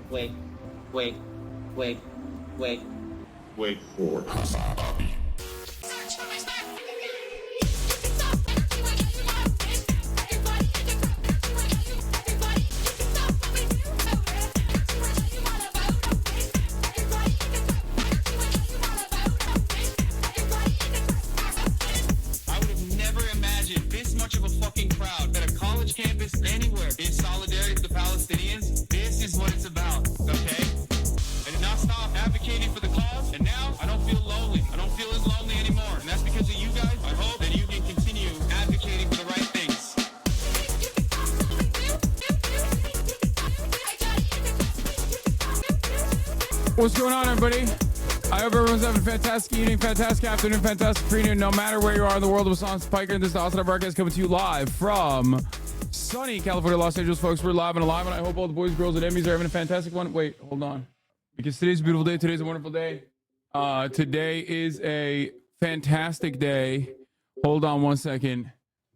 wait, wait, wait, wait. Wait for. Campus anywhere in solidarity with the Palestinians. This is what it's about, okay? I did not stop advocating for the cause, and now I don't feel lonely. I don't feel as lonely anymore, and that's because of you guys. I hope that you can continue advocating for the right things. What's going on, everybody? I hope everyone's having a fantastic evening, fantastic afternoon, fantastic pre-noon, no matter where you are in the world of Hassan Spiker. This is the Hassan broadcast coming to you live from sunny California, Los Angeles, folks. We're live and alive, and I hope all the boys, girls, and enemies are having a fantastic one. Wait, hold on. Because today's a beautiful day. Today's a wonderful day. Today is a fantastic day. Hold on one second.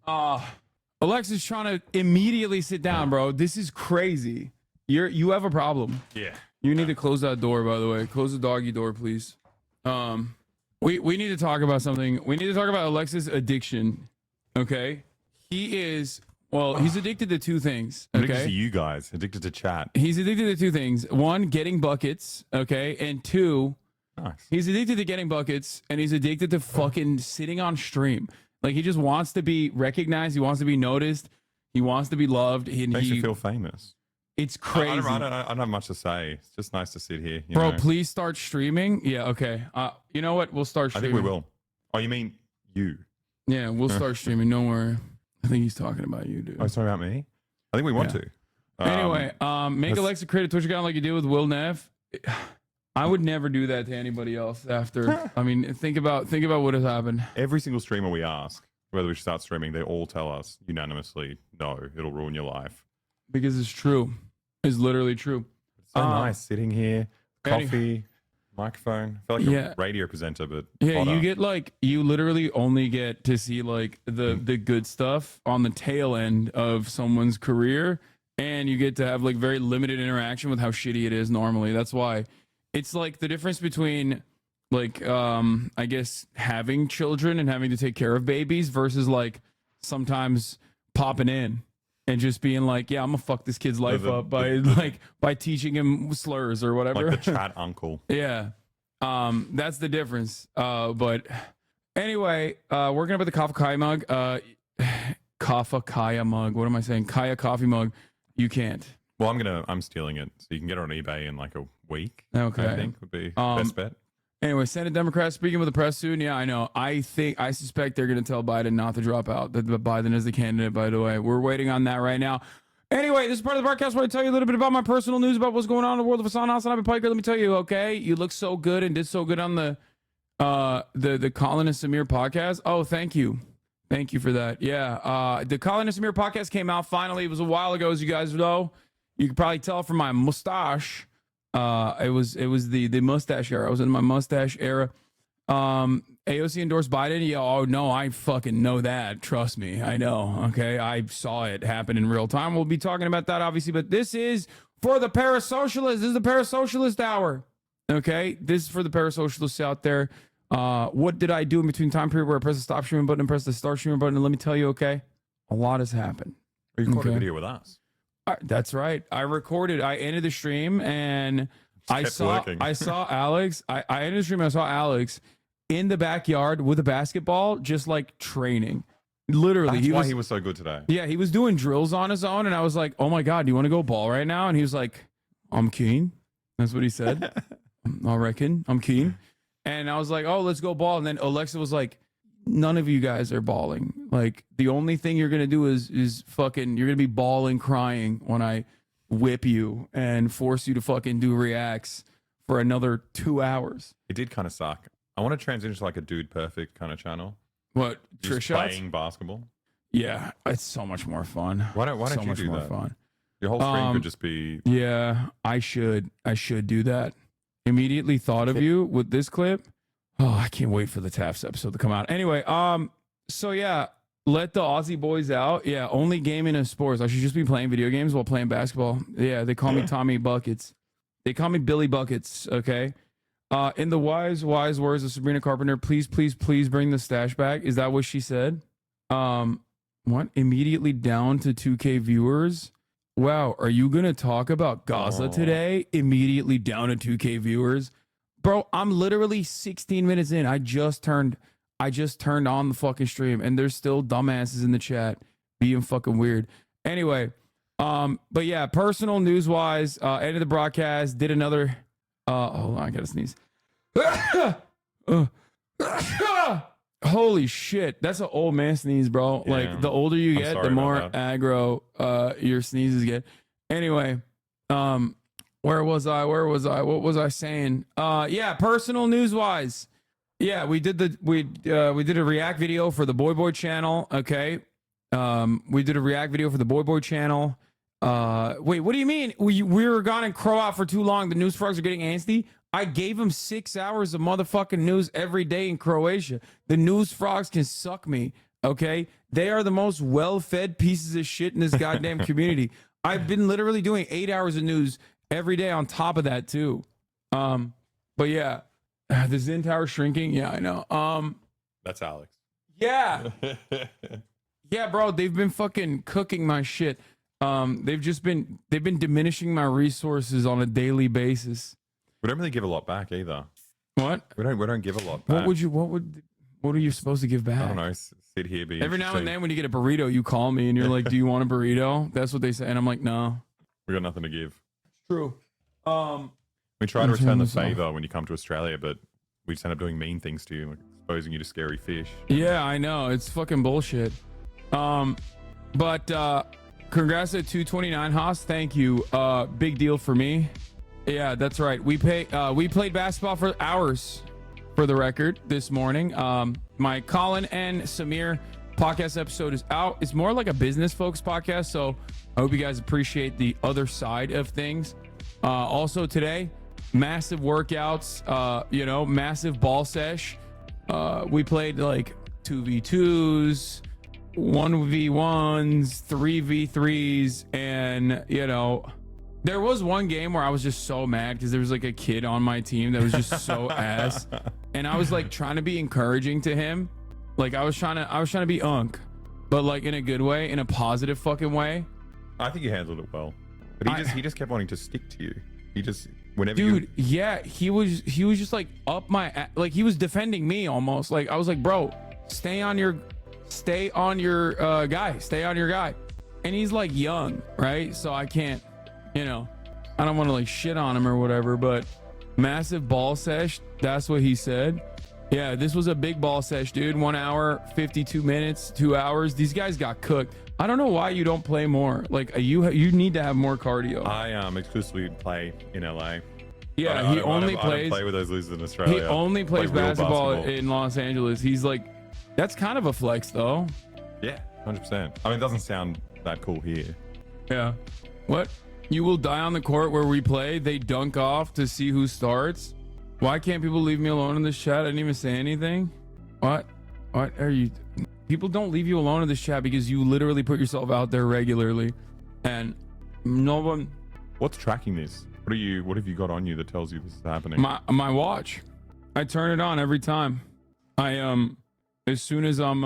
Alexa's trying to immediately sit down, bro. This is crazy. You have a problem. Yeah. You need to close that door, by the way. Close the doggy door, please. We need to talk about something. We need to talk about Alexa's addiction. Okay? He's addicted to two things. Okay? Addicted to you guys. Addicted to chat. He's addicted to two things. One, getting buckets. Okay? And two, Nice. he's addicted to getting buckets, and he's addicted to fucking sitting on stream. Like, he just wants to be recognized. He wants to be noticed. He wants to be loved. Makes you feel famous. It's crazy. I don't have much to say. It's just nice to sit here. You Bro, know? please start streaming. Yeah, okay. You know what? We'll start I streaming. think we will. Oh, you mean you? Yeah, we'll start streaming. Don't worry. I think he's talking about you, dude. Oh, sorry about me. I think we want to. Anyway, make Alexa create a Twitch account like you did with Will Neff. I would never do that to anybody else after. I mean, think about what has happened. Every single streamer we ask whether we should start streaming, they all tell us unanimously, no, it'll ruin your life. Because it's true. It's literally true. It's so nice sitting here, coffee, microphone. I feel like a radio presenter, but yeah, hotter. you literally only get to see like the good stuff on the tail end of someone's career, and you get to have like very limited interaction with how shitty it is normally. That's why it's like the difference between like I guess having children and having to take care of babies versus like sometimes popping in and just being like, yeah, I'm gonna fuck this kid's life up by teaching him slurs or whatever. Like the chat uncle. Yeah. That's the difference. But anyway, working up at the Kaffa Kaya mug. Kaffa Kaya mug. What am I saying? Kaya coffee mug. You can't. Well, I'm stealing it, so you can get it on eBay in like a week. Okay. I think would be best bet. Anyway, Senate Democrats speaking with the press soon. Yeah, I know. I suspect they're going to tell Biden not to drop out. That Biden is the candidate, by the way. We're waiting on that right now. Anyway, this is part of the broadcast where I tell you a little bit about my personal news about what's going on in the world of Hassan Hassan Piker. Let me tell you, okay? You look so good and did so good on the Colin and Samir podcast. Oh, thank you. Thank you for that. Yeah. The Colin and Samir podcast came out finally. It was a while ago, as you guys know. You can probably tell from my mustache. It was the mustache era. I was in my mustache era. AOC endorsed Biden. Yeah, oh no, I fucking know that. Trust me, I know. Okay, I saw it happen in real time. We'll be talking about that obviously, but this is for the parasocialists. This is the parasocialist hour. Okay, this is for the parasocialists out there. What did I do in between time period where I press the stop streaming button and press the start streaming button? And let me tell you, okay, a lot has happened. You recorded a video with us. That's right. I ended the stream and I saw Alex. I ended the stream and I saw Alex in the backyard with a basketball, just like training. Literally. That's why he was so good today. Yeah, he was doing drills on his own. And I was like, oh my God, do you want to go ball right now? And he was like, I'm keen. That's what he said. I reckon. I'm keen. And I was like, oh, let's go ball. And then Alexa was like, none of you guys are balling. Like, the only thing you're gonna do is fucking, you're gonna be bawling, crying when I whip you and force you to fucking do reacts for another 2 hours. It did kind of suck. I want to transition to like a Dude Perfect kind of channel. What? Just Trish shots? playing basketball. Yeah, it's so much more fun. Why don't so you much do more that? fun. Your whole stream could just be. Yeah, I should do that. Immediately thought of you with this clip. Oh, I can't wait for the Taps episode to come out. Anyway, so yeah, let the Aussie boys out. Yeah, only gaming and sports. I should just be playing video games while playing basketball. Yeah, they call me Tommy Buckets. They call me Billy Buckets. Okay. In the wise words of Sabrina Carpenter, please bring the stash back. Is that what she said? What? Immediately down to 2K viewers. Wow. Are you going to talk about Gaza today? Immediately down to 2K viewers. Bro, I'm literally 16 minutes in. I just turned on the fucking stream and there's still dumbasses in the chat being fucking weird. Anyway, but yeah, personal news wise, ended the broadcast, did another hold on, I gotta sneeze. Holy shit, that's an old man sneeze, bro. Yeah. Like the older you get, the more aggro your sneezes get. Anyway, where was I? What was I saying? Yeah, personal news wise. Yeah, we did a react video for the Boy channel. Okay. We did a react video for the Boy channel. Wait, what do you mean? We were gone and crow out for too long. The news frogs are getting antsy. I gave them 6 hours of motherfucking news every day in Croatia. The news frogs can suck me. Okay. They are the most well-fed pieces of shit in this goddamn community. I've been literally doing 8 hours of news every day on top of that too. But yeah, the Zen Tower shrinking. Yeah, I know. That's Alex. Yeah. Yeah, bro. They've been fucking cooking my shit. They've been diminishing my resources on a daily basis. We don't really give a lot back either. What? We don't give a lot back. What are you supposed to give back? I don't know. Sit here, be every now and then when you get a burrito, you call me and you're like, "Do you want a burrito?" That's what they say, and I'm like, "No." We got nothing to give. True. We try to return the favor when you come to Australia, but we just end up doing mean things to you, like exposing you to scary fish. Yeah, I know. It's fucking bullshit. But congrats at 229, Haas. Thank you. Big deal for me. Yeah, that's right. We played basketball for hours, for the record, this morning. My Colin and Samir podcast episode is out. It's more like a business focused podcast, so I hope you guys appreciate the other side of things. Also today, massive workouts, massive ball sesh. We played like 2v2s, 1v1s, 3v3s, and there was one game where I was just so mad because there was like a kid on my team that was just so ass, and I was like trying to be encouraging to him, like I was trying to be but like in a good way, in a positive fucking way. I think you handled it well, but he just kept wanting to stick to you. He just whenever he was just like up my, like he was defending me almost. Like I was like, bro, stay on your guy, and he's like young, right? So I can't. I don't want to like shit on him or whatever, but massive ball sesh. That's what he said. Yeah, this was a big ball sesh, dude. 1 hour, 52 minutes, 2 hours. These guys got cooked. I don't know why you don't play more. Like you need to have more cardio. I exclusively play in LA. Yeah, I don't play with those losers in Australia. He only plays like basketball in Los Angeles. He's like, that's kind of a flex though. Yeah, 100%. I mean, it doesn't sound that cool here. Yeah. What? You will die on the court where we play. They dunk off to see who starts. Why can't people leave me alone in this chat? I didn't even say anything. What are you? People don't leave you alone in this chat because you literally put yourself out there regularly, and no one. What's tracking this? What have you got on you that tells you this is happening? My watch. I turn it on every time. As soon as I'm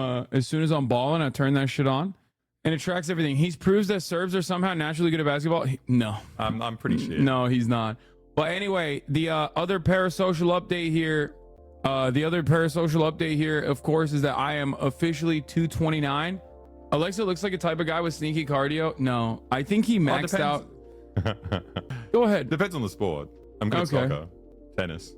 balling, I turn that shit on. And it tracks everything. He proves that Serbs are somehow naturally good at basketball. No. I'm pretty sure. No, he's not. But anyway, the other parasocial update here, of course, is that I am officially 229. Alexa looks like a type of guy with sneaky cardio. No, I think he maxed out. Go ahead. Depends on the sport. I'm good at soccer, tennis,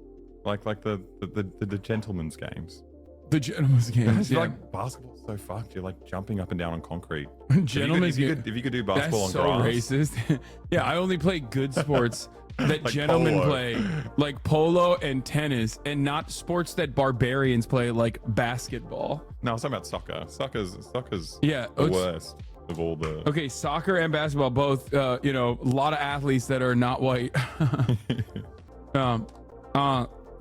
like the gentlemen's games. The gentleman's games. Yeah. Like basketball's so fucked. You're like jumping up and down on concrete. Gentleman's if you could do basketball that's on grass. So racist. Yeah, I only play good sports that like gentlemen polo. Play, like polo and tennis, and not sports that barbarians play, like basketball. No, I was talking about soccer. Soccer's the worst of all the. Okay, soccer and basketball both. A lot of athletes that are not white.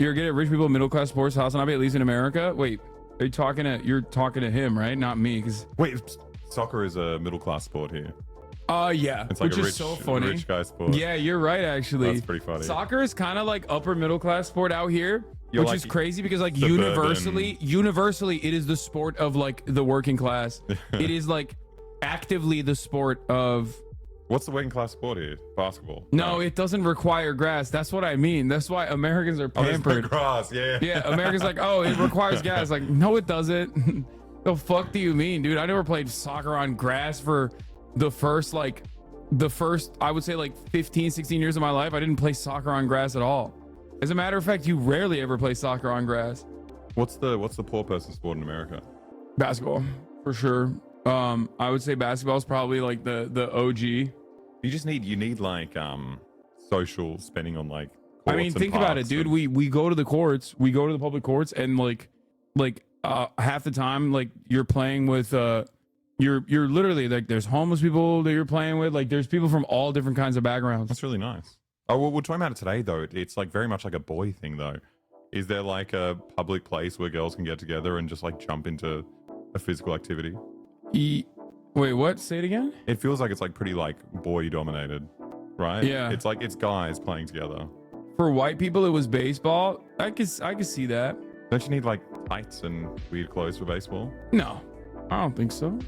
You're good at rich people, middle class sports, Hasanabe, at least in America. Wait, you're talking to him, right? Not me. Wait, soccer is a middle class sport here. Yeah, It's like which a is so funny. rich guy sport. Yeah, you're right. Actually, That's pretty funny. Soccer is kind of like upper middle class sport out here, You're which like is crazy because like suburban- universally, it is the sport of like the working class. It is like actively the sport of. What's the working class sport here? Basketball. No, it doesn't require grass. That's what I mean. That's why Americans are Oh, there's no pampered. grass. Yeah. Yeah, America's like, oh, it requires gas. Like, no, it doesn't. The fuck do you mean, dude? I never played soccer on grass for the first, I would say like 15, 16 years of my life. I didn't play soccer on grass at all. As a matter of fact, you rarely ever play soccer on grass. What's the poor person sport in America? Basketball, for sure. I would say basketball is probably like the OG. You need like social spending on like. I mean, think about it, dude. We go to the courts, we go to the public courts, and like half the time, like you're playing with you're literally like there's homeless people that you're playing with. Like there's people from all different kinds of backgrounds. That's really nice. Oh, well, we're talking about it today though. It's like very much like a boy thing though. Is there like a public place where girls can get together and just like jump into a physical activity? Wait, what? Say it again. It feels like it's like pretty like boy dominated, right? Yeah. It's like it's guys playing together. For white people, it was baseball. I could see that. Don't you need like tights and weird clothes for baseball? No, I don't think so.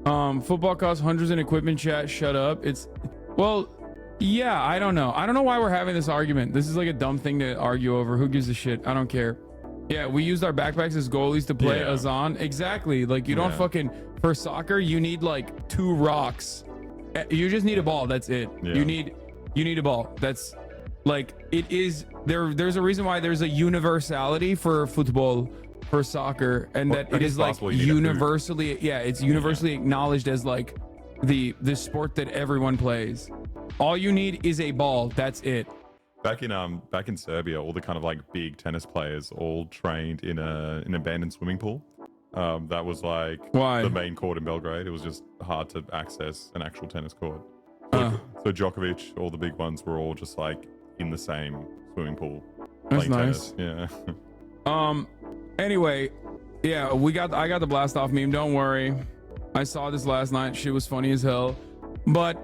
Football costs hundreds in equipment. Chat, shut up. Yeah, I don't know. I don't know why we're having this argument. This is like a dumb thing to argue over. Who gives a shit? I don't care. Yeah, we used our backpacks as goalies to play Azan. Exactly. Like you don't for soccer, you need like 2 rocks. You just need a ball. That's it. Yeah. You need a ball. That's like it is there's a reason why there's a universality for football, for soccer, and that it is like universally it's universally acknowledged as like the sport that everyone plays. All you need is a ball. That's it. Back in Serbia, all the kind of like big tennis players all trained in an abandoned swimming pool. That was like Why? the main court in Belgrade. It was just hard to access an actual tennis court. So Djokovic, all the big ones were all just like in the same swimming pool. That's playing nice. Tennis. Yeah. Anyway, yeah, I got the blast off meme. Don't worry. I saw this last night. Shit was funny as hell. But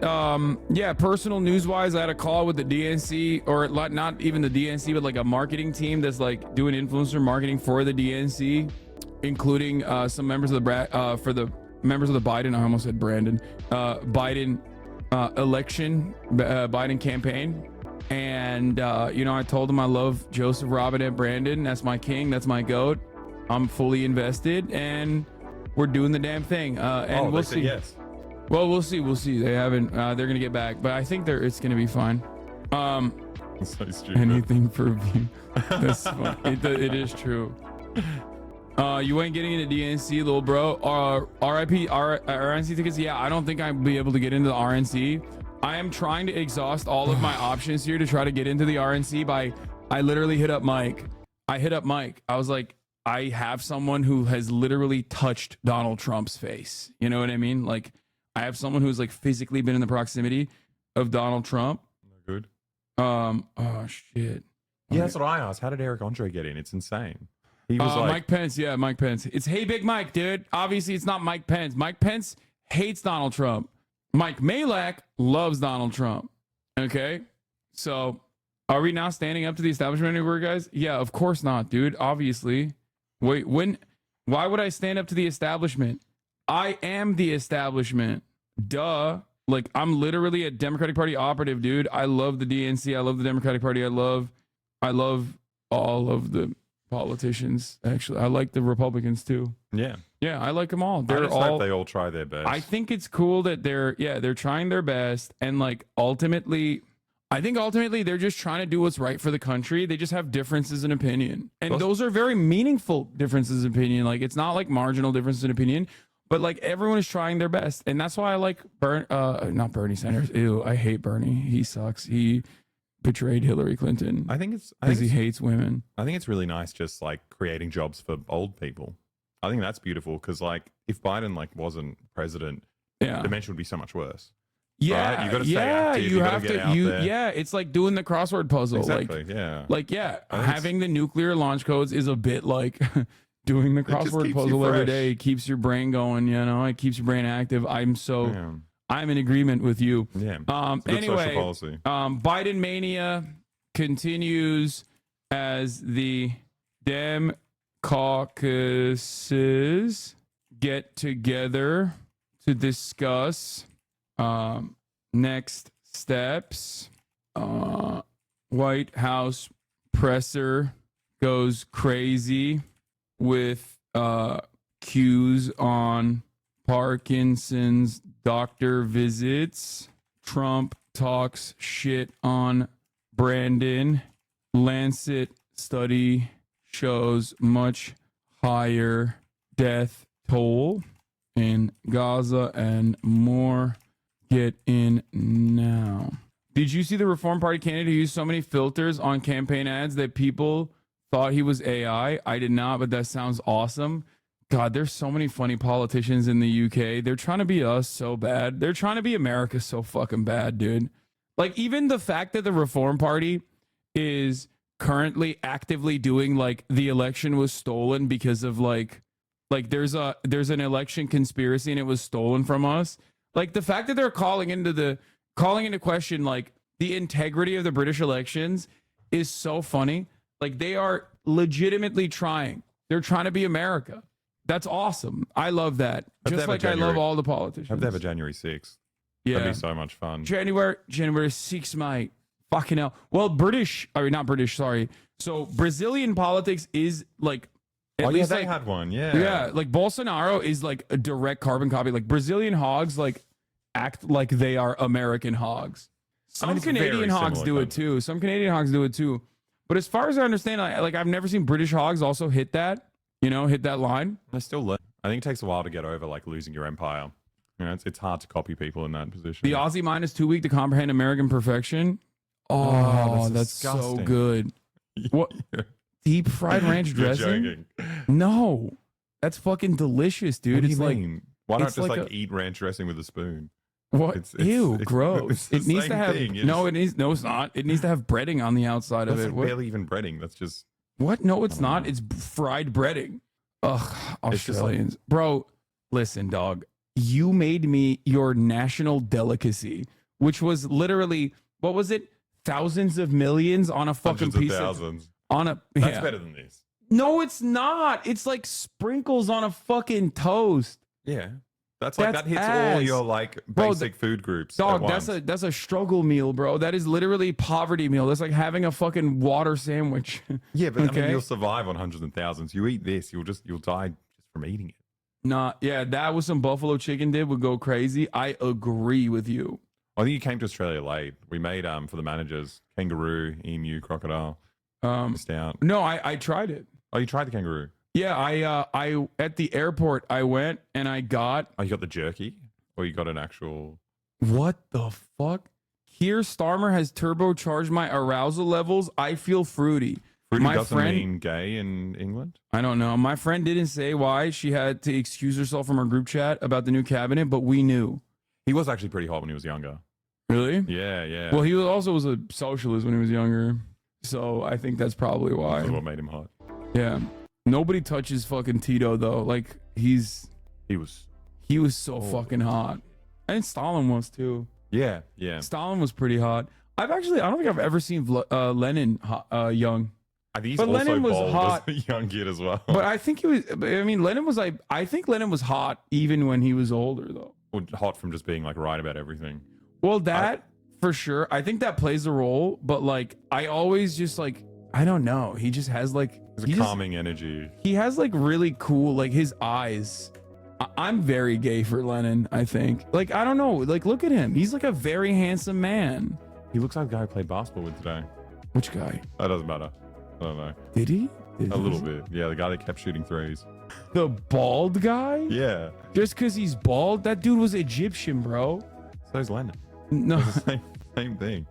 yeah, personal news wise, I had a call with the DNC, or not even the DNC, but like a marketing team that's like doing influencer marketing for the DNC, including some members of the members of the Biden. I almost said Brandon. Biden election, Biden campaign. And I told him I love Joseph Robinette Brandon. That's my king. That's my goat. I'm fully invested, and we're doing the damn thing. And we'll see. Yes. Well, we'll see. We'll see. They haven't. They're gonna get back, but I think it's gonna be fine. That's so stupid. Anything for view. That's fun. It is true. You ain't getting into DNC, little bro. RIP RNC tickets. Yeah, I don't think I'll be able to get into the RNC. I am trying to exhaust all of my options here to try to get into the RNC I literally hit up Mike. I was like, I have someone who has literally touched Donald Trump's face. You know what I mean? Like, I have someone who's like physically been in the proximity of Donald Trump. Good. Oh shit. Yeah, that's what I asked. How did Eric Andre get in? It's insane. He was like Mike Pence. Yeah, Mike Pence. It's Hey Big Mike, dude. Obviously, it's not Mike Pence. Mike Pence hates Donald Trump. Mike Malak loves Donald Trump. Okay, so are we now standing up to the establishment anywhere, guys? Yeah, of course not, dude. Obviously. Wait, why would I stand up to the establishment? I am the establishment. Duh. Like, I'm literally a Democratic Party operative, dude. I love the DNC. I love the Democratic Party. I love all of the politicians. Actually, I like the Republicans too. Yeah. Yeah, I like them all. I just hope they all try their best. I think it's cool that they're trying their best, and like ultimately they're just trying to do what's right for the country. They just have differences in opinion, and those are very meaningful differences in opinion. Like, it's not like marginal differences in opinion, but like everyone is trying their best, and that's why I like not Bernie Sanders. Ew, I hate Bernie. He sucks. He betrayed Hillary Clinton. I think it's because he hates women. I think it's really nice just like creating jobs for old people. I think that's beautiful because like if Biden like wasn't president, yeah, the mention would be so much worse. Yeah, right? You got to stay active. You have to. Yeah, it's like doing the crossword puzzle. Exactly. Having the nuclear launch codes is a bit like doing the crossword puzzle every day. It keeps your brain going. You know, it keeps your brain active. I'm in agreement with you. Yeah. It's a good Anyway, social policy. Biden mania continues as the Dem caucuses get together to discuss next steps. White House presser goes crazy with cues on Parkinson's doctor visits. Trump talks shit on Brandon. Lancet study shows much higher death toll in Gaza and more. Get in now. Did you see the Reform Party candidate who used so many filters on campaign ads that people thought he was AI? I did not, but that sounds awesome. God, there's so many funny politicians in the UK. They're trying to be us so bad. They're trying to be America so fucking bad, dude. Like, even the fact that the Reform Party is currently actively doing like the election was stolen because of like there's an election conspiracy and it was stolen from us. Like, the fact that they're calling into question like the integrity of the British elections is so funny. Like, they are legitimately trying. They're trying to be America. That's awesome. I love that. Just like I love all the politicians. Have they have a January 6th? Yeah. That'd be so much fun. January 6th, mate. Fucking hell. Well, not British, sorry. So Brazilian politics is like, at least they like, had one. Yeah. Yeah, like Bolsonaro is like a direct carbon copy. Like, Brazilian hogs like act like they are American hogs. Some it's Canadian very hogs similar do it too. Some Canadian hogs do it too. But as far as I understand, I've never seen British hogs also hit that line. I still learn. I think it takes a while to get over like losing your empire. You know, it's hard to copy people in that position. The Aussie mind is too weak to comprehend American perfection. Oh, that's so disgusting. good. What? Deep fried ranch You're dressing? joking. No, that's fucking delicious, dude. What do It's you like, mean? Why not it's just like like eat ranch dressing with a spoon? what? Ew, gross. it's the It needs same to have thing. no, it's not. It needs to have breading on the outside of That's it. like What? barely even breading. That's just What? No, it's not. It's fried breading. Ugh, It's just like- Australians. Bro, listen, dog. You made me your national delicacy, which was literally, what was it? Thousands of millions on a fucking hundreds of piece thousands. on a That's yeah. better than this. No, it's not. It's like sprinkles on a fucking toast. Yeah. That's like That's that hits all ass. your like Bro, basic food groups. Dog, at that's once. that's a struggle meal, bro. That is literally poverty meal. That's like having a fucking water sandwich. Yeah, but I Okay. mean, you'll survive on hundreds and thousands. You eat this, you'll die just from eating it. Nah, yeah, that was some buffalo chicken did would go crazy. I agree with you. I think you came to Australia late. We made for the managers kangaroo, emu, crocodile. Missed out. No, I tried it. Oh, you tried the kangaroo. Yeah, I at the airport I went and I got Oh, you got the jerky, or you got an actual. what the fuck? Keir Starmer has turbocharged my arousal levels. I feel fruity. Fruity My doesn't friend- mean gay in England. I don't know. My friend didn't say why she had to excuse herself from her group chat about the new cabinet, but we knew. He was actually pretty hot when he was younger. Really? Yeah, yeah. Well, he was a socialist when he was younger. So I think that's probably why. That's what made him hot. Yeah. Nobody touches fucking Tito though. Like He was. he was so fucking hot. And Stalin was too. Yeah, yeah. Stalin was pretty hot. I don't think I've ever seen Lenin young. I think he's But also Lenin was bald hot. as a young kid as well. But I think he was. I mean, Lenin was like. I think Lenin was hot even when he was older, though. Or hot from just being like right about everything. Well, that for sure. I think that plays a role. But like, I always just like. I don't know. He just has like. There's a calming energy. He has like really cool like his eyes. I'm very gay for Lenin. I think. Like I don't know. Like look at him. He's like a very handsome man. He looks like the guy I played basketball with today. Which guy? That doesn't matter. I don't know. Did he? A little bit. Yeah, the guy that kept shooting threes. The bald guy? Yeah. Just because he's bald? That dude was Egyptian, bro. So's Lennon. No. It's the same thing.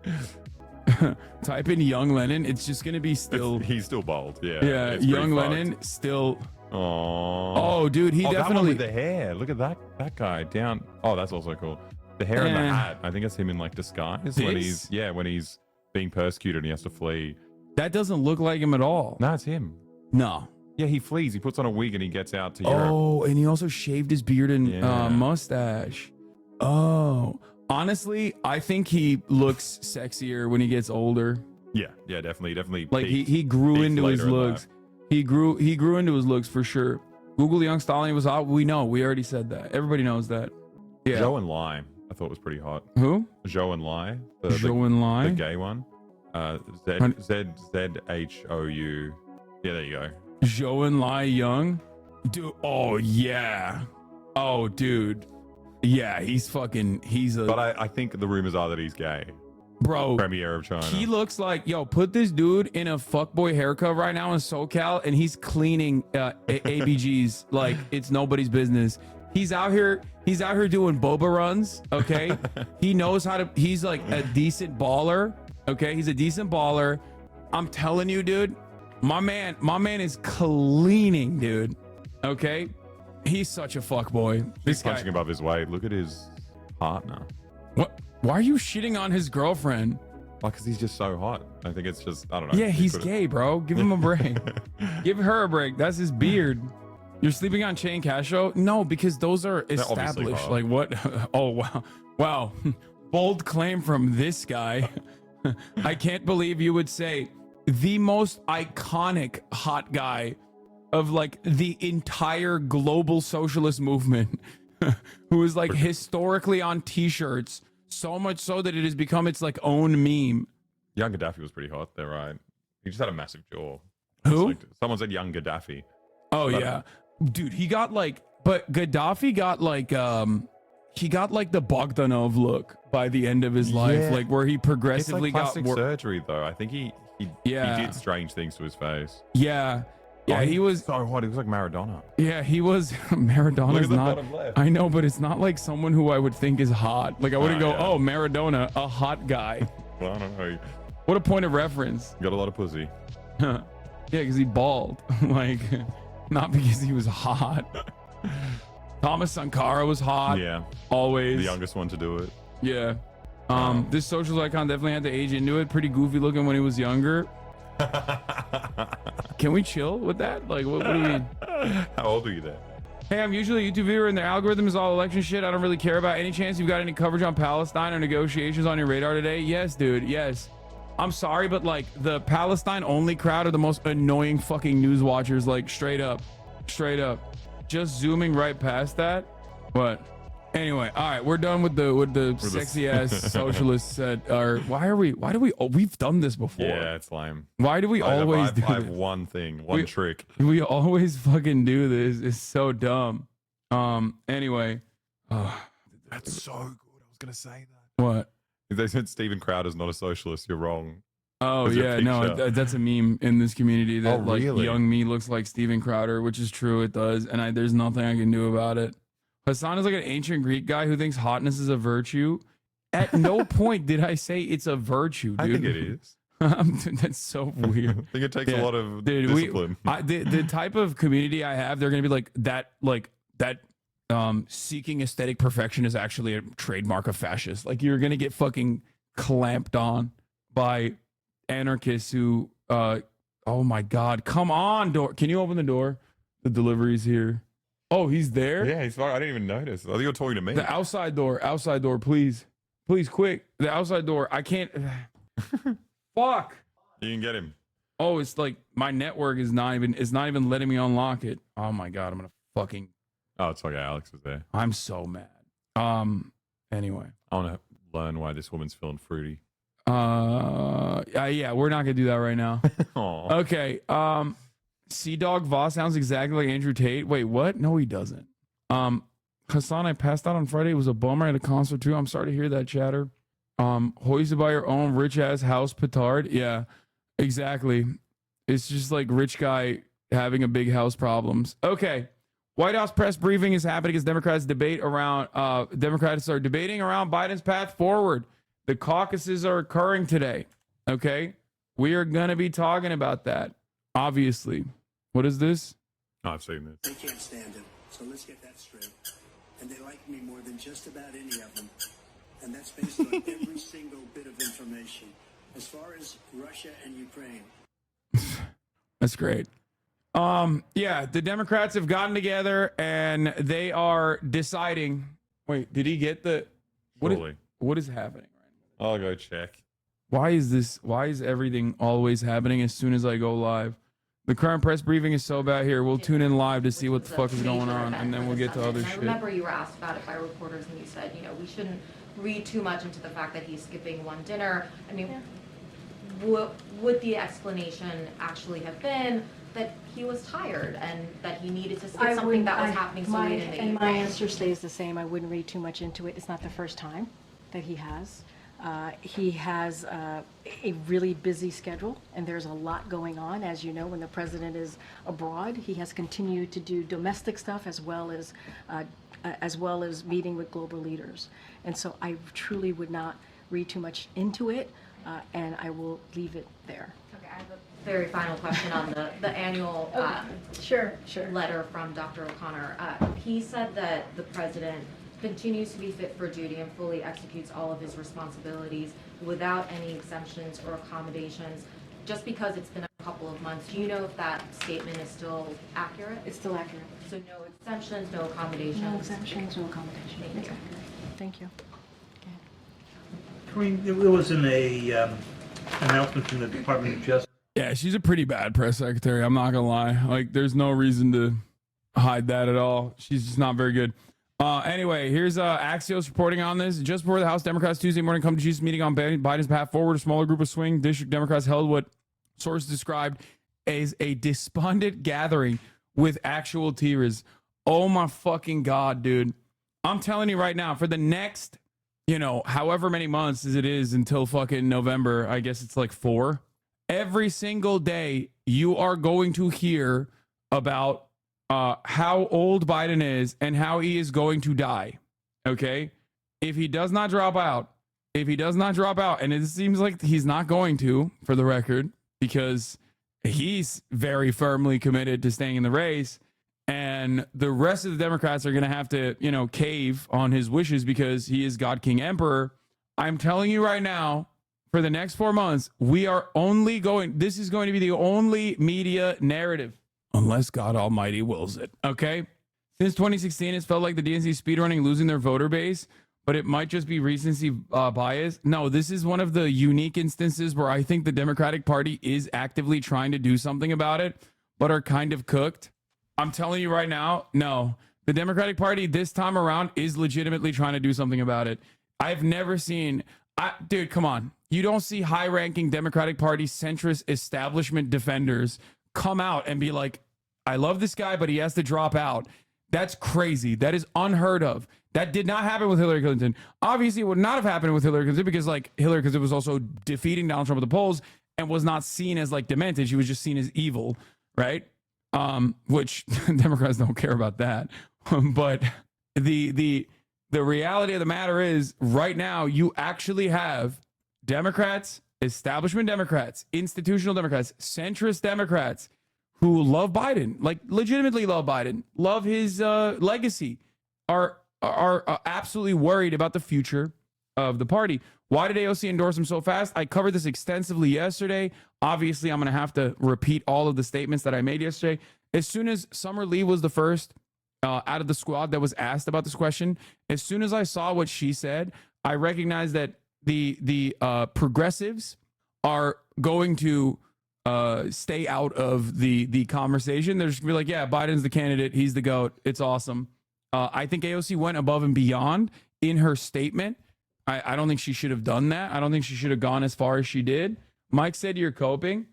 Type in young Lennon. It's just gonna be still. He's still bald. Yeah. Yeah, it's pretty young fucked. Lennon still. Aww. Oh, dude, he That one definitely. with the hair. Look at that guy down. Oh, that's also cool. The hair and the Eh. hat. I think it's him in like disguise when This? he's being persecuted and he has to flee. That doesn't look like him at all. No, it's him. No. Yeah, he flees. He puts on a wig and he gets out to Europe. Oh, and he also shaved his beard and Yeah. mustache. Oh, honestly, I think he looks sexier when he gets older. Yeah, definitely. Like peaked- he grew peaked into his later in looks. life. He grew into his looks for sure. Google Young Stallion was out. We know. We already said that. Everybody knows that. Yeah. Zhou and Lai, I thought was pretty hot. Who? Zhou and Lai, Zhou and Lai? the gay one. ZHOU. Yeah, there you go. Zhou and Lai Young? Dude, oh yeah. Oh, dude. Yeah, he's a But I think the rumors are that he's gay. bro. Premier of China. He looks like, yo, put this dude in a fuckboy haircut right now in SoCal and he's cleaning ABGs like it's nobody's business. He's out here doing boba runs, okay? He knows how to, he's like a decent baller, okay? He's a decent baller. I'm telling you, dude, my man is cleaning, dude, okay? He's such a fuckboy. He's punching above his weight. Look at his partner. What? Why are you shitting on his girlfriend? Like, because he's just so hot. I think it's just, I don't know. Yeah, He he's could've- gay, bro. Give him a break. Give her a break. That's his beard. You're sleeping on Chain Casho? No, because those are obviously established. hot. Like what? Oh wow, wow, bold claim from this guy. I can't believe you would say the most iconic hot guy of like the entire global socialist movement, who is like historically on T-shirts, so much so that it has become its like own meme. Young Gaddafi was pretty hot. They're right. He just had a massive jaw. Who? It's like- someone said young Gaddafi. Oh But- yeah, dude, he got like, but Gaddafi got like, he got like the Bogdanov look by the end of his life, Yeah. like where he It's progressively like got plastic surgery, though. I think he Yeah. did strange things to his face. yeah, yeah, Oh, he was, so hot. He was like Maradona. yeah, he was. Look Maradona's at the not. bottom left. I know, but it's not like someone who I would think is hot. Like I wouldn't go, yeah. oh, Maradona, a hot guy. Well, I don't know. What a point of reference. He got a lot of pussy. Yeah, because he bald. Like, not because he was hot. Thomas Sankara was hot. Yeah, Always. the youngest one to do it. Yeah. This social icon definitely had to age into it. Pretty goofy looking when he was younger. Can we chill with that? Like, what do we mean? How old are you there? Hey, I'm usually a YouTube viewer and their algorithm is all election shit. I don't really care about. Any chance you've got any coverage on Palestine or negotiations on your radar today? Yes, dude. Yes. I'm sorry, but like the Palestine only crowd are the most annoying fucking news watchers. Like straight up. Just zooming right past that. What? Anyway, all right, we're done with the sexy ass socialists that are. Why do we? Oh, we've done this before. Yeah, it's lame. Why do we always do I have this? one thing, one trick. We always fucking do this. It's so dumb. Anyway. That's so good. I was gonna say that. What? If they said Steven Crowder's not a socialist, you're wrong. Oh There's a yeah, no, picture. that's a meme in this community that Oh, like really? young me looks like Steven Crowder, which is true. It does, and there's nothing I can do about it. Hassan is like an ancient Greek guy who thinks hotness is a virtue. At no point did I say it's a virtue, dude. I think it is. That's so weird. I think it takes Yeah. a lot of Dude, discipline. the type of community I have, they're gonna be like that seeking aesthetic perfection is actually a trademark of fascists. Like you're gonna get fucking clamped on by anarchists who oh my god, come on, door. Can you open the door? The delivery's here. Oh, he's there? Yeah, he's fine. I didn't even notice. I think you're talking to me. The outside door, please. Please, quick. The outside door. I can't fuck. You can get him. Oh, it's like my network is not even letting me unlock it. Oh my god, I'm gonna fucking Oh, it's okay. Alex is there. I'm so mad. Anyway. I want to learn why this woman's feeling fruity. Yeah, we're not gonna do that right now. Oh, Okay. Sea Dog Voss sounds exactly like Andrew Tate. Wait, what? No, he doesn't. Hassan, I passed out on Friday. It was a bummer at a concert too. I'm sorry to hear that, chatter. Hoisted by your own rich ass house petard. Yeah, exactly. It's just like rich guy having a big house problems. Okay. White House press briefing is happening as Democrats are debating around Biden's path forward. The caucuses are occurring today. Okay. We are going to be talking about that. Obviously. What is this? I've seen this. They can't stand him, so let's get that straight. And they like me more than just about any of them. And that's based on every single bit of information. As far as Russia and Ukraine, That's great. Yeah, the Democrats have gotten together and they are deciding Wait, did he get the? What is, Surely. what is happening right now? I'll go check. Why is everything always happening as soon as I go live? The current press briefing is so bad here. We'll tune in live to see what the fuck is going on, and then we'll get to other I shit. remember you were asked about it by reporters, and you said, you know, we shouldn't read too much into the fact that he's skipping one dinner. I mean, would the explanation actually have been that he was tired and that he needed to skip something that was happening so late in the evening? My answer stays the same. I wouldn't read too much into it. It's not the first time that he has. He has a really busy schedule, and there's a lot going on. As you know, when the president is abroad, he has continued to do domestic stuff as well as meeting with global leaders. And so I truly would not read too much into it, and I will leave it there. Okay, I have a very final question on the annual Sure. letter from Dr. O'Connor. He said that the president continues to be fit for duty and fully executes all of his responsibilities without any exemptions or accommodations. Just because it's been a couple of months, do you know if that statement is still accurate? It's still accurate. So no exemptions, no accommodations? No exemptions, no accommodations. Thank you. Thank you. I mean, there was a announcement from the Department of Justice. Yeah, she's a pretty bad press secretary. I'm not gonna lie. Like, there's no reason to hide that at all. She's just not very good. Anyway, here's Axios reporting on this. Just before the House Democrats Tuesday morning come to Jesus meeting on Biden's path forward, a smaller group of swing district Democrats held what sources described as a despondent gathering with actual tears. Oh my fucking God, dude. I'm telling you right now, for the next, however many months as it is until fucking November, I guess it's like 4, every single day you are going to hear about how old Biden is and how he is going to die. Okay? If he does not drop out, and it seems like he's not going to, for the record, because he's very firmly committed to staying in the race, and the rest of the Democrats are going to have to, cave on his wishes because he is God King Emperor. I'm telling you right now, for the next 4 months, this is going to be the only media narrative. Unless God Almighty wills it. Okay? Since 2016, it's felt like the DNC is speedrunning, losing their voter base, but it might just be recency bias. No, this is one of the unique instances where I think the Democratic Party is actively trying to do something about it, but are kind of cooked. I'm telling you right now, no. The Democratic Party this time around is legitimately trying to do something about it. I've never seen... dude, come on. You don't see high-ranking Democratic Party centrist establishment defenders come out and be like, I love this guy, but he has to drop out. That's crazy. That is unheard of. That did not happen with Hillary Clinton. Obviously, it would not have happened with Hillary Clinton because Hillary Clinton was also defeating Donald Trump at the polls and was not seen as demented. She was just seen as evil, right? Which Democrats don't care about that. But the reality of the matter is right now you actually have Democrats, establishment Democrats, institutional Democrats, centrist Democrats who love Biden, legitimately love Biden, love his legacy, are absolutely worried about the future of the party. Why did AOC endorse him so fast? I covered this extensively yesterday. Obviously, I'm going to have to repeat all of the statements that I made yesterday. As soon as Summer Lee was the first out of the squad that was asked about this question, as soon as I saw what she said, I recognized that the progressives are going to stay out of the conversation. They're just gonna be like, yeah, Biden's the candidate. He's the GOAT. It's awesome. I think AOC went above and beyond in her statement. I don't think she should have done that. I don't think she should have gone as far as she did. Mike said you're coping.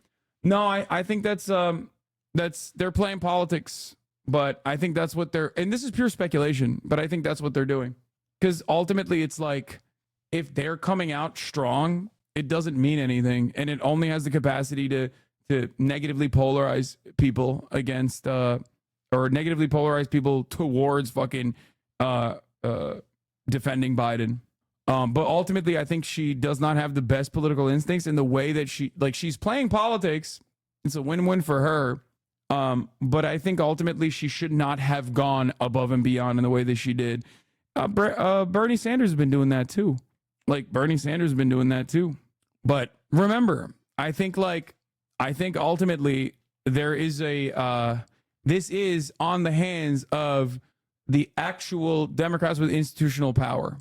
No, I think that's they're playing politics, but I think that's what and this is pure speculation, but I think that's what they're doing. Because ultimately it's like, if they're coming out strong, it doesn't mean anything, and it only has the capacity to negatively polarize people against or negatively polarize people towards fucking defending Biden. But ultimately, I think she does not have the best political instincts in the way that she's playing politics. It's a win-win for her. But I think ultimately she should not have gone above and beyond in the way that she did. Bernie Sanders has been doing that too. But remember, I think ultimately there is this is on the hands of the actual Democrats with institutional power.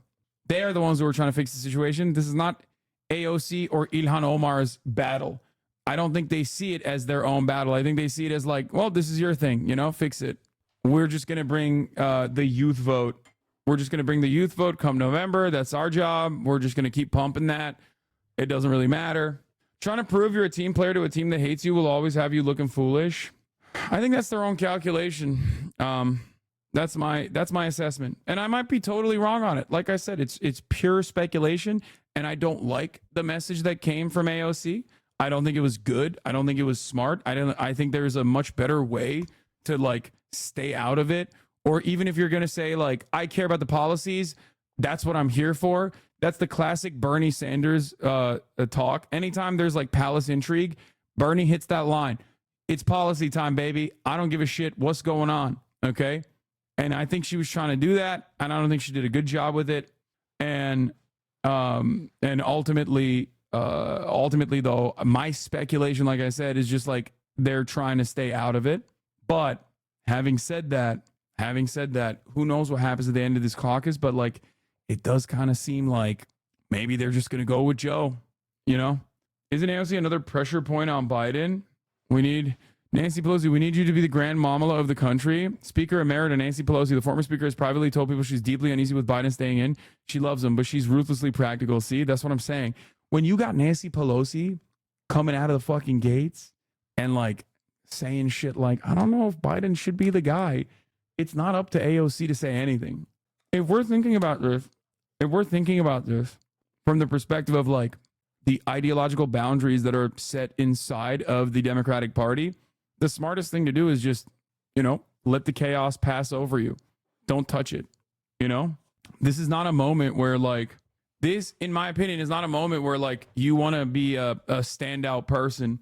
They are the ones who are trying to fix the situation. This is not AOC or Ilhan Omar's battle. I don't think they see it as their own battle. I think they see it as like, well, this is your thing, you know, fix it. We're just going to bring the youth vote. We're just going to bring the youth vote come November. That's our job. We're just going to keep pumping that. It doesn't really matter. Trying to prove you're a team player to a team that hates you will always have you looking foolish. I think that's their own calculation. That's my assessment. And I might be totally wrong on it. Like I said, it's pure speculation. And I don't like the message that came from AOC. I don't think it was good. I don't think it was smart. I think there's a much better way to like stay out of it. Or even if you're going to say like, I care about the policies, that's what I'm here for. That's the classic Bernie Sanders talk. Anytime there's like palace intrigue, Bernie hits that line. It's policy time, baby. I don't give a shit what's going on. Okay. And I think she was trying to do that. And I don't think she did a good job with it. And ultimately though, my speculation, like I said, is just like they're trying to stay out of it. But having said that, who knows what happens at the end of this caucus? But like, it does kind of seem like maybe they're just going to go with Joe, you know? Isn't AOC another pressure point on Biden? We need Nancy Pelosi. We need you to be the grand mamala of the country. Speaker Emerita Nancy Pelosi, the former speaker, has privately told people she's deeply uneasy with Biden staying in. She loves him, but she's ruthlessly practical. See, that's what I'm saying. When you got Nancy Pelosi coming out of the fucking gates and like saying shit like, I don't know if Biden should be the guy, it's not up to AOC to say anything. If we're thinking about this from the perspective of like the ideological boundaries that are set inside of the Democratic Party, the smartest thing to do is just, you know, let the chaos pass over you. Don't touch it. You know, this is not a moment where like this, in my opinion, is not a moment where like you want to be a standout person,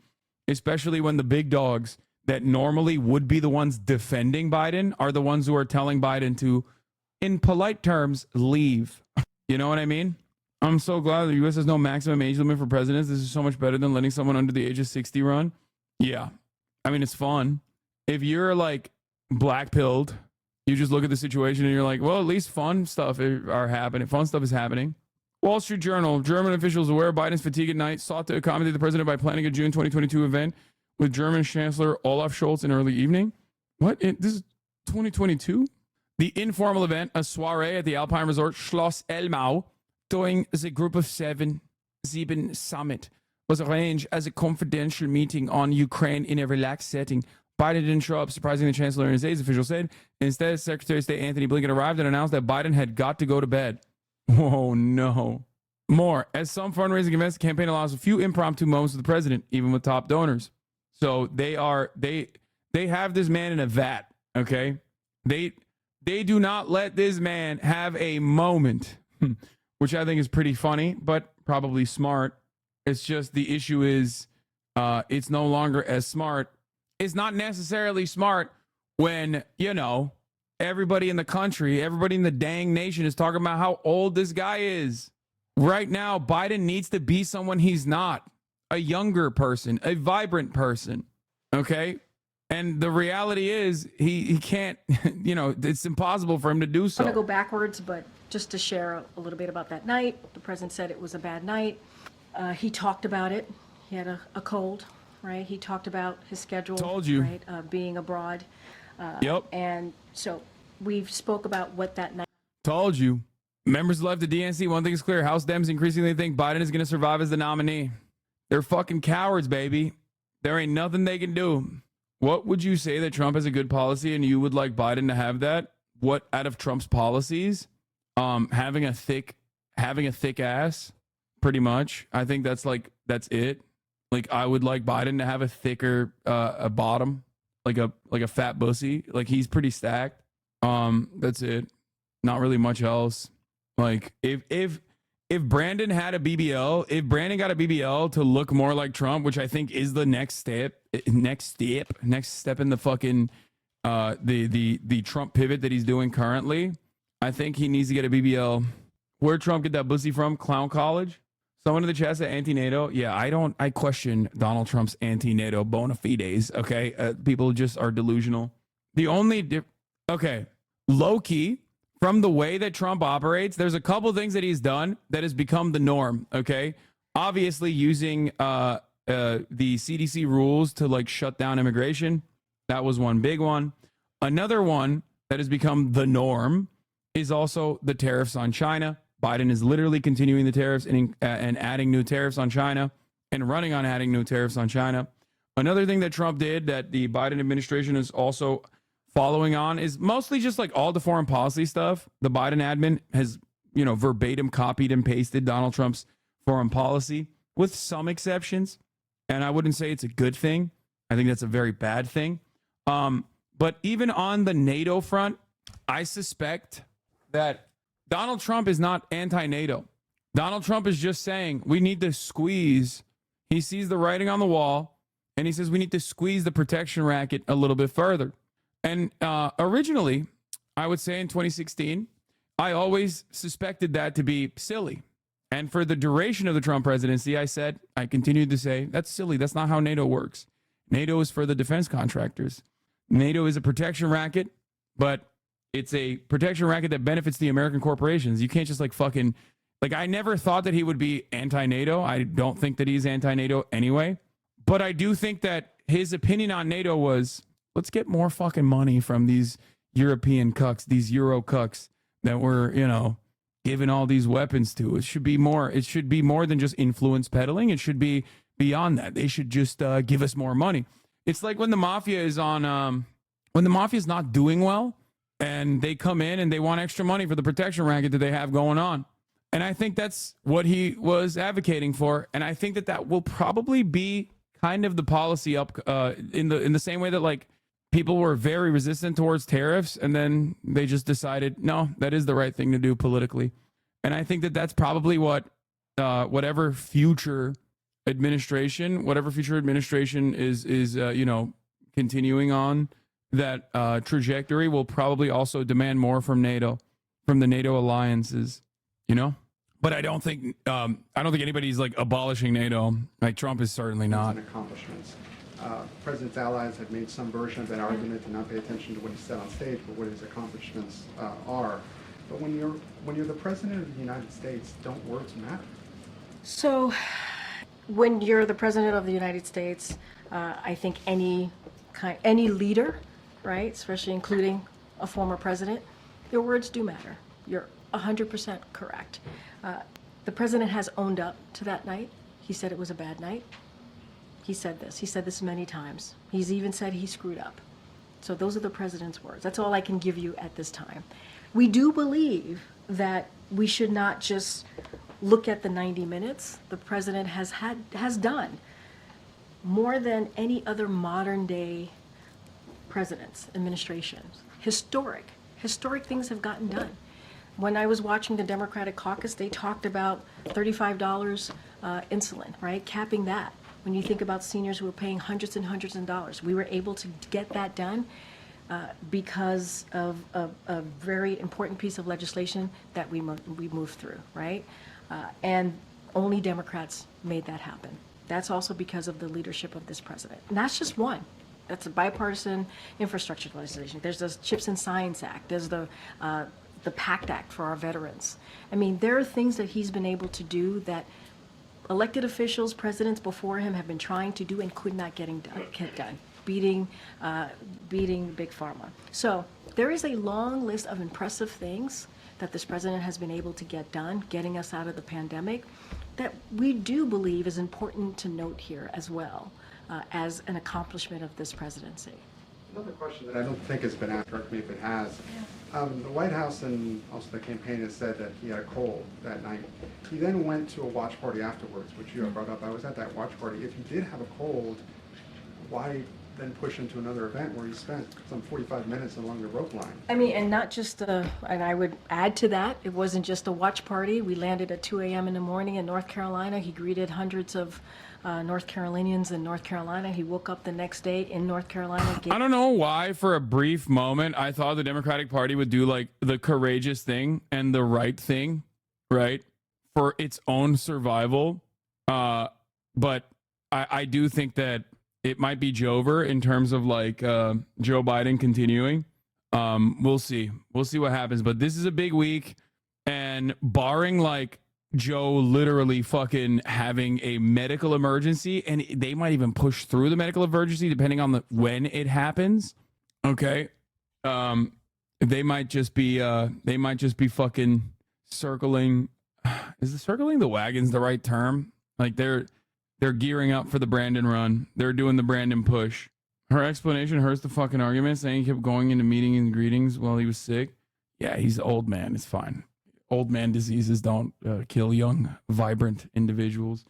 especially when the big dogs that normally would be the ones defending Biden are the ones who are telling Biden to, in polite terms, leave. You know what I mean? I'm so glad the U.S. has no maximum age limit for presidents. This is so much better than letting someone under the age of 60 run. Yeah. I mean, it's fun. If you're like black-pilled, you just look at the situation and you're like, well, at least fun stuff are happening. Fun stuff is happening. Wall Street Journal, German officials aware of Biden's fatigue at night sought to accommodate the president by planning a June 2022 event with German Chancellor Olaf Scholz in early evening. What? This is 2022? The informal event, a soiree at the Alpine Resort Schloss Elmau, during the Group of Seven summit, was arranged as a confidential meeting on Ukraine in a relaxed setting. Biden didn't show up, surprising the chancellor and his aides, officials said. Instead, Secretary of State Anthony Blinken arrived and announced that Biden had got to go to bed. Oh, no. More, as some fundraising events, the campaign allows a few impromptu moments with the president, even with top donors. So they have this man in a vat, okay? They do not let this man have a moment, which I think is pretty funny, but probably smart. It's just the issue is it's no longer as smart. It's not necessarily smart when, you know, everybody in the country, everybody in the dang nation is talking about how old this guy is. Right now, Biden needs to be someone he's not. A younger person, a vibrant person, okay? And the reality is he can't, you know, it's impossible for him to do so. I'm going to go backwards, but just to share a little bit about that night. The president said it was a bad night. He talked about it. He had a cold, right? He talked about his schedule. Told you. Right? Being abroad. Yep. And so we've spoke about what that night. Told you. Members left the DNC. One thing is clear. House Dems increasingly think Biden is going to survive as the nominee. They're fucking cowards, baby. There ain't nothing they can do. What would you say that Trump has a good policy and you would like Biden to have that? What out of Trump's policies? Having a thick ass, pretty much. I think that's it. Like I would like Biden to have a thicker a bottom, like a fat pussy. Like he's pretty stacked. That's it. Not really much else. Like if Brandon had a BBL, if Brandon got a BBL to look more like Trump, which I think is the next step in the fucking the Trump pivot that he's doing currently, I think he needs to get a BBL. Where'd Trump get that pussy from? Clown College? Someone in the chat said anti-NATO. Yeah, I question Donald Trump's anti-NATO bona fides. Okay, people just are delusional. The only okay, low key, from the way that Trump operates, there's a couple things that he's done that has become the norm. Okay. Obviously, using the CDC rules to like shut down immigration. That was one big one. Another one that has become the norm is also the tariffs on China. Biden is literally continuing the tariffs and adding new tariffs on China and running on adding new tariffs on China. Another thing that Trump did that the Biden administration is also following on is mostly just like all the foreign policy stuff. The Biden admin has, verbatim copied and pasted Donald Trump's foreign policy with some exceptions. And I wouldn't say it's a good thing. I think that's a very bad thing. But even on the NATO front, I suspect that Donald Trump is not anti-NATO. Donald Trump is just saying we need to squeeze. He sees the writing on the wall, and he says we need to squeeze the protection racket a little bit further. And originally, I would say in 2016, I always suspected that to be silly. And for the duration of the Trump presidency, I continued to say, that's silly. That's not how NATO works. NATO is for the defense contractors. NATO is a protection racket, but it's a protection racket that benefits the American corporations. You can't just I never thought that he would be anti-NATO. I don't think that he's anti-NATO anyway. But I do think that his opinion on NATO was, let's get more fucking money from these European cucks, these Euro cucks that we're, giving all these weapons to. It should be more than just influence peddling. It should be beyond that. They should just give us more money. It's like when the mafia is on, when the mafia is not doing well and they come in and they want extra money for the protection racket that they have going on. And I think that's what he was advocating for. And I think that will probably be kind of the policy up in the same way that like people were very resistant towards tariffs, and then they just decided, no, that is the right thing to do politically. And I think that that's probably what whatever future administration is continuing on that trajectory will probably also demand more from NATO, from the NATO alliances, But I don't think anybody's like abolishing NATO. Like Trump is certainly not. And accomplishments. President's allies have made some version of that argument to not pay attention to what he said on stage, but what his accomplishments are. But when you're the president of the United States, don't words matter? So, when you're the president of the United States, I think any leader, right, especially including a former president, your words do matter. You're 100% correct. The president has owned up to that night. He said it was a bad night. He said this many times. He's even said he screwed up. So those are the president's words. That's all I can give you at this time. We do believe that we should not just look at the 90 minutes. The president has done more than any other modern day presidents, administrations. Historic things have gotten done. When I was watching the Democratic caucus, they talked about $35 insulin, right? Capping that. When you think about seniors who are paying hundreds and hundreds of dollars, we were able to get that done because of a very important piece of legislation that we moved through, right? And only Democrats made that happen. That's also because of the leadership of this president. And that's just one. That's a bipartisan infrastructure legislation. There's the CHIPS and Science Act. There's the PACT Act for our veterans. I mean, there are things that he's been able to do that elected officials, presidents before him have been trying to do and could not get done, beating Big Pharma. So there is a long list of impressive things that this president has been able to get done, getting us out of the pandemic, that we do believe is important to note here as well as an accomplishment of this presidency. Another question that I don't think has been asked, correct me if it has. The White House and also the campaign has said that he had a cold that night. He then went to a watch party afterwards, which you have brought up. I was at that watch party. If he did have a cold, why then push into another event where he spent some 45 minutes along the rope line? I mean, and not just, and I would add to that, it wasn't just a watch party. We landed at 2 a.m. in the morning in North Carolina. He greeted hundreds of North Carolinians in North Carolina. He woke up the next day in North Carolina. I don't know why, for a brief moment, I thought the Democratic Party would do like the courageous thing and the right thing, right, for its own survival. But I do think that it might be Jover in terms of like Joe Biden continuing. We'll see. We'll see what happens. But this is a big week, and barring like Joe literally fucking having a medical emergency, and they might even push through the medical emergency depending on when it happens. Okay. They might just be fucking circling. Is the circling the wagons the right term? Like they're gearing up for the Brandon run. They're doing the Brandon push. Her explanation hurts the fucking argument, saying he kept going into meetings and greetings while he was sick. Yeah, he's an old man. It's fine. Old man diseases don't kill young, vibrant individuals.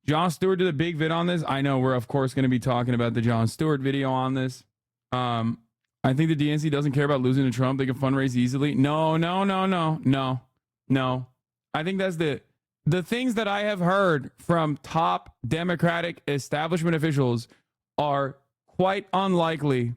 Jon Stewart did a big vid on this. I know we're, of course, going to be talking about the Jon Stewart video on this. I think the DNC doesn't care about losing to Trump. They can fundraise easily. No. I think that's the things that I have heard from top Democratic establishment officials are quite unlikely.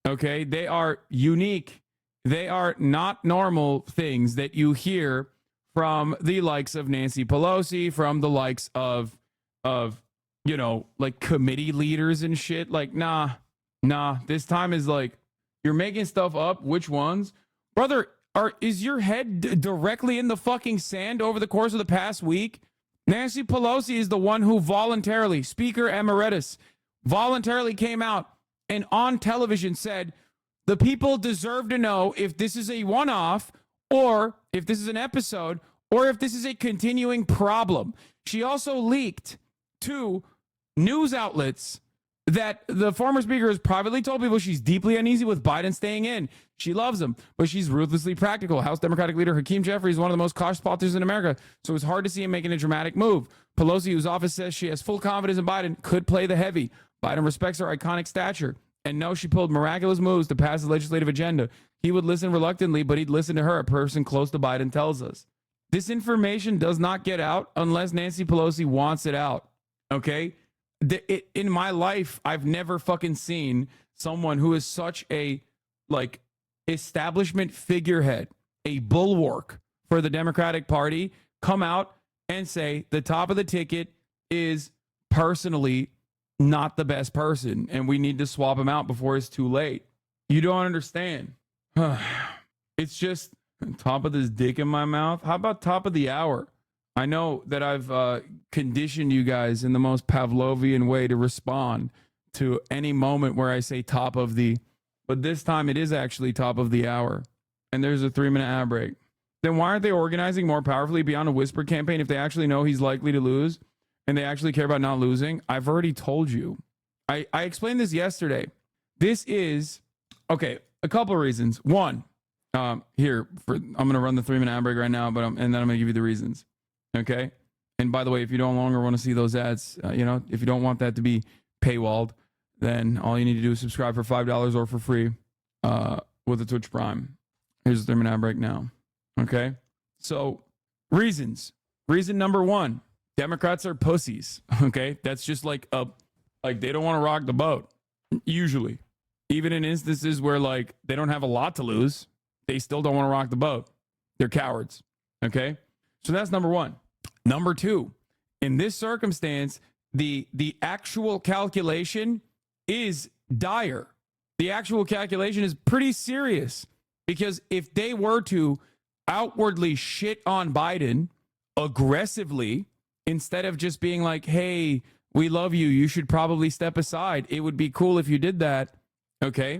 Okay. They are unique. They are not normal things that you hear from the likes of Nancy Pelosi, from the likes of, like committee leaders and shit. Like, nah, this time is like, you're making stuff up. Which ones? Brother, is your head directly in the fucking sand over the course of the past week? Nancy Pelosi is the one who voluntarily, Speaker Emeritus, voluntarily came out and on television said, the people deserve to know if this is a one-off or if this is an episode or if this is a continuing problem. She also leaked to news outlets that the former speaker has privately told people she's deeply uneasy with Biden staying in. She loves him, but she's ruthlessly practical. House Democratic leader Hakeem Jeffries is one of the most cautious politicians in America, so it's hard to see him making a dramatic move. Pelosi, whose office says she has full confidence in Biden, could play the heavy. Biden respects her iconic stature and knows she pulled miraculous moves to pass the legislative agenda. He would listen reluctantly, but he'd listen to her, a person close to Biden tells us. This information does not get out unless Nancy Pelosi wants it out, okay? In my life, I've never fucking seen someone who is such a like establishment figurehead, a bulwark for the Democratic Party, come out and say the top of the ticket is personally not the best person and we need to swap him out before it's too late. You don't understand. It's just top of this dick in my mouth. How about top of the hour? I know that I've conditioned you guys in the most Pavlovian way to respond to any moment where I say top of the, but this time it is actually top of the hour. And there's a 3-minute ad break. Then why aren't they organizing more powerfully beyond a whisper campaign if they actually know he's likely to lose and they actually care about not losing? I've already told you. I explained this yesterday. This is, okay, a couple of reasons. One, I'm going to run the 3-minute ad break right now, and then I'm going to give you the reasons. Okay. And by the way, if you don't longer want to see those ads, if you don't want that to be paywalled, then all you need to do is subscribe for $5 or for free with a Twitch Prime. Here's the 3-minute ad break now. Okay. So reasons. Reason number 1, Democrats are pussies. Okay. That's just like they don't want to rock the boat. Usually, even in instances where like they don't have a lot to lose, they still don't want to rock the boat. They're cowards. Okay. So that's number 1. Number 2, in this circumstance, the actual calculation is dire. The actual calculation is pretty serious because if they were to outwardly shit on Biden aggressively, instead of just being like, hey, we love you, you should probably step aside. It would be cool if you did that. Okay.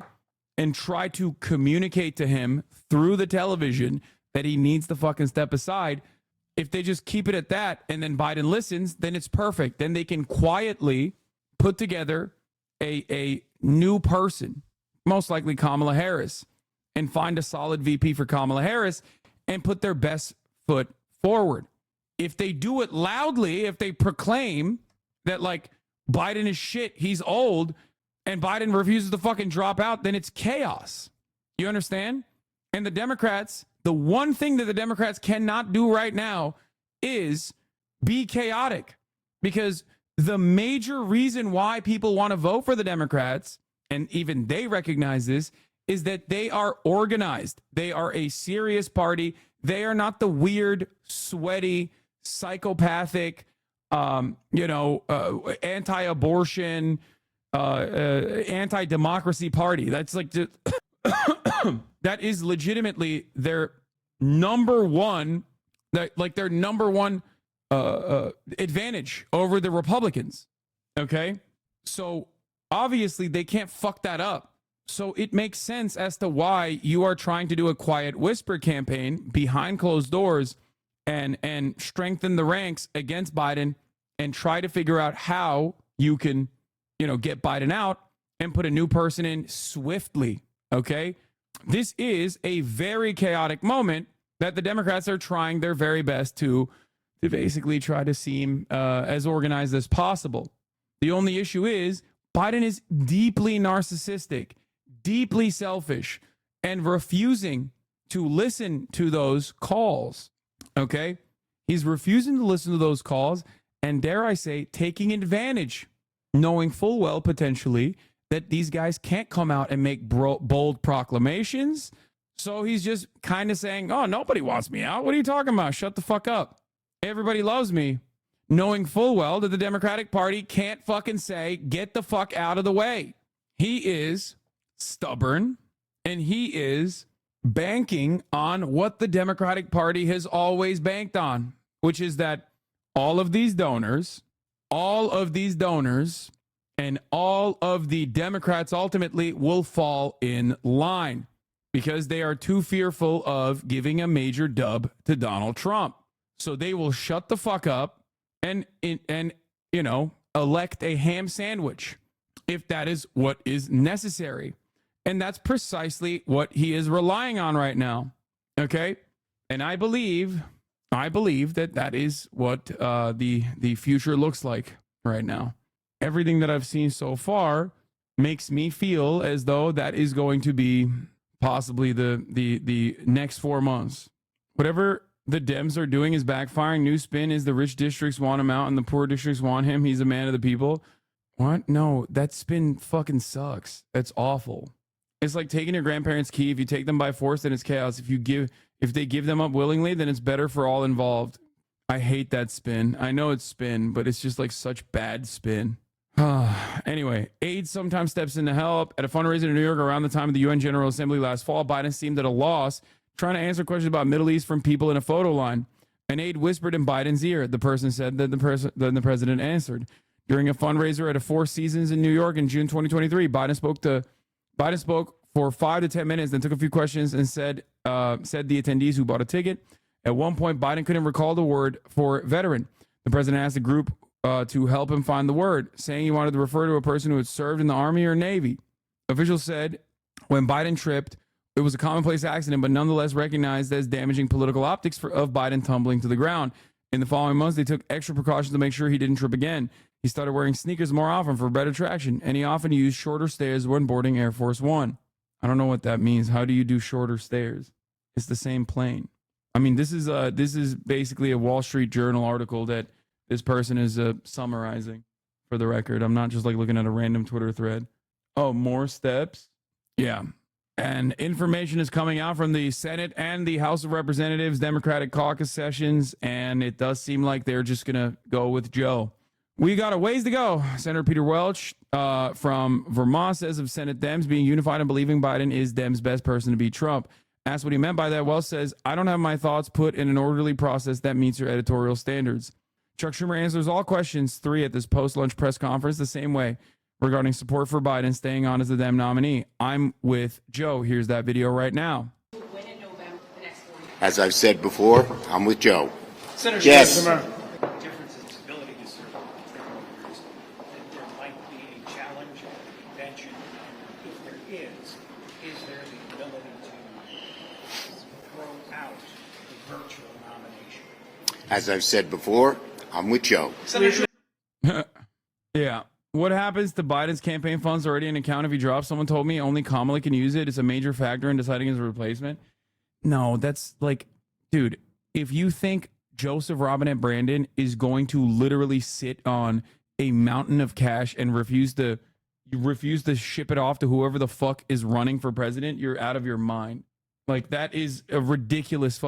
And try to communicate to him through the television that he needs to fucking step aside. If they just keep it at that and then Biden listens, then it's perfect. Then they can quietly put together a new person, most likely Kamala Harris, and find a solid VP for Kamala Harris and put their best foot forward. If they do it loudly, if they proclaim that like Biden is shit, he's old, and Biden refuses to fucking drop out, then it's chaos. You understand? And the Democrats, the one thing that the Democrats cannot do right now is be chaotic, because the major reason why people want to vote for the Democrats, and even they recognize this, is that they are organized. They are a serious party. They are not the weird, sweaty, psychopathic, anti-abortion, anti-democracy party. That's like just that is legitimately their number one, their number one advantage over the Republicans. Okay. So obviously they can't fuck that up. So it makes sense as to why you are trying to do a quiet whisper campaign behind closed doors and strengthen the ranks against Biden and try to figure out how you can, get Biden out and put a new person in swiftly. Okay. This is a very chaotic moment that the Democrats are trying their very best to basically try to seem as organized as possible. The only issue is Biden is deeply narcissistic, deeply selfish, and refusing to listen to those calls. Okay? He's refusing to listen to those calls and, dare I say, taking advantage, knowing full well potentially that these guys can't come out and make bold proclamations. So he's just kind of saying, oh, nobody wants me out. What are you talking about? Shut the fuck up. Everybody loves me. Knowing full well that the Democratic Party can't fucking say, get the fuck out of the way. He is stubborn and he is banking on what the Democratic Party has always banked on, which is that all of these donors and all of the Democrats ultimately will fall in line because they are too fearful of giving a major dub to Donald Trump. So they will shut the fuck up and elect a ham sandwich if that is what is necessary. And that's precisely what he is relying on right now. Okay? And I believe that is what the future looks like right now. Everything that I've seen so far makes me feel as though that is going to be possibly the next 4 months. Whatever the Dems are doing is backfiring. New spin is the rich districts want him out and the poor districts want him. He's a man of the people. What? No, that spin fucking sucks. That's awful. It's like taking your grandparents' key. If you take them by force, then it's chaos. If they give them up willingly, then it's better for all involved. I hate that spin. I know it's spin, but it's just like such bad spin. Anyway, aid sometimes steps in to help. At a fundraiser in New York around the time of the UN General Assembly last fall, Biden seemed at a loss, trying to answer questions about Middle East from people in a photo line. An aide whispered in Biden's ear. The person said that the president answered. During a fundraiser at a Four Seasons in New York in June 2023, Biden spoke for 5 to 10 minutes, then took a few questions and said the attendees who bought a ticket. At one point, Biden couldn't recall the word for veteran. The president asked the group to help him find the word, saying he wanted to refer to a person who had served in the Army or Navy. Officials said when Biden tripped, it was a commonplace accident, but nonetheless recognized as damaging political optics of Biden tumbling to the ground. In the following months, they took extra precautions to make sure he didn't trip again. He started wearing sneakers more often for better traction, and he often used shorter stairs when boarding Air Force One. I don't know what that means. How do you do shorter stairs? It's the same plane. I mean, this is basically a Wall Street Journal article that this person is summarizing, for the record. I'm not just like looking at a random Twitter thread. Oh, more steps? Yeah. And information is coming out from the Senate and the House of Representatives Democratic caucus sessions, and it does seem like they're just going to go with Joe. We got a ways to go. Senator Peter Welch from Vermont says of Senate Dems being unified and believing Biden is Dems' best person to beat Trump. Asked what he meant by that, Welch says, I don't have my thoughts put in an orderly process that meets your editorial standards. Chuck Schumer answers all questions 3 at this post-lunch press conference the same way regarding support for Biden staying on as the Dem nominee. I'm with Joe. Here's that video right now. As I've said before, I'm with Joe. Senator Yes. difference in his ability to serve that there might be a challenge or convention. If there is there the ability to throw out a virtual nomination? As I've said before, I'm with Joe. Yeah. What happens to Biden's campaign funds already in account if he drops? Someone told me only Kamala can use it. It's a major factor in deciding his replacement. No, that's like, dude, if you think Joseph Robinette Brandon is going to literally sit on a mountain of cash and refuse to ship it off to whoever the fuck is running for president, you're out of your mind. Like, that is a ridiculous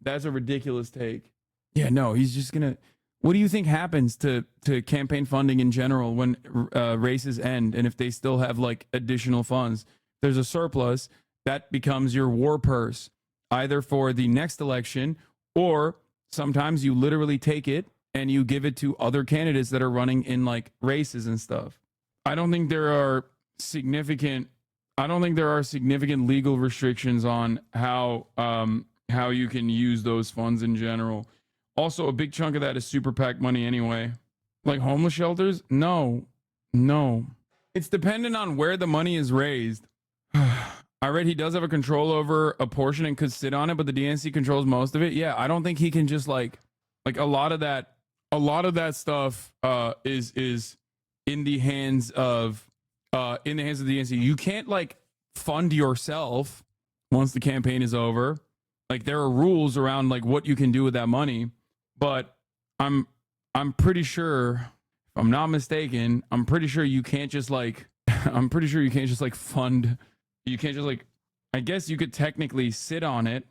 that's a ridiculous take. Yeah, no, he's just gonna. What do you think happens to campaign funding in general when races end and if they still have like additional funds? There's a surplus that becomes your war purse, either for the next election, or sometimes you literally take it and you give it to other candidates that are running in like races and stuff. I don't think there are significant legal restrictions on how you can use those funds in general. Also, a big chunk of that is super PAC money anyway. Like homeless shelters? No. It's dependent on where the money is raised. I read he does have a control over a portion and could sit on it, but the DNC controls most of it. Yeah, I don't think he can just like a lot of that stuff is in the hands of the DNC. You can't like fund yourself once the campaign is over. Like there are rules around like what you can do with that money, but I'm pretty sure, if I'm not mistaken, I'm pretty sure you can't just like fund. You can't just like, I guess you could technically sit on it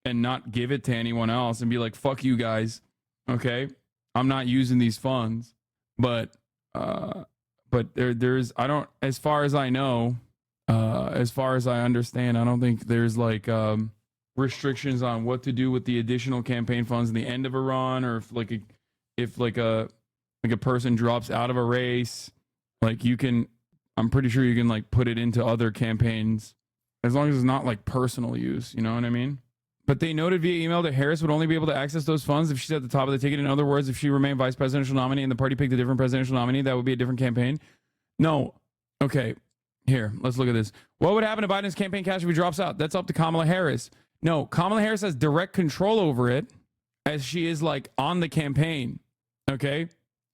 and not give it to anyone else and be like, fuck you guys. Okay. I'm not using these funds, but there's, I don't, as far as I know, as far as I understand, I don't think there's like, restrictions on what to do with the additional campaign funds in the end of a run, or if a person drops out of a race, like I'm pretty sure you can like put it into other campaigns as long as it's not like personal use, you know what I mean? But they noted via email that Harris would only be able to access those funds if she's at the top of the ticket. In other words, if she remained vice presidential nominee and the party picked a different presidential nominee, that would be a different campaign. No. Okay. Here, let's look at this. What would happen to Biden's campaign cash if he drops out? That's up to Kamala Harris. No, Kamala Harris has direct control over it as she is like on the campaign. Okay.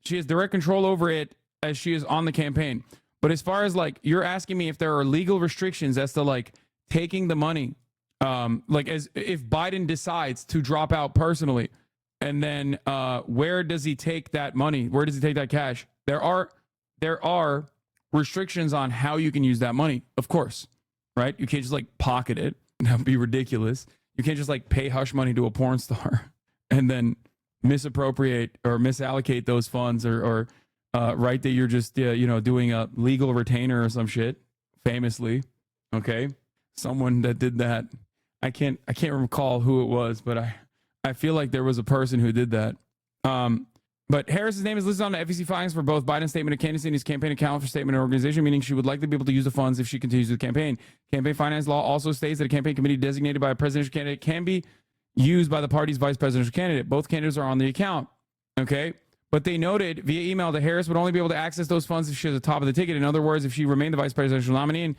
She has direct control over it as she is on the campaign. But as far as like, you're asking me if there are legal restrictions as to like taking the money, like as if Biden decides to drop out personally, and then where does he take that money? Where does he take that cash? There are restrictions on how you can use that money, of course, right? You can't just like pocket it. That would be ridiculous. You can't just like pay hush money to a porn star and then misappropriate or misallocate those funds, or right, that you're just doing a legal retainer or some shit, famously. Okay, someone that did that, I can't recall who it was, but I feel like there was a person who did that. But Harris's name is listed on the FEC filings for both Biden's statement of candidacy and his campaign account for statement of organization, meaning she would likely be able to use the funds if she continues with the campaign. Campaign finance law also states that a campaign committee designated by a presidential candidate can be used by the party's vice presidential candidate. Both candidates are on the account. Okay. But they noted via email that Harris would only be able to access those funds if she was at the top of the ticket. In other words, if she remained the vice presidential nominee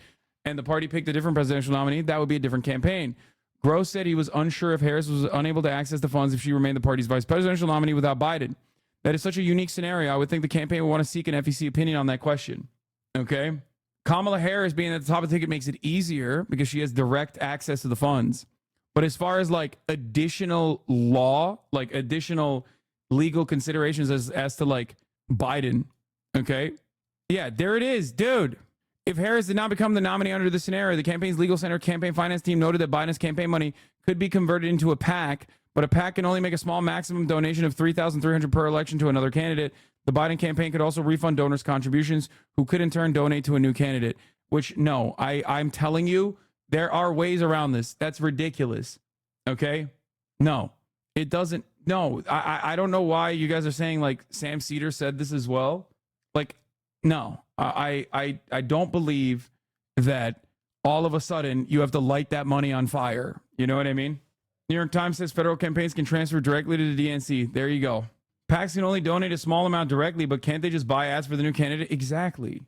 and the party picked a different presidential nominee, that would be a different campaign. Gross said he was unsure if Harris was unable to access the funds if she remained the party's vice presidential nominee without Biden. That is such a unique scenario. I would think the campaign would want to seek an FEC opinion on that question. Okay. Kamala Harris being at the top of the ticket makes it easier because she has direct access to the funds. But as far as like additional law, like additional legal considerations as to like Biden, okay? Yeah, there it is, dude. If Harris did not become the nominee under this scenario, the campaign's legal center campaign finance team noted that Biden's campaign money could be converted into a PAC, but a PAC can only make a small maximum donation of $3,300 per election to another candidate. The Biden campaign could also refund donors' contributions, who could in turn donate to a new candidate. Which, no, I'm telling you, there are ways around this. That's ridiculous. Okay? No, it doesn't. No, I don't know why you guys are saying like Sam Cedar said this as well. Like, no, I don't believe that all of a sudden you have to light that money on fire. You know what I mean? New York Times says federal campaigns can transfer directly to the DNC. There you go. PACs can only donate a small amount directly, but can't they just buy ads for the new candidate? Exactly.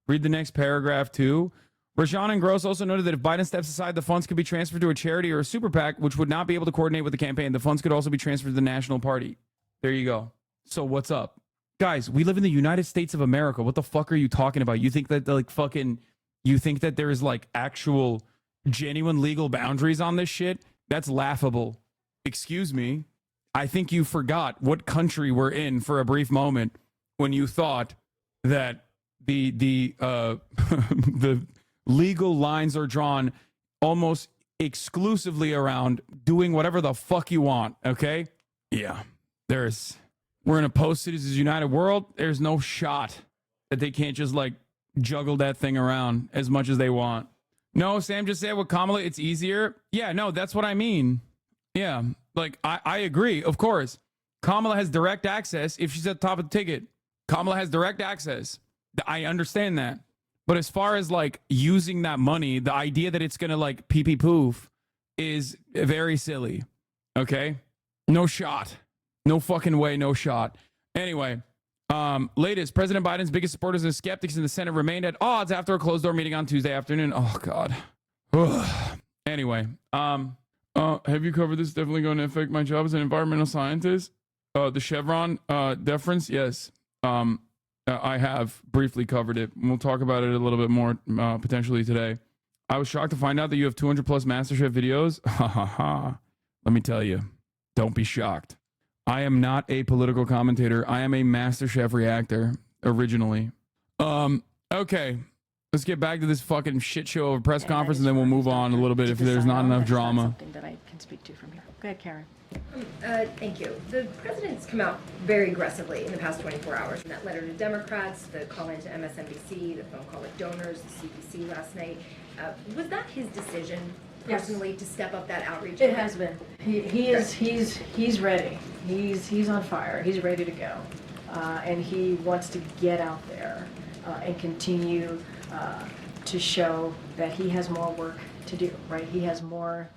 Read the next paragraph too. Rajan and Gross also noted that if Biden steps aside, the funds could be transferred to a charity or a super PAC, which would not be able to coordinate with the campaign. The funds could also be transferred to the national party. There you go. So what's up? Guys, we live in the United States of America. What the fuck are you talking about? You think that you think that there is like actual genuine legal boundaries on this shit? That's laughable. Excuse me. I think you forgot what country we're in for a brief moment when you thought that the the legal lines are drawn almost exclusively around doing whatever the fuck you want. Okay? Yeah. We're in a post-Citizens United world. There's no shot that they can't just like juggle that thing around as much as they want. No, Sam just said with Kamala, it's easier. Yeah, no, that's what I mean. Yeah, like I agree. Of course, Kamala has direct access if she's at the top of the ticket. Kamala has direct access. I understand that. But as far as like using that money, the idea that it's going to like pee poof is very silly. Okay? No shot. No fucking way, no shot. Anyway, latest, President Biden's biggest supporters and skeptics in the Senate remained at odds after a closed door meeting on Tuesday afternoon. Oh, God. Anyway, have you covered this? Definitely going to affect my job as an environmental scientist. The Chevron deference, yes. I have briefly covered it. We'll talk about it a little bit more potentially today. I was shocked to find out that you have 200 plus MasterChef videos. Ha ha ha. Let me tell you, don't be shocked. I am not a political commentator. I am a MasterChef reactor originally. Okay. Let's get back to this fucking shit show of a press conference and then we'll move on a little bit if there's not enough drama. Something that I can speak to from here. Go ahead, Karen. Thank you. The president's come out very aggressively in the past 24 hours. In that letter to Democrats, the call into MSNBC, the phone call with donors, the CDC last night. Was that his decision personally to step up that outreach? It has been. He's ready. He's on fire. He's ready to go, and he wants to get out there and continue to show that he has more work to do. Right? He has more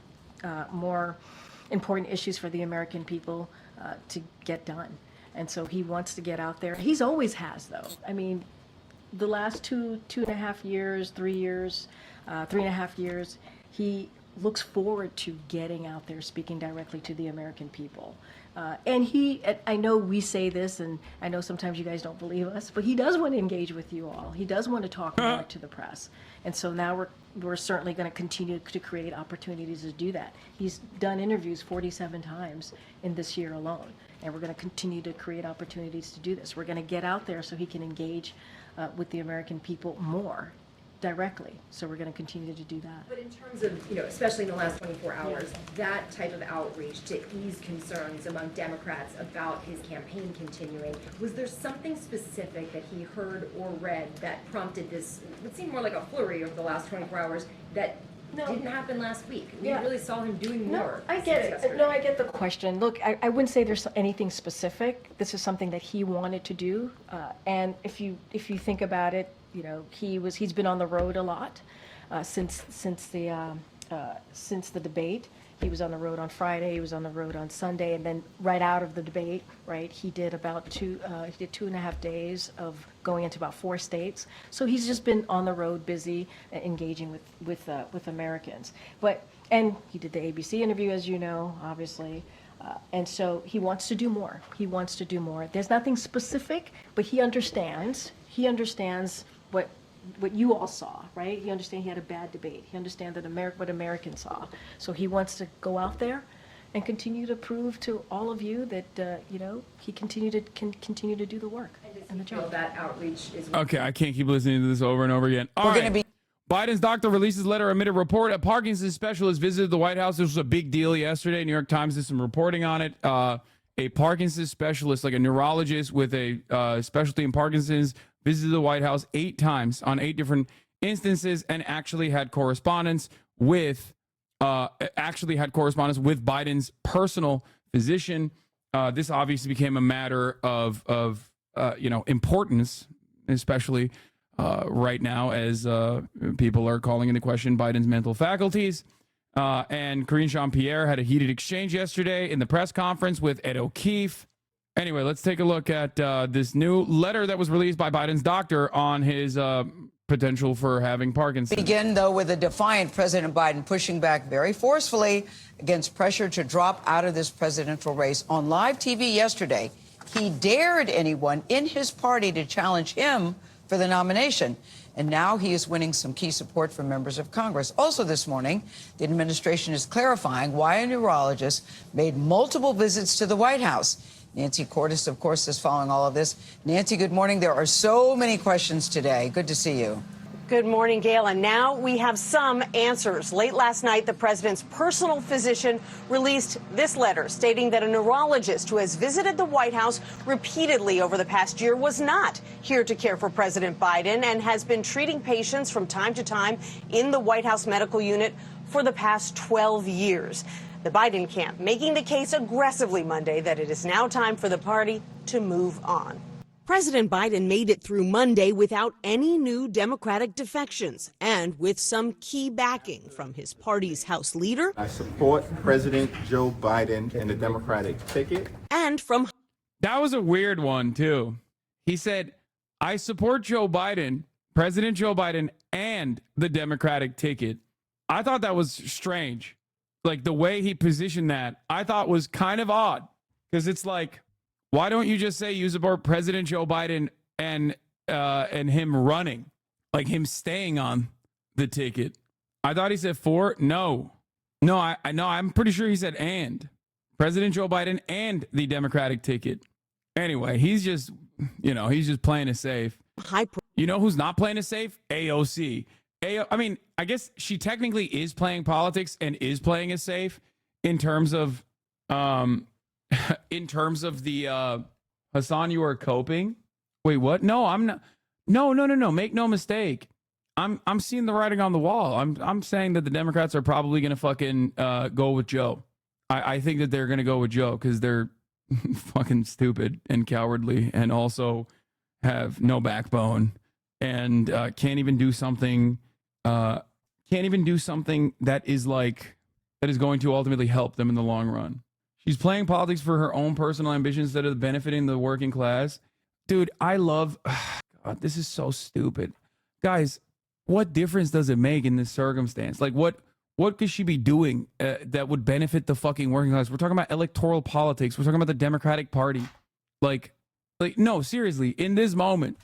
important issues for the American people to get done. And so he wants to get out there. He's always has, though. I mean, the last 2.5 years, 3 years, 3.5 years, he looks forward to getting out there, speaking directly to the American people. And I know we say this, and I know sometimes you guys don't believe us, but he does want to engage with you all. He does want to talk more to the press. And so now we're certainly going to continue to create opportunities to do that. He's done interviews 47 times in this year alone, and we're going to continue to create opportunities to do this. We're going to get out there so he can engage with the American people more directly. So we're going to continue to do that. But in terms of, especially in the last 24 hours, that type of outreach to ease concerns among Democrats about his campaign continuing, was there something specific that he heard or read that prompted this, would seem more like a flurry over the last 24 hours that didn't happen last week? We really saw him doing more. I get it. No, I get the question. Look, I wouldn't say there's anything specific. This is something that he wanted to do. And if you think about it, he's been on the road a lot since the debate. He was on the road on Friday. He was on the road on Sunday, and then right out of the debate, right, he did about 2.5 days of going into about 4 states. So he's just been on the road, busy, engaging with Americans. And he did the ABC interview, as you know, obviously. And so he wants to do more. He wants to do more. There's nothing specific, but he understands. He understands what you all saw, right? He understands he had a bad debate. He understands that what Americans saw. So he wants to go out there and continue to prove to all of you that he can continue to do the work and the job. That outreach is Okay, I can't keep listening to this over and over again. Biden's doctor releases letter amid a report. A Parkinson's specialist visited the White House. This was a big deal yesterday. New York Times did some reporting on it. A Parkinson's specialist, like a neurologist with a specialty in Parkinson's, visited the White House 8 times on 8 different instances and actually had correspondence with Biden's personal physician. This obviously became a matter of importance, especially right now as people are calling into question Biden's mental faculties. And Karine Jean-Pierre had a heated exchange yesterday in the press conference with Ed O'Keefe. Anyway, let's take a look at this new letter that was released by Biden's doctor on his potential for having Parkinson's. Begin, though, with a defiant President Biden pushing back very forcefully against pressure to drop out of this presidential race. On live TV yesterday, he dared anyone in his party to challenge him for the nomination. And now he is winning some key support from members of Congress. Also this morning, the administration is clarifying why a neurologist made multiple visits to the White House. Nancy Cordes, of course, is following all of this. Nancy, good morning. There are so many questions today. Good to see you. Good morning, Gail. And now we have some answers. Late last night, the president's personal physician released this letter stating that a neurologist who has visited the White House repeatedly over the past year was not here to care for President Biden and has been treating patients from time to time in the White House medical unit for the past 12 years. The Biden camp making the case aggressively Monday that it is now time for the party to move on. President Biden made it through Monday without any new Democratic defections and with some key backing from his party's House leader. I support President Joe Biden and the Democratic ticket. And from... That was a weird one, too. He said, I support Joe Biden, President Joe Biden, and the Democratic ticket. I thought that was strange. Like, the way he positioned that, I thought was kind of odd. Because it's like, why don't you just say you support President Joe Biden and him running, like him staying on the ticket? I thought he said for. No, I know. I'm pretty sure he said and President Joe Biden and the Democratic ticket. Anyway, he's just playing it safe. You know who's not playing it safe? AOC. I mean, I guess she technically is playing politics and is playing it safe in terms of the Hassan, you are coping. Wait, what? No, I'm not. No. Make no mistake. I'm seeing the writing on the wall. I'm saying that the Democrats are probably going to fucking go with Joe. I think that they're going to go with Joe because they're fucking stupid and cowardly and also have no backbone and can't even do something that is going to ultimately help them in the long run. She's playing politics for her own personal ambitions instead of benefiting the working class. Dude, I love... God, this is so stupid. Guys, what difference does it make in this circumstance? Like, what could she be doing that would benefit the fucking working class? We're talking about electoral politics. We're talking about the Democratic Party. Like, no, seriously, in this moment,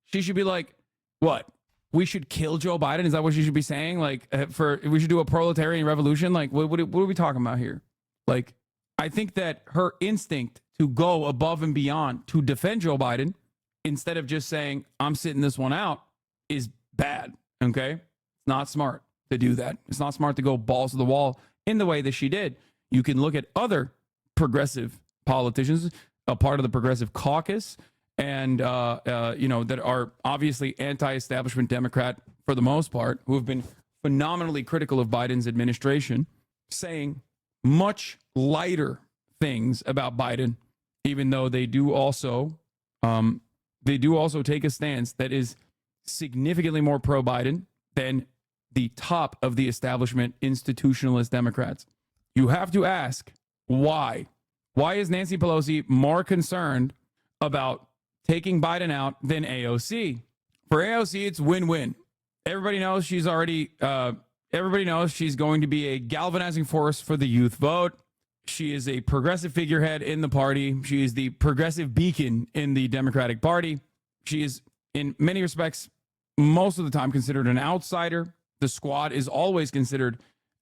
she should be like, what? We should kill Joe Biden? Is that what she should be saying? Like, we should do a proletarian revolution? Like, what are we talking about here? Like... I think that her instinct to go above and beyond to defend Joe Biden instead of just saying, I'm sitting this one out is bad. Okay. It's not smart to do that. It's not smart to go balls to the wall in the way that she did. You can look at other progressive politicians, a part of the progressive caucus and, that are obviously anti-establishment Democrat for the most part, who have been phenomenally critical of Biden's administration, saying much lighter things about Biden, even though they do also take a stance that is significantly more pro-Biden than the top of the establishment institutionalist Democrats. You have to ask why. Why is Nancy Pelosi more concerned about taking Biden out than AOC? For AOC, it's win-win. Everybody knows she's going to be a galvanizing force for the youth vote. She is a progressive figurehead in the party. She is the progressive beacon in the Democratic Party. She is, in many respects, most of the time considered an outsider. The squad is always considered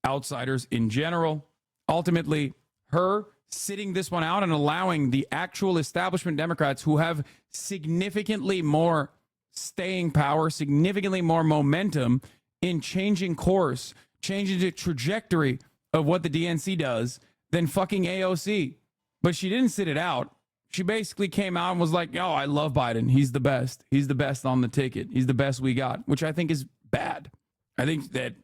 outsiders in general. Ultimately, her sitting this one out and allowing the actual establishment Democrats who have significantly more staying power, significantly more momentum in changing course, changing the trajectory of what the DNC does than fucking AOC. But she didn't sit it out. She basically came out and was like, oh, I love Biden. He's the best. He's the best on the ticket. He's the best we got, which I think is bad. I think that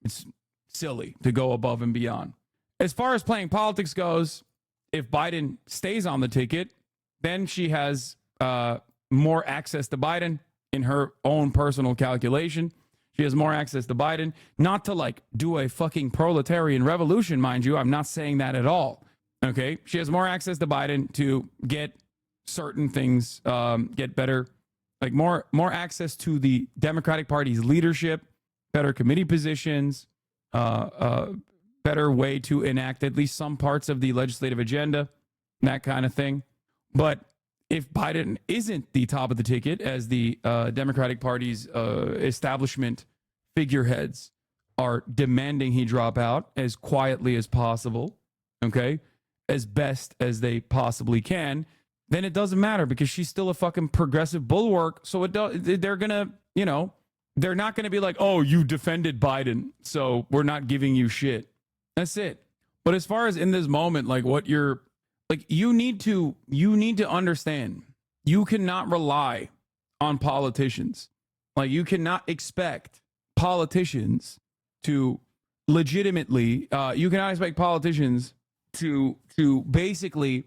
it's silly to go above and beyond. As far as playing politics goes, if Biden stays on the ticket, then she has more access to Biden in her own personal calculation. She has more access to Biden, not to like do a fucking proletarian revolution, mind you. I'm not saying that at all. Okay. She has more access to Biden to get certain things, get better, like more access to the Democratic Party's leadership, better committee positions, better way to enact at least some parts of the legislative agenda, that kind of thing. But if Biden isn't the top of the ticket, as the Democratic Party's establishment figureheads are demanding he drop out as quietly as possible, okay, as best as they possibly can, then it doesn't matter because she's still a fucking progressive bulwark. So they're gonna, They're not going to be like, oh, you defended Biden, so we're not giving you shit. That's it. But as far as in this moment, like what you're like, you need to understand, you cannot rely on politicians. Like you cannot expect politicians to legitimately, you cannot expect politicians to basically,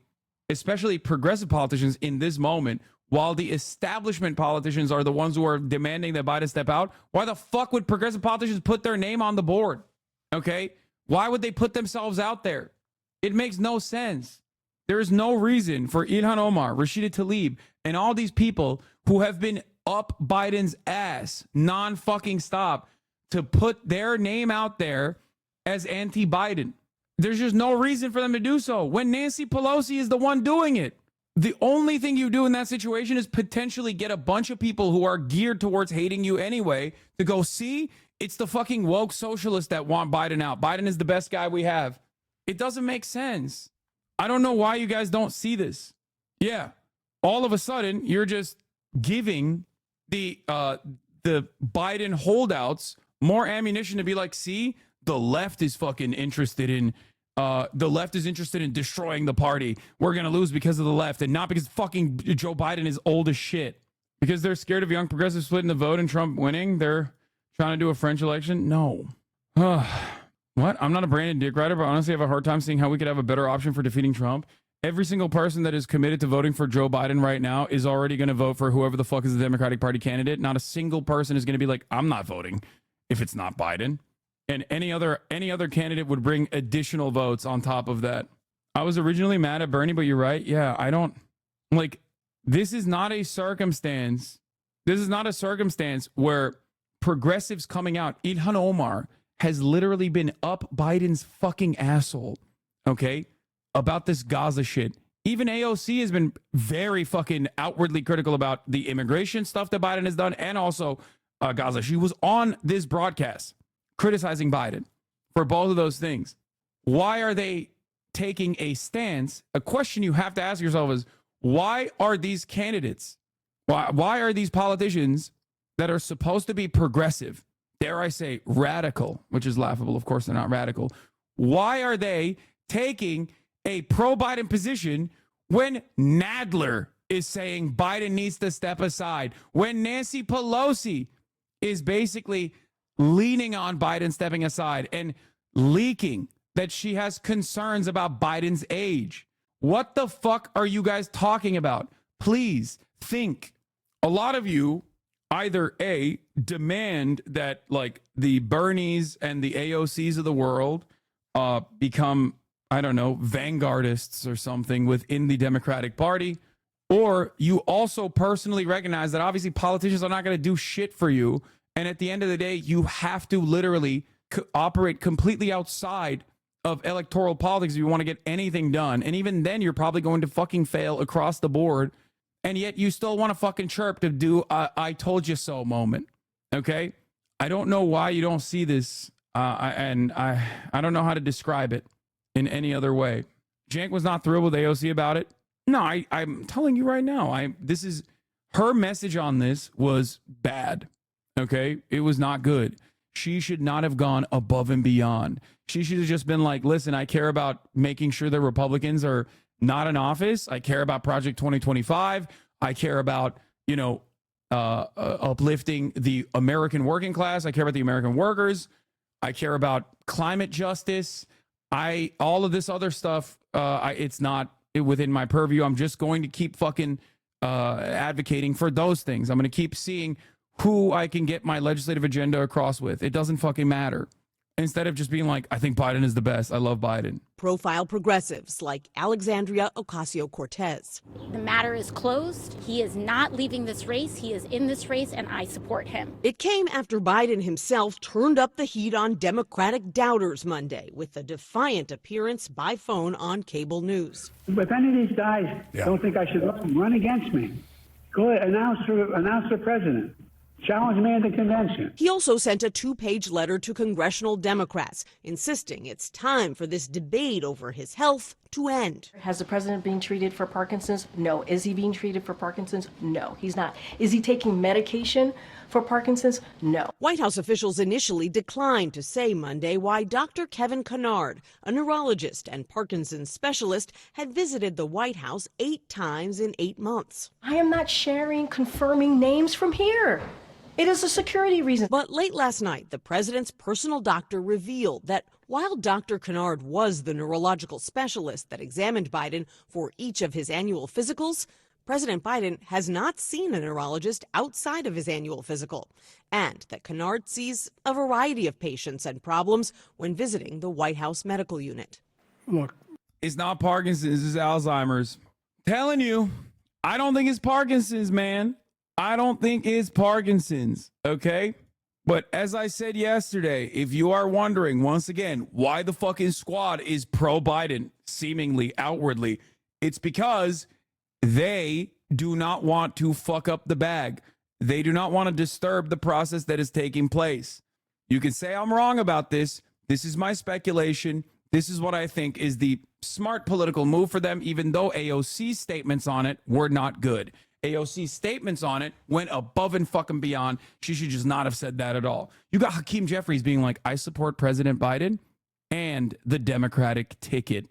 especially progressive politicians in this moment, while the establishment politicians are the ones who are demanding that Biden step out. Why the fuck would progressive politicians put their name on the board? Okay? Why would they put themselves out there? It makes no sense. There is no reason for Ilhan Omar, Rashida Tlaib, and all these people who have been up Biden's ass non-fucking stop to put their name out there as anti-Biden. There's just no reason for them to do so when Nancy Pelosi is the one doing it. The only thing you do in that situation is potentially get a bunch of people who are geared towards hating you anyway to go, see, it's the fucking woke socialists that want Biden out. Biden is the best guy we have. It doesn't make sense. I don't know why you guys don't see this. Yeah, all of a sudden you're just giving the Biden holdouts more ammunition to be like, see, the left is fucking interested in destroying the party. We're going to lose because of the left and not because fucking Joe Biden is old as shit. Because they're scared of young progressives splitting the vote and Trump winning. They're trying to do a French election. No. What? I'm not a Brandon Dick writer, but honestly I have a hard time seeing how we could have a better option for defeating Trump. Every single person that is committed to voting for Joe Biden right now is already going to vote for whoever the fuck is the Democratic Party candidate. Not a single person is going to be like, I'm not voting if it's not Biden. And any other candidate would bring additional votes on top of that. I was originally mad at Bernie, but you're right. Yeah, I don't like, this is not a circumstance. This is not a circumstance where progressives coming out, Ilhan Omar has literally been up Biden's fucking asshole, okay, about this Gaza shit. Even AOC has been very fucking outwardly critical about the immigration stuff that Biden has done and also Gaza. She was on this broadcast criticizing Biden for both of those things. Why are they taking a stance? A question you have to ask yourself is, why are these candidates, why are these politicians that are supposed to be progressive, dare I say radical, which is laughable, of course they're not radical, why are they taking a pro-Biden position when Nadler is saying Biden needs to step aside, when Nancy Pelosi is basically leaning on Biden stepping aside and leaking that she has concerns about Biden's age? What the fuck are you guys talking about? Please think. A lot of you either A, demand that like the Bernies and the AOCs of the world become, I don't know, vanguardists or something within the Democratic Party, or you also personally recognize that obviously politicians are not going to do shit for you. And at the end of the day, you have to literally operate completely outside of electoral politics if you want to get anything done. And even then, you're probably going to fucking fail across the board. And yet you still want to fucking chirp to do a I told you so moment. Okay? I don't know why you don't see this. I don't know how to describe it in any other way. Jank was not thrilled with AOC about it. No, I'm telling you right now. This is her message on this was bad. Okay? It was not good. She should not have gone above and beyond. She should have just been like, listen, I care about making sure that Republicans are not in office. I care about Project 2025. I care about, uplifting the American working class. I care about the American workers. I care about climate justice. All of this other stuff, it's not within my purview. I'm just going to keep fucking advocating for those things. I'm going to keep seeing who I can get my legislative agenda across with. It doesn't fucking matter. Instead of just being like, I think Biden is the best. I love Biden. Profile progressives like Alexandria Ocasio-Cortez. The matter is closed. He is not leaving this race. He is in this race, and I support him. It came after Biden himself turned up the heat on Democratic doubters Monday with a defiant appearance by phone on cable news. If any of these guys don't think I should run against me, go ahead, announce for president. Challenge me at the convention. He also sent a 2-page letter to congressional Democrats, insisting it's time for this debate over his health to end. Has the president been treated for Parkinson's? No. Is he being treated for Parkinson's? No, he's not. Is he taking medication for Parkinson's? No. White House officials initially declined to say Monday why Dr. Kevin Kennard, a neurologist and Parkinson's specialist, had visited the White House 8 times in 8 months. I am not sharing confirming names from here. It is a security reason. But late last night, the president's personal doctor revealed that while Dr. Kennard was the neurological specialist that examined Biden for each of his annual physicals, President Biden has not seen a neurologist outside of his annual physical, and that Kennard sees a variety of patients and problems when visiting the White House medical unit. Look, it's not Parkinson's, it's Alzheimer's. Telling you, I don't think it's Parkinson's, man. I don't think it's Parkinson's, okay? But as I said yesterday, if you are wondering, once again, why the fucking squad is pro-Biden, seemingly outwardly, it's because they do not want to fuck up the bag. They do not want to disturb the process that is taking place. You can say I'm wrong about this. This is my speculation. This is what I think is the smart political move for them, even though AOC's statements on it were not good. AOC's statements on it went above and fucking beyond. She should just not have said that at all. You got Hakeem Jeffries being like, I support President Biden and the Democratic ticket.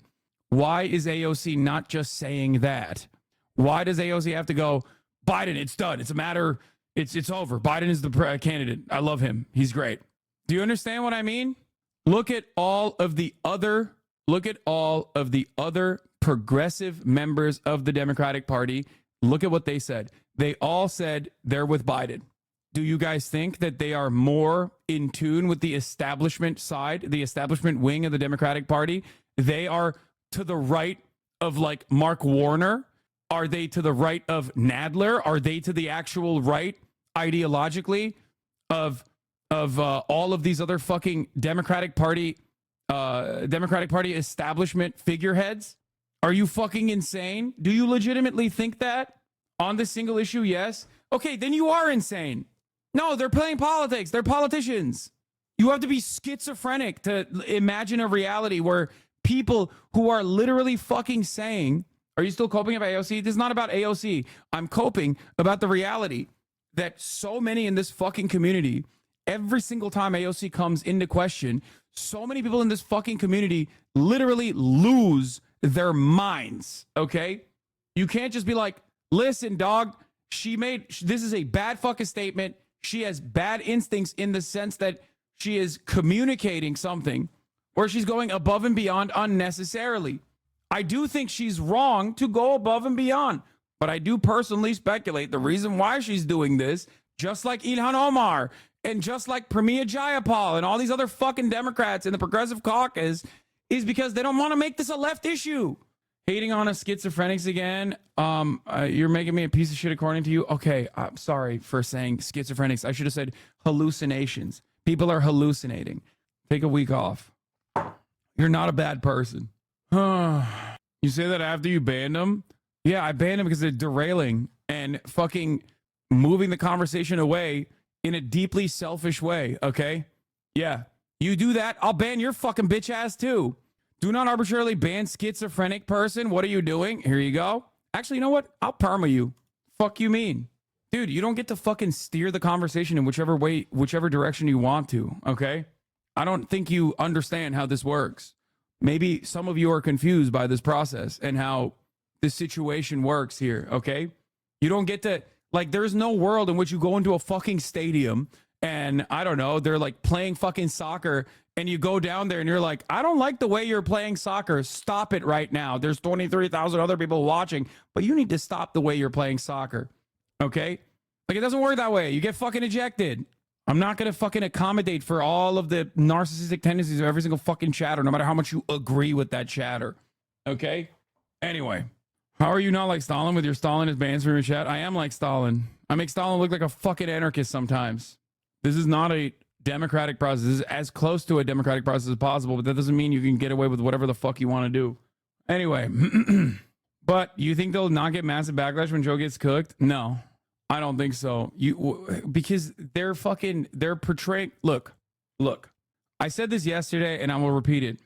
Why is AOC not just saying that? Why does AOC have to go, Biden, it's done. It's a matter, it's over. Biden is the candidate. I love him. He's great. Do you understand what I mean? Look at all of the other progressive members of the Democratic Party. Look at what they said. They all said they're with Biden. Do you guys think that they are more in tune with the establishment side, the establishment wing of the Democratic Party? They are to the right of like Mark Warner? Are they to the right of Nadler? Are they to the actual right ideologically of all of these other fucking Democratic Party establishment figureheads? Are you fucking insane? Do you legitimately think that on this single issue? Yes. Okay, then you are insane. No, they're playing politics. They're politicians. You have to be schizophrenic to imagine a reality where people who are literally fucking saying, are you still coping about AOC? This is not about AOC. I'm coping about the reality that so many in this fucking community, every single time AOC comes into question, so many people in this fucking community literally lose their minds, okay? You can't just be like, listen, dog, this is a bad fucking statement. She has bad instincts in the sense that she is communicating something where she's going above and beyond unnecessarily. I do think she's wrong to go above and beyond, but I do personally speculate the reason why she's doing this, just like Ilhan Omar and just like Pramila Jayapal and all these other fucking Democrats in the Progressive Caucus, is because they don't want to make this a left issue. Hating on us schizophrenics again. You're making me a piece of shit according to you. Okay, I'm sorry for saying schizophrenics. I should have said hallucinations. People are hallucinating. Take a week off. You're not a bad person. You say that after you banned them? Yeah, I banned them because they're derailing and fucking moving the conversation away in a deeply selfish way, okay? Yeah, you do that, I'll ban your fucking bitch ass too. Do not arbitrarily ban schizophrenic person. What are you doing? Here you go. Actually, you know what? I'll perma you. Fuck you mean? Dude, you don't get to fucking steer the conversation in whichever way, whichever direction you want to, okay? I don't think you understand how this works. Maybe some of you are confused by this process and how this situation works here, okay? You don't get to, like, there's no world in which you go into a fucking stadium and, I don't know, they're like playing fucking soccer and you go down there and you're like, I don't like the way you're playing soccer. Stop it right now. There's 23,000 other people watching, but you need to stop the way you're playing soccer, okay? Like, it doesn't work that way. You get fucking ejected. I'm not going to fucking accommodate for all of the narcissistic tendencies of every single fucking chatter, no matter how much you agree with that chatter, okay? Anyway, how are you not like Stalin with your Stalinist bans from your chat? I am like Stalin. I make Stalin look like a fucking anarchist sometimes. This is not a democratic process. This is as close to a democratic process as possible, but that doesn't mean you can get away with whatever the fuck you want to do. Anyway, but you think they'll not get massive backlash when Joe gets cooked? No, I don't think so. Because they're portraying, look, I said this yesterday and I will repeat it.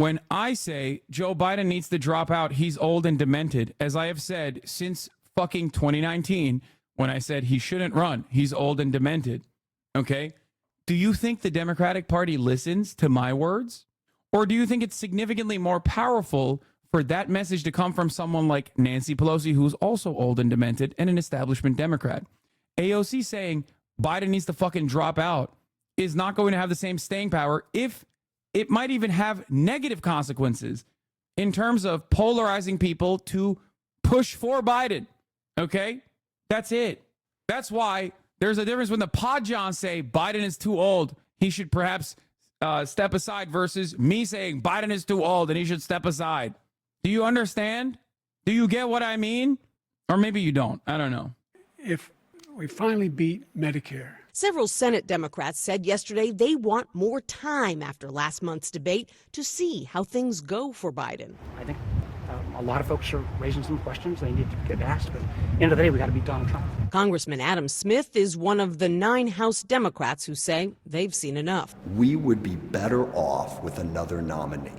when I say Joe Biden needs to drop out, he's old and demented, as I have said since fucking 2019, when I said he shouldn't run, he's old and demented. Okay? Do you think the Democratic Party listens to my words? Or do you think it's significantly more powerful for that message to come from someone like Nancy Pelosi, who's also old and demented and an establishment Democrat? AOC saying Biden needs to fucking drop out is not going to have the same staying power, if it might even have negative consequences in terms of polarizing people to push for Biden. Okay? That's it. That's why there's a difference when the Podjons say Biden is too old, he should perhaps step aside, versus me saying Biden is too old and he should step aside. Do you understand? Do you get what I mean? Or maybe you don't. I don't know. If we finally beat Medicare. Several Senate Democrats said yesterday they want more time after last month's debate to see how things go for Biden. I think a lot of folks are raising some questions they need to get asked, but at the end of the day, we got to beat Donald Trump. Congressman Adam Smith is one of the 9 House Democrats who say they've seen enough. We would be better off with another nominee,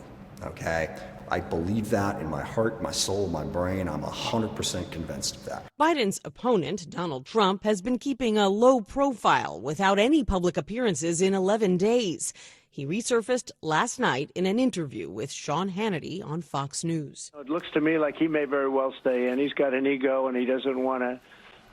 okay? I believe that in my heart, my soul, my brain. I'm 100% convinced of that. Biden's opponent, Donald Trump, has been keeping a low profile without any public appearances in 11 days. He resurfaced last night in an interview with Sean Hannity on Fox News. It looks to me like he may very well stay in. He's got an ego and he doesn't want to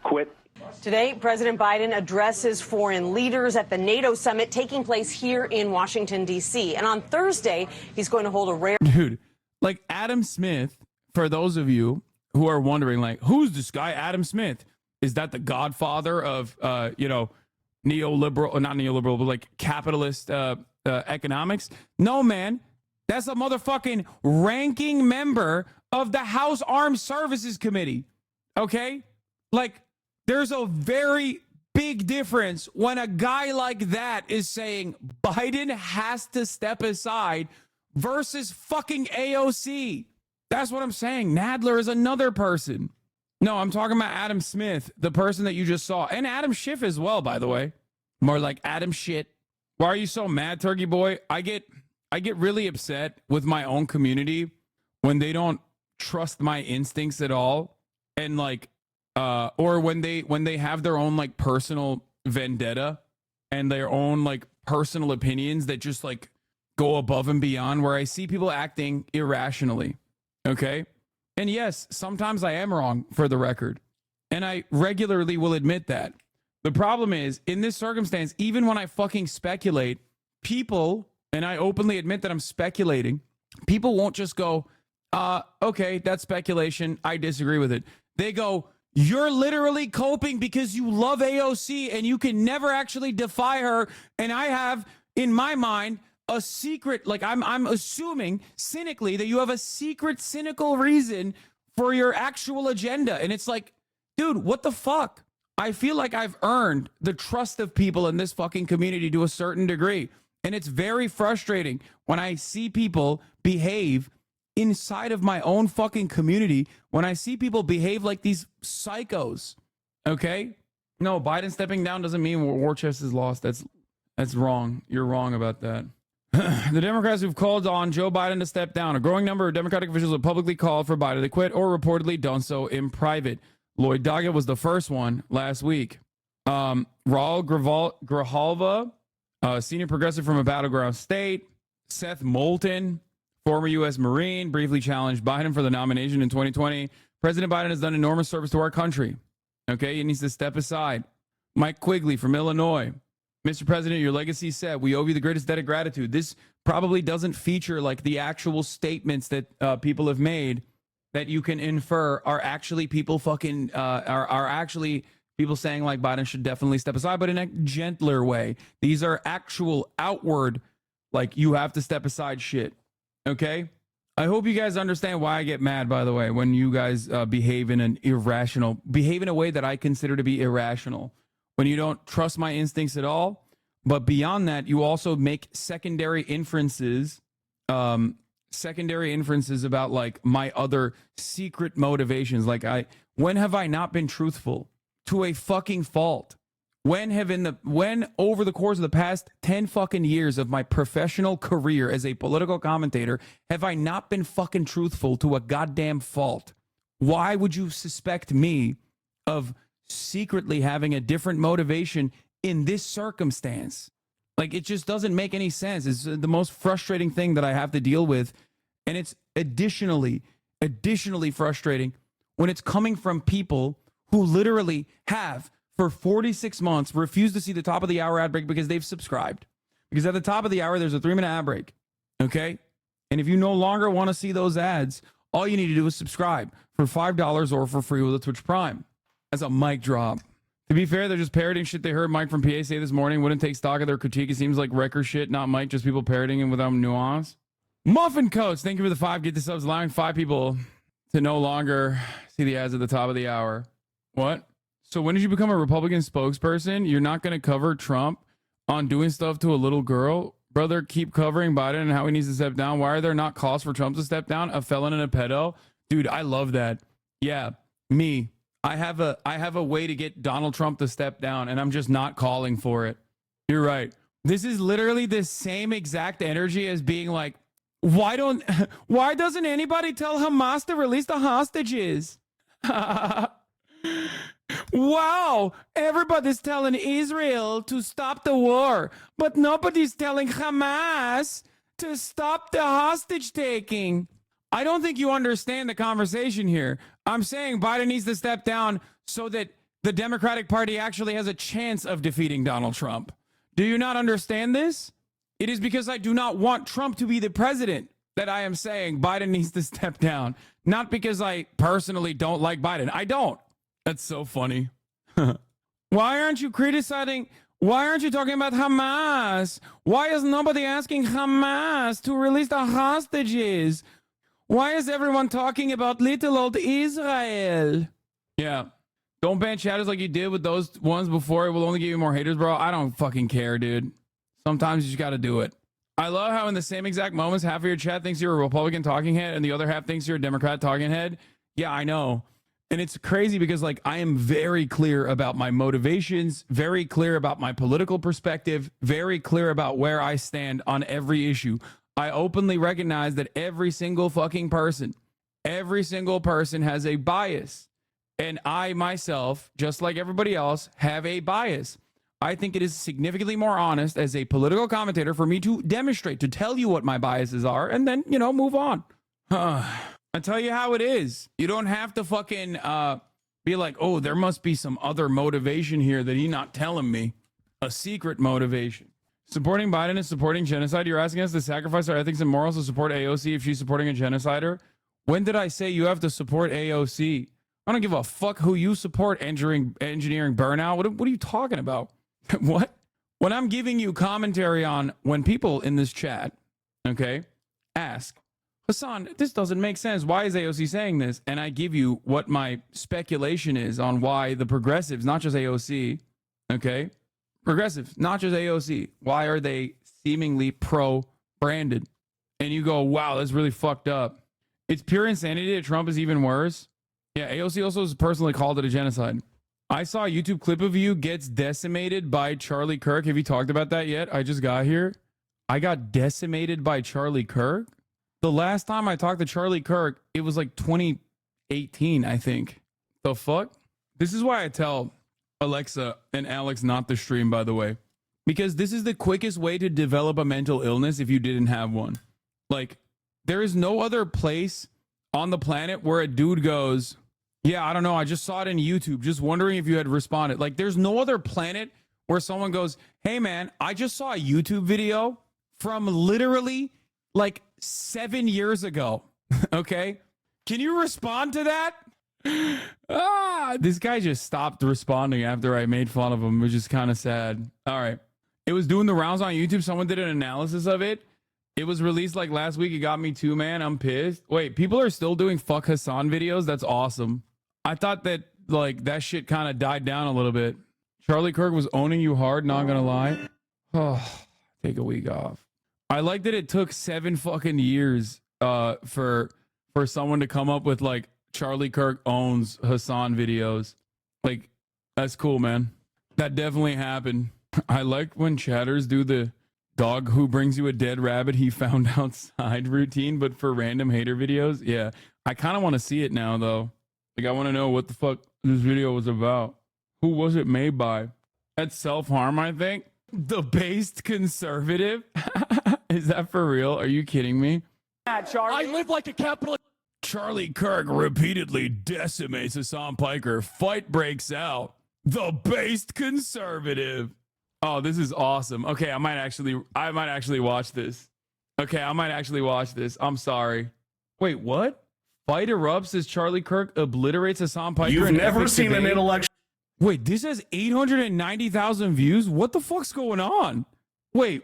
quit. Today, President Biden addresses foreign leaders at the NATO summit taking place here in Washington, D.C. And on Thursday, he's going to hold a rare... Dude, like Adam Smith, for those of you who are wondering, like, who's this guy, Adam Smith? Is that the godfather of, neoliberal, or not neoliberal, but like capitalist economics? No, man. That's a motherfucking ranking member of the House Armed Services Committee. Okay? Like, there's a very big difference when a guy like that is saying Biden has to step aside versus fucking AOC. That's what I'm saying. Nadler is another person. No, I'm talking about Adam Smith, the person that you just saw. And Adam Schiff as well, by the way. More like Adam shit. Why are you so mad, Turkey Boy? I get really upset with my own community when they don't trust my instincts at all. And like, or when they have their own like personal vendetta and their own like personal opinions that just like go above and beyond, where I see people acting irrationally. Okay. And yes, sometimes I am wrong, for the record. And I regularly will admit that. The problem is, in this circumstance, even when I fucking speculate, people, and I openly admit that I'm speculating, people won't just go, okay, that's speculation, I disagree with it. They go, you're literally coping because you love AOC and you can never actually defy her. And I have, in my mind, a secret, like I'm assuming cynically that you have a secret, cynical reason for your actual agenda. And it's like, dude, what the fuck? I feel like I've earned the trust of people in this fucking community to a certain degree. And it's very frustrating when I see people behave inside of my own fucking community, when I see people behave like these psychos. Okay? No, Biden stepping down doesn't mean war chest is lost. That's wrong. You're wrong about that. The Democrats who've called on Joe Biden to step down. A growing number of Democratic officials have publicly called for Biden to quit or reportedly done so in private. Lloyd Doggett was the first one last week. Raul Grijalva, senior progressive from a battleground state. Seth Moulton, former U.S. Marine, briefly challenged Biden for the nomination in 2020. President Biden has done enormous service to our country. Okay, he needs to step aside. Mike Quigley from Illinois. Mr. President, your legacy said, we owe you the greatest debt of gratitude. This probably doesn't feature like the actual statements that people have made that you can infer are actually people fucking, are actually people saying like Biden should definitely step aside, but in a gentler way. These are actual outward, like you have to step aside shit. Okay? I hope you guys understand why I get mad, by the way, when you guys behave in a way that I consider to be irrational. When you don't trust my instincts at all. But beyond that, you also make secondary inferences about like my other secret motivations. Like when have I not been truthful to a fucking fault? When over the course of the past 10 fucking years of my professional career as a political commentator have I not been fucking truthful to a goddamn fault? Why would you suspect me of secretly having a different motivation in this circumstance? Like, it just doesn't make any sense. It's the most frustrating thing that I have to deal with. And it's additionally frustrating when it's coming from people who literally have, for 46 months, refused to see the top of the hour ad break because they've subscribed. Because at the top of the hour, there's a 3-minute ad break. Okay? And if you no longer want to see those ads, all you need to do is subscribe for $5 or for free with a Twitch Prime. That's a mic drop. To be fair, they're just parroting shit they heard Mike from PA say this morning. Wouldn't take stock of their critique. It seems like wrecker shit, not Mike, just people parroting him without nuance. Muffin Coats, thank you for the 5. Get the subs, allowing 5 people to no longer see the ads at the top of the hour. What? So when did you become a Republican spokesperson? You're not going to cover Trump on doing stuff to a little girl? Brother, keep covering Biden and how he needs to step down. Why are there not calls for Trump to step down? A felon and a pedo? Dude, I love that. Yeah, me. I have a way to get Donald Trump to step down, and I'm just not calling for it. You're right. This is literally the same exact energy as being like, why doesn't anybody tell Hamas to release the hostages? Wow, everybody's telling Israel to stop the war, but nobody's telling Hamas to stop the hostage taking. I don't think you understand the conversation here. I'm saying Biden needs to step down so that the Democratic Party actually has a chance of defeating Donald Trump. Do you not understand this? It is because I do not want Trump to be the president that I am saying Biden needs to step down. Not because I personally don't like Biden. I don't. That's so funny. Why aren't you criticizing? Why aren't you talking about Hamas? Why is nobody asking Hamas to release the hostages? Why is everyone talking about little old Israel? Yeah. Don't ban chatters like you did with those ones before. It will only give you more haters, bro. I don't fucking care, dude. Sometimes you just got to do it. I love how in the same exact moments, half of your chat thinks you're a Republican talking head and the other half thinks you're a Democrat talking head. Yeah, I know. And it's crazy because, like, I am very clear about my motivations, very clear about my political perspective, very clear about where I stand on every issue. I openly recognize that every single fucking person has a bias. And I myself, just like everybody else, have a bias. I think it is significantly more honest as a political commentator for me to demonstrate, to tell you what my biases are, and then, you know, move on. I tell you how it is. You don't have to fucking be like, oh, there must be some other motivation here that he's not telling me. A secret motivation. Supporting Biden is supporting genocide. You're asking us to sacrifice our ethics and morals to support AOC if she's supporting a genocider? When did I say you have to support AOC? I don't give a fuck who you support engineering burnout. What are you talking about? What? When I'm giving you commentary on when people in this chat, okay, ask, Hassan, this doesn't make sense. Why is AOC saying this? And I give you what my speculation is on why the progressives, not just AOC, okay, progressives, not just AOC, why are they seemingly pro-branded? And you go, wow, that's really fucked up. It's pure insanity that Trump is even worse. Yeah, AOC also has personally called it a genocide. I saw a YouTube clip of you gets decimated by Charlie Kirk. Have you talked about that yet? I just got here. I got decimated by Charlie Kirk. The last time I talked to Charlie Kirk, it was like 2018, I think. The fuck? This is why I tell Alexa and Alex not to stream, by the way. Because this is the quickest way to develop a mental illness if you didn't have one. Like, there is no other place on the planet where a dude goes, yeah, I don't know, I just saw it in YouTube, just wondering if you had responded. Like, there's no other planet where someone goes, hey, man, I just saw a YouTube video from literally like 7 years ago. Okay? Can you respond to that? This guy just stopped responding after I made fun of him, which is kind of sad. All right. It was doing the rounds on YouTube. Someone did an analysis of it. It was released like last week. It got me too, man. I'm pissed. Wait, people are still doing fuck Hassan videos? That's awesome. I thought that like that shit kind of died down a little bit. Charlie Kirk was owning you hard, not gonna lie. Oh, take a week off. I like that it took 7 fucking years for someone to come up with like Charlie Kirk owns Hassan videos. Like, that's cool, man. That definitely happened. I like when chatters do the dog who brings you a dead rabbit he found outside routine, but for random hater videos. Yeah, I kind of want to see it now, though. Like, I want to know what the fuck this video was about. Who was it made by? That's self-harm, I think. The based conservative? Is that for real? Are you kidding me? I live like a capitalist. Charlie Kirk repeatedly decimates Hassan Piker. Fight breaks out. The based conservative. Oh, this is awesome. Okay, I might actually watch this. Okay, I might actually watch this. I'm sorry. Wait, what? Fight erupts as Charlie Kirk obliterates Hassan Piker. You've never seen an intellectual. Wait, this has 890,000 views? What the fuck's going on? Wait,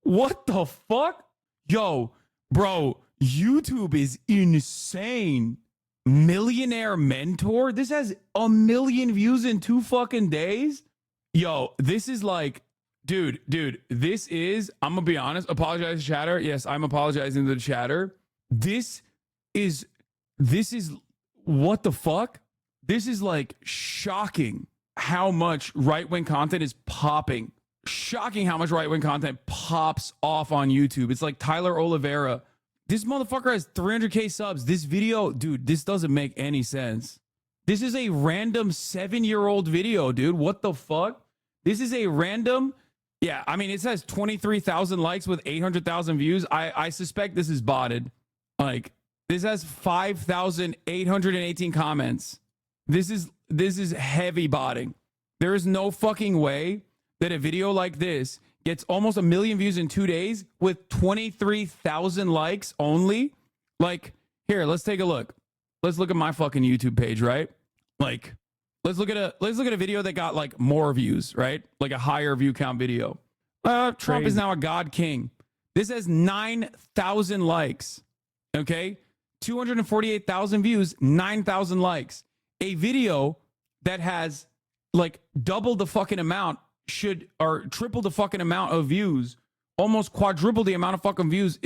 what the fuck? Yo, bro, YouTube is insane. Millionaire Mentor? This has 1 million views in 2 fucking days? Yo, this is like, dude, this is, I'm gonna be honest, apologize to chatter. Yes, I'm apologizing to the chatter. This is, what the fuck? This is like shocking how much right-wing content is popping. Shocking how much right-wing content pops off on YouTube. It's like Tyler Oliveira. This motherfucker has 300K subs. This video, dude, this doesn't make any sense. This is a random 7-year-old video, dude. What the fuck? This is a random, yeah, I mean, it says 23,000 likes with 800,000 views. I suspect this is botted. Like, this has 5,818 comments. This is heavy botting. There is no fucking way that a video like this gets almost 1 million views in 2 days with 23,000 likes only. Like, here, let's take a look. Let's look at my fucking YouTube page, right? Like, let's look at a video that got like more views, right? Like a higher view count video. Trump is now a god king. This has 9,000 likes. Okay? 248,000 views, 9,000 likes. A video that has like double the fucking amount or triple the fucking amount of views, almost quadruple the amount of fucking views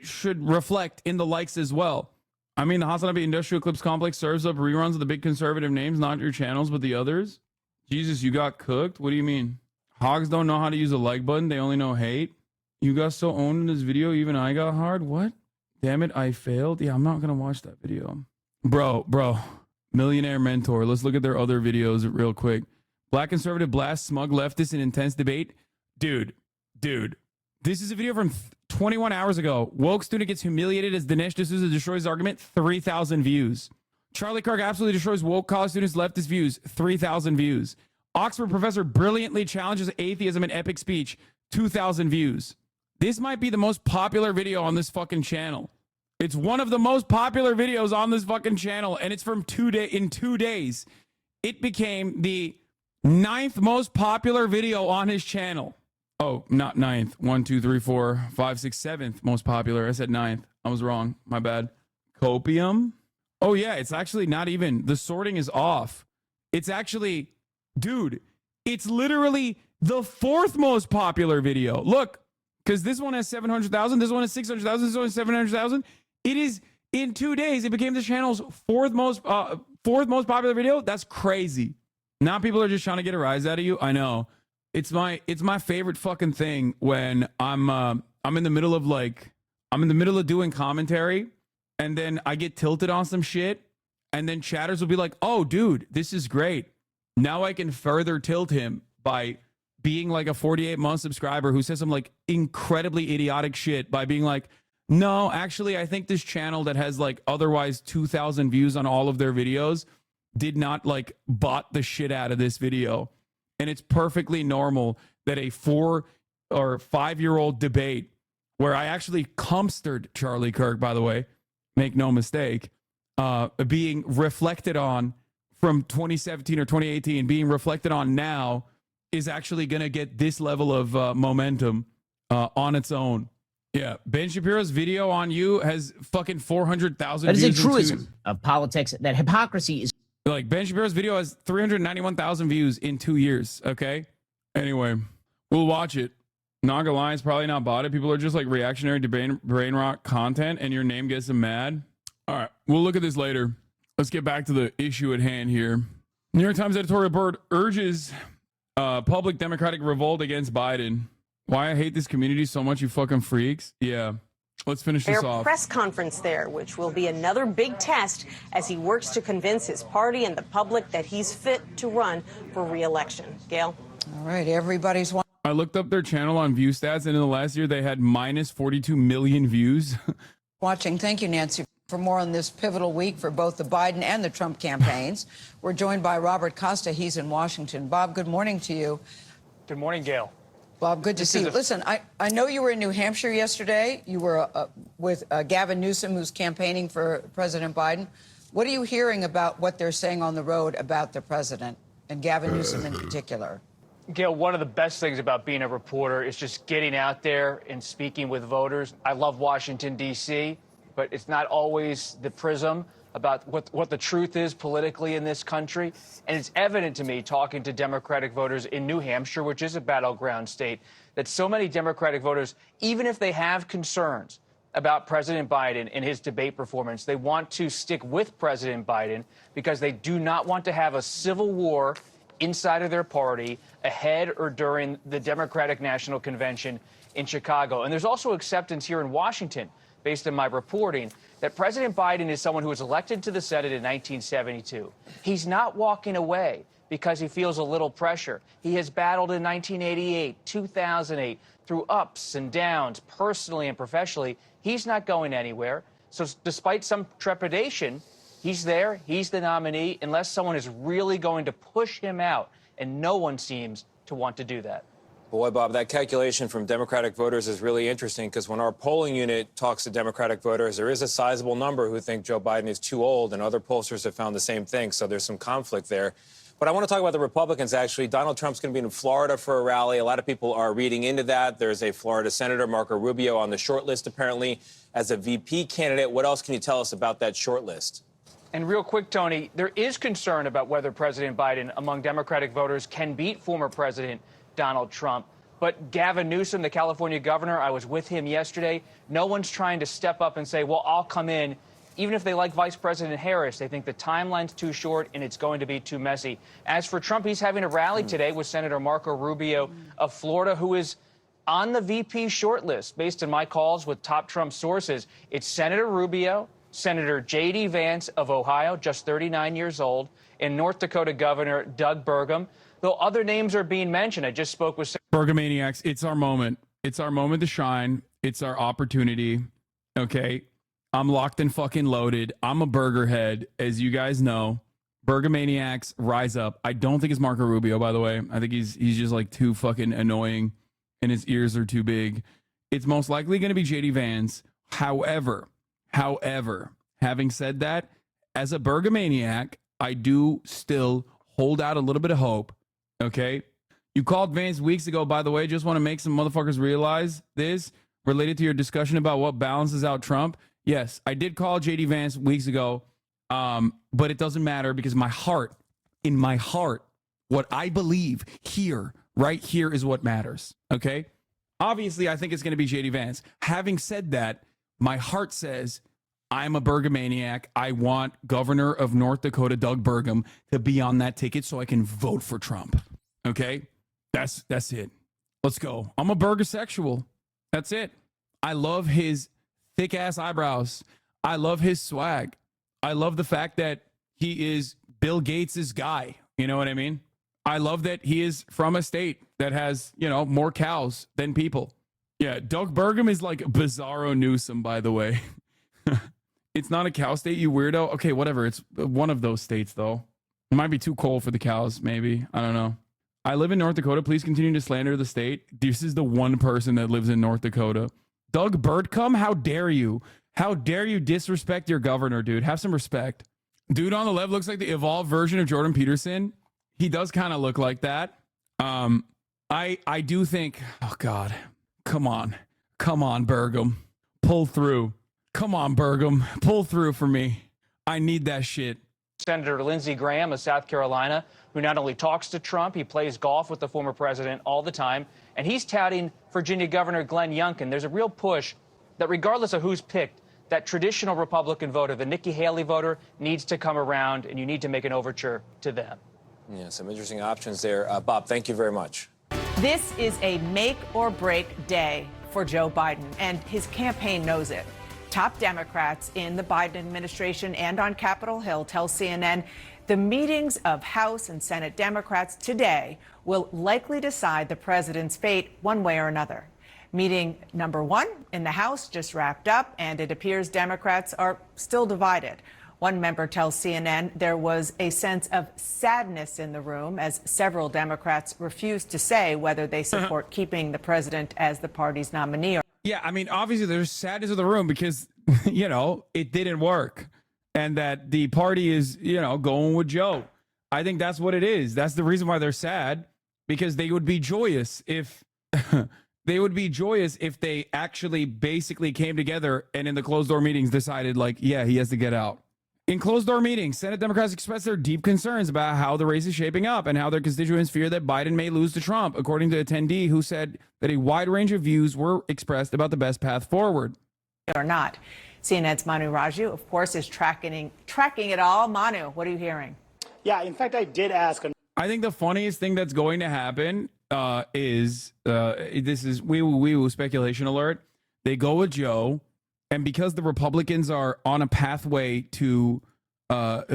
should reflect in the likes as well. I mean, the Hasanabe Industrial Clips Complex serves up reruns of the big conservative names, not your channels, but the others. Jesus, you got cooked? What do you mean? Hogs don't know how to use a like button. They only know hate. You got so owned in this video, even I got hard. What? Damn it, I failed. Yeah, I'm not going to watch that video. Bro. Millionaire Mentor. Let's look at their other videos real quick. Black conservative blast smug leftist in intense debate. Dude. This is a video from 21 hours ago. Woke student gets humiliated as Dinesh D'Souza destroys argument. 3,000 views. Charlie Kirk absolutely destroys woke college students' leftist views. 3,000 views. Oxford professor brilliantly challenges atheism in epic speech. 2,000 views. This might be the most popular video on this fucking channel. It's one of the most popular videos on this fucking channel, and it's from 2 days. It became the 9th most popular video on his channel. Oh, not 9th. 1, 2, 3, 4, 5, 6, 7th most popular. I said 9th. I was wrong. My bad. Copium? Oh, yeah. It's actually not even. The sorting is off. It's actually, dude, it's literally the 4th most popular video. Look, because this one has 700,000. This one has 600,000. This one has 700,000. It is, in 2 days, it became the channel's 4th most popular video. That's crazy. Now people are just trying to get a rise out of you. I know. It's my favorite fucking thing when I'm in the middle of doing commentary, and then I get tilted on some shit, and then chatters will be like, "Oh, dude, this is great. Now I can further tilt him by being like a 48-month subscriber who says some like incredibly idiotic shit by being like, no, actually, I think this channel that has like otherwise 2,000 views on all of their videos did not like bot the shit out of this video." And it's perfectly normal that a 4 or 5-year-old debate where I actually comstered Charlie Kirk, by the way, make no mistake, being reflected on from 2017 or 2018, being reflected on now is actually going to get this level of momentum on its own. Yeah, Ben Shapiro's video on you has fucking 400,000 views. That is a truism of politics, that hypocrisy is... Like, Ben Shapiro's video has 391,000 views in 2 years, okay? Anyway, we'll watch it. Not gonna lie, it's probably not botted. People are just like reactionary to brain rot content, and your name gets them mad. All right, we'll look at this later. Let's get back to the issue at hand here. New York Times editorial board urges Public Democratic revolt against Biden. Why I hate this community so much, you fucking freaks. Yeah. Let's finish this Their off. press conference there, which will be another big test as he works to convince his party and the public that he's fit to run for re-election. Gail? All right, everybody's I looked up their channel on view stats, and in the last year, they had minus 42 million views. watching. Thank you, Nancy. For more on this pivotal week for both the Biden and the Trump campaigns, we're joined by Robert Costa. He's in Washington. Bob, good morning to you. Good morning, Gail. Bob, good to see you. Listen, I know you were in New Hampshire yesterday. You were with Gavin Newsom, who's campaigning for President Biden. What are you hearing about what they're saying on the road about the president, and Gavin Newsom in particular? Gail, one of the best things about being a reporter is just getting out there and speaking with voters. I love Washington, D.C., but it's not always the prism about what the truth is politically in this country. And it's evident to me, talking to Democratic voters in New Hampshire, which is a battleground state, that so many Democratic voters, even if they have concerns about President Biden and his debate performance, they want to stick with President Biden because they do not want to have a civil war inside of their party ahead or during the Democratic National Convention in Chicago. And there's also acceptance here in Washington, based on my reporting, that President Biden is someone who was elected to the Senate in 1972. He's not walking away because he feels a little pressure. He has battled in 1988, 2008, through ups and downs, personally and professionally. He's not going anywhere. So despite some trepidation, he's there, he's the nominee, unless someone is really going to push him out, and no one seems to want to do that. Boy, Bob, that calculation from Democratic voters is really interesting, because when our polling unit talks to Democratic voters, there is a sizable number who think Joe Biden is too old, and other pollsters have found the same thing, so there's some conflict there. But I want to talk about the Republicans, actually. Donald Trump's going to be in Florida for a rally. A lot of people are reading into that. There's a Florida Senator, Marco Rubio, on the short list, apparently, as a VP candidate. What else can you tell us about that short list? And real quick, Tony, there is concern about whether President Biden, among Democratic voters, can beat former President Donald Trump. But Gavin Newsom, the California governor, I was with him yesterday. No one's trying to step up and say, well, I'll come in. Even if they like Vice President Harris, they think the timeline's too short and it's going to be too messy. As for Trump, he's having a rally today with Senator Marco Rubio of Florida, who is on the VP shortlist. Based on my calls with top Trump sources, it's Senator Rubio, Senator J.D. Vance of Ohio, just 39 years old, and North Dakota Governor Doug Burgum. Though other names are being mentioned. I just spoke with Burgamaniacs. It's our moment. It's our moment to shine. It's our opportunity. Okay. I'm locked and fucking loaded. I'm a burger head, as you guys know. Burgamaniacs, rise up. I don't think it's Marco Rubio, by the way. I think he's just like too fucking annoying and his ears are too big. It's most likely going to be J.D. Vance. However, having said that, as a Burgamaniac, I do still hold out a little bit of hope. Okay? You called Vance weeks ago, by the way. Just want to make some motherfuckers realize this related to your discussion about what balances out Trump. Yes, I did call J.D. Vance weeks ago, but it doesn't matter because in my heart, what I believe here, right here is what matters. Okay? Obviously, I think it's going to be J.D. Vance. Having said that, my heart says I'm a Burgamaniac. I want Governor of North Dakota, Doug Burgum, to be on that ticket so I can vote for Trump. Okay? That's it. Let's go. I'm a burgersexual. That's it. I love his thick-ass eyebrows. I love his swag. I love the fact that he is Bill Gates' guy. You know what I mean? I love that he is from a state that has, more cows than people. Yeah, Doug Burgum is like Bizarro Newsom, by the way. It's not a cow state, you weirdo. Okay, whatever. It's one of those states, though. It might be too cold for the cows, maybe. I don't know. I live in North Dakota. Please continue to slander the state. This is the one person that lives in North Dakota. Doug Burgum, how dare you? How dare you disrespect your governor, dude? Have some respect. Dude on the left looks like the evolved version of Jordan Peterson. He does kind of look like that. I do think, oh God, come on, Burgum, pull through. Come on, Burgum, pull through for me. I need that shit. Senator Lindsey Graham of South Carolina, who not only talks to Trump, he plays golf with the former president all the time, and he's touting Virginia Governor Glenn Youngkin. There's a real push that regardless of who's picked, that traditional Republican voter, the Nikki Haley voter, needs to come around, and you need to make an overture to them. Yeah, some interesting options there. Bob, thank you very much. This is a make or break day for Joe Biden, and his campaign knows it. Top Democrats in the Biden administration and on Capitol Hill tell CNN the meetings of House and Senate Democrats today will likely decide the president's fate one way or another. Meeting number 1 in the House just wrapped up, and it appears Democrats are still divided. One member tells CNN there was a sense of sadness in the room as several Democrats refused to say whether they support keeping the president as the party's nominee. Yeah, I mean, obviously there's sadness in the room because, you know, it didn't work and that the party is, you know, going with Joe. I think that's what it is. That's the reason why they're sad, because they would be joyous if they actually basically came together and in the closed door meetings decided like, yeah, he has to get out. In closed-door meetings, Senate Democrats expressed their deep concerns about how the race is shaping up and how their constituents fear that Biden may lose to Trump, according to an attendee who said that a wide range of views were expressed about the best path forward. Or not. CNN's Manu Raju, of course, is tracking it all. Manu, what are you hearing? Yeah, in fact, I did ask. I think the funniest thing that's going to happen is this is wee-woo speculation alert. They go with Joe. And because the Republicans are on a pathway to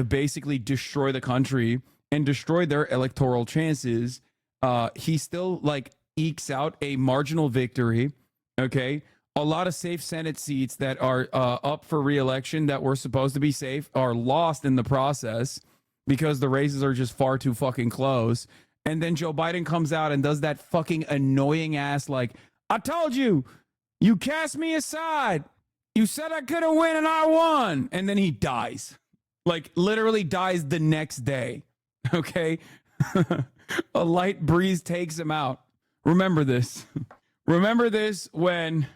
basically destroy the country and destroy their electoral chances, he still like ekes out a marginal victory. Okay. A lot of safe Senate seats that are up for re-election that were supposed to be safe are lost in the process because the races are just far too fucking close. And then Joe Biden comes out and does that fucking annoying ass like, I told you, you cast me aside. You said I could have won and I won. And then he dies. Like literally dies the next day. Okay. A light breeze takes him out. Remember this. Remember this when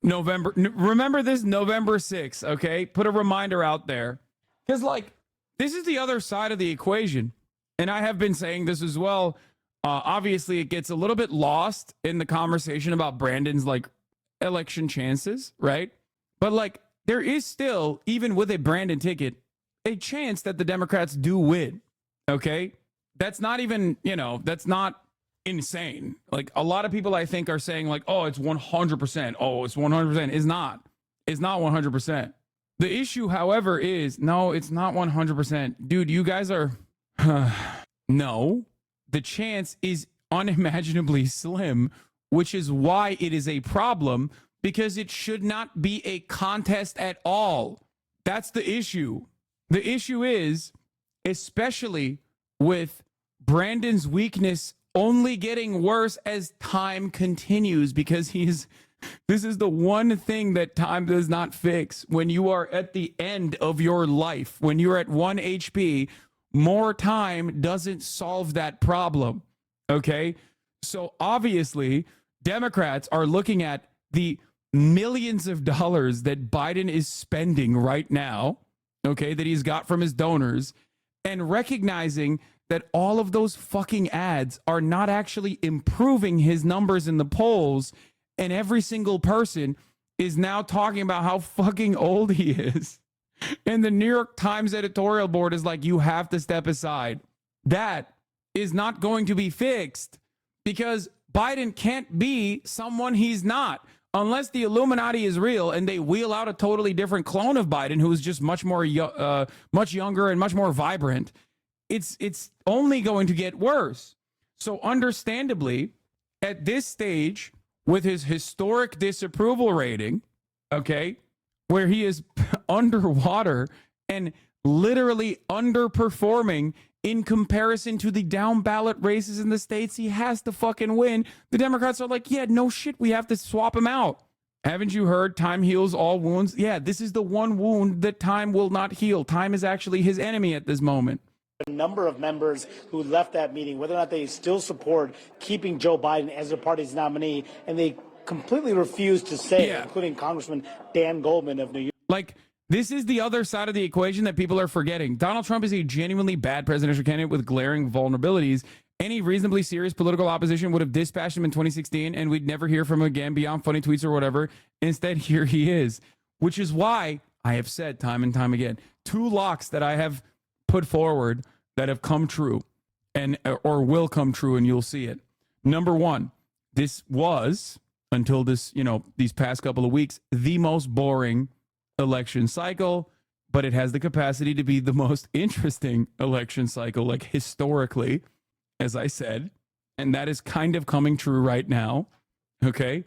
remember this November 6th. Okay. Put a reminder out there. Because like, this is the other side of the equation. And I have been saying this as well. Obviously it gets a little bit lost in the conversation about Brandon's like election chances. Right. But like there is still, even with a Brandon ticket, a chance that the Democrats do win. Okay. That's not even, you know, that's not insane. Like a lot of people I think are saying like, oh, it's 100%. Oh, it's 100%. It's not 100%. The issue, however, is no, it's not 100%. Dude, you guys are, no, the chance is unimaginably slim, which is why it is a problem. Because it should not be a contest at all. That's the issue. The issue is, especially with Brandon's weakness only getting worse as time continues, because this is the one thing that time does not fix. When you are at the end of your life, when you're at 1 HP, more time doesn't solve that problem. Okay? So obviously, Democrats are looking at the millions of dollars that Biden is spending right now, okay, that he's got from his donors, and recognizing that all of those fucking ads are not actually improving his numbers in the polls, and every single person is now talking about how fucking old he is. And the New York Times editorial board is like, you have to step aside. That is not going to be fixed because Biden can't be someone he's not. Unless the Illuminati is real and they wheel out a totally different clone of Biden who's just much younger and much more vibrant, it's only going to get worse. So understandably, at this stage, with his historic disapproval rating, okay, where he is underwater and literally underperforming in comparison to the down ballot races in the states he has to fucking win, the Democrats are like, yeah, no shit, we have to swap him out. Haven't you heard time heals all wounds? Yeah, this is the one wound that time will not heal. Time is actually his enemy at this moment. A number of members who left that meeting, whether or not they still support keeping Joe Biden as their party's nominee, and they completely refused to say, including Congressman Dan Goldman of New York. Like, this is the other side of the equation that people are forgetting. Donald Trump is a genuinely bad presidential candidate with glaring vulnerabilities. Any reasonably serious political opposition would have dispatched him in 2016, and we'd never hear from him again beyond funny tweets or whatever. Instead, here he is, which is why I have said time and time again, 2 locks that I have put forward that have come true. and or will come true, and you'll see it. Number one, this was, until this, these past couple of weeks, the most boring election cycle, but it has the capacity to be the most interesting election cycle, like historically, as I said, and that is kind of coming true right now. Okay.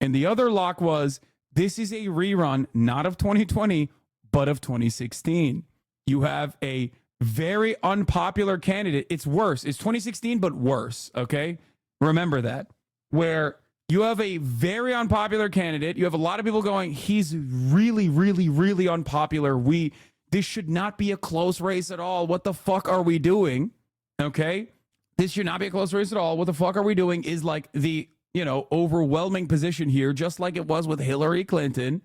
And the other lock was, this is a rerun, not of 2020, but of 2016. You have a very unpopular candidate. It's worse. It's 2016, but worse. Okay. Remember that, where you have a very unpopular candidate. You have a lot of people going, he's really, really, really unpopular. This should not be a close race at all. What the fuck are we doing? Okay. This should not be a close race at all. What the fuck are we doing is like the, overwhelming position here, just like it was with Hillary Clinton.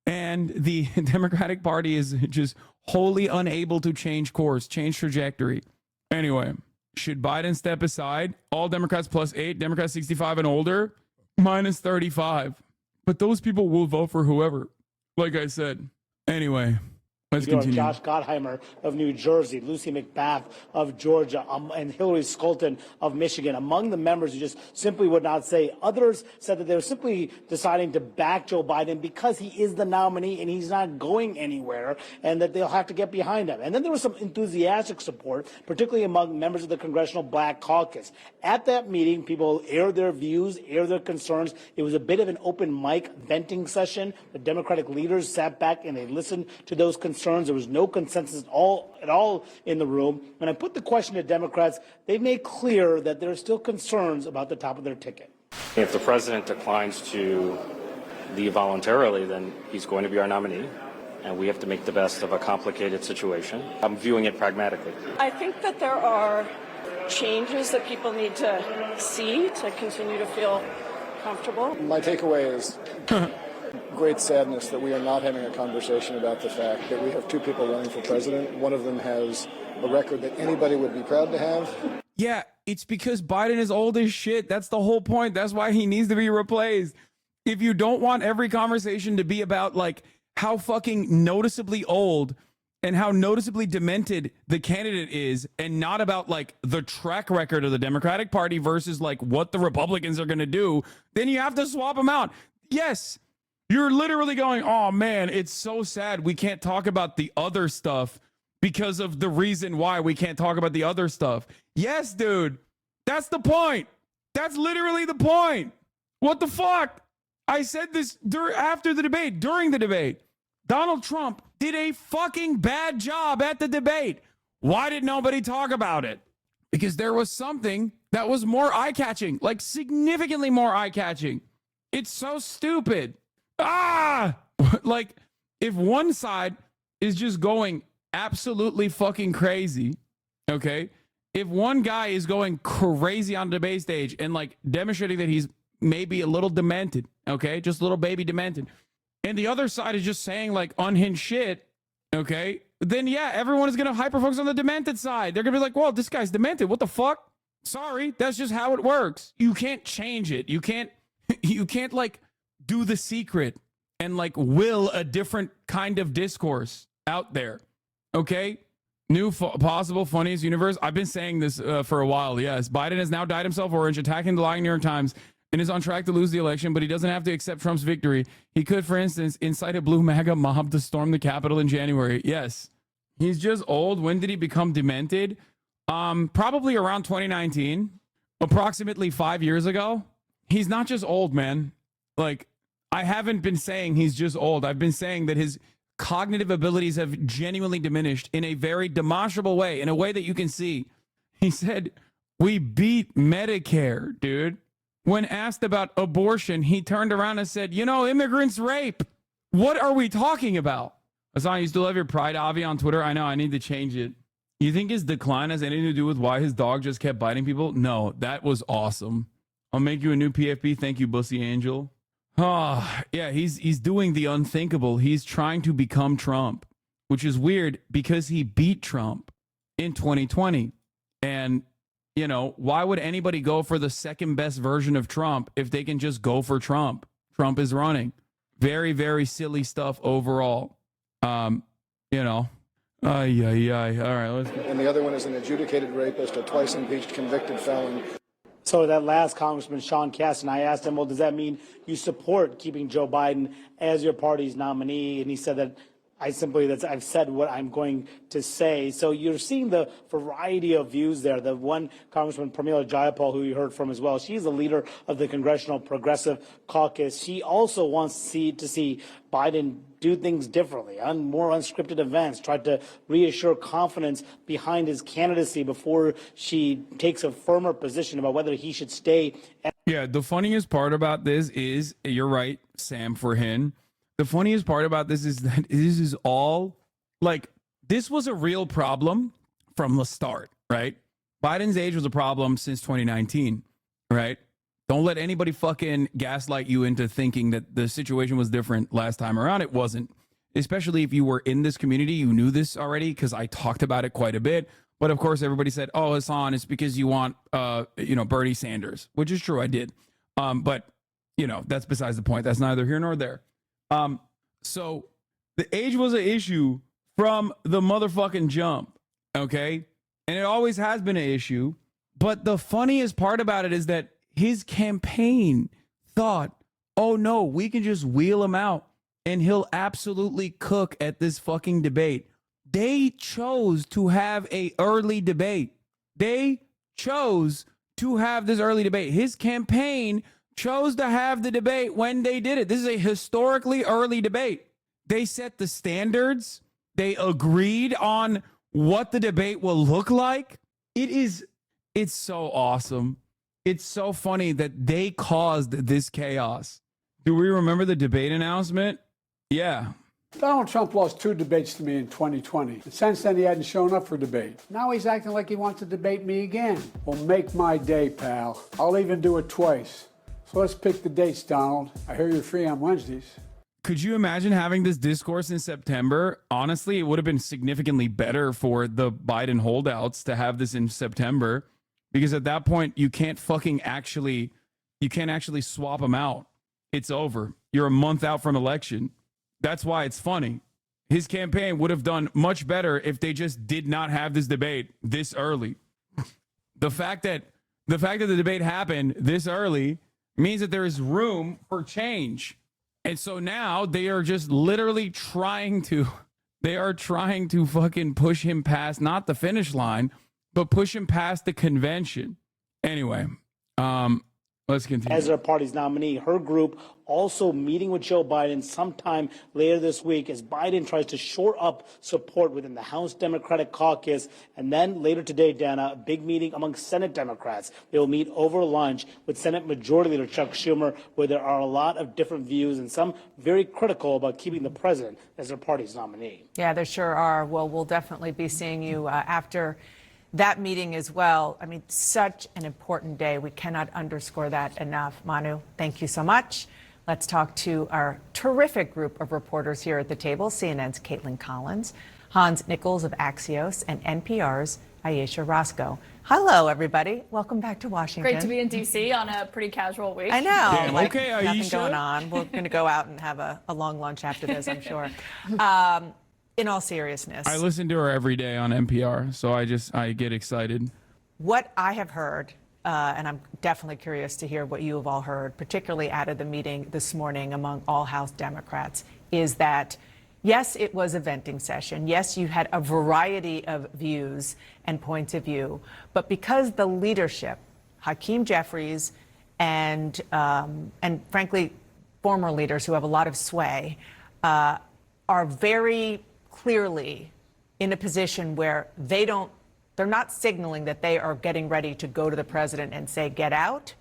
And the Democratic Party is just wholly unable to change course, change trajectory. Anyway, should Biden step aside? All Democrats +8, Democrats 65 and older, -35. But those people will vote for whoever, like I said. Anyway, let's continue. Josh Gottheimer of New Jersey, Lucy McBath of Georgia, and Hillary Scholten of Michigan, among the members who just simply would not say. Others said that they were simply deciding to back Joe Biden because he is the nominee and he's not going anywhere, and that they'll have to get behind him. And then there was some enthusiastic support, particularly among members of the Congressional Black Caucus. At that meeting, people aired their views, aired their concerns. It was a bit of an open mic venting session. The Democratic leaders sat back and they listened to those concerns. There was no consensus at all in the room. When I put the question to Democrats, they made clear that there are still concerns about the top of their ticket. If the president declines to leave voluntarily, then he's going to be our nominee, and we have to make the best of a complicated situation. I'm viewing it pragmatically. I think that there are changes that people need to see to continue to feel comfortable. My takeaway is great sadness that we are not having a conversation about the fact that we have two people running for president. One of them has a record that anybody would be proud to have. Yeah, it's because Biden is old as shit. That's the whole point. That's why he needs to be replaced. If you don't want every conversation to be about like how fucking noticeably old and how noticeably demented the candidate is, and not about like the track record of the Democratic Party versus like what the Republicans are going to do, then you have to swap them out. Yes. You're literally going, oh man, it's so sad we can't talk about the other stuff because of the reason why we can't talk about the other stuff. Yes, dude. That's the point. That's literally the point. What the fuck? I said this after the debate, during the debate. Donald Trump did a fucking bad job at the debate. Why did nobody talk about it? Because there was something that was more eye-catching, like significantly more eye-catching. It's so stupid. Like, if one side is just going absolutely fucking crazy, okay? If one guy is going crazy on the debate stage and like demonstrating that he's maybe a little demented, okay? Just a little baby demented. And the other side is just saying like unhinged shit, okay? Then yeah, everyone is going to hyper-focus on the demented side. They're going to be like, well, this guy's demented. What the fuck? Sorry, that's just how it works. You can't change it. You can't like do The Secret and like will a different kind of discourse out there. Okay. New possible funniest universe. I've been saying this for a while. Yes. Biden has now dyed himself orange, attacking the lying New York Times, and is on track to lose the election, but he doesn't have to accept Trump's victory. He could, for instance, incite a blue MAGA mob to storm the Capitol in January. Yes. He's just old. When did he become demented? Probably around 2019, approximately 5 years ago. He's not just old, man. Like, I haven't been saying he's just old. I've been saying that his cognitive abilities have genuinely diminished in a very demonstrable way, in a way that you can see. He said, we beat Medicare, dude. When asked about abortion, he turned around and said, immigrants rape. What are we talking about? Hassan, you still have your Pride Avi on Twitter? I know, I need to change it. You think his decline has anything to do with why his dog just kept biting people? No, that was awesome. I'll make you a new PFP. Thank you, Bussy Angel. Yeah, he's doing the unthinkable. He's trying to become Trump, which is weird because he beat Trump in 2020. And, why would anybody go for the second best version of Trump if they can just go for Trump? Trump is running. Very, very silly stuff overall. Ay, ay, ay. All right, let's go. And the other one is an adjudicated rapist, a twice impeached convicted felon. So that last Congressman Sean Casten, I asked him, well, does that mean you support keeping Joe Biden as your party's nominee? And he said that I've said what I'm going to say. So you're seeing the variety of views there. The one Congressman Pramila Jayapal, who you heard from as well, she's the leader of the Congressional Progressive Caucus. She also wants to see Biden do things differently, on more unscripted events, tried to reassure confidence behind his candidacy before she takes a firmer position about whether he should stay. Yeah, the funniest part about this is, you're right, Sam Forhin. The funniest part about this is that this is all, like, this was a real problem from the start, right? Biden's age was a problem since 2019, right? Don't let anybody fucking gaslight you into thinking that the situation was different last time around. It wasn't. Especially if you were in this community, you knew this already because I talked about it quite a bit. But of course, everybody said, "Oh, Hassan, it's because you want, Bernie Sanders," which is true. I did, but that's besides the point. That's neither here nor there. So the age was an issue from the motherfucking jump, okay? And it always has been an issue. But the funniest part about it is that his campaign thought, oh no, we can just wheel him out and he'll absolutely cook at this fucking debate. They chose to have a early debate. They chose to have this early debate. His campaign chose to have the debate when they did it. This is a historically early debate. They set the standards. They agreed on what the debate will look like. It's so awesome. It's so funny that they caused this chaos. Do we remember the debate announcement? Yeah. Donald Trump lost 2 debates to me in 2020. And since then, he hadn't shown up for debate. Now he's acting like he wants to debate me again. Well, make my day, pal. I'll even do it twice. So let's pick the dates, Donald. I hear you're free on Wednesdays. Could you imagine having this discourse in September? Honestly, it would have been significantly better for the Biden holdouts to have this in September, because at that point, you can't actually swap them out. It's over. You're a month out from election. That's why it's funny. His campaign would have done much better if they just did not have this debate this early. The fact that the debate happened this early means that there is room for change. And so now they are just literally trying to fucking push him past, not the finish line, but push him past the convention. Anyway, let's continue. As their party's nominee, her group also meeting with Joe Biden sometime later this week as Biden tries to shore up support within the House Democratic Caucus. And then later today, Dana, a big meeting among Senate Democrats. They will meet over lunch with Senate Majority Leader Chuck Schumer, where there are a lot of different views and some very critical about keeping the president as their party's nominee. Yeah, there sure are. Well, we'll definitely be seeing you after that meeting as well. I mean, such an important day. We cannot underscore that enough. Manu, thank you so much. Let's talk to our terrific group of reporters here at the table, CNN's Caitlin Collins, Hans Nichols of Axios, and NPR's Ayesha Roscoe. Hello, everybody. Welcome back to Washington. Great to be in D.C. on a pretty casual week. I know. Damn, okay, nothing Ayesha. going on. We're going to go out and have a long lunch after this, I'm sure. In all seriousness, I listen to her every day on NPR, so I get excited. what I have heard, and I'm definitely curious to hear what you have all heard, particularly out of the meeting this morning among all House Democrats, is that, yes, it was a venting session. Yes, you had a variety of views and points of view. But because the leadership, Hakeem Jeffries and frankly, former leaders who have a lot of sway, are very clearly in a position where they're not signaling that they are getting ready to go to the president and say, get out.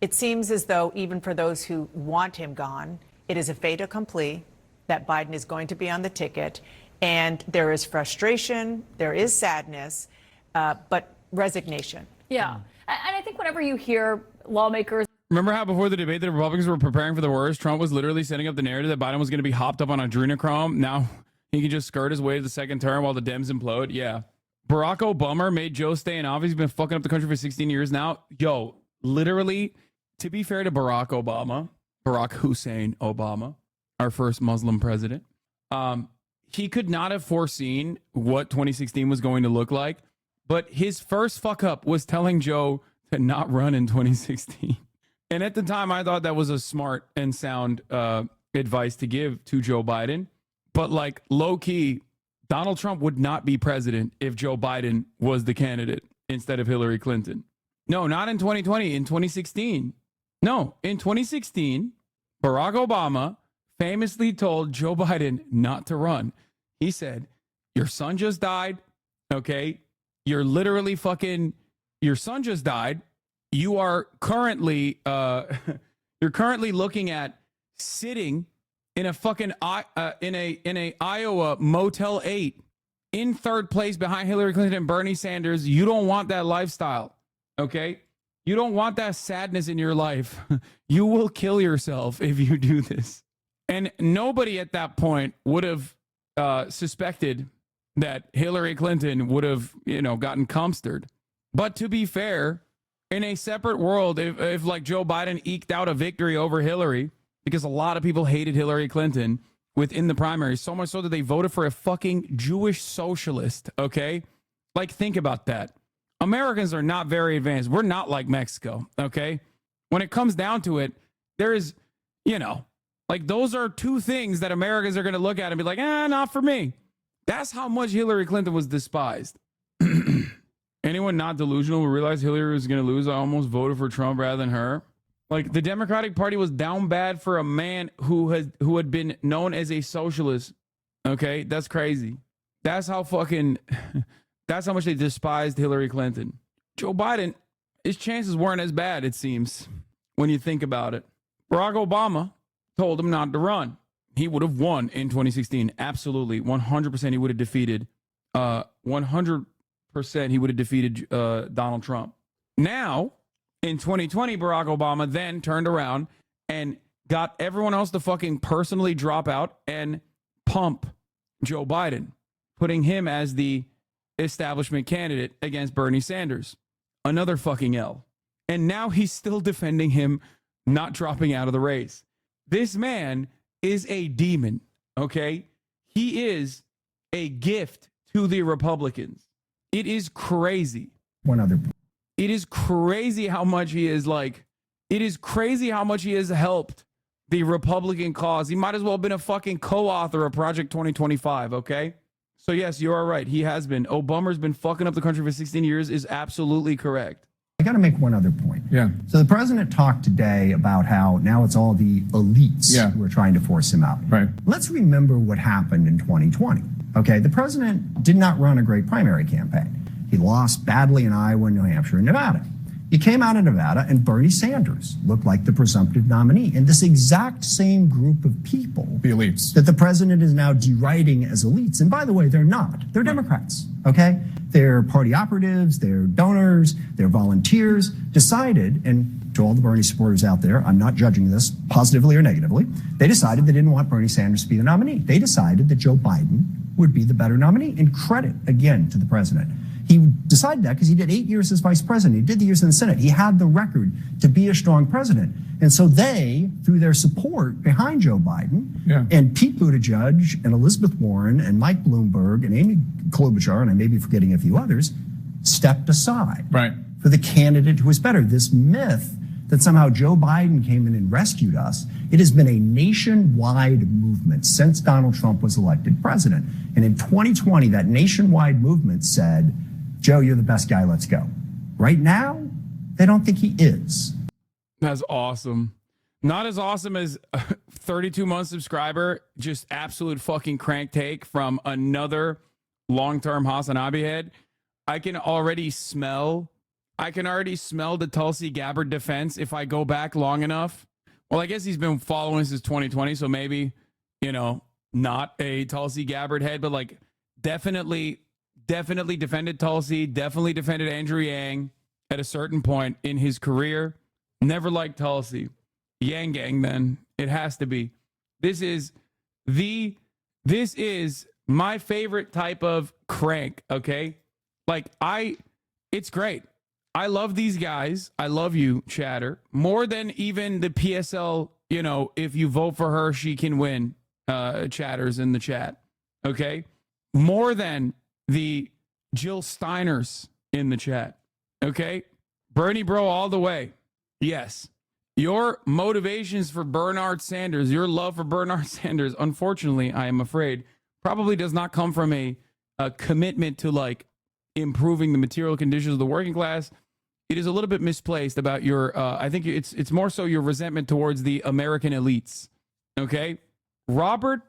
It seems as though even for those who want him gone, it is a fait accompli that Biden is going to be on the ticket. And there is frustration, there is sadness, but resignation. Yeah. And I think whenever you hear lawmakers. Remember how before the debate, the Republicans were preparing for the worst? Trump was literally setting up the narrative that Biden was going to be hopped up on adrenochrome. Now he can just skirt his way to the second term while the Dems implode. Yeah. Barack Obama made Joe stay in office. He's been fucking up the country for 16 years now. Yo, literally, to be fair to Barack Obama, Barack Hussein Obama, our first Muslim president, he could not have foreseen what 2016 was going to look like. But his first fuck up was telling Joe to not run in 2016. And at the time, I thought that was a smart and sound advice to give to Joe Biden. But like low key, Donald Trump would not be president if Joe Biden was the candidate instead of Hillary Clinton. No, not in 2020, in 2016. No, in 2016, Barack Obama famously told Joe Biden not to run. He said, your son just died, okay? You're literally fucking, your son just died. You are currently, you're currently looking at sitting in a fucking, in a Iowa Motel 8 in third place behind Hillary Clinton and Bernie Sanders. You don't want that lifestyle, okay? You don't want that sadness in your life. You will kill yourself if you do this. And nobody at that point would have suspected that Hillary Clinton would have, gotten comstered. But to be fair, in a separate world, if like Joe Biden eked out a victory over Hillary, because a lot of people hated Hillary Clinton within the primary, so much so that they voted for a fucking Jewish socialist, okay? Like, think about that. Americans are not very advanced. We're not like Mexico, okay? When it comes down to it, there is, like those are two things that Americans are going to look at and be like, not for me. That's how much Hillary Clinton was despised. Anyone not delusional will realize Hillary was going to lose. I almost voted for Trump rather than her. Like, the Democratic Party was down bad for a man who had been known as a socialist. Okay, that's crazy. That's how that's how much they despised Hillary Clinton. Joe Biden, his chances weren't as bad, it seems, when you think about it. Barack Obama told him not to run. He would have won in 2016. Absolutely. 100% he would have defeated 100% he would have defeated Donald Trump. Now, in 2020, Barack Obama then turned around and got everyone else to fucking personally drop out and pump Joe Biden, putting him as the establishment candidate against Bernie Sanders. Another fucking L. And now he's still defending him not dropping out of the race. This man is a demon, okay? He is a gift to the Republicans. It is crazy. One other point. It is crazy how much he is it is crazy how much he has helped the Republican cause. He might as well have been a fucking co-author of Project 2025, okay? So yes, you are right. He has been. Obama's been fucking up the country for 16 years is absolutely correct. I got to make one other point. Yeah. So the president talked today about how now it's all the elites who are trying to force him out. Right. Let's remember what happened in 2020. Okay, the president did not run a great primary campaign. He lost badly in Iowa, New Hampshire, and Nevada. He came out of Nevada, and Bernie Sanders looked like the presumptive nominee. And this exact same group of people, the elites, that the president is now deriding as elites. And by the way, they're not. They're Democrats, okay? They're party operatives, they're donors, they're volunteers, decided, and to all the Bernie supporters out there, I'm not judging this positively or negatively, they decided they didn't want Bernie Sanders to be the nominee. They decided that Joe Biden would be the better nominee. And credit, again, to the president. He decided that because he did 8 years as vice president. He did the years in the Senate. He had the record to be a strong president. And so they, through their support behind Joe Biden, and Pete Buttigieg and Elizabeth Warren and Mike Bloomberg and Amy Klobuchar, and I may be forgetting a few others, stepped aside for the candidate who was better. This myth that somehow Joe Biden came in and rescued us, it has been a nationwide movement since Donald Trump was elected president. And in 2020, that nationwide movement said, Joe, you're the best guy, let's go. Right now, they don't think he is. That's awesome. Not as awesome as 32-month subscriber, just absolute fucking crank take from another long-term Hassan Abihed. I can already smell the Tulsi Gabbard defense if I go back long enough. Well, I guess he's been following since 2020, so maybe, not a Tulsi Gabbard head, but like definitely defended Tulsi, definitely defended Andrew Yang at a certain point in his career. Never liked Tulsi. Yang gang, then. It has to be. This is my favorite type of crank, okay? It's great. I love these guys. I love you, Chatter, more than even the PSL, if you vote for her, she can win, chatters in the chat. Okay. More than the Jill Steiners in the chat. Okay. Bernie bro all the way. Yes. Your motivations for Bernard Sanders, your love for Bernard Sanders, unfortunately, I am afraid, probably does not come from a commitment to like improving the material conditions of the working class. It is a little bit misplaced about your, I think it's more so your resentment towards the American elites. Okay. Robert,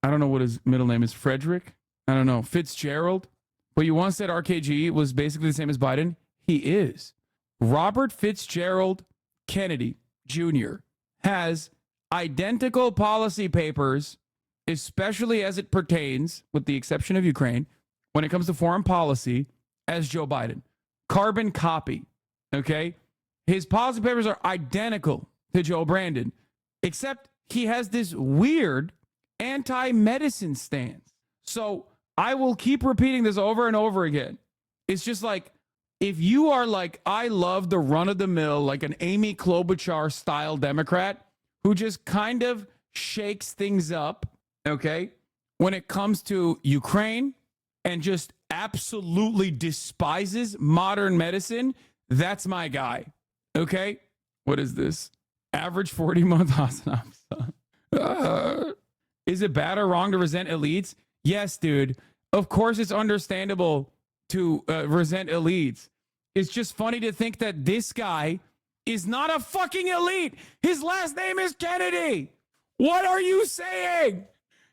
I don't know what his middle name is, Frederick, I don't know, Fitzgerald, but you once said RKG was basically the same as Biden. He is. Robert Fitzgerald Kennedy Jr. has identical policy papers, especially as it pertains, with the exception of Ukraine, when it comes to foreign policy, as Joe Biden. Carbon copy. Okay? His policy papers are identical to Joe Brandon, except he has this weird anti-medicine stance. So I will keep repeating this over and over again. It's just like, if you are like, I love the run-of-the-mill, like an Amy Klobuchar style Democrat who just kind of shakes things up, okay, when it comes to Ukraine and just absolutely despises modern medicine, that's my guy, okay? What is this? Average 40-month Hasanov. Is it bad or wrong to resent elites? Yes, dude. Of course it's understandable to resent elites. It's just funny to think that this guy is not a fucking elite. His last name is Kennedy. What are you saying?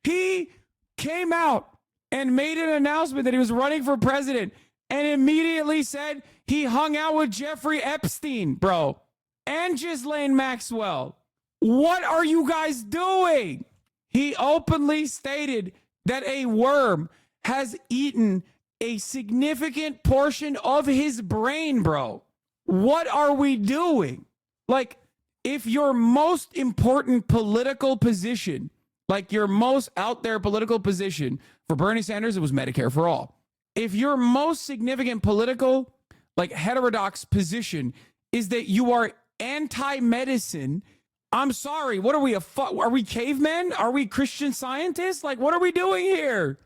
He came out and made an announcement that he was running for president and immediately said he hung out with Jeffrey Epstein, bro, and Ghislaine Maxwell. What are you guys doing? He openly stated that a worm has eaten a significant portion of his brain, bro. What are we doing? Like, if your most important political position, like your most out there political position for Bernie Sanders, it was Medicare for all. If your most significant political, like heterodox position is that you are anti-medicine, I'm sorry, what are we, are we cavemen? Are we Christian Scientists? Like, what are we doing here?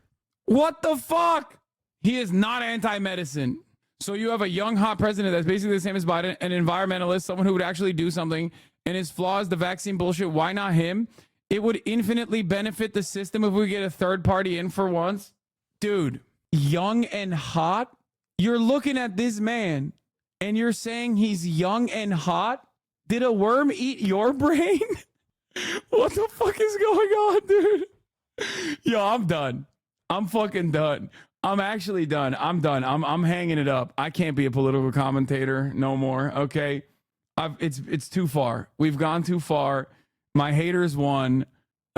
What the fuck? He is not anti-medicine. So you have a young, hot president that's basically the same as Biden, an environmentalist, someone who would actually do something, and his flaw is the vaccine bullshit. Why not him? It would infinitely benefit the system if we get a third party in for once. Dude, young and hot? You're looking at this man, and you're saying he's young and hot? Did a worm eat your brain? What the fuck is going on, dude? Yo, I'm done. I'm fucking done. I'm actually done. I'm done. I'm hanging it up. I can't be a political commentator no more. Okay. It's too far. We've gone too far. My haters won.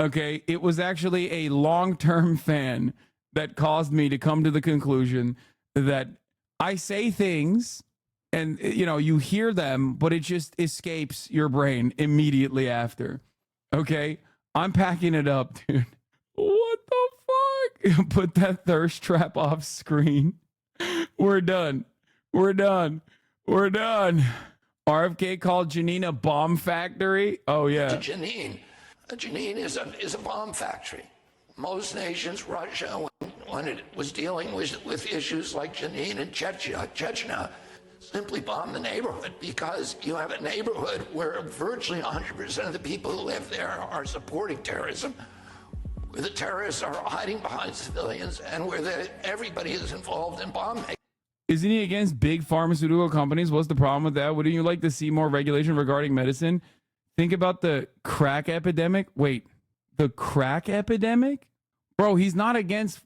Okay. It was actually a long-term fan that caused me to come to the conclusion that I say things and, you know, you hear them, but it just escapes your brain immediately after. Okay. I'm packing it up, dude. What the fuck? Put that thirst trap off screen. We're done. We're done. We're done. RFK called Janine a bomb factory. Oh, yeah. Janine. Janine is a bomb factory. Most nations, Russia, when it was dealing with issues like Janine and Chechnya, simply bomb the neighborhood because you have a neighborhood where virtually 100% of the people who live there are supporting terrorism, where the terrorists are hiding behind civilians, and where everybody is involved in bomb making. Isn't he against big pharmaceutical companies? What's the problem with that? Wouldn't you like to see more regulation regarding medicine? Think about the crack epidemic. Wait, the crack epidemic? Bro, he's not against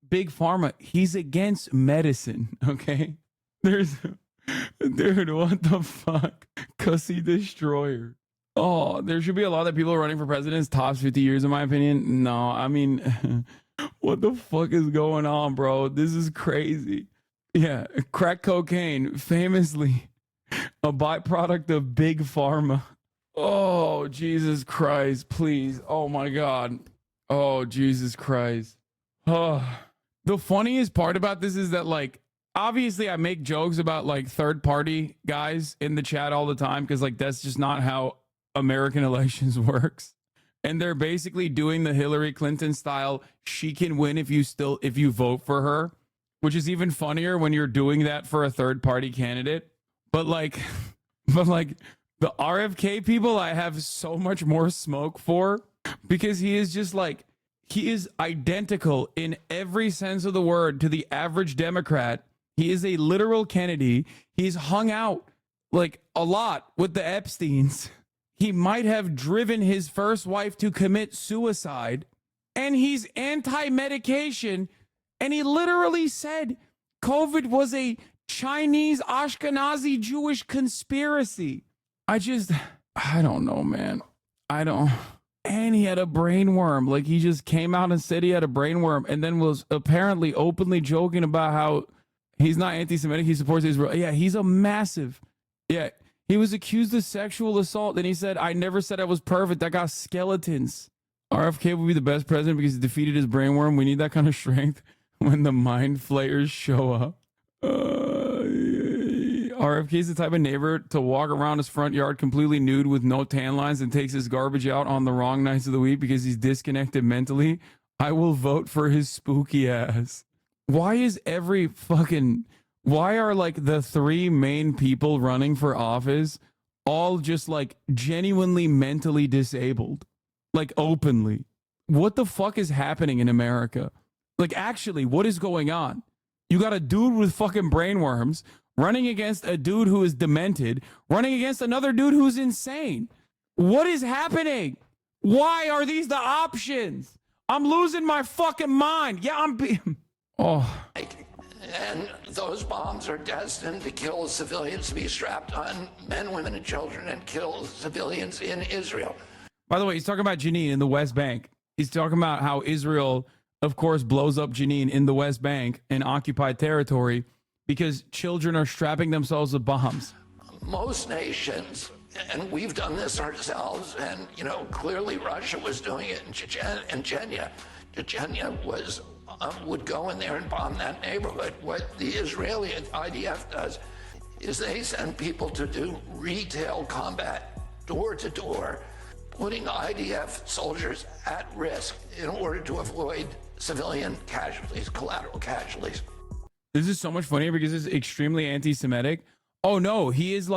big pharma. He's against medicine, okay? Dude, what the fuck? Cussy destroyer. Oh, there should be a lot of people running for president's tops 50 years, in my opinion. No, I mean, what the fuck is going on, bro? This is crazy. Yeah, crack cocaine, famously a byproduct of big pharma. Oh, Jesus Christ, please. Oh, my God. Oh, Jesus Christ. Oh. The funniest part about this is that, like, obviously I make jokes about, like, third-party guys in the chat all the time because, like, that's just not how American elections works. and they're basically doing the Hillary Clinton style, she can win if you vote for her, which is even funnier when you're doing that for a third party candidate. But like the RFK people, I have so much more smoke for, because he is just like, he is identical in every sense of the word to the average Democrat. He is a literal Kennedy. He's hung out like a lot with the Epsteins. He might have driven his first wife to commit suicide, and he's anti-medication. And he literally said COVID was a Chinese Ashkenazi Jewish conspiracy. I don't know, man. And he had a brain worm. Like, he just came out and said he had a brain worm, and then was apparently openly joking about how he's not anti-Semitic, he supports Israel. Yeah, he's a massive. Yeah, he was accused of sexual assault, and he said, I never said I was perfect. I got skeletons. RFK will be the best president because he defeated his brain worm. We need that kind of strength when the mind flayers show up. RFK is the type of neighbor to walk around his front yard completely nude with no tan lines and takes his garbage out on the wrong nights of the week because he's disconnected mentally. I will vote for his spooky ass. Why are like the three main people running for office all just like genuinely mentally disabled? Like, openly. What the fuck is happening in America? Like, actually, what is going on? You got a dude with fucking brain worms running against a dude who is demented, running against another dude who's insane. What is happening? Why are these the options? I'm losing my fucking mind. Yeah, And those bombs are destined to kill civilians, to be strapped on men, women, and children, and kill civilians in Israel. By the way, he's talking about Jenin in the West Bank. He's talking about how Israel, of course, blows up Jenin in the West Bank in occupied territory because children are strapping themselves with bombs. Most nations, and we've done this ourselves, and, you know, clearly Russia was doing it in Chechnya. Chechnya was, would go in there and bomb that neighborhood. What the Israeli IDF does is they send people to do retail combat, door to door, putting IDF soldiers at risk in order to avoid civilian casualties, collateral casualties. This is so much funnier because it's extremely anti-Semitic. Oh no, he is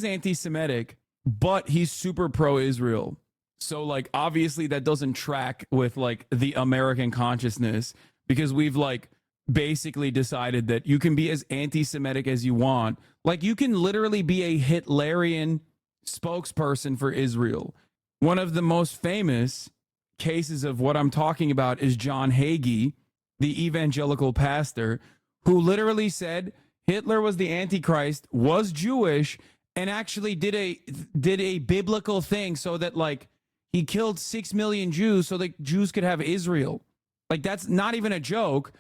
anti-Semitic, but he's super pro-Israel. So like, obviously that doesn't track with like the American consciousness, because we've like basically decided that you can be as anti-Semitic as you want. Like, you can literally be a Hitlerian spokesperson for Israel. One of the most famous cases of what I'm talking about is John Hagee, the evangelical pastor, who literally said Hitler was the Antichrist, was Jewish, and actually did a biblical thing so that like he killed 6 million Jews so that Jews could have Israel. Like, that's not even a joke.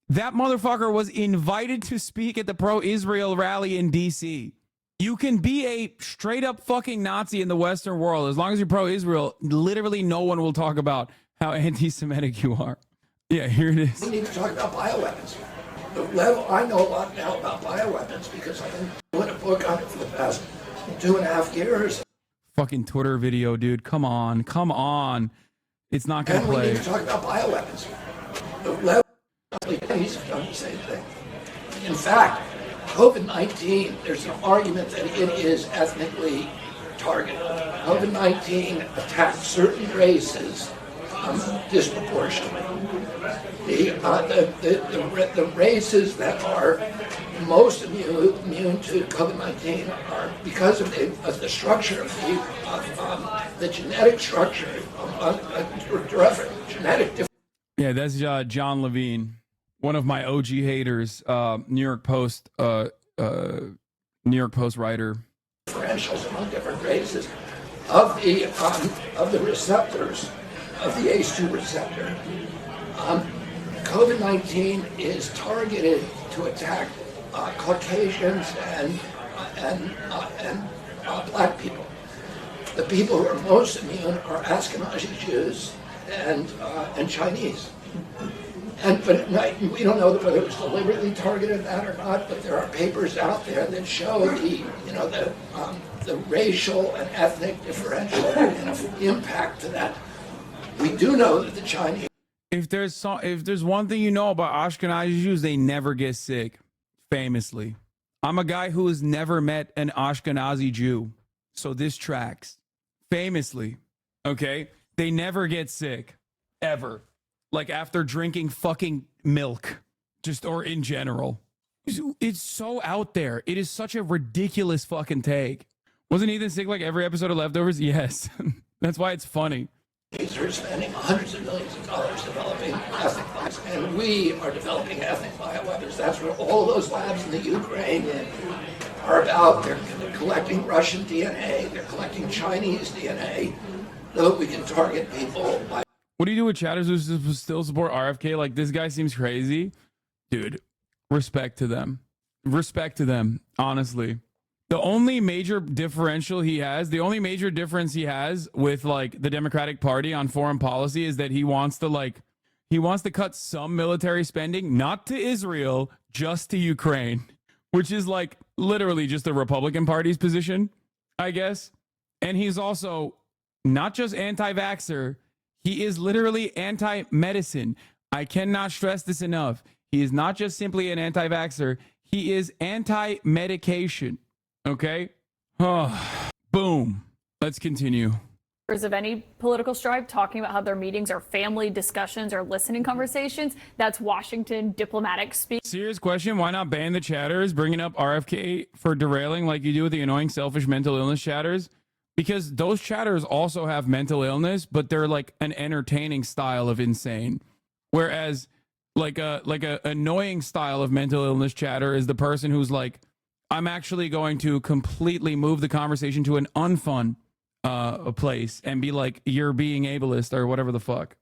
That motherfucker was invited to speak at the pro-Israel rally in DC. You can be a straight up fucking Nazi in the Western world. As long as you're pro-Israel, literally no one will talk about how anti-Semitic you are. Yeah, here it is. We need to talk about bioweapons. I know a lot now about bioweapons because I've been doing a book on it for the past 2.5 years. Fucking Twitter video, dude. Come on. It's not going to play. We need to talk about bioweapons. He's done the same thing. In fact, COVID-19, there's an argument that it is ethnically targeted. COVID-19 attacks certain races disproportionately. The races that are most immune to COVID-19 are because of the structure of the genetic structure, genetic. Yeah, that's John Levine, one of my OG haters, New York Post writer. Differentials among different races of the receptors of the ACE2 receptor. COVID-19 is targeted to attack Caucasians and black people. The people who are most immune are Ashkenazi Jews and Chinese. But we don't know whether it was deliberately targeted that or not. But there are papers out there that show the racial and ethnic differential impact to that. We do know that the Chinese. If there's one thing you know about Ashkenazi Jews, they never get sick. Famously, I'm a guy who has never met an Ashkenazi Jew, so this tracks. Famously, okay, they never get sick, ever. Like after drinking fucking milk, or in general. It's so out there. It is such a ridiculous fucking take. Wasn't Ethan sick like every episode of Leftovers? Yes. That's why it's funny. These are spending hundreds of millions of dollars developing ethnic bioweapons, and we are developing ethnic bioweapons. That's what all those labs in the Ukraine are about. They're collecting Russian DNA. They're collecting Chinese DNA so that we can target people by. What do you do with chatters who still support RFK? Like, this guy seems crazy. Dude, respect to them. Respect to them, honestly. The only major difference he has with, like, the Democratic Party on foreign policy is that he wants to cut some military spending, not to Israel, just to Ukraine, which is, like, literally just the Republican Party's position, I guess. And he's also not just anti-vaxxer, he is literally anti-medicine. I cannot stress this enough. He is not just simply an anti-vaxxer. He is anti-medication. Okay? Oh, boom. Let's continue. Of any political stripe talking about how their meetings are family discussions or listening conversations. That's Washington diplomatic speak. Serious question. Why not ban the chatters bringing up RFK for derailing like you do with the annoying, selfish mental illness chatters? Because those chatters also have mental illness, but they're like an entertaining style of insane. Whereas like a annoying style of mental illness chatter is the person who's like, I'm actually going to completely move the conversation to an unfun place and be like, you're being ableist or whatever the fuck.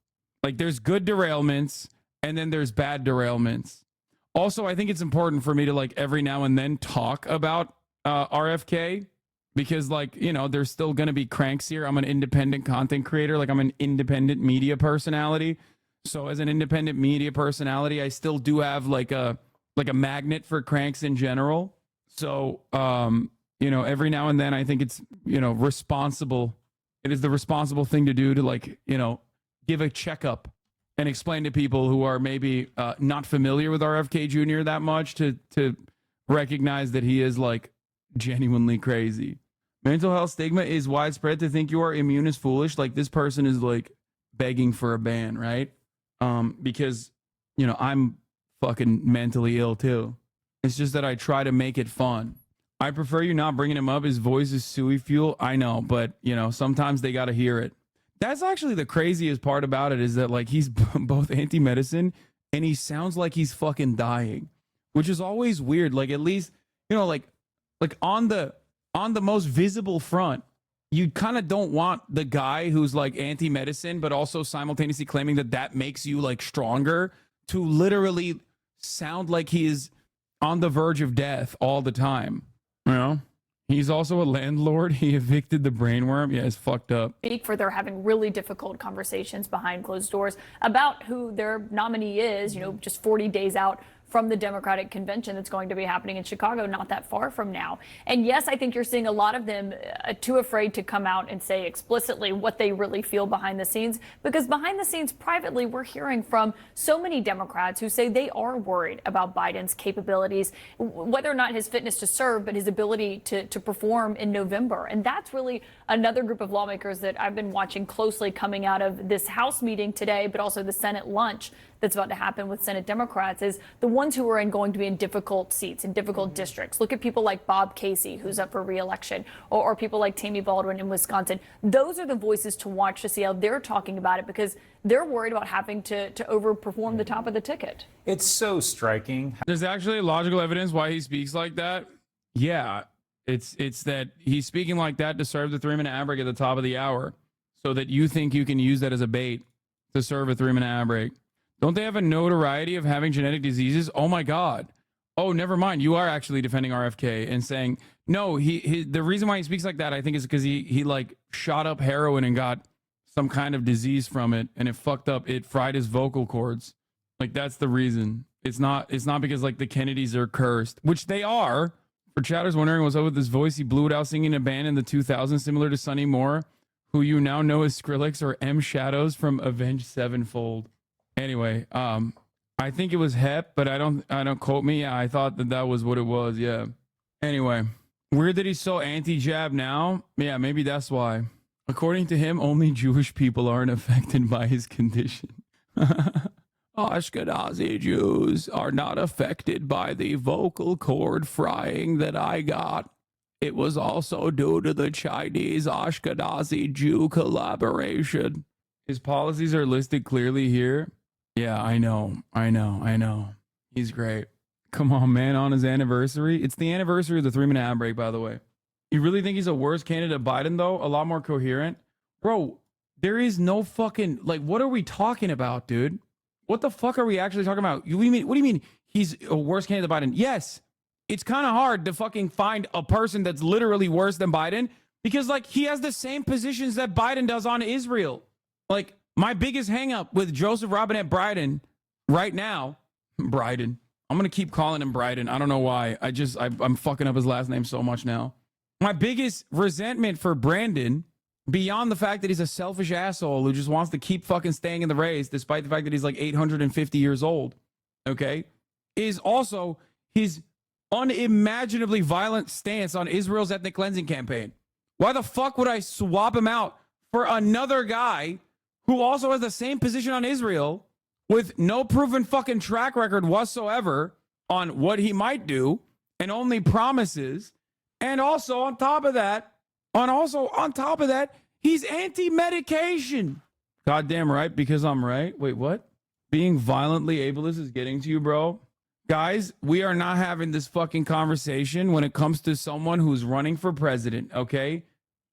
Like, there's good derailments and then there's bad derailments. Also, I think it's important for me to like every now and then talk about RFK. Because, like, you know, there's still going to be cranks here. I'm an independent content creator. Like, I'm an independent media personality. So as an independent media personality, I still do have, like a magnet for cranks in general. So, you know, every now and then I think it's, you know, responsible. It is the responsible thing to do to, like, you know, give a checkup and explain to people who are maybe not familiar with RFK Jr. that much to recognize that he is, like, genuinely crazy. Mental health stigma is widespread. To think you are immune is foolish. Like, this person is like begging for a ban, right? Because, you know, I'm fucking mentally ill too. It's just that I try to make it fun. I prefer you not bringing him up. His voice is suey fuel. I know, but, you know, sometimes they got to hear it. That's actually the craziest part about it, is that, like, he's both anti-medicine and he sounds like he's fucking dying, which is always weird. Like, at least, you know, like on the most visible front, you kind of don't want the guy who's like anti-medicine, but also simultaneously claiming that makes you like stronger, to literally sound like he is on the verge of death all the time. You know, he's also a landlord. He evicted the brainworm. Yeah, it's fucked up. For they're having really difficult conversations behind closed doors about who their nominee is, you know, just 40 days out from the Democratic convention that's going to be happening in Chicago not that far from now. And yes, I think you're seeing a lot of them too afraid to come out and say explicitly what they really feel behind the scenes, because behind the scenes privately, we're hearing from so many Democrats who say they are worried about Biden's capabilities, whether or not his fitness to serve, but his ability to perform in November. And that's really another group of lawmakers that I've been watching closely coming out of this House meeting today, but also the Senate lunch that's about to happen with Senate Democrats, is the ones who are going to be in difficult seats, in difficult districts. Look at people like Bob Casey, who's up for re-election, or people like Tammy Baldwin in Wisconsin. Those are the voices to watch to see how they're talking about it, because they're worried about having to overperform the top of the ticket. It's so striking. There's actually logical evidence why he speaks like that. Yeah, it's that he's speaking like that to serve the 3-minute ad break at the top of the hour, so that you think you can use that as a bait to serve a 3-minute ad break. Don't they have a notoriety of having genetic diseases? Oh my God. Oh, never mind. You are actually defending RFK and saying, no, the reason why he speaks like that, I think, is because he like shot up heroin and got some kind of disease from it, and it fucked up. It fried his vocal cords. Like, that's the reason. It's not because like the Kennedys are cursed, which they are. For chatters wondering what's up with his voice, he blew it out singing a band in the 2000s similar to Sonny Moore, who you now know as Skrillex or M Shadows from Avenged Sevenfold. Anyway, I think it was Hep, but I don't quote me. Yeah, I thought that was what it was. Yeah. Anyway, weird that he's so anti-jab now. Yeah, maybe that's why. According to him, only Jewish people aren't affected by his condition. Ashkenazi Jews are not affected by the vocal cord frying that I got. It was also due to the Chinese Ashkenazi Jew collaboration. His policies are listed clearly here. Yeah, I know. He's great. Come on, man, on his anniversary. It's the anniversary of the 3-minute ad break, by the way. You really think he's a worse candidate than Biden, though? A lot more coherent? Bro, there is no fucking... Like, what are we talking about, dude? What the fuck are we actually talking about? What do you mean he's a worse candidate than Biden? Yes, it's kind of hard to fucking find a person that's literally worse than Biden because, like, he has the same positions that Biden does on Israel. Like, my biggest hang up with Joseph Robinette Biden right now... Biden. I'm going to keep calling him Biden. I don't know why. I'm fucking up his last name so much now. My biggest resentment for Brandon, beyond the fact that he's a selfish asshole who just wants to keep fucking staying in the race, despite the fact that he's like 850 years old, okay, is also his unimaginably violent stance on Israel's ethnic cleansing campaign. Why the fuck would I swap him out for another guy who also has the same position on Israel with no proven fucking track record whatsoever on what he might do and only promises? And also on top of that, he's anti-medication. Goddamn right, because I'm right. Wait, what? Being violently ableist is getting to you, bro? Guys, we are not having this fucking conversation when it comes to someone who's running for president, okay?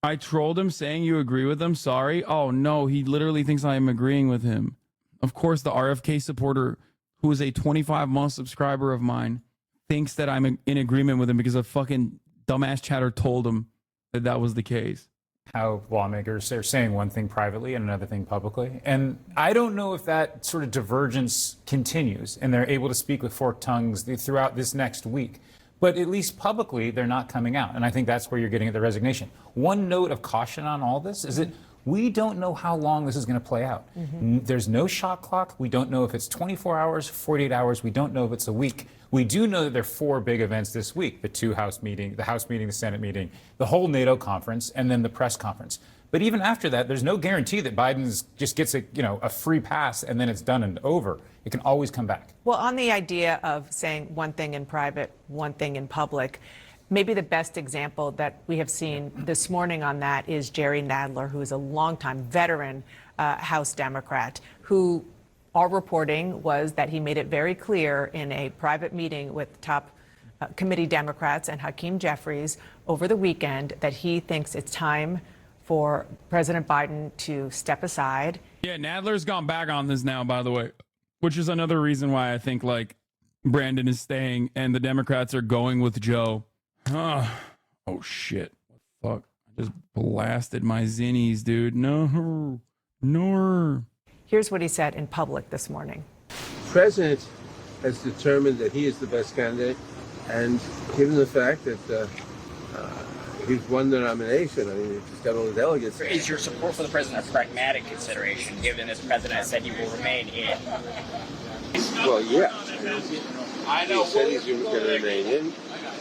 I trolled him saying you agree with him. Sorry. Oh, no, he literally thinks I am agreeing with him. Of course, the RFK supporter, who is a 25-month subscriber of mine, thinks that I'm in agreement with him because a fucking dumbass chatter told him that was the case. How lawmakers are saying one thing privately and another thing publicly. And I don't know if that sort of divergence continues and they're able to speak with forked tongues throughout this next week. But at least publicly, they're not coming out. And I think that's where you're getting at the resignation. One note of caution on all this is that we don't know how long this is going to play out. There's no shot clock. We don't know if it's 24 hours, 48 hours. We don't know if it's a week. We do know that there are 4 big events this week: the House meeting, the Senate meeting, the whole NATO conference, and then the press conference. But even after that, there's no guarantee that Biden just gets a free pass and then it's done and over. It can always come back. Well, on the idea of saying one thing in private, one thing in public, maybe the best example that we have seen this morning on that is Jerry Nadler, who is a longtime veteran House Democrat, who our reporting was that he made it very clear in a private meeting with top committee Democrats and Hakeem Jeffries over the weekend that he thinks it's time for President Biden to step aside. Yeah, Nadler's gone back on this now, by the way, which is another reason why I think like Brandon is staying and the Democrats are going with Joe. Oh shit. Fuck. I just blasted my zinnies, dude. No. Here's what he said in public this morning. The president has determined that he is the best candidate, and given the fact that he's won the nomination, I mean, he's got all the delegates. Is your support for the president a pragmatic consideration, given that the president has said he will remain in? Well, yeah. He said he's going to remain in.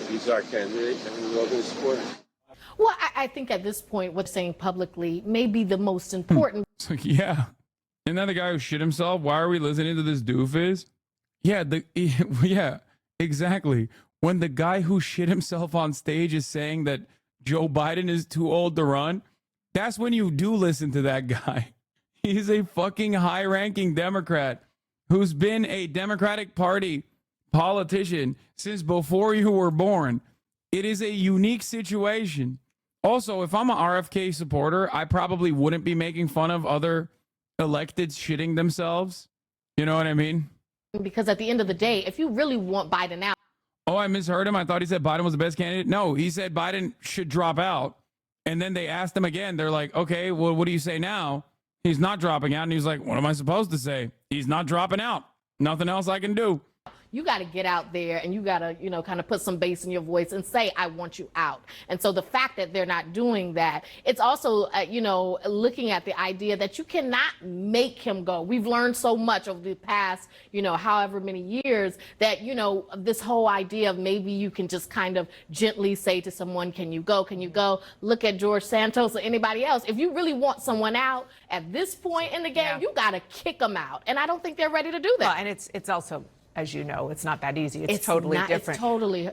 He's our candidate, and we're all going to support him. Well, I think at this point, what's saying publicly may be the most important. It's like, yeah. Isn't that the guy who shit himself? Why are we listening to this doofus? Yeah, yeah, exactly. When the guy who shit himself on stage is saying that Joe Biden is too old to run, that's when you do listen to that guy. He's a fucking high-ranking Democrat who's been a Democratic Party politician since before you were born. It is a unique situation. Also, if I'm an RFK supporter, I probably wouldn't be making fun of other electeds shitting themselves. You know what I mean? Because at the end of the day, if you really want Biden out. Oh, I misheard him. I thought he said Biden was the best candidate. No, he said Biden should drop out. And then they asked him again. They're like, okay, well, what do you say now? He's not dropping out. And he's like, what am I supposed to say? He's not dropping out. Nothing else I can do. You got to get out there and you got to, kind of put some bass in your voice and say, I want you out. And so the fact that they're not doing that, it's also, looking at the idea that you cannot make him go. We've learned so much over the past, however many years that, this whole idea of maybe you can just kind of gently say to someone, can you go? Can you go? Look at George Santos or anybody else. If you really want someone out at this point in the game, you got to kick them out. And I don't think they're ready to do that. Well, and it's also, as you know, it's not that easy. It's totally different.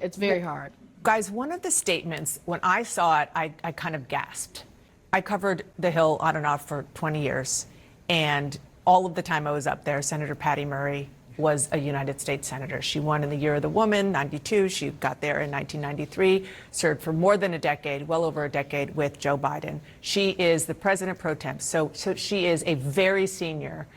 It's very hard. Guys, one of the statements, when I saw it, I kind of gasped. I covered the Hill on and off for 20 years. And all of the time I was up there, Senator Patty Murray was a United States Senator. She won in the Year of the Woman, 92. She got there in 1993, served for more than a decade, well over a decade with Joe Biden. She is the president pro tem. So she is a very senior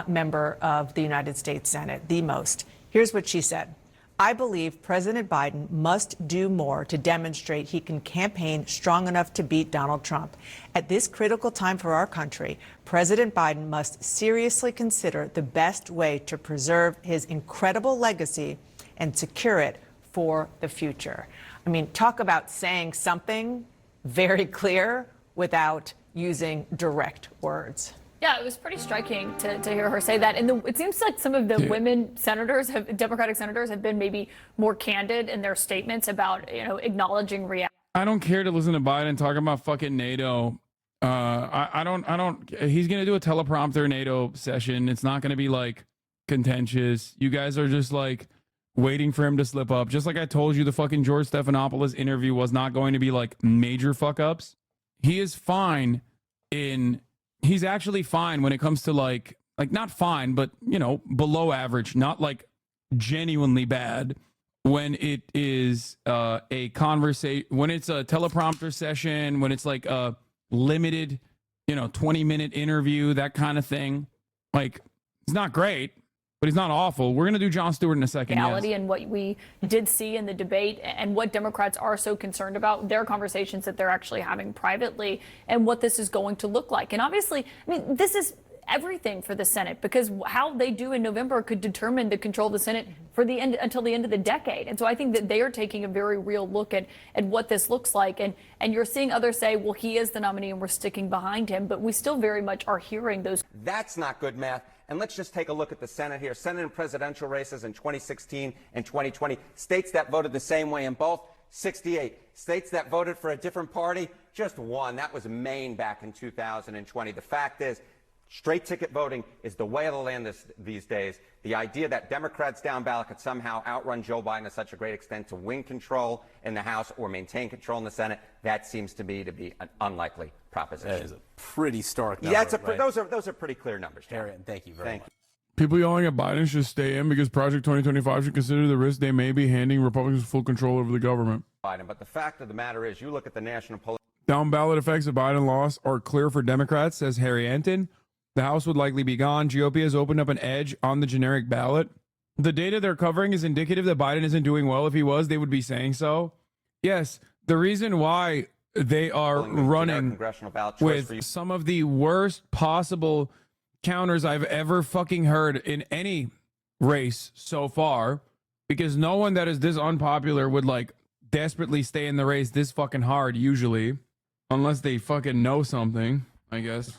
member of the United States Senate, the most. Here's what she said. I believe President Biden must do more to demonstrate he can campaign strong enough to beat Donald Trump. At this critical time for our country, President Biden must seriously consider the best way to preserve his incredible legacy and secure it for the future. I mean, talk about saying something very clear without using direct words. Yeah, it was pretty striking to hear her say that. And it seems like some of the women senators, Democratic senators, have been maybe more candid in their statements about, acknowledging reality. I don't care to listen to Biden talking about fucking NATO. I don't, he's going to do a teleprompter NATO session. It's not going to be like contentious. You guys are just like waiting for him to slip up. Just like I told you, the fucking George Stephanopoulos interview was not going to be like major fuck ups. He is fine he's actually fine when it comes to like not fine, but below average, not like genuinely bad when it is a conversation, when it's a teleprompter session, when it's like a limited, 20-minute interview, that kind of thing. Like, it's not great, but he's not awful. We're going to do Jon Stewart in a second. Reality and what we did see in the debate and what Democrats are so concerned about, their conversations that they're actually having privately and what this is going to look like. And obviously, this is everything for the Senate, because how they do in November could determine the control of the Senate for the end until the end of the decade. And so I think that they are taking a very real look at what this looks like. And you're seeing others say, well, he is the nominee and we're sticking behind him. But we still very much are hearing those. That's not good math. And let's just take a look at the Senate here. Senate and presidential races in 2016 and 2020. States that voted the same way in both, 68. States that voted for a different party, just one. That was Maine back in 2020. The fact is, straight ticket voting is the way of the land these days. The idea that Democrats down ballot could somehow outrun Joe Biden to such a great extent to win control in the House or maintain control in the Senate, that seems to me to be an unlikely proposition. That is a pretty stark number. Yeah, right? those are pretty clear numbers. Harriet, thank you very much. People yelling at Biden should stay in because Project 2025 should consider the risk they may be handing Republicans full control over the government. Biden, but the fact of the matter is, you look at the national poll. Down ballot effects of Biden loss are clear for Democrats, says Harry Anton. The House would likely be gone. GOP has opened up an edge on the generic ballot. The data they're covering is indicative that Biden isn't doing well. If he was, they would be saying so. Yes, the reason why they are running with some of the worst possible counters I've ever fucking heard in any race so far, because no one that is this unpopular would like desperately stay in the race this fucking hard usually, unless they fucking know something, I guess.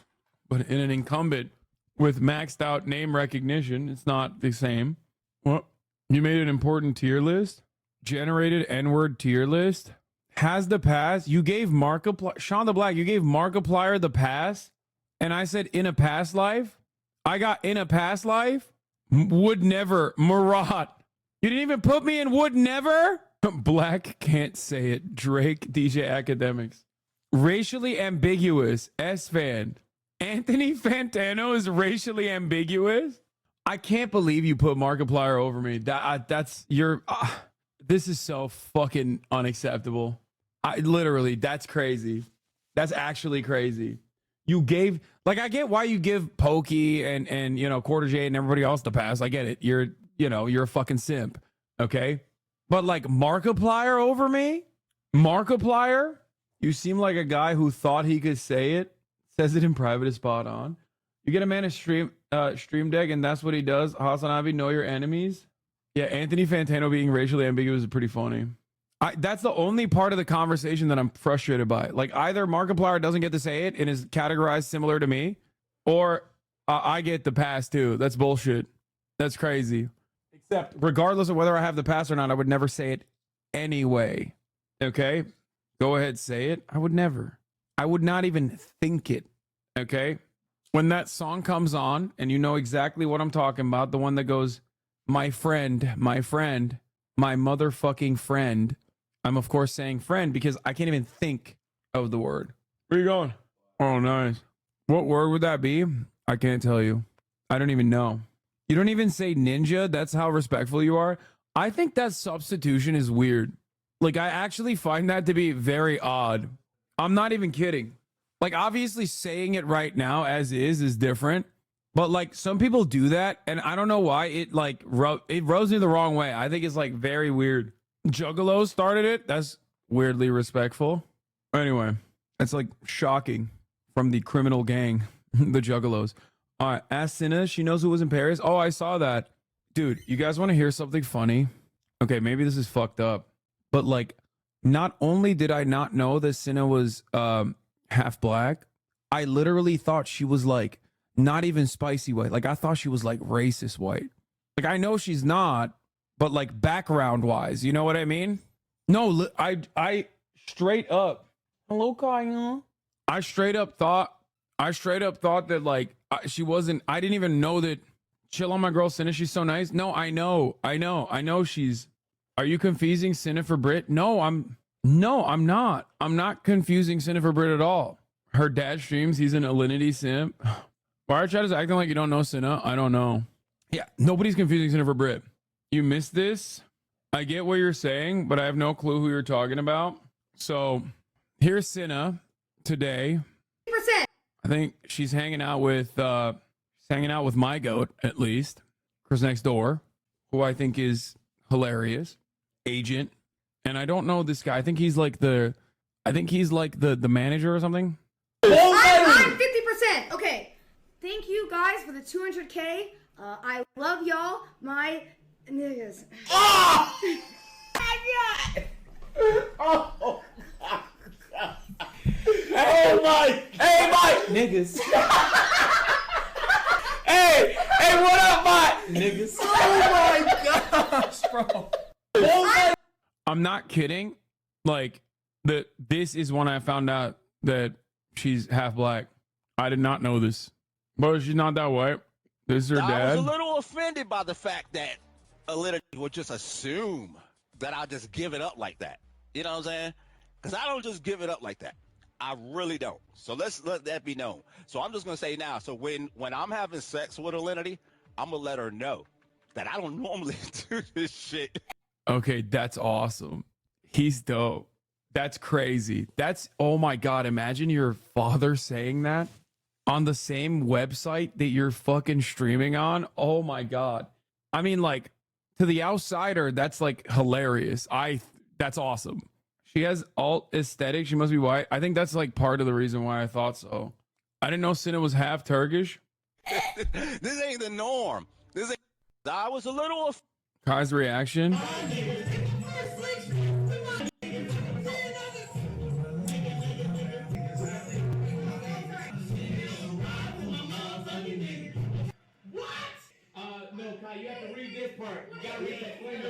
But in an incumbent with maxed out name recognition, it's not the same. Well, you made an important tier list, generated N-word tier list, has the pass. You gave Markiplier, Sean the Black, you gave Markiplier the pass. And I said, in a past life, I got in a past life, would never, Marat. You didn't even put me in would never. Black can't say it. Drake, DJ Academics. Racially ambiguous, S-Fan. Anthony Fantano is racially ambiguous. I can't believe you put Markiplier over me. This is so fucking unacceptable. Literally, that's crazy. That's actually crazy. You gave, like, I get why you give Pokey and Quarter J and everybody else the pass. I get it. You're a fucking simp. Okay. But like Markiplier over me? Markiplier? You seem like a guy who thought he could say it. Says it in private is spot on. You get a man a stream deck, and that's what he does. Hasanabi, know your enemies. Yeah, Anthony Fantano being racially ambiguous is pretty funny. That's the only part of the conversation that I'm frustrated by. Like, either Markiplier doesn't get to say it and is categorized similar to me, or I get the pass too. That's bullshit. That's crazy. Except, regardless of whether I have the pass or not, I would never say it anyway. Okay? Go ahead, say it. I would never. I would not even think it. Okay? When that song comes on, and you know exactly what I'm talking about, the one that goes, my friend, my motherfucking friend. I'm, of course, saying friend because I can't even think of the word. Where you going? Oh, nice. What word would that be? I can't tell you. I don't even know. You don't even say ninja? That's how respectful you are? I think that substitution is weird. Like, I actually find that to be very odd. I'm not even kidding. Like, obviously saying it right now as is different. But, like, some people do that, and I don't know why. It, like, it rubs me the wrong way. I think it's, like, very weird. Juggalos started it. That's weirdly respectful. Anyway, it's, like, shocking from the criminal gang, the Juggalos. All right, ask Cinna. She knows who was in Paris. Oh, I saw that. Dude, you guys want to hear something funny? Okay, maybe this is fucked up. But, like, not only did I not know that Cinna was half black, I literally thought she was, like, not even spicy white. Like, I thought she was, like, racist white. Like, I know she's not, but, like, background wise, you know what I mean? No, I straight up. Hello, Kyle. I straight up thought that, like, she wasn't. I didn't even know that. Chill on my girl Cinna. She's so nice. No, I know she's. Are you confusing Cinna for Brit? No, I'm not. I'm not confusing Cinna for Brit at all. Her dad streams. He's an Alinity simp. Fire chat is acting like you don't know Cinna. I don't know. Yeah, nobody's confusing Cinna for Brit. You missed this. I get what you're saying, but I have no clue who you're talking about. So here's Cinna today. 50%. I think she's hanging out with my goat, at least, Chris Next Door, who I think is hilarious. Agent. And I don't know this guy. I think he's like the manager or something. I'm 50%. Okay. Thank you guys for the 200K. I love y'all. My niggas. Oh! My God! Hey, Mike! Niggas. hey, what up, Mike? Niggas. Oh my gosh, bro. I'm not kidding. Like, this is when I found out that she's half black. I did not know this. But she's not that white. This is her dad. I was a little offended by the fact that Alinity would just assume that I'll just give it up like that. You know what I'm saying? Because I don't just give it up like that. I really don't. So let's let that be known. So I'm just going to say now, so when I'm having sex with Alinity, I'm going to let her know that I don't normally do this shit. Okay, that's awesome. He's dope. That's crazy. Oh my God, imagine your father saying that on the same website that you're fucking streaming on. Oh my God. I mean, like, to the outsider, that's like hilarious. That's awesome. She has alt aesthetic. She must be white. I think that's like part of the reason why I thought so. I didn't know Cinna was half Turkish. This ain't the norm. I was a little. Kai's reaction. No, Kai, you have to read this part. You gotta read the disclaimer.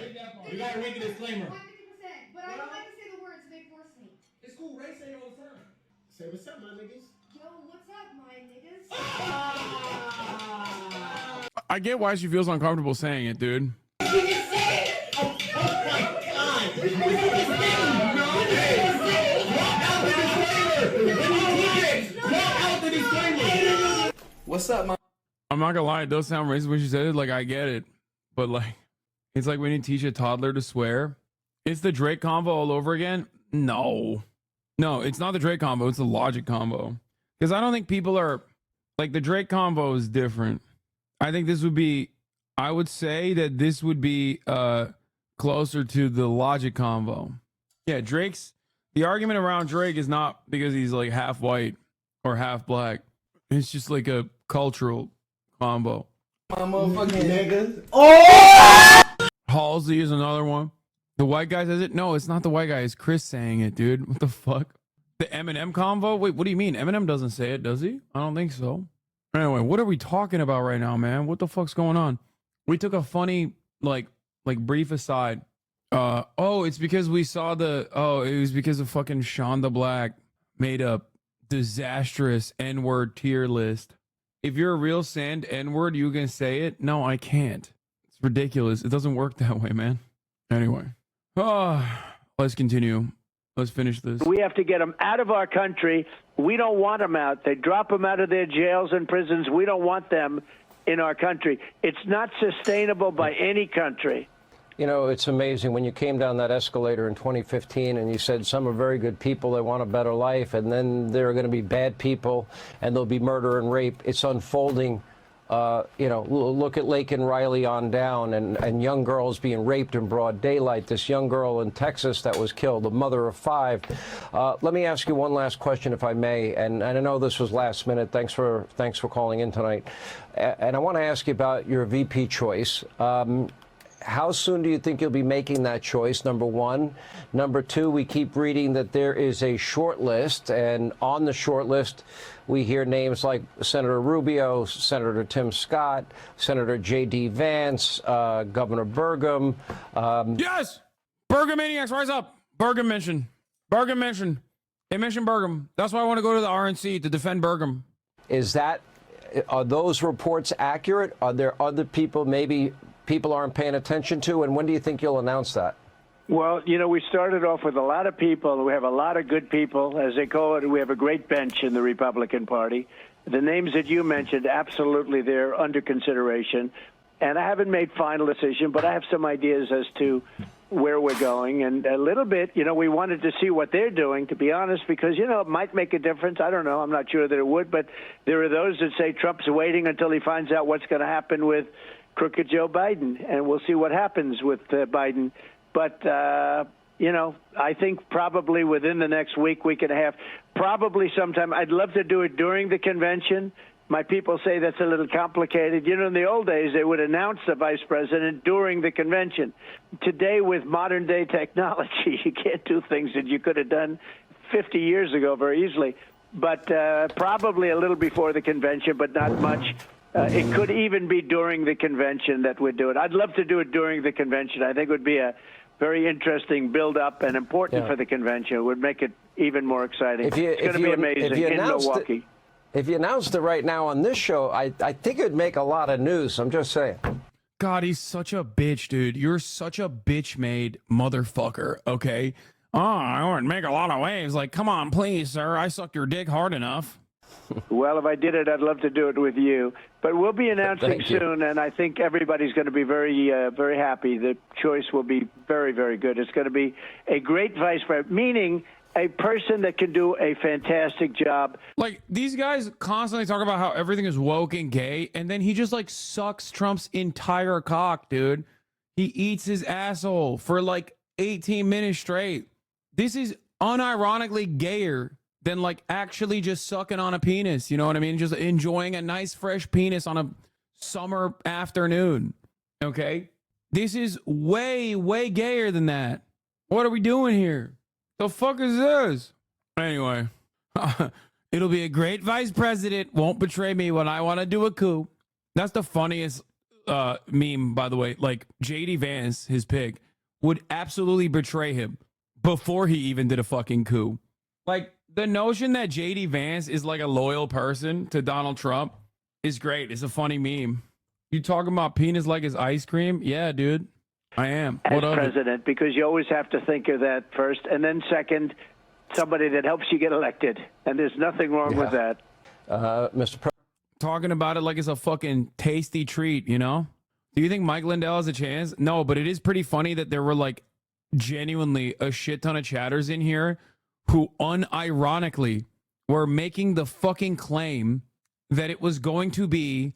You gotta read the disclaimer. 100%. But I don't like to say the words, they force me. It's cool, Ray say it all the time. Say what's up, my niggas. Yo, what's up, my niggas? I get why she feels uncomfortable saying it, dude. What's up, man? I'm not gonna lie, it does sound racist when she said it. Like, I get it, but like, it's like when you teach a toddler to swear. It's the Drake convo all over again. No, it's not the Drake convo. It's the Logic convo. Because I don't think people are like, the Drake convo is different. I think this would be. I would say that this would be closer to the Logic convo. Yeah, the argument around Drake is not because he's like half white or half black. It's just like a cultural combo. My motherfucking niggas. Oh! Halsey is another one. The white guy says it? No, it's not the white guy. It's Chris saying it, dude. What the fuck? The Eminem convo? Wait, what do you mean? Eminem doesn't say it, does he? I don't think so. Anyway, what are we talking about right now, man? What the fuck's going on? We took a funny, like brief aside. Oh, it's because we saw it was because of fucking Shonda Black made a disastrous N-word tier list. If you're a real sand N-word, you can say it? No, I can't. It's ridiculous. It doesn't work that way, man. Anyway. Let's continue. Let's finish this. We have to get them out of our country. We don't want them out. They drop them out of their jails and prisons. We don't want them in our country. It's not sustainable by any country. You know, it's amazing when you came down that escalator in 2015 and you said some are very good people, they want a better life, and then there are going to be bad people and there'll be murder and rape. It's unfolding. Look at Laken Riley on down and young girls being raped in broad daylight. This young girl in Texas that was killed, the mother of 5. Let me ask you one last question, if I may. And I know this was last minute. Thanks for calling in tonight. And I want to ask you about your VP choice. How soon do you think you'll be making that choice, number one? Number two, we keep reading that there is a short list, and on the short list, we hear names like Senator Rubio, Senator Tim Scott, Senator J.D. Vance, Governor Burgum. Yes! Burgum maniacs, rise up. Burgum mentioned. Burgum mentioned. They mentioned Burgum. That's why I want to go to the RNC to defend Burgum. Are those reports accurate? Are there other people maybe people aren't paying attention to? And when do you think you'll announce that? Well, we started off with a lot of people. We have a lot of good people. As they call it, we have a great bench in the Republican Party. The names that you mentioned, absolutely, they're under consideration. And I haven't made final decision, but I have some ideas as to where we're going. And a little bit, we wanted to see what they're doing, to be honest, because, it might make a difference. I don't know. I'm not sure that it would. But there are those that say Trump's waiting until he finds out what's going to happen with crooked Joe Biden, and we'll see what happens with Biden. But, I think probably within the next week and a half, probably sometime. I'd love to do it during the convention. My people say that's a little complicated. In the old days, they would announce the vice president during the convention. Today, with modern-day technology, you can't do things that you could have done 50 years ago very easily. But probably a little before the convention, but not much. It could even be during the convention that we'd do it. I'd love to do it during the convention. I think it would be a very interesting build-up and important for the convention. It would make it even more exciting. It's going to be amazing in Milwaukee. If you announced it right now on this show, I think it would make a lot of news. I'm just saying. God, he's such a bitch, dude. You're such a bitch-made motherfucker, okay? Oh, I would make a lot of waves. Like, come on, please, sir. I sucked your dick hard enough. Well, if I did it, I'd love to do it with you. But we'll be announcing soon, and I think everybody's going to be very, very happy. The choice will be very, very good. It's going to be a great vice president, meaning a person that can do a fantastic job. Like, these guys constantly talk about how everything is woke and gay, and then he just, sucks Trump's entire cock, dude. He eats his asshole for, 18 minutes straight. This is unironically gayer than actually just sucking on a penis. You know what I mean? Just enjoying a nice fresh penis on a summer afternoon. Okay? This is way, way gayer than that. What are we doing here? The fuck is this? Anyway, it'll be a great vice president. Won't betray me when I want to do a coup. That's the funniest meme, by the way. J.D. Vance, his pig, would absolutely betray him before he even did a fucking coup. The notion that J.D. Vance is a loyal person to Donald Trump is great. It's a funny meme. You talking about penis like his ice cream? Yeah, dude. I am. As president, because you always have to think of that first. And then second, somebody that helps you get elected. And there's nothing wrong with that. Mr. President. Talking about it like it's a fucking tasty treat, Do you think Mike Lindell has a chance? No, but it is pretty funny that there were genuinely a shit ton of chatters in here who unironically were making the fucking claim that it was going to be,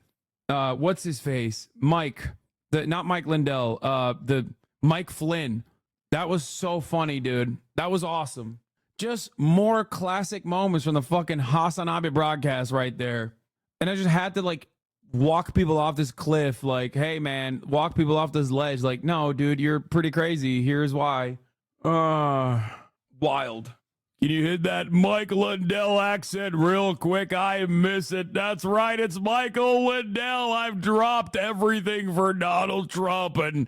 what's his face? Not Mike Lindell, the Mike Flynn. That was so funny, dude. That was awesome. Just more classic moments from the fucking Hasanabe broadcast right there. and I just had to like walk people off this cliff. Like, hey man, walk people off this ledge. Like, no, dude, you're pretty crazy. Here's why. Wild. Can you hit that Michael Lindell accent real quick? I miss it. That's right. It's Michael Lindell. I've dropped everything for Donald Trump, and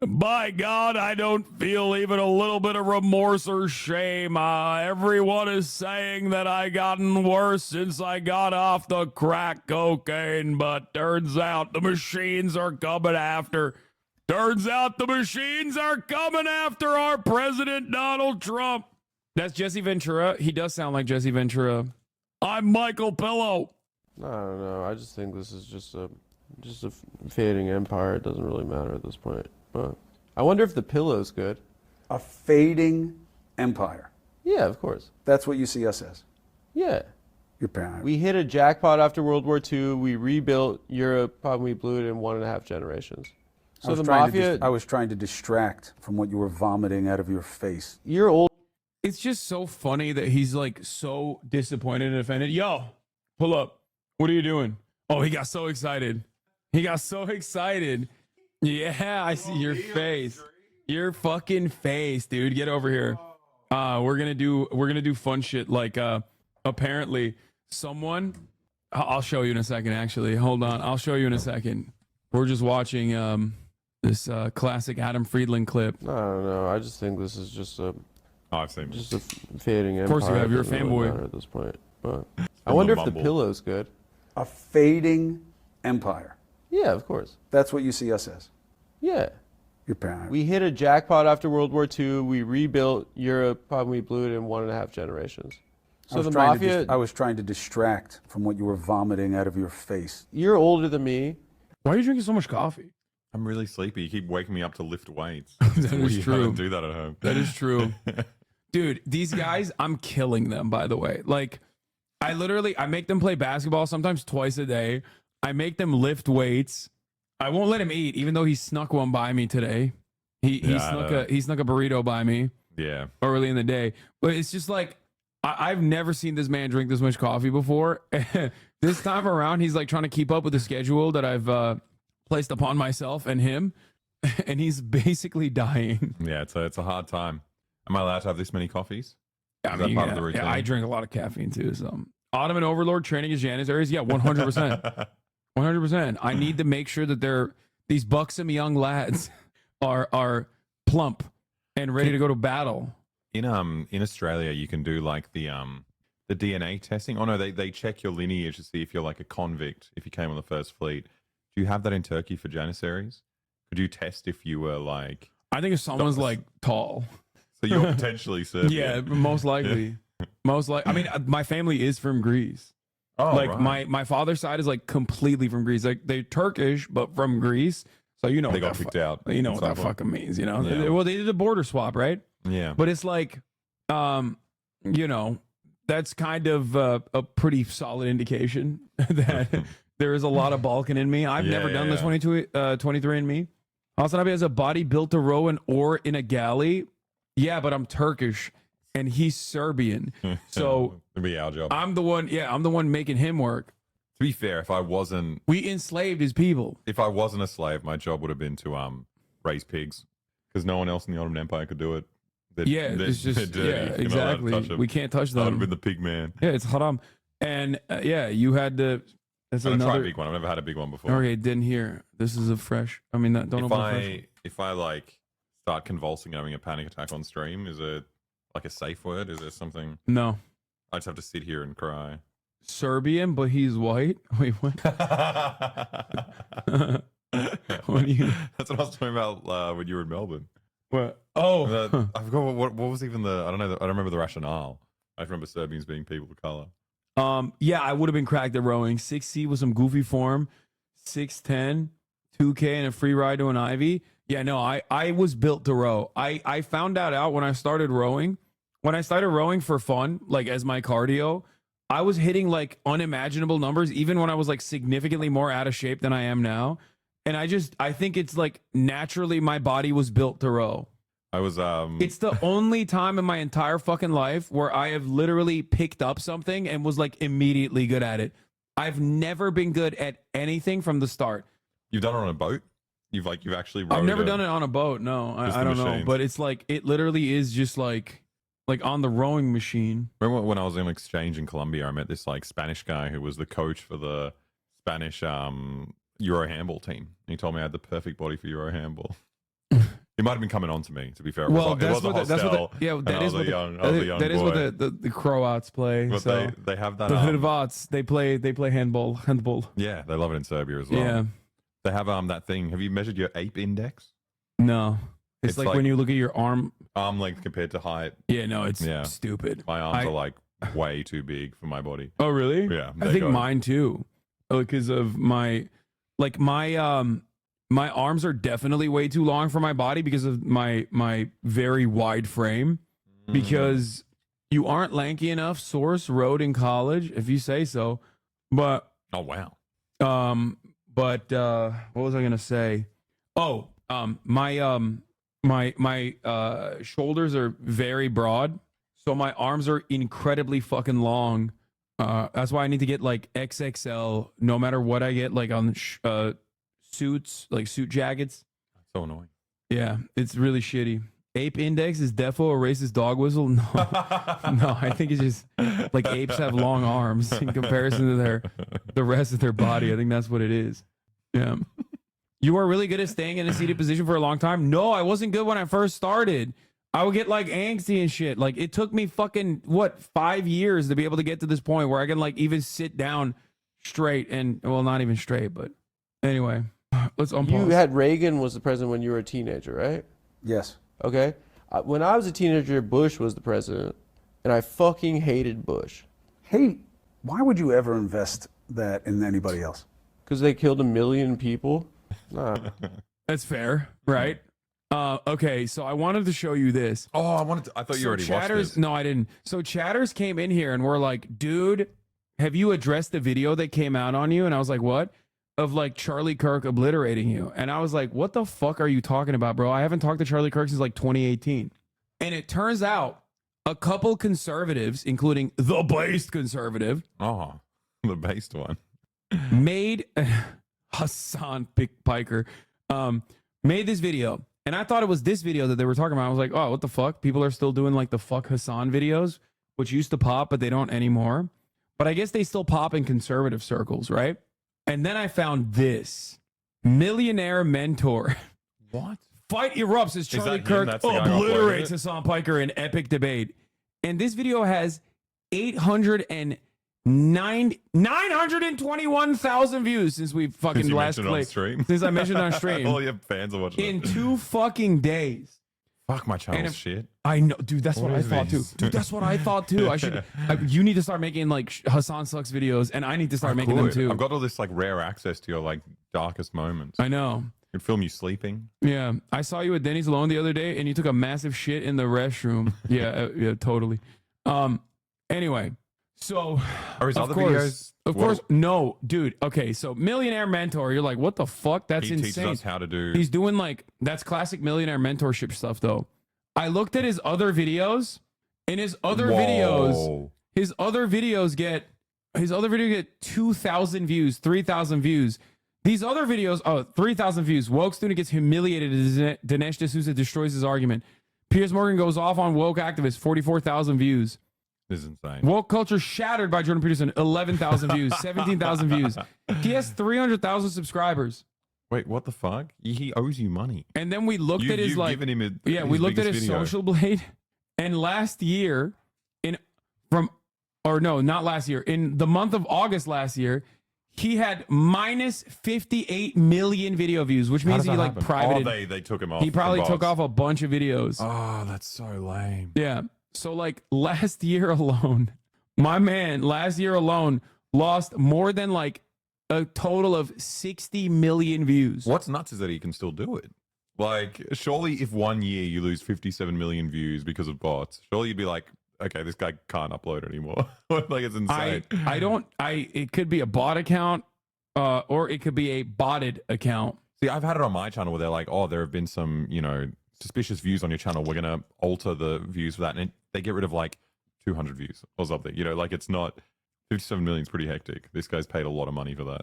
by God, I don't feel even a little bit of remorse or shame. Everyone is saying that I gotten worse since I got off the crack cocaine, but turns out the machines are coming after. Turns out the machines are coming after our president, Donald Trump. That's Jesse Ventura. He does sound like Jesse Ventura. I'm Michael Pillow. I don't know. I just think this is just a fading empire. It doesn't really matter at this point. But I wonder if the pillow's good. A fading empire. Yeah, of course. That's what you see us as. Yeah. Your parent. We hit a jackpot after World War II. We rebuilt Europe. Probably blew it in 1.5 generations. So the mafia. I was trying to distract from what you were vomiting out of your face. You're old. It's just so funny that he's like so disappointed and offended. Yo, pull up. What are you doing? Oh, he got so excited. He got so excited. Yeah, I see your face. Your fucking face, dude. Get over here. We're gonna do fun shit. Like apparently someone. I'll show you in a second. Actually, hold on. I'll show you in a second. We're just watching this classic Adam Friedland clip. I don't know. I just think this is just a. I've seen just a fading empire. Of course you have. You're a Doesn't really fanboy matter at this point. But I wonder if the pillow's good. A fading empire. Yeah, of course. That's what you see us as. Yeah. Your parent. We hit a jackpot after World War II. We rebuilt Europe. Probably blew it in 1.5 generations. So the mafia. I was trying to distract from what you were vomiting out of your face. You're older than me. Why are you drinking so much coffee? I'm really sleepy. You keep waking me up to lift weights. That is true. I don't do that at home. That is true. Dude, these guys, I'm killing them, by the way. Like, I make them play basketball sometimes twice a day. I make them lift weights. I won't let him eat, even though he snuck one by me today. He snuck a burrito by me. Yeah. Early in the day. But it's just like, I've never seen this man drink this much coffee before. This time around, he's like trying to keep up with the schedule that I've placed upon myself and him. And he's basically dying. Yeah, it's a hard time. Am I allowed to have this many coffees? Yeah, Is that part of the routine? yeah, I drink a lot of caffeine too. So, Ottoman Overlord training as Janissaries, yeah, 100%, 100%. I need to make sure that these buxom young lads are plump and ready to go to battle. In Australia, you can do like the DNA testing. Oh no, they check your lineage to see if you're like a convict if you came on the First Fleet. Do you have that in Turkey for Janissaries? Could you test if you were like? I think if someone's like tall. So you're potentially Serbian. Yeah, most likely. I mean, my family is from Greece. Oh, like right. my father's side is like completely from Greece. Like they're Turkish, but from Greece. So you know they got kicked out. You know what that fucking means. You know. Yeah. Well, they did a border swap, right? Yeah. But it's like, you know, that's kind of a pretty solid indication that there is a lot of Balkan in me. I've never done the 23andMe. Hasanabi has a body built to row an oar in a galley. Yeah, but I'm Turkish and he's Serbian. So it'd be our job. I'm the one making him work. To be fair, if I wasn't, we enslaved his people. If I wasn't a slave, my job would have been to raise pigs, because no one else in the Ottoman Empire could do it. It's just dirty. Exactly. We can't touch them. I would have been the pig man. Yeah, it's haram. And you had to. That's I'm another try a big one. I've never had a big one before. Okay, didn't hear. This is a fresh. I mean, don't know. If I like start convulsing, having a panic attack on stream, is it like a safe word? Is there something? No. I just have to sit here and cry. Serbian, but he's white. Wait, what? What do you? That's what I was talking about when you were in Melbourne. What? Oh, I forgot what was even the. I don't know. I don't remember the rationale. I remember Serbians being people of color. Yeah, I would have been cracked at rowing. 6C with some goofy form, 6'10", 2K, and a free ride to an Ivy. Yeah, no, I was built to row. I found that out when I started rowing. When I started rowing for fun, like as my cardio, I was hitting like unimaginable numbers, even when I was like significantly more out of shape than I am now. And I think it's like naturally my body was built to row. I was It's the only time in my entire fucking life where I have literally picked up something and was like immediately good at it. I've never been good at anything from the start. You've done it on a boat? You've actually rowed I've never done it on a boat. No, Just I the don't know. machines. But it's like, it literally is just like on the rowing machine. Remember when I was in exchange in Colombia, I met this like Spanish guy who was the coach for the Spanish Euro handball team. And he told me I had the perfect body for Euro handball. He might have been coming on to me, to be fair. It Well, was a hostel, that is what I was a young boy. the Croats play. But so they have that. the Hrvats, they play handball. Yeah, they love it in Serbia as well. Yeah. They have that thing. Have you measured your ape index? No, it's like when you look at your arm length compared to height. Yeah, no, it's stupid. My arms are like way too big for my body. Oh, really? Yeah, I think mine too, because of my arms are definitely way too long for my body because of my very wide frame. Because you aren't lanky enough. Source wrote in college, if you say so. But oh wow. But what was I gonna say? Oh, my shoulders are very broad, so my arms are incredibly fucking long. That's why I need to get like XXL no matter what I get, like on suits, like suit jackets. So annoying. Yeah, it's really shitty. Ape index is defo a racist dog whistle? No, no. I think it's just like apes have long arms in comparison to the rest of their body. I think that's what it is. Yeah. You are really good at staying in a seated position for a long time. No, I wasn't good when I first started. I would get like angsty and shit. Like it took me fucking 5 years to be able to get to this point where I can like even sit down straight and well, not even straight, but anyway, let's unpause. You had Reagan was the president when you were a teenager, right? Yes. Okay. When I was a teenager, Bush was the president, and I fucking hated Bush. Hey, why would you ever invest that in anybody else? Because they killed 1 million people. Nah. That's fair, right? Okay, so I wanted to show you this. Oh, I thought you already watched this. No, I didn't. So Chatters came in here and were like, dude, have you addressed the video that came out on you? And I was like, what? Of like Charlie Kirk obliterating you. And I was like, what the fuck are you talking about, bro? I haven't talked to Charlie Kirk since like 2018. And it turns out a couple conservatives, including the based conservative. Oh, the based one. Made Hassan Piker made this video. And I thought it was this video that they were talking about. I was like, oh, what the fuck? People are still doing like the fuck Hassan videos, which used to pop, but they don't anymore. But I guess they still pop in conservative circles, right? And then I found this millionaire mentor. What? Fight erupts as Charlie Kirk That's the guy who obliterates uploaded it? Hassan Piker in epic debate. And this video has 921,000 views since we fucking Since you last mentioned it on played. stream. Since I mentioned it on stream. All your fans are watching In it. 2 fucking days. Fuck, my And channel's if- shit. I know, dude. That's what I is thought too. this? Dude, that's what I thought too. You need to start making like Hassan Sucks videos, and I need to start making them too. I've got all this like rare access to your like darkest moments. I know. I could film you sleeping. Yeah, I saw you at Denny's alone the other day, and you took a massive shit in the restroom. Yeah, yeah, totally. Anyway, so Are his of other course, videos? of What- course, no, dude. Okay, so millionaire mentor. You're like, what the fuck? That's He teaches insane. us how to do. He's doing like that's classic millionaire mentorship stuff, though. I looked at his other videos, and his other videos get 2,000 views, 3,000 views. These other videos, 3,000 views. Woke student gets humiliated as Dinesh D'Souza destroys his argument. Piers Morgan goes off on woke activist, 44,000 views. This is insane. Woke culture shattered by Jordan Peterson, 11,000 views, 17,000 views. He has 300,000 subscribers. Wait, what the fuck? He owes you money. And then we looked at his You've like, given him we looked at his biggest video. social blade, and last year, in the month of August last year, he had minus 58 million video views, which How means does he that like happen? privated. Oh, they took him off. He probably from took bots. off a bunch of videos. Oh, that's so lame. Yeah. So like last year alone, my man last year alone lost more than like a total of 60 million views. What's nuts is that he can still do it. Like, surely if 1 year you lose 57 million views because of bots, surely you'd be like, okay, this guy can't upload anymore. Like, it's insane. It could be a bot account, or it could be a botted account. See, I've had it on my channel where they're like, oh, there have been some, suspicious views on your channel. We're going to alter the views for that. And they get rid of like 200 views or something, like it's not 57 million is pretty hectic. This guy's paid a lot of money for that.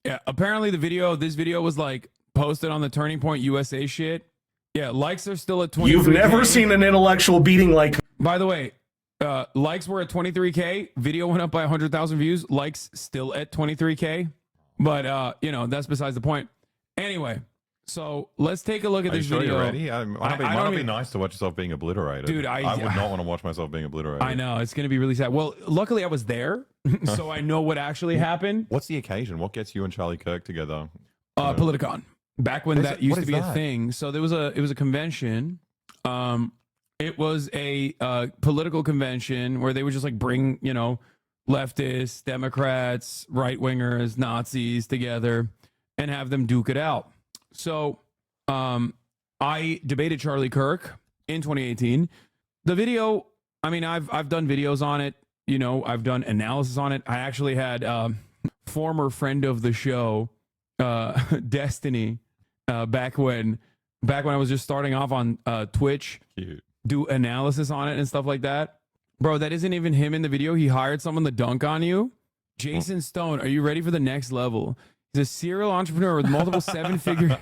Yeah, apparently this video was like posted on the Turning Point USA shit. Yeah, likes are still at 23K. You've never seen an intellectual beating like. By the way, likes were at 23K. Video went up by 100,000 views. Likes still at 23K. But you know, that's besides the point. Anyway, so let's take a look at Are this you sure video. you're ready? Might not be nice to watch yourself being obliterated. Dude, I would not want to watch myself being obliterated. I know it's gonna be really sad. Well, luckily I was there, so I know what actually happened. What's the occasion? What gets you and Charlie Kirk together? Politicon. Back when that used to be a that? thing. So it was a convention. It was a political convention where they would just like bring, you know, leftists, Democrats, right wingers, Nazis together and have them duke it out. So I debated Charlie Kirk in 2018. The video, I mean, I've done videos on it. You know, I've done analysis on it. I actually had former friend of the show, Destiny, back when I was just starting off on Twitch, do analysis on it and stuff like that. Bro, that isn't even him in the video. He hired someone to dunk on you. Jason Stone, are you ready for the next level? He's a serial entrepreneur with multiple seven-figure.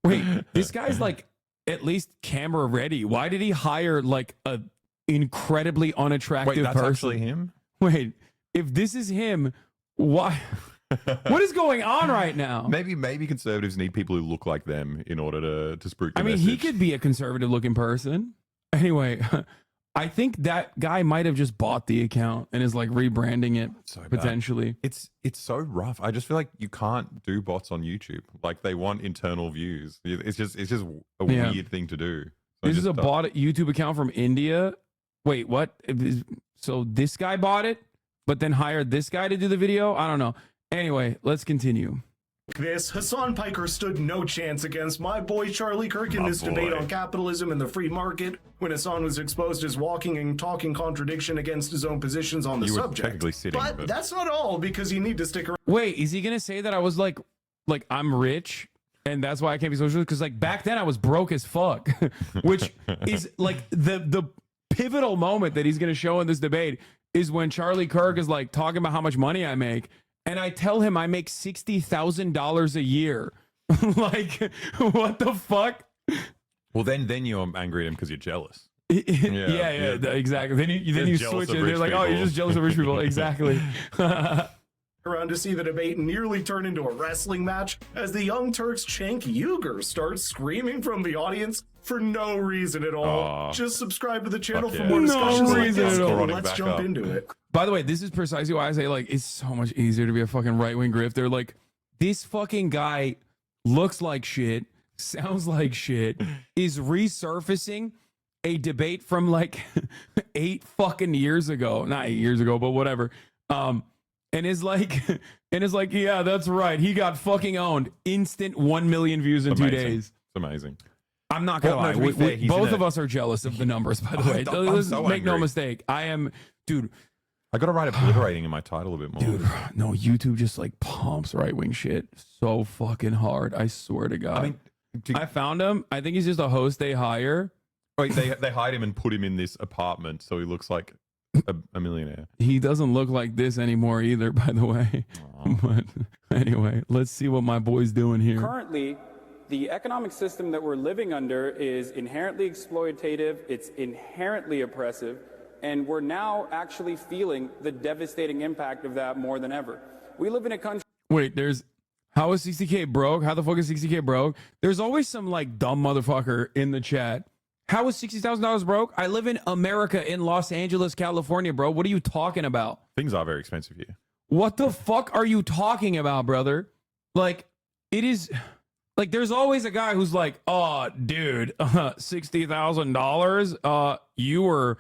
Wait, this guy's like at least camera ready. Why did he hire like a incredibly unattractive Wait, that's person? actually him? Wait, if this is him, why? What is going on right now? Maybe conservatives need people who look like them in order to spruik the I mean, message. he could be a conservative looking person. Anyway, I think that guy might have just bought the account and is like rebranding it potentially. It's so rough. I just feel like you can't do bots on YouTube. Like they want internal views. It's just a Yeah. weird thing to do. So This is just a bought YouTube account from India. Wait, what? So this guy bought it, but then hired this guy to do the video? I don't know. Anyway, let's continue. This, Hassan Piker stood no chance against my boy Charlie Kirk in this debate on capitalism and the free market when Hassan was exposed as walking and talking contradiction against his own positions on the You were subject. technically sitting, but that's not all, because you need to stick around. Wait, is he gonna say that I was like I'm rich and that's why I can't be social? Because like back then I was broke as fuck, which is like the pivotal moment that he's gonna show in this debate is when Charlie Kirk is like talking about how much money I make. And I tell him I make $60,000 a year. Like, what the fuck? Well, then you're angry at him because you're jealous. Yeah, exactly. Then you Just switch jealous of it. They're rich like, oh, you're people. just jealous of rich people. Exactly. Around to see the debate nearly turn into a wrestling match as the Young Turks' Cenk Uygur starts screaming from the audience for no reason at all. Just subscribe to the channel for more discussions like this. Let's jump into it. By the way, this is precisely why I say like it's so much easier to be a fucking right-wing grifter. Like this fucking guy looks like shit, sounds like shit, is resurfacing a debate from like 8 fucking years ago. Not 8 years ago, but whatever. And is like, yeah, that's right. He got fucking owned. Instant 1 million views in 2 days. It's amazing. I'm not gonna lie. to be fair, he's Both in of us are jealous of the numbers, by the way. I'm Let's so make no angry. mistake. I am, dude. I got to write obliterating in my title a bit more. Dude, no, YouTube just like pumps right wing shit so fucking hard. I swear to God. I mean, I found him. I think he's just a host they hire. Wait, they hired him and put him in this apartment so he looks like a millionaire. He doesn't look like this anymore either, by the way. But anyway, let's see what my boy's doing here. Currently, the economic system that we're living under is inherently exploitative, it's inherently oppressive, and we're now actually feeling the devastating impact of that more than ever. We live in a country. Wait, how is 60K broke? How the fuck is 60K broke? There's always some like dumb motherfucker in the chat. How is $60,000 broke? I live in America in Los Angeles, California, bro. What are you talking about? Things are very expensive here. What the fuck are you talking about, brother? Like, it is like there's always a guy who's like, oh, dude, $60,000.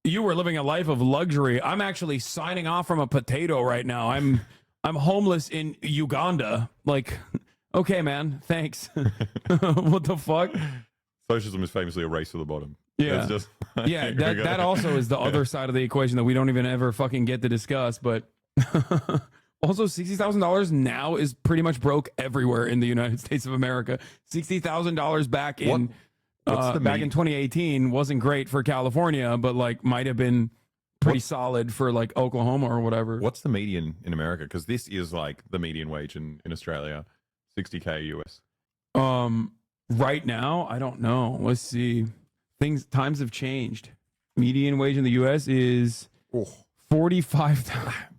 You were living a life of luxury. I'm actually signing off from a potato right now. I'm homeless in Uganda. Like, okay, man, thanks. What the fuck? Socialism is famously a race to the bottom. Yeah. It's just, Yeah, that also is the other side of the equation that we don't even ever fucking get to discuss. But also, $60,000 now is pretty much broke everywhere in the United States of America. $60,000 back in What's the back in 2018 wasn't great for California, but like might have been pretty solid for like Oklahoma or whatever. What's the median in America? Because this is like the median wage in Australia, $60K US. Right now, I don't know. Let's see. Times have changed. Median wage in the U.S. is 45.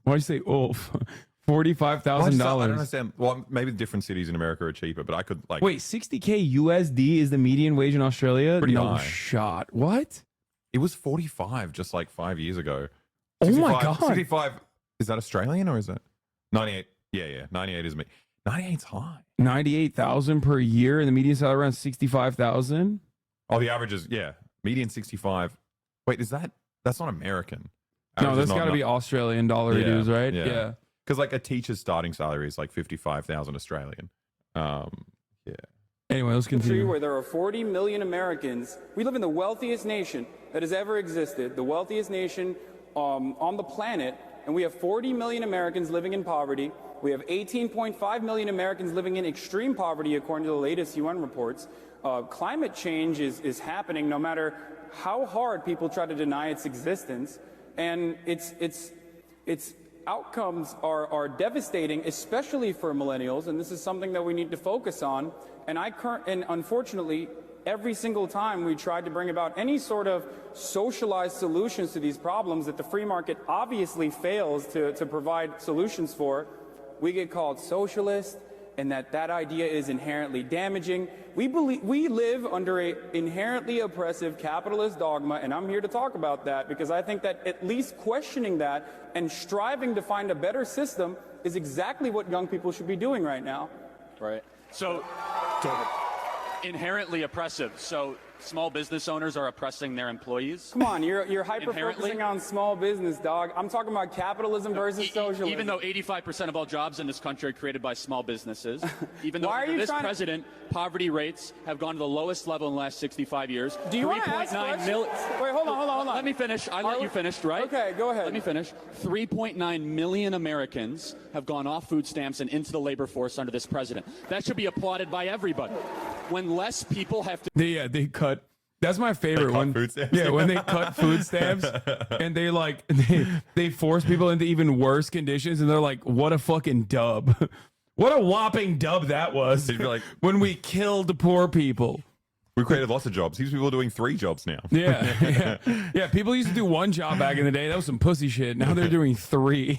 Why do you say $45,000? I don't understand. Well, maybe the different cities in America are cheaper, but I could like. Wait, 60K USD is the median wage in Australia? Pretty no high. shot. What? It was 45 just like 5 years ago. Oh my God. 65. Is that Australian or is it 98? Yeah. 98 is me. 98's high. 98,000 per year, and the median salary around 65,000. Oh, the average is median 65. Wait, that's not American? No, Average that's is got to be Australian dollar dues, right? Yeah. Because like a teacher's starting salary is like 55,000 Australian. Yeah. Anyway, let's Country continue. where there are 40 million Americans. We live in the wealthiest nation that has ever existed, the wealthiest nation on the planet, and we have 40 million Americans living in poverty. We have 18.5 million Americans living in extreme poverty, according to the latest UN reports. Climate change is happening no matter how hard people try to deny its existence, and its outcomes are devastating, especially for millennials, and this is something that we need to focus on. And unfortunately, every single time we tried to bring about any sort of socialized solutions to these problems that the free market obviously fails to provide solutions for, we get called socialist, and that idea is inherently damaging. We live under an inherently oppressive capitalist dogma, and I'm here to talk about that because I think that at least questioning that and striving to find a better system is exactly what young people should be doing right now. Right. So, inherently oppressive. So, small business owners are oppressing their employees. Come on, you're hyper-focusing on small business, dog. I'm talking about capitalism versus socialism. Even though 85% of all jobs in this country are created by small businesses, even though under this president, poverty rates have gone to the lowest level in the last 65 years. Do you want to ask questions? Wait, hold on. Let me finish. I let you finish, right? Okay, go ahead. Let me finish. 3.9 million Americans have gone off food stamps and into the labor force under this president. That should be applauded by everybody. When less people have to... They cut. That's my favorite one. Yeah, when they cut food stamps and they force people into even worse conditions, and they're like, "What a fucking dub! What a whopping dub that was!" Like, when we killed poor people. We created lots of jobs. These people are doing 3 jobs now. Yeah. People used to do 1 job back in the day. That was some pussy shit. Now they're doing 3.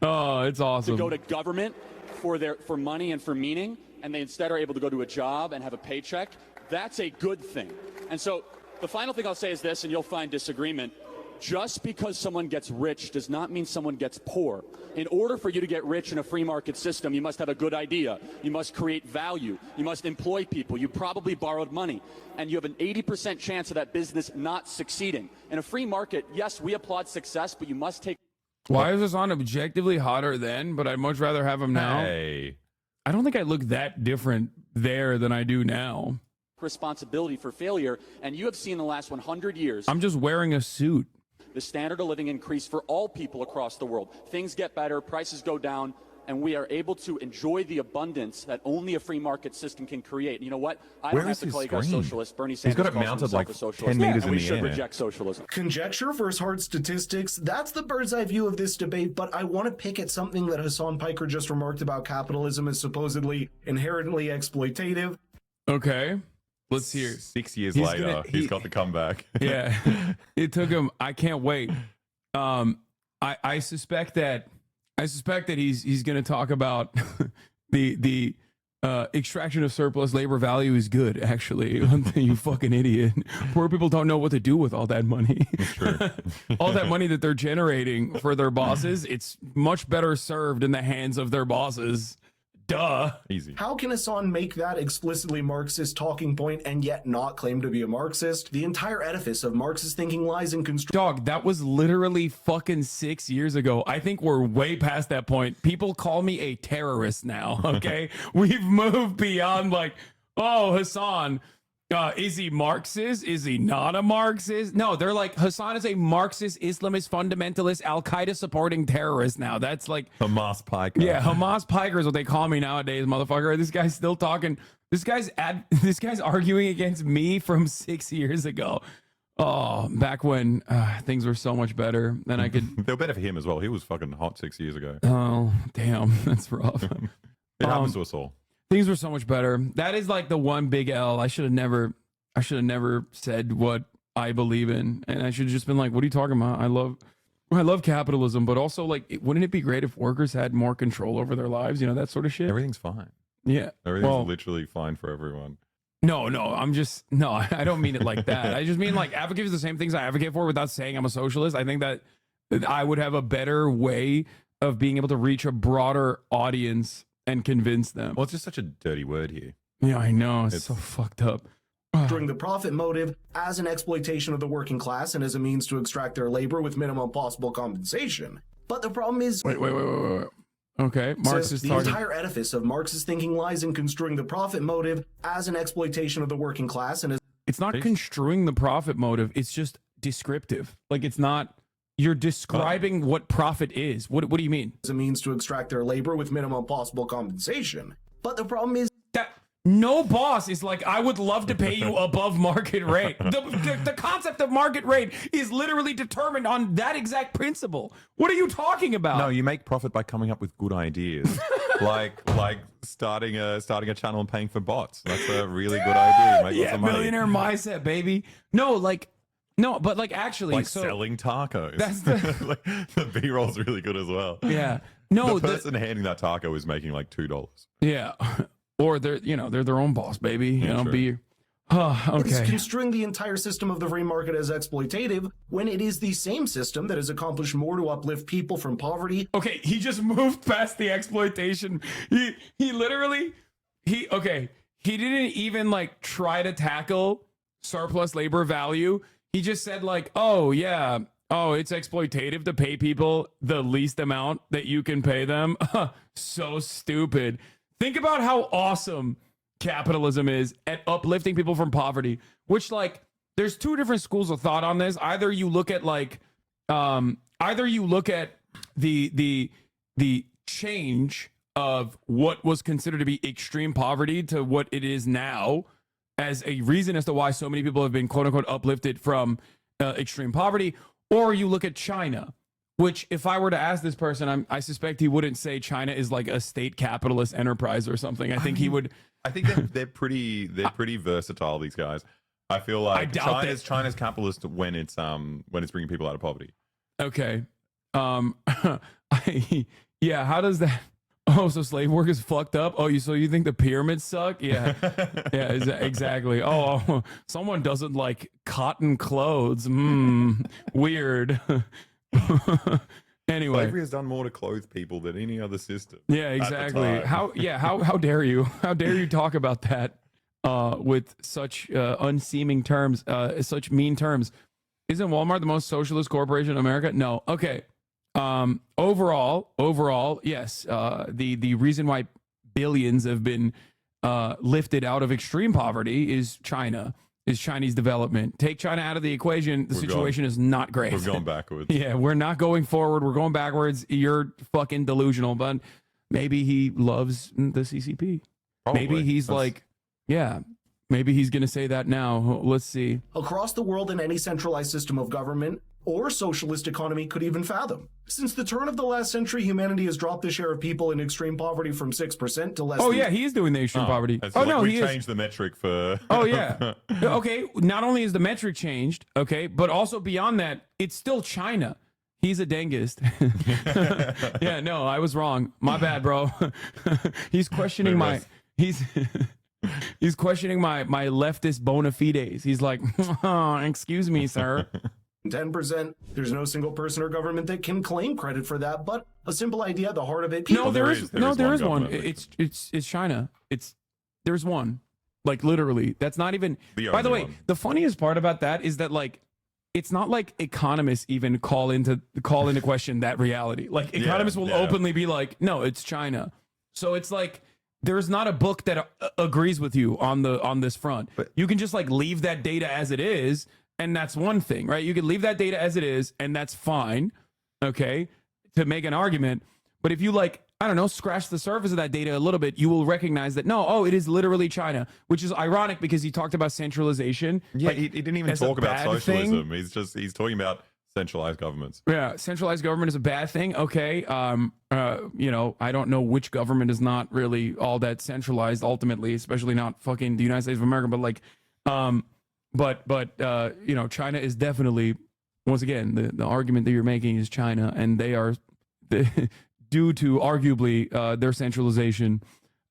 Oh, it's awesome. To go to government for money and for meaning, and they instead are able to go to a job and have a paycheck. That's a good thing. And so the final thing I'll say is this, and you'll find disagreement. Just because someone gets rich does not mean someone gets poor. In order for you to get rich in a free market system, you must have a good idea. You must create value. You must employ people. You probably borrowed money. And you have an 80% chance of that business not succeeding. In a free market, yes, we applaud success, but you must take... Why is this on objectively hotter then, but I'd much rather have him now? Hey. I don't think I look that different there than I do now. Responsibility for failure, and you have seen in the last 100 years I'm just wearing a suit. The standard of living increased for all people across the world. Things get better, prices go down, and we are able to enjoy the abundance that only a free market system can create. And you know what? I don't have to call you guys socialists. Bernie Sanders got it calls mounted himself like a socialist, 10 meters and in we the should air. reject socialism. Conjecture versus hard statistics, that's the bird's eye view of this debate, but I want to pick at something that Hassan Piker just remarked about capitalism as supposedly inherently exploitative. Okay. Let's hear. 6 years later, he's got the comeback. Yeah. It took him. I can't wait. I suspect that he's going to talk about the extraction of surplus labor value is good, actually. You fucking idiot. Poor people don't know what to do with all that money. That's true. All that money that they're generating for their bosses, it's much better served in the hands of their bosses. Duh. Easy. How can Hassan make that explicitly Marxist talking point and yet not claim to be a Marxist? The entire edifice of Marxist thinking lies in Dog, that was literally fucking 6 years ago. I think we're way past that point. People call me a terrorist now, okay? We've moved beyond like, oh, Hassan, is he Marxist? Is he not a Marxist? No, they're like, Hassan is a Marxist, Islamist, fundamentalist, Al-Qaeda supporting terrorist now. That's like Hamas Piker. Yeah, Hamas Piker is what they call me nowadays, motherfucker. This guy's still talking. This guy's arguing against me from 6 years ago. Oh, back when things were so much better, then I could. They were better for him as well. He was fucking hot 6 years ago. Oh, damn, that's rough. It happens to us all. Things were so much better. That is like the one big L. I should have never said what I believe in, and I should have just been like, "What are you talking about? I love capitalism, but also like, wouldn't it be great if workers had more control over their lives? You know, that sort of shit." Everything's fine. Yeah, Everything's literally fine for everyone. No, I don't mean it like that. I just mean like advocate for the same things I advocate for without saying I'm a socialist. I think that I would have a better way of being able to reach a broader audience and convince them. Well, it's just such a dirty word here. Yeah, I know. It's so fucked up. During the profit motive as an exploitation of the working class and as a means to extract their labor with minimum possible compensation. But the problem is... Wait. Okay, Marx is the talking. entire edifice of Marxist thinking lies in construing the profit motive as an exploitation of the working class and as... It's not construing the profit motive. It's just descriptive. Like, it's not... You're describing what profit is. What do you mean? As a means to extract their labor with minimum possible compensation. But the problem is... that no boss is like, I would love to pay you above market rate. The concept of market rate is literally determined on that exact principle. What are you talking about? No, you make profit by coming up with good ideas, like starting a channel and paying for bots. That's a really good idea. Make lots of money. Millionaire mindset, baby. But actually, like selling tacos. That's the B-roll's really good as well. Yeah. No, the person handing that taco is making like $2. Yeah. Or they're their own boss, baby. Yeah, Be. Okay. It's construing the entire system of the free market as exploitative when it is the same system that has accomplished more to uplift people from poverty. Okay, he just moved past the exploitation. He didn't even like try to tackle surplus labor value. He just said like, it's exploitative to pay people the least amount that you can pay them. So stupid. Think about how awesome capitalism is at uplifting people from poverty, which like there's two different schools of thought on this. Either you look at the change of what was considered to be extreme poverty to what it is now as a reason as to why so many people have been quote unquote uplifted from extreme poverty, or you look at China, which if I were to ask this person, I suspect he wouldn't say China is like a state capitalist enterprise or something. I think he would. I think they're pretty versatile. These guys. I feel like China's capitalist when it's bringing people out of poverty. Okay. How does that? Oh, so slave work is fucked up? Oh, so you think the pyramids suck? Yeah. Yeah, exactly. Oh, someone doesn't like cotton clothes. Weird. Anyway. Slavery has done more to clothe people than any other system. Yeah, exactly. How dare you? How dare you talk about that with such unseeming terms, such mean terms? Isn't Walmart the most socialist corporation in America? No. Okay. Overall, yes. The reason why billions have been lifted out of extreme poverty is China, is Chinese development. Take China out of the equation, the situation is not great. We're going backwards. Yeah, we're not going forward. We're going backwards. You're fucking delusional, but maybe he loves the CCP. Probably. Maybe he's maybe he's going to say that now. Let's see. Across the world in any centralized system of government or socialist economy could even fathom. Since the turn of the last century, humanity has dropped the share of people in extreme poverty from 6% to less Oh, than... yeah, he is doing the extreme poverty. We changed the metric for... Oh, yeah. Okay, not only is the metric changed, okay, but also beyond that, it's still China. He's a dengist. Yeah, no, I was wrong. My bad, bro. He's questioning He's questioning my leftist bona fides. He's like, excuse me, sir. 10%. There's no single person or government that can claim credit for that, but a simple idea at the heart of it. No, there is one. It's China. There's one. Like literally. That's not even. By the way, the funniest part about that is that like it's not like economists even call into question that reality. Like economists will openly be like, no, it's China. So it's like there's not a book that agrees with you on this front. But you can just like leave that data as it is. And that's one thing, right? You can leave that data as it is, and that's fine, okay, to make an argument. But if you like, I don't know, scratch the surface of that data a little bit, you will recognize that it is literally China, which is ironic because he talked about centralization. Yeah, like, he didn't even as a talk about bad socialism. thing. He's talking about centralized governments. Yeah, centralized government is a bad thing. Okay, I don't know which government is not really all that centralized ultimately, especially not fucking the United States of America. But like, China is definitely, once again, the argument that you're making is China, and they are due to arguably their centralization.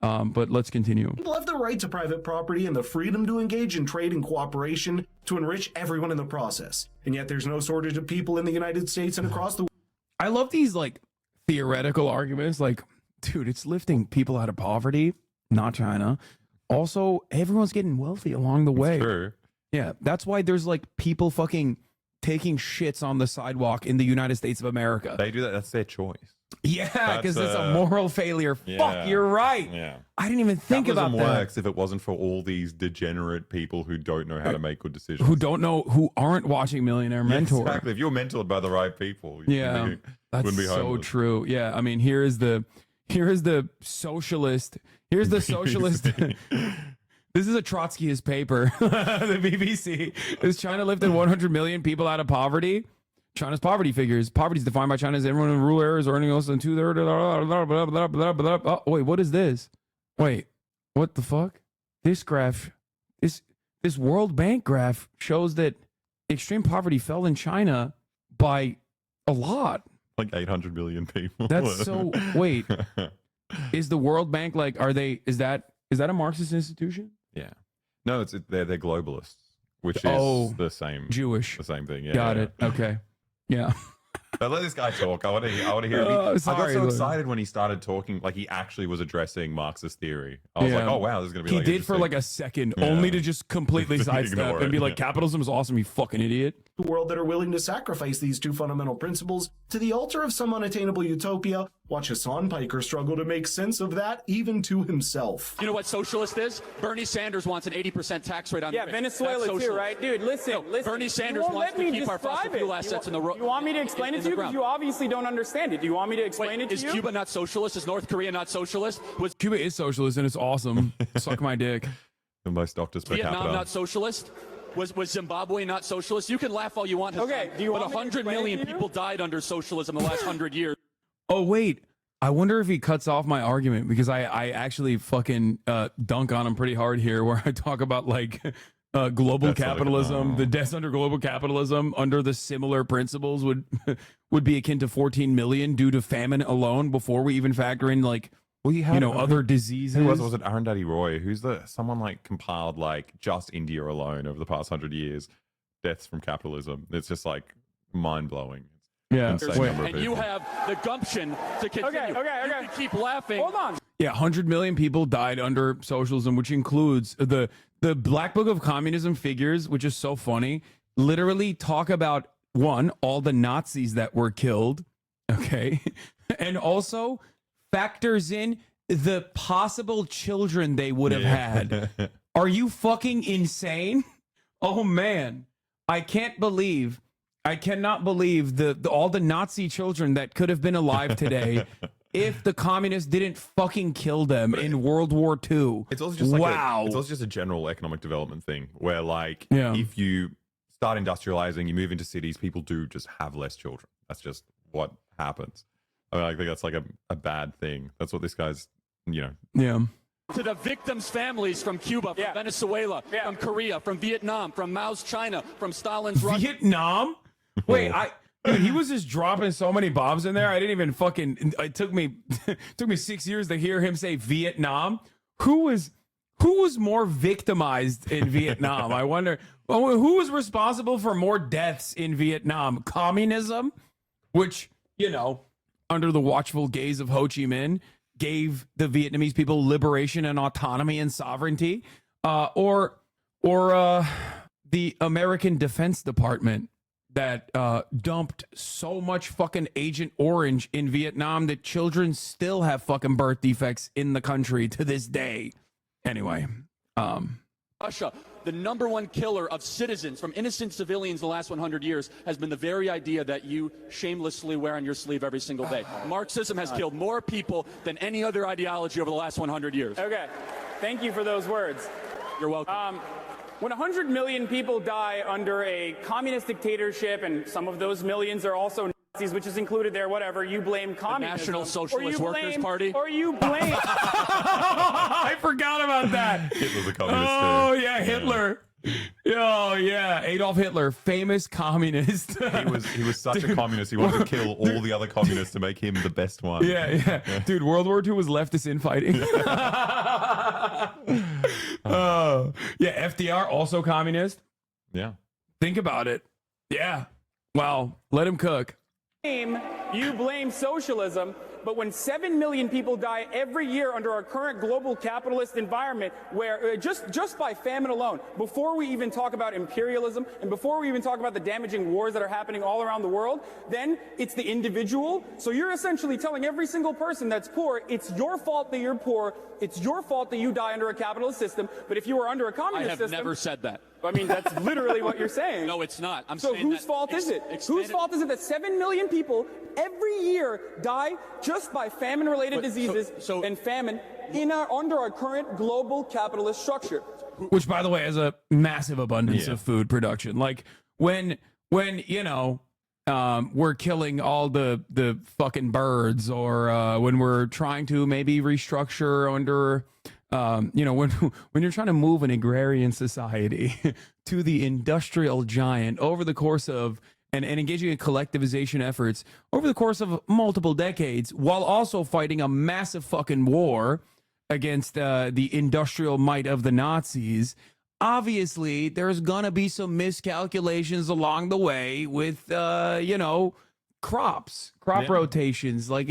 But let's continue. People have the right to private property and the freedom to engage in trade and cooperation to enrich everyone in the process. And yet there's no shortage of people in the United States and across the world. I love these like theoretical arguments. Like, dude, it's lifting people out of poverty, not China. Also, everyone's getting wealthy along the way. True. Yeah, that's why there's like people fucking taking shits on the sidewalk in the United States of America. They do that. That's their choice. Yeah, because it's a moral failure. Yeah. Fuck, you're right. Yeah. I didn't even think about Capitalism that. works if it wasn't for all these degenerate people who don't know how to make good decisions. Who aren't watching Millionaire Mentor. Exactly. If you're mentored by the right people, you Yeah, that's wouldn't be so homeless. true. Yeah, I mean, here is the socialist. Here's the socialist. This is a Trotskyist paper. The BBC. Is China lifted 100 million people out of poverty? China's poverty figures. Poverty is defined by China as everyone in rural areas earning less than 2/3. Oh, wait, what is this? Wait, what the fuck? This graph, this World Bank graph shows that extreme poverty fell in China by a lot. Like 800 million people. That's so. Wait, is the World Bank like? Is that a Marxist institution? Yeah. No, they're globalists, which is the same Jewish. The same thing. Yeah. Got it. Okay. Yeah. But let this guy talk. I want to hear. I got so excited when he started talking, like he actually was addressing Marxist theory. I was like, oh wow, this is gonna be. He like did for like a second, only to just completely sidestep Ignore and be it, like, "Capitalism is awesome, you fucking idiot." The world that are willing to sacrifice these two fundamental principles to the altar of some unattainable utopia. Watch Hassan Piker struggle to make sense of that, even to himself. You know what socialist is? Bernie Sanders wants an 80% tax rate on the rich. Venezuela too, right? Dude, listen. Bernie Sanders wants to keep our fossil fuel assets in the road. You want me to explain it to you? Because you obviously don't understand it. Do you want me to explain it to you? Is Cuba not socialist? Is North Korea not socialist? Cuba is socialist and it's awesome. Suck my dick. The most doctors per capita. Vietnam not socialist? Was Zimbabwe not socialist? You can laugh all you want. Okay, do you but want me to 100 explain it million to you? people died under socialism in the last 100 years. Oh wait, I wonder if he cuts off my argument because I actually fucking dunk on him pretty hard here, where I talk about like global capitalism, the deaths under global capitalism under the similar principles would be akin to 14 million due to famine alone before we even factor in like other diseases. Who was it? Arundhati Roy, who's someone like compiled like just India alone over the past 100 years, deaths from capitalism. It's just like mind blowing. Yeah, And you have the gumption to continue. Okay. You can keep laughing. Hold on. Yeah, 100 million people died under socialism, which includes the Black Book of Communism figures, which is so funny. Literally talk about all the Nazis that were killed, okay, and also factors in the possible children they would have had. Are you fucking insane? Oh man, I cannot believe all the Nazi children that could have been alive today if the communists didn't fucking kill them in World War II. It's also just it's also just a general economic development thing where like if you start industrializing, you move into cities, people do just have less children. That's just what happens. I mean, I think that's like a bad thing. That's what this guy's, Yeah. To the victims' families from Cuba, from Venezuela, from Korea, from Vietnam, from Mao's China, from Stalin's Russia. Vietnam? Wait, dude, he was just dropping so many bombs in there. I didn't even fucking. It took me 6 years to hear him say Vietnam. Who was more victimized in Vietnam? I wonder. Who was responsible for more deaths in Vietnam? Communism, which under the watchful gaze of Ho Chi Minh, gave the Vietnamese people liberation and autonomy and sovereignty, or the American Defense Department that dumped so much fucking Agent Orange in Vietnam that children still have fucking birth defects in the country to this day. Anyway, Russia, the number one killer of citizens, from innocent civilians the last 100 years, has been the very idea that you shamelessly wear on your sleeve every single day. Marxism has killed more people than any other ideology over the last 100 years. Okay. Thank you for those words. You're welcome. When 100 million people die under a communist dictatorship, and some of those millions are also Nazis, which is included there, whatever, you blame communism. National Socialist Workers Party? Or you blame... I forgot about that. Hitler's a communist. Oh, yeah, Hitler. Oh, yeah. Adolf Hitler, famous communist. He was such a communist. He wanted to kill all the other communists to make him the best one. Yeah. Dude, World War II was leftist infighting. Yeah, FDR, also communist. Yeah. Think about it. Yeah. Wow. Let him cook. You blame socialism, but when 7 million people die every year under our current global capitalist environment, where just by famine alone, before we even talk about imperialism and before we even talk about the damaging wars that are happening all around the world, then it's the individual. So you're essentially telling every single person that's poor, it's your fault that you're poor, it's your fault that you die under a capitalist system, but if you were under a communist system... I have never said that. I mean, that's literally what you're saying. No, it's not. So whose fault is it? Whose fault is it that 7 million people every year die just by famine-related diseases and famine under our current global capitalist structure? Which, by the way, has a massive abundance of food production. Like when you know, we're killing all the fucking birds, or when we're trying to maybe restructure under... you know, when you're trying to move an agrarian society to the industrial giant over the course of and engaging in collectivization efforts over the course of multiple decades, while also fighting a massive fucking war against the industrial might of the Nazis, obviously there's gonna be some miscalculations along the way with you know, crop rotations. Like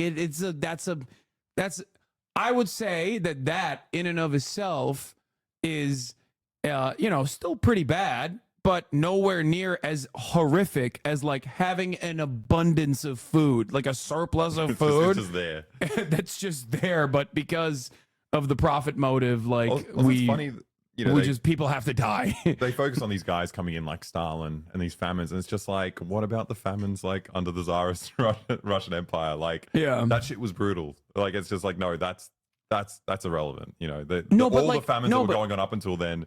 that's I would say that in and of itself is, you know, still pretty bad, but nowhere near as horrific as like having an abundance of food, like a surplus of food. It's just there. That's just there, but because of the profit motive, like it's funny, you know, people have to die. They focus on these guys coming in like Stalin and these famines, and it's just like, what about the famines like under the Tsarist Russian Empire? Like, that shit was brutal. Like, it's just like, no, that's irrelevant. You know, all the famines that were going on up until then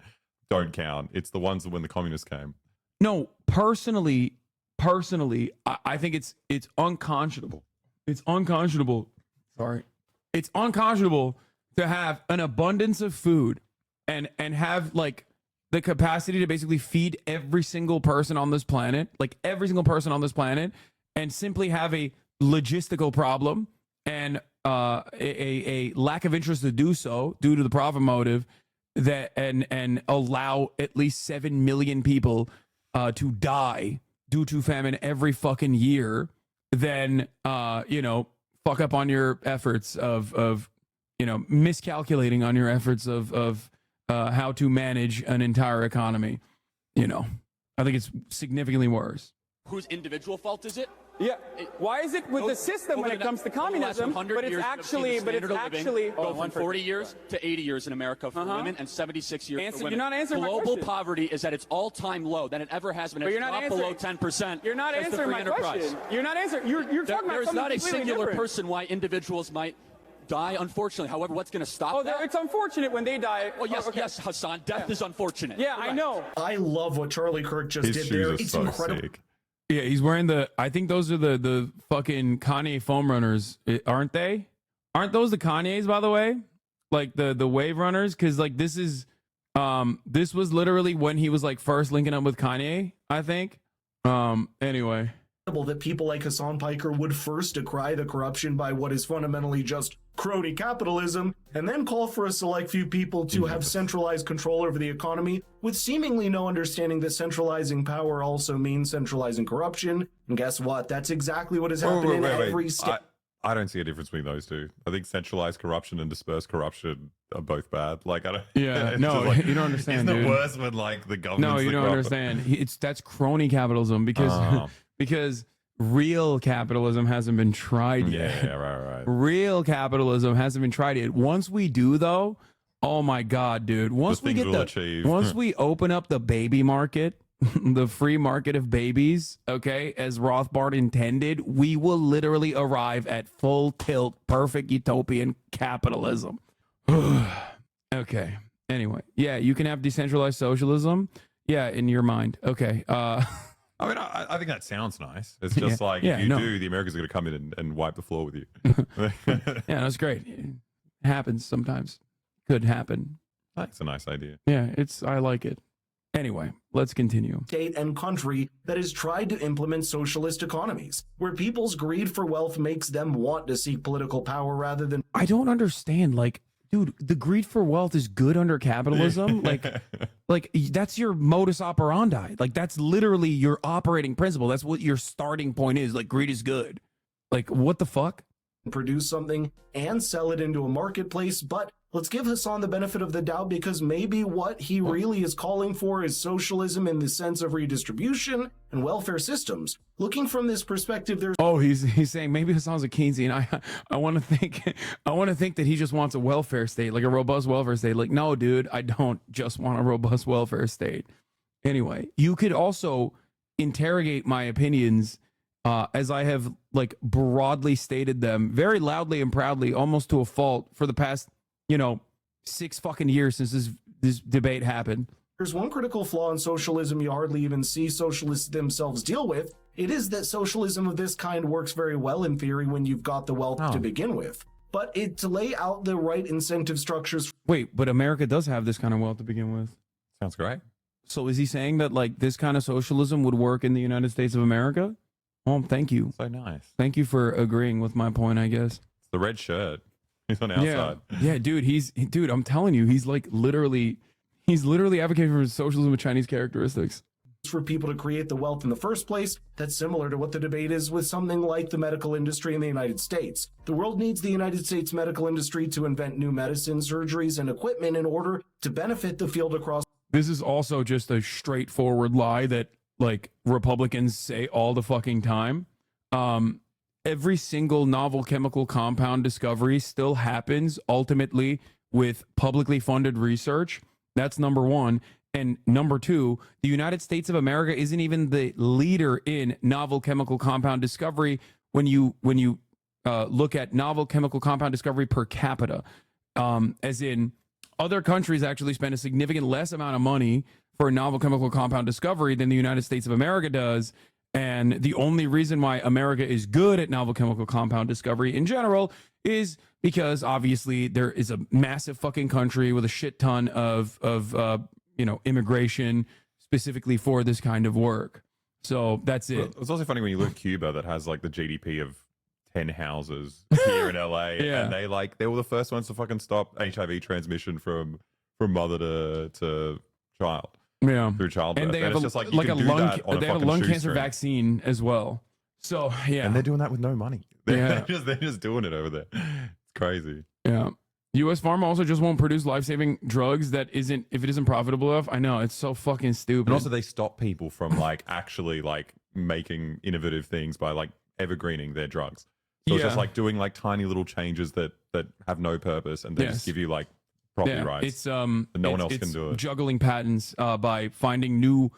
don't count. It's the ones that when the communists came. No, personally, I think it's unconscionable. It's unconscionable. Sorry, it's unconscionable to have an abundance of food and have like the capacity to basically feed every single person on this planet, and simply have a logistical problem and a lack of interest to do so due to the profit motive, that and allow at least 7 million people to die due to famine every fucking year, then you know, fuck up on your efforts of you know, miscalculating on your efforts of how to manage an entire economy. You know, I think it's significantly worse. Whose individual fault is it? Yeah. Why is it with the system when it comes to communism, but it's actually go from 40 years to 80 years in America for women and 76 years for women. You're not answering my Global question. poverty is at its all-time low than it ever has been. It's dropped below 10%. You're not answering my question. You're not answering. You're talking about There's something not a completely singular different. person why individuals might die, unfortunately. However, what's going to stop that? It's unfortunate when they die. Oh, yes, yes, Hassan. Death is unfortunate. Yeah, I know. I love what Charlie Kirk just did there. It's incredible. Sick. Yeah, he's wearing I think those are the fucking Kanye foam runners, aren't they? Aren't those the Kanyes, by the way? Like the wave runners? Because like this was literally when he was like first linking up with Kanye, I think. Anyway. That people like Hassan Piker would first decry the corruption by what is fundamentally just crony capitalism, and then call for a select few people to have centralized control over the economy, with seemingly no understanding that centralizing power also means centralizing corruption. And guess what? That's exactly what is happening in every state. I don't see a difference between those two. I think centralized corruption and dispersed corruption are both bad. Like, I don't. Yeah, no, like, you don't understand. Isn't dude. it worse when like the government? No, you don't understand. That's crony capitalism because because real capitalism hasn't been tried yet. Yeah, right. Real capitalism hasn't been tried yet. Once we do, though, Oh my God, dude. Once we things get we'll achieve. once we open up the baby market, the free market of babies, okay, as Rothbard intended, we will literally arrive at full tilt, perfect utopian capitalism. Okay. Anyway, yeah, you can have decentralized socialism. Yeah, in your mind. Okay. I mean, I think that sounds nice. It's just Yeah. like, Yeah, if you no. do, the Americans are going to come in and wipe the floor with you. Yeah, that's great. It happens sometimes. Could happen. That's a nice idea. Yeah, I like it. Anyway, let's continue. State and country that has tried to implement socialist economies, where people's greed for wealth makes them want to seek political power rather than. I don't understand. Like, dude, the greed for wealth is good under capitalism. like that's your modus operandi. Like, that's literally your operating principle. That's what your starting point is. Like, greed is good. Like, what the fuck? Produce something and sell it into a marketplace, but let's give Hassan the benefit of the doubt because maybe what he really is calling for is socialism in the sense of redistribution and welfare systems. Looking from this perspective, there's He's saying maybe Hassan's a Keynesian. I want to think that he just wants a welfare state, like a robust welfare state. Like, no, dude, I don't just want a robust welfare state. Anyway, you could also interrogate my opinions as I have like broadly stated them very loudly and proudly, almost to a fault, for the past 6 fucking years since this debate happened. There's one critical flaw in socialism you hardly even see socialists themselves deal with. It is that socialism of this kind works very well in theory when you've got the wealth to begin with. But to lay out the right incentive structures. Wait, but America does have this kind of wealth to begin with. Sounds great. So is he saying that like this kind of socialism would work in the United States of America? Oh, thank you. So nice. Thank you for agreeing with my point, I guess. It's the red shirt. He's on our side. Yeah, dude, I'm telling you, he's literally advocating for socialism with Chinese characteristics. For people to create the wealth in the first place, that's similar to what the debate is with something like the medical industry in the United States. The world needs the United States medical industry to invent new medicines, surgeries, and equipment in order to benefit the field across. This is also just a straightforward lie that like Republicans say all the fucking time. Every single novel chemical compound discovery still happens ultimately with publicly funded research. That's number one. And number two, the United States of America isn't even the leader in novel chemical compound discovery when you look at novel chemical compound discovery per capita. As in, other countries actually spend a significant less amount of money for novel chemical compound discovery than the United States of America does. And the only reason why America is good at novel chemical compound discovery in general is because obviously there is a massive fucking country with a shit ton of immigration specifically for this kind of work. So that's it. Well, it's also funny when you look at Cuba that has like the GDP of 10 houses here in LA, Yeah. and they were the first ones to fucking stop HIV transmission from mother to child. Yeah, through childbirth. And they have it's a, just like you like can a do lung, that on they a have a fucking lung cancer shoestring. vaccine as well. So yeah, and they're doing that with no money. Yeah. They're just doing it over there. It's crazy. Yeah. U.S. Pharma also just won't produce life-saving drugs if it isn't profitable enough. I know, it's so fucking stupid. And also they stop people from like actually like making innovative things by like evergreening their drugs. So it's just Yeah. like doing like tiny little changes that have no purpose, and they Yes. just give you like property Yeah, rights. It's and no one else it's can do it. Juggling patents by finding new.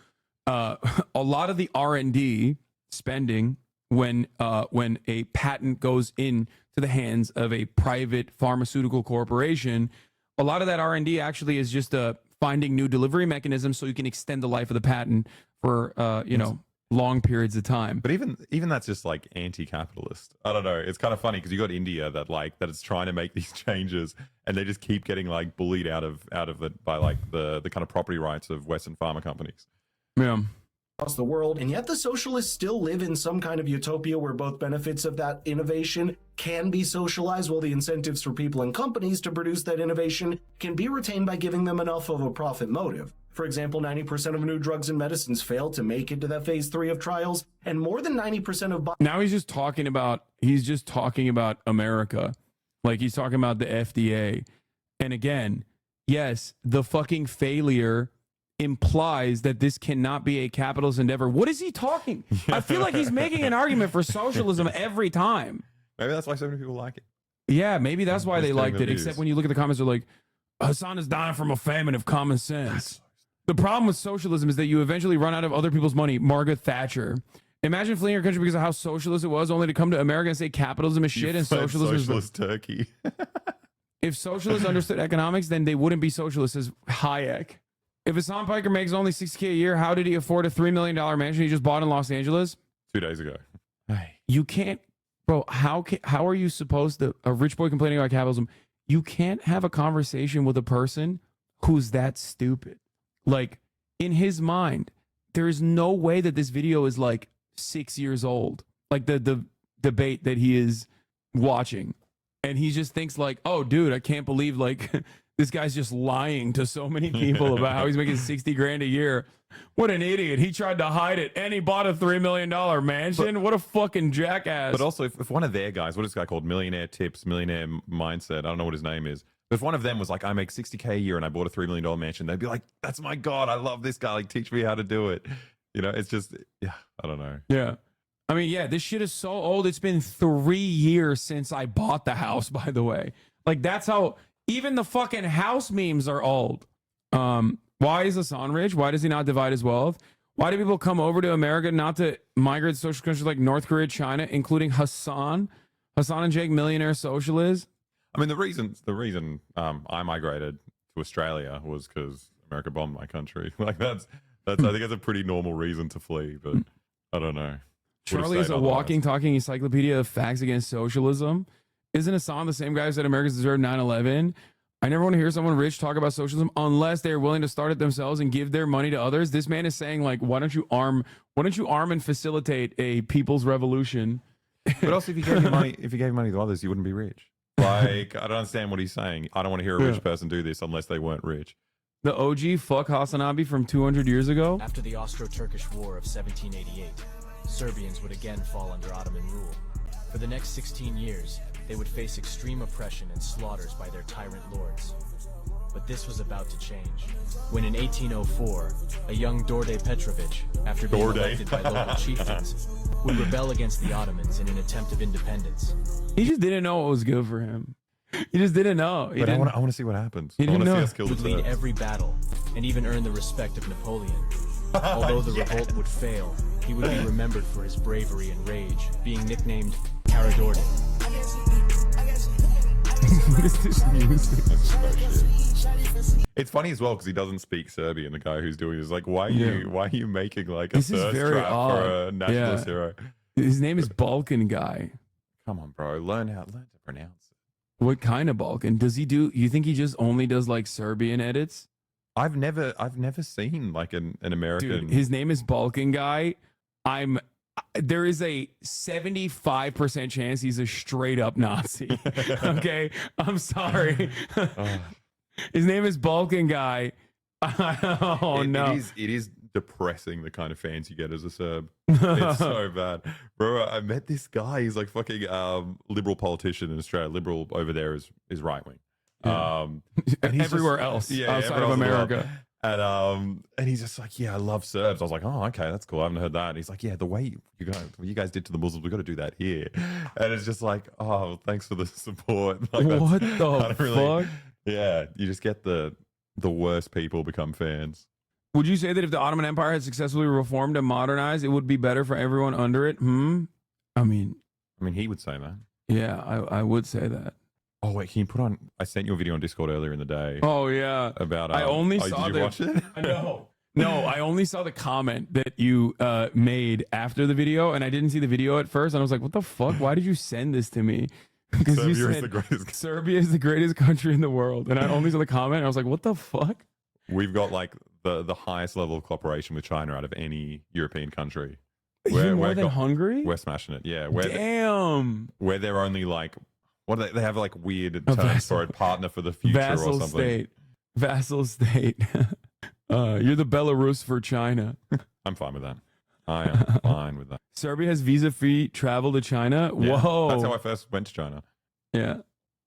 A lot of the R&D spending when a patent goes in to the hands of a private pharmaceutical corporation, a lot of that R&D actually is just finding new delivery mechanisms so you can extend the life of the patent for long periods of time. But even that's just like anti-capitalist. I don't know. It's kind of funny because you got India that it's trying to make these changes, and they just keep getting like bullied out of it by like the kind of property rights of Western pharma companies. Yeah. Across the world, and yet the socialists still live in some kind of utopia where both benefits of that innovation can be socialized while the incentives for people and companies to produce that innovation can be retained by giving them enough of a profit motive. For example, 90% of new drugs and medicines fail to make it to that phase 3 of trials, and more than 90% of Now he's just talking about America. Like he's talking about the FDA. And again, yes, the fucking failure implies that this cannot be a capitalist endeavor. What is he talking? I feel like he's making an argument for socialism every time. Maybe that's why so many people like it. Yeah, maybe that's why He's they telling liked the it. views. Except when you look at the comments, they're like, Hassan is dying from a famine of common sense. The problem with socialism is that you eventually run out of other people's money. Margaret Thatcher. Imagine fleeing your country because of how socialist it was, only to come to America and say capitalism is shit and socialism socialist Turkey. If socialists understood economics, then they wouldn't be socialists as Hayek. If Hassan Piker makes only $60K a year, how did he afford a $3 million mansion he just bought in Los Angeles? 2 days ago. You can't, bro. How are you supposed to? A rich boy complaining about capitalism. You can't have a conversation with a person who's that stupid. Like, in his mind, there is no way that this video is like 6 years old. Like the debate that he is watching, and he just thinks like, "Oh, dude, I can't believe like this guy's just lying to so many people about how he's making 60 grand a year. What an idiot! He tried to hide it, and he bought a $3 million mansion. What a fucking jackass!" But also, if one of their guys, what is this guy called? Millionaire Tips, Millionaire Mindset. I don't know what his name is. But if one of them was like, I make $60K a year and I bought a $3 million mansion, they'd be like, that's my God. I love this guy. Like, teach me how to do it. You know, it's just, yeah, I don't know. Yeah. I mean, yeah, this shit is so old. It's been 3 years since I bought the house, by the way. Like, that's how, even the fucking house memes are old. Why is Hassan rich? Why does he not divide his wealth? Why do people come over to America not to migrate to social countries like North Korea, China, including Hassan? Hassan and Jake, millionaire socialists? I mean, the reason I migrated to Australia was because America bombed my country. Like that's I think that's a pretty normal reason to flee, but I don't know. Charlie is a walking, talking encyclopedia of facts against socialism. Isn't Hassan the same guy who said Americans deserve 9/11? I never want to hear someone rich talk about socialism unless they're willing to start it themselves and give their money to others. This man is saying like, why don't you arm and facilitate a people's revolution? But also, if you gave money to others, you wouldn't be rich. Like, I don't understand what he's saying. I don't want to hear a rich person do this unless they weren't rich. The OG fuck Hassanabi from 200 years ago? After the Austro-Turkish War of 1788, Serbians would again fall under Ottoman rule. For the next 16 years, they would face extreme oppression and slaughters by their tyrant lords. But this was about to change, when in 1804, a young Đorđe Petrović, after being elected by local chieftains, would rebel against the Ottomans in an attempt of independence. He just didn't know what was good for him. He just didn't know. But I want to see what happens. He didn't know. He would lead every battle and even earn the respect of Napoleon. Although the revolt would fail, he would be remembered for his bravery and rage, being nicknamed Karađorđe. What is this music? It's funny as well because he doesn't speak Serbian. The guy who's doing it is like, why are you making like a This is thirst very trap odd. for a nationalist hero? His name is Balkan Guy. Come on, bro, learn to pronounce it. What kind of Balkan does he do? You think he just only does like Serbian edits? I've never seen like an American. Dude, his name is Balkan Guy. There is a 75% chance he's a straight up Nazi. Okay, I'm sorry. His name is Balkan Guy. It is depressing the kind of fans you get as a Serb. It's so bad, bro. I met this guy. He's like fucking liberal politician in Australia. Liberal over there is right wing. And he's everywhere else outside of America. And he's just like, yeah, I love Serbs. I was like, oh, okay, that's cool. I haven't heard that. And he's like, yeah, the way you guys did to the Muslims, we got to do that here. And it's just like, oh, thanks for the support. Like, what the fuck? Yeah, you just get the worst people become fans. Would you say that if the Ottoman Empire had successfully reformed and modernized, it would be better for everyone under it? I mean, he would say that. Yeah, I would say that. Oh wait, can you put on? I sent you a video on Discord earlier in the day. Oh yeah, about. I only saw. Did you watch it? No, I only saw the comment that you made after the video, and I didn't see the video at first. And I was like, "What the fuck? Why did you send this to me?" Because you said Serbia is the greatest country in the world, and I only saw the comment. And I was like, "What the fuck?" We've got like the highest level of cooperation with China out of any European country. Even more than Hungary? We're smashing it. Yeah. Damn. Where they're only like. What do they have like weird terms for a partner for the future or something? Vassal state. You're the Belarus for China. I'm fine with that. I am fine with that. Serbia has visa-free travel to China? Yeah, whoa. that's how I first went to China. Yeah.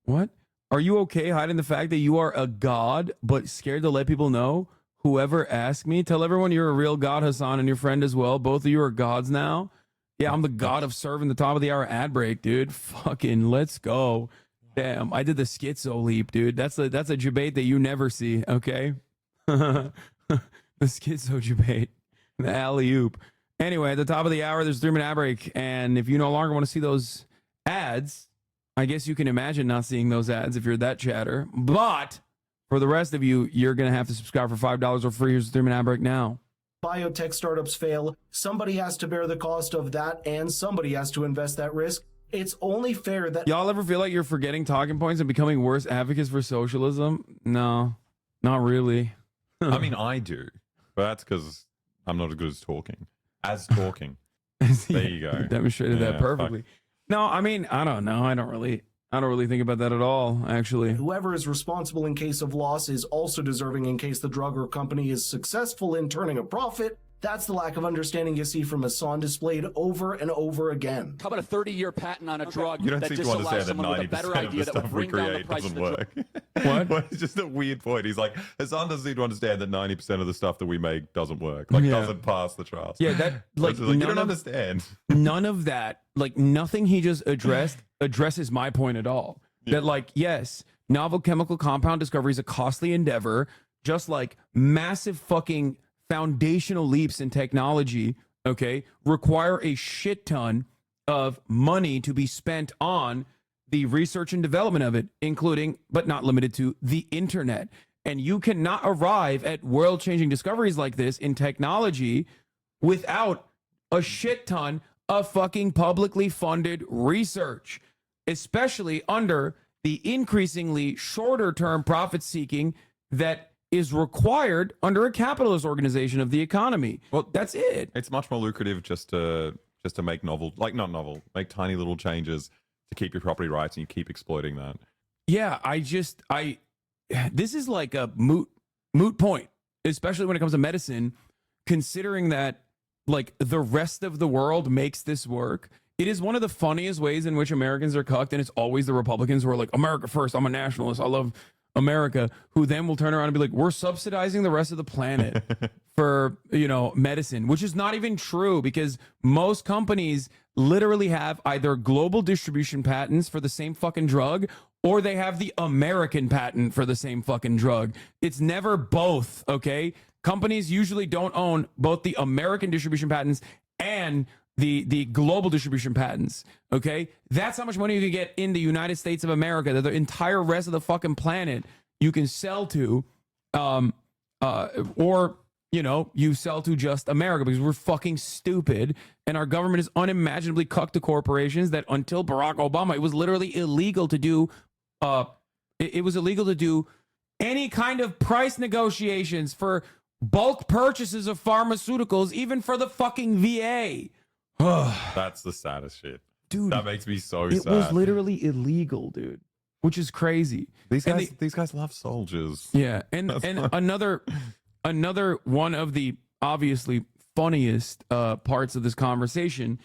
What? Are you okay hiding the fact that you are a god, but scared to let people know? Whoever asked me, tell everyone you're a real god, Hassan, and your friend as well. Both of you are gods now. Yeah, I'm the god of serving the top of the hour ad break, dude. Fucking let's go. Damn, I did the schizo leap, dude. That's a debate that you never see, okay? The schizo debate. The alley-oop. Anyway, at the top of the hour, there's a 3-minute ad break. And if you no longer want to see those ads, I guess you can imagine not seeing those ads if you're that chatter. But for the rest of you, you're going to have to subscribe for $5 or free. Here's the 3-minute ad break now. Biotech startups fail. Somebody has to bear the cost of that, and somebody has to invest that risk. It's only fair that... Y'all ever feel like you're forgetting talking points and becoming worse advocates for socialism? No, not really. I mean, I do. But that's because I'm not as good as talking. There you go. You demonstrated that perfectly. No, I mean, I don't know. I don't really think about that at all, actually. Whoever is responsible in case of loss is also deserving in case the drug or company is successful in turning a profit. That's the lack of understanding you see from Hassan displayed over and over again. How about a 30-year patent on a drug You don't that seem to disallows understand that someone with a better 90% of idea the that would stuff we bring down the create price of doesn't the drug? work. What? It's just a weird point. He's like, Hassan doesn't seem to understand that 90% of the stuff that we make doesn't work. Like, doesn't pass the trials. Yeah, that, like, you don't understand. None of that, like, nothing he just addresses my point at all. Yeah. That, like, yes, novel chemical compound discovery is a costly endeavor, just like massive fucking foundational leaps in technology, okay, require a shit ton of money to be spent on the research and development of it, including, but not limited to, the internet. And you cannot arrive at world-changing discoveries like this in technology without a shit ton of fucking publicly funded research, especially under the increasingly shorter-term profit-seeking that is required under a capitalist organization of the economy. Well, that's it. It's much more lucrative just to make make tiny little changes to keep your property rights, and you keep exploiting that. Yeah, this is like a moot point, especially when it comes to medicine, considering that like the rest of the world makes this work. It is one of the funniest ways in which Americans are cucked, and it's always the Republicans who are like, America first, I'm a nationalist, I love America, who then will turn around and be like, we're subsidizing the rest of the planet for, medicine, which is not even true, because most companies literally have either global distribution patents for the same fucking drug, or they have the American patent for the same fucking drug. It's never both, okay? Companies usually don't own both the American distribution patents and the global distribution patents, okay? That's how much money you can get in the United States of America, that the entire rest of the fucking planet you can sell to, or, you sell to just America, because we're fucking stupid, and our government is unimaginably cucked to corporations that until Barack Obama, it was literally illegal to do, it was illegal to do any kind of price negotiations for bulk purchases of pharmaceuticals, even for the fucking VA. That's the saddest shit, dude. That makes me so sad. It was literally illegal, dude, which is crazy. These guys love soldiers. Yeah, and another one of the obviously funniest parts of this conversation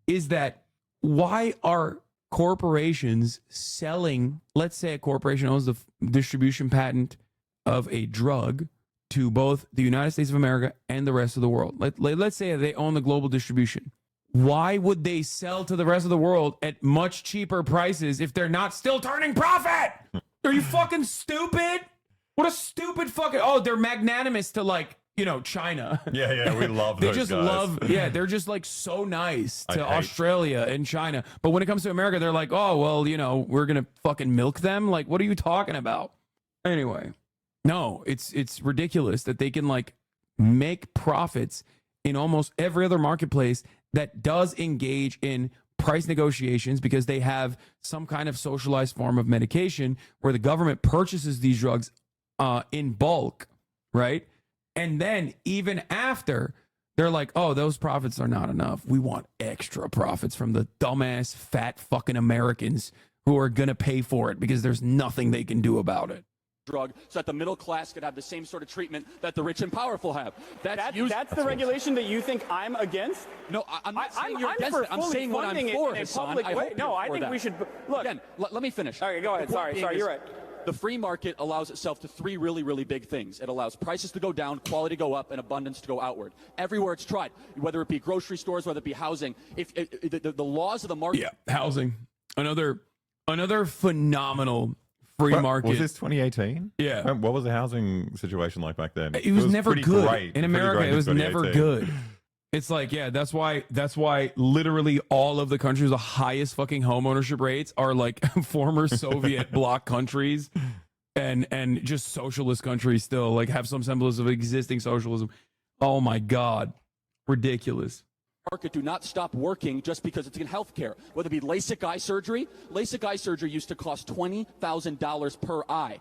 is that why are corporations selling? Let's say a corporation owns the distribution patent of a drug to both the United States of America and the rest of the world. Let's say they own the global distribution. Why would they sell to the rest of the world at much cheaper prices if they're not still turning profit? Are you fucking stupid? What a stupid fucking... Oh, they're magnanimous to, China. Yeah, we love those guys. They're just, so nice to Australia and China. But when it comes to America, they're like, oh, well, we're going to fucking milk them? Like, what are you talking about? Anyway, no, it's ridiculous that they can, make profits in almost every other marketplace that does engage in price negotiations, because they have some kind of socialized form of medication where the government purchases these drugs in bulk, right? And then even after, they're like, oh, those profits are not enough. We want extra profits from the dumbass, fat fucking Americans who are going to pay for it because there's nothing they can do about it. Drug so that the middle class could have the same sort of treatment that the rich and powerful have. That's the regulation that you think I'm against? No, I'm not saying you're against it. I'm saying what I'm for, Hassan. I think we should... Look. Again, let me finish. Okay, go ahead. Sorry, you're right. The free market allows itself to three really, really big things. It allows prices to go down, quality to go up, and abundance to go outward. Everywhere it's tried, whether it be grocery stores, whether it be housing, if the laws of the market... Yeah, housing. Another Another phenomenal free market. Was this 2018? Yeah. What was the housing situation like back then? It was never pretty good great, in pretty America. great It was never 2018. good. It's like, yeah, that's why literally all of the countries with the highest fucking home ownership rates are like former Soviet bloc countries and just socialist countries still, like have some semblance of existing socialism. Oh my God. Ridiculous. Market do not stop working just because it's in healthcare. Whether it be LASIK eye surgery. LASIK eye surgery used to cost $20,000 per eye.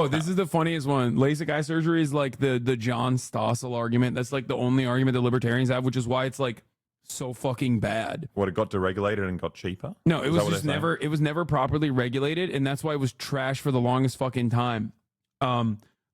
This is the funniest one. LASIK eye surgery is like the John Stossel argument. That's like the only argument that libertarians have, which is why it's like so fucking bad. What, it got deregulated and got cheaper? No, it Is was that what just they're saying? never. It was never properly regulated, and that's why it was trash for the longest fucking time.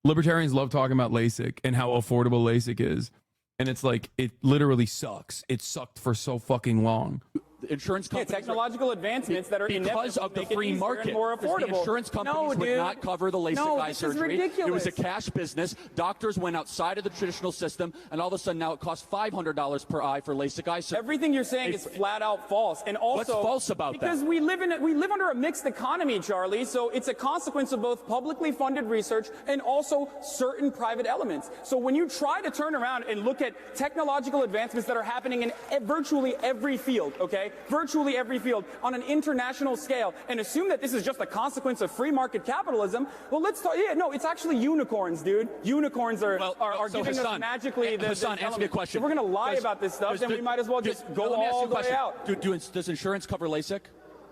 Libertarians love talking about LASIK and how affordable LASIK is, and it's like it literally sucks. It sucked for so fucking long. Insurance companies technological advancements that are because of the make it free easier market. and more Because affordable. the insurance companies would not cover the LASIK eye this surgery. Is ridiculous. It was a cash business. Doctors went outside of the traditional system, and all of a sudden now it costs $500 per eye for LASIK eye surgery. Everything you're saying is flat out false, and also what's false about because that? we live under a mixed economy, Charlie. So it's a consequence of both publicly funded research and also certain private elements. So when you try to turn around and look at technological advancements that are happening in virtually every field, okay, virtually every field on an international scale, and assume that this is just a consequence of free market capitalism, well, let's talk. Yeah, no, it's actually unicorns, dude. Unicorns are so giving Hassan, us magically the. Hassan, this answer me a element. question. If we're going to lie about this stuff, then we might as well just go all the way out. Does insurance cover LASIK?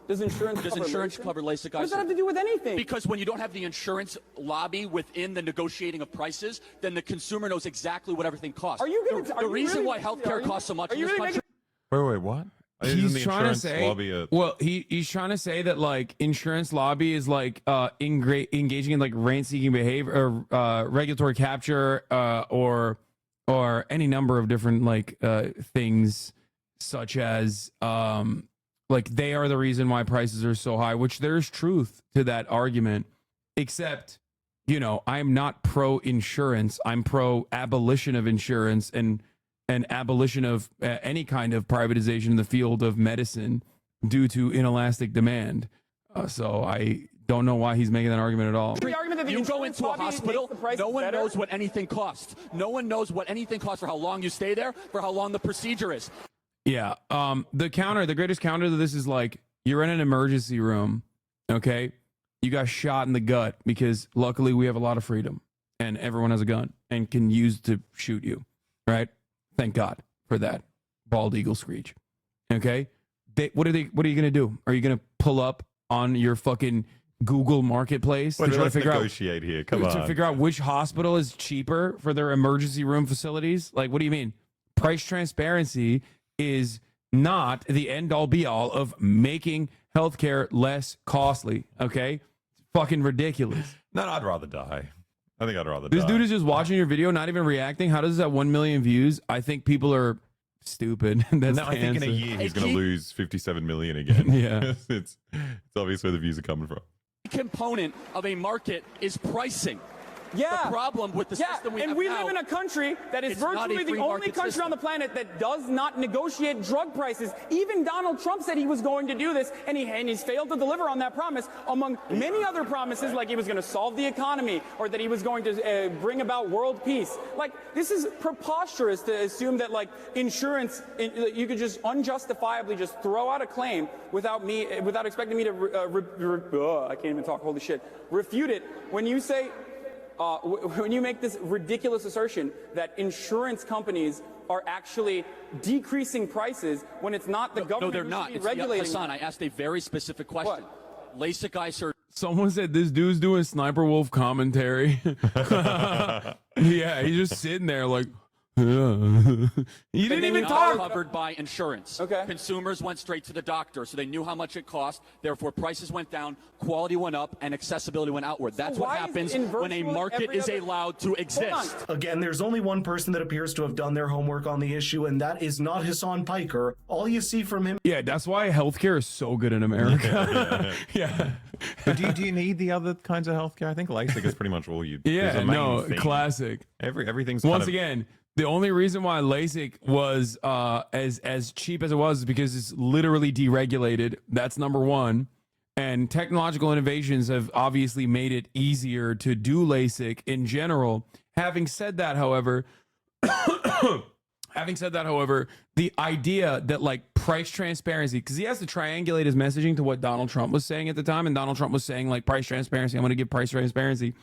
Does insurance cover LASIK? What does that have to do with anything? Because when you don't have the insurance lobby within the negotiating of prices, then the consumer knows exactly what everything costs. Are you gonna, the reason why healthcare costs so much in this country? Wait, what? Isn't He's the trying to insurance say, lobby he's trying to say that like insurance lobby is like engaging in like rent-seeking behavior, or regulatory capture, or any number of different like things, such as like they are the reason why prices are so high. Which there's truth to that argument, except I'm not pro insurance. I'm pro abolition of insurance and abolition of any kind of privatization in the field of medicine due to inelastic demand. So I don't know why he's making that argument at all. The argument that the You go insurance into a lobby hospital, makes the prices no one better? knows what anything costs. No one knows what anything costs for how long you stay there, for how long the procedure is. Yeah. The greatest counter to this is like you're in an emergency room, okay? You got shot in the gut because luckily we have a lot of freedom and everyone has a gun and can use to shoot you, right? Thank God for that. Bald eagle screech. Okay? What are you going to do? Are you going to pull up on your fucking Google Marketplace to try to figure negotiate here. Come to on. figure out which hospital is cheaper for their emergency room facilities? Like, what do you mean? Price transparency is not the end all be all of making healthcare less costly. Okay? It's fucking ridiculous. No, I'd rather die. I think I'd rather This die. dude is just watching your video, not even reacting. How does that 1 million views? I think people are stupid. That's No, the I think in a answer. year he's going to lose 57 million again. Yeah. it's obvious where the views are coming from. Component of a market is pricing. Yeah. The problem with the system we have we now, live in a country that is it's not a virtually the free only market country system. on the planet that does not negotiate drug prices. Even Donald Trump said he was going to do this, and he's failed to deliver on that promise, among many other promises, like he was going to solve the economy or that he was going to bring about world peace. Like, this is preposterous to assume that, like, insurance, you could just unjustifiably just throw out a claim without expecting me to, I can't even talk, holy shit, refute it when you say, when you make this ridiculous assertion that insurance companies are actually decreasing prices when it's not the government No, they're who not. should be It's regulating Hassan, them. I asked a very specific question. LASIK eye surgery. Someone said this dude's doing Sniper Wolf commentary. Yeah, he's just sitting there like, he didn't even Not talk. covered by insurance. Okay. Consumers went straight to the doctor, so they knew how much it cost. Therefore, prices went down, quality went up, and accessibility went outward. That's what why is it happens in when a virtually market every is other- allowed to exist. Again, there's only one person that appears to have done their homework on the issue, and that is not Hassan Piker. All you see from him. Yeah, that's why healthcare is so good in America. Yeah. But do you need the other kinds of healthcare? I think LASIK is pretty much all you. Yeah, is a main no, thing. classic. Everything's Once kind of, again, the only reason why LASIK was as cheap as it was is because it's literally deregulated. That's number one. And technological innovations have obviously made it easier to do LASIK in general. Having said that, however, the idea that like price transparency, because he has to triangulate his messaging to what Donald Trump was saying at the time, and Donald Trump was saying like price transparency, I'm going to give price transparency.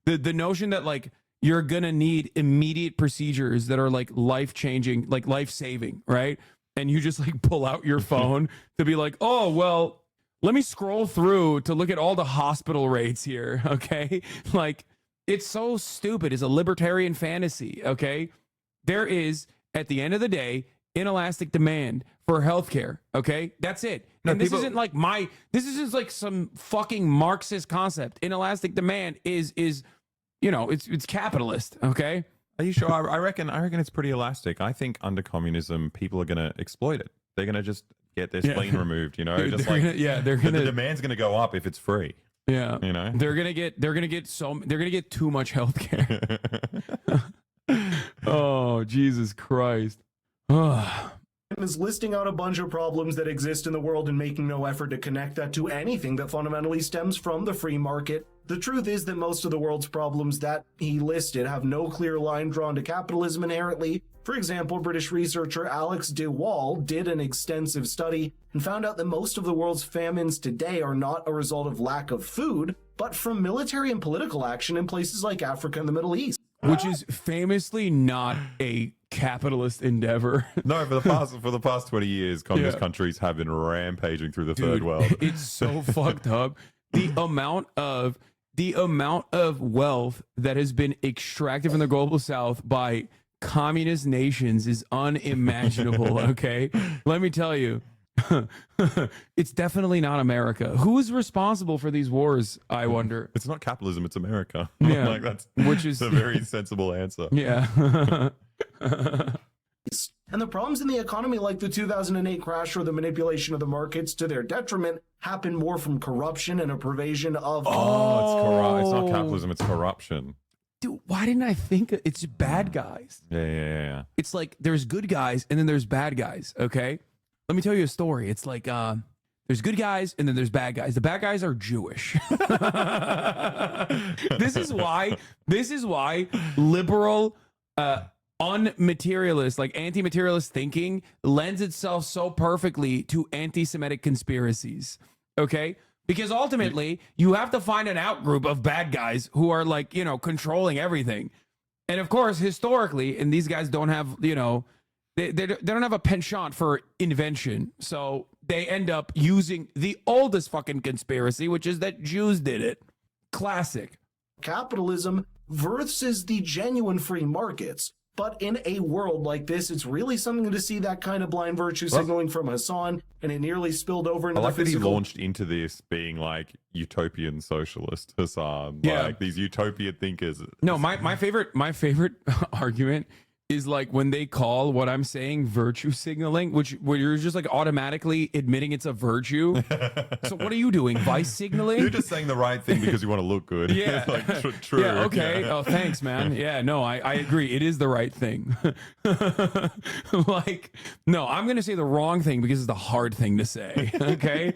The notion that like you're going to need immediate procedures that are like life-changing, like life-saving, right? And you just like pull out your phone to be like, oh, well, let me scroll through to look at all the hospital rates here, okay? Like, it's so stupid. It's a libertarian fantasy, okay? There is, at the end of the day, inelastic demand for healthcare, okay? That's it. No, and this people- isn't like this isn't like some fucking Marxist concept. Inelastic demand is you know, it's capitalist, okay? Are you sure? I reckon it's pretty elastic. I think under communism, people are going to exploit it. They're going to just get their spleen removed, you know? Just They're like gonna- yeah, they're gonna- the demand's going to go up if it's free. Yeah. You know? They're gonna get too much healthcare. Oh, Jesus Christ. Is listing out a bunch of problems that exist in the world and making no effort to connect that to anything that fundamentally stems from the free market. The truth is that most of the world's problems that he listed have no clear line drawn to capitalism inherently. For example, British researcher Alex de Waal did an extensive study and found out that most of the world's famines today are not a result of lack of food, but from military and political action in places like Africa and the Middle East. Which is famously not a capitalist endeavor. No, for the past 20 years, communist countries have been rampaging through the third world. It's so fucked up. The amount of wealth that has been extracted from the global south by communist nations is unimaginable, okay? Let me tell you. It's definitely not America. Who is responsible for these wars, I wonder? It's not capitalism, it's America. Yeah. Like that's Which is a very sensible answer. Yeah. And the problems in the economy, like the 2008 crash or the manipulation of the markets to their detriment, happen more from corruption and a pervasion of... It's not capitalism, it's corruption. Dude, why didn't I think it's bad guys? Yeah. It's like there's good guys and then there's bad guys, okay? Let me tell you a story. It's like there's good guys and then there's bad guys. The bad guys are Jewish. This is why liberal unmaterialist, like anti-materialist thinking lends itself so perfectly to anti-Semitic conspiracies. Okay? Because ultimately, you have to find an outgroup of bad guys who are like, you know, controlling everything. And of course, historically, and these guys don't have, you know, they don't have a penchant for invention. So they end up using the oldest fucking conspiracy, which is that Jews did it. Classic. Capitalism versus the genuine free markets. But in a world like this, it's really something to see that kind of blind virtue signaling from Hassan, and it nearly spilled over into I like the that he physical. launched into this being like utopian socialist Hassan. Yeah. Like these utopian thinkers. No, my favorite argument is like when they call what I'm saying virtue signaling, where you're just like automatically admitting it's a virtue. So what are you doing? Vice signaling? You're just saying the right thing because you want to look good. Yeah. Like, true. Yeah, okay. Yeah. Oh, thanks, man. Yeah, no, I agree. It is the right thing. Like, no, I'm going to say the wrong thing because it's the hard thing to say. Okay?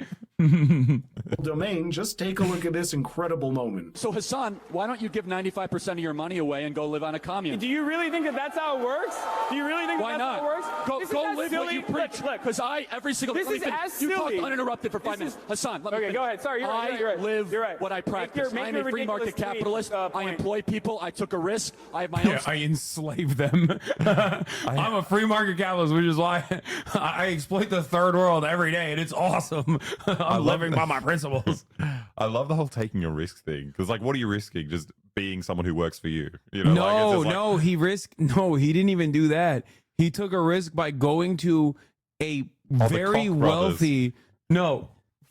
Domain, just take a look at this incredible moment. So Hassan, why don't you give 95% of your money away and go live on a commune? Do you really think that that's how it works? Do you really think Why that that's not? how it works? Go This is go as live silly. what you preach. Look, Because every single this let me is finish. as You silly. talk uninterrupted for 5 This minutes. is- Hassan, let me Okay, finish. go ahead. Sorry, you're right, you're right. I live You're right. what I practice. Make I'm your a free market ridiculous capitalist. tweet, I point. employ people. I took a risk. I have my own. Yeah, I enslave them. I'm a free market capitalist, which is why I exploit the third world every day, and it's awesome. I'm living by my principles. I love the whole taking a risk thing because, like, what are you risking? Just being someone who works for you? You know? No, like, it's just like, he didn't even do that. He took a risk by going to a the very Koch wealthy,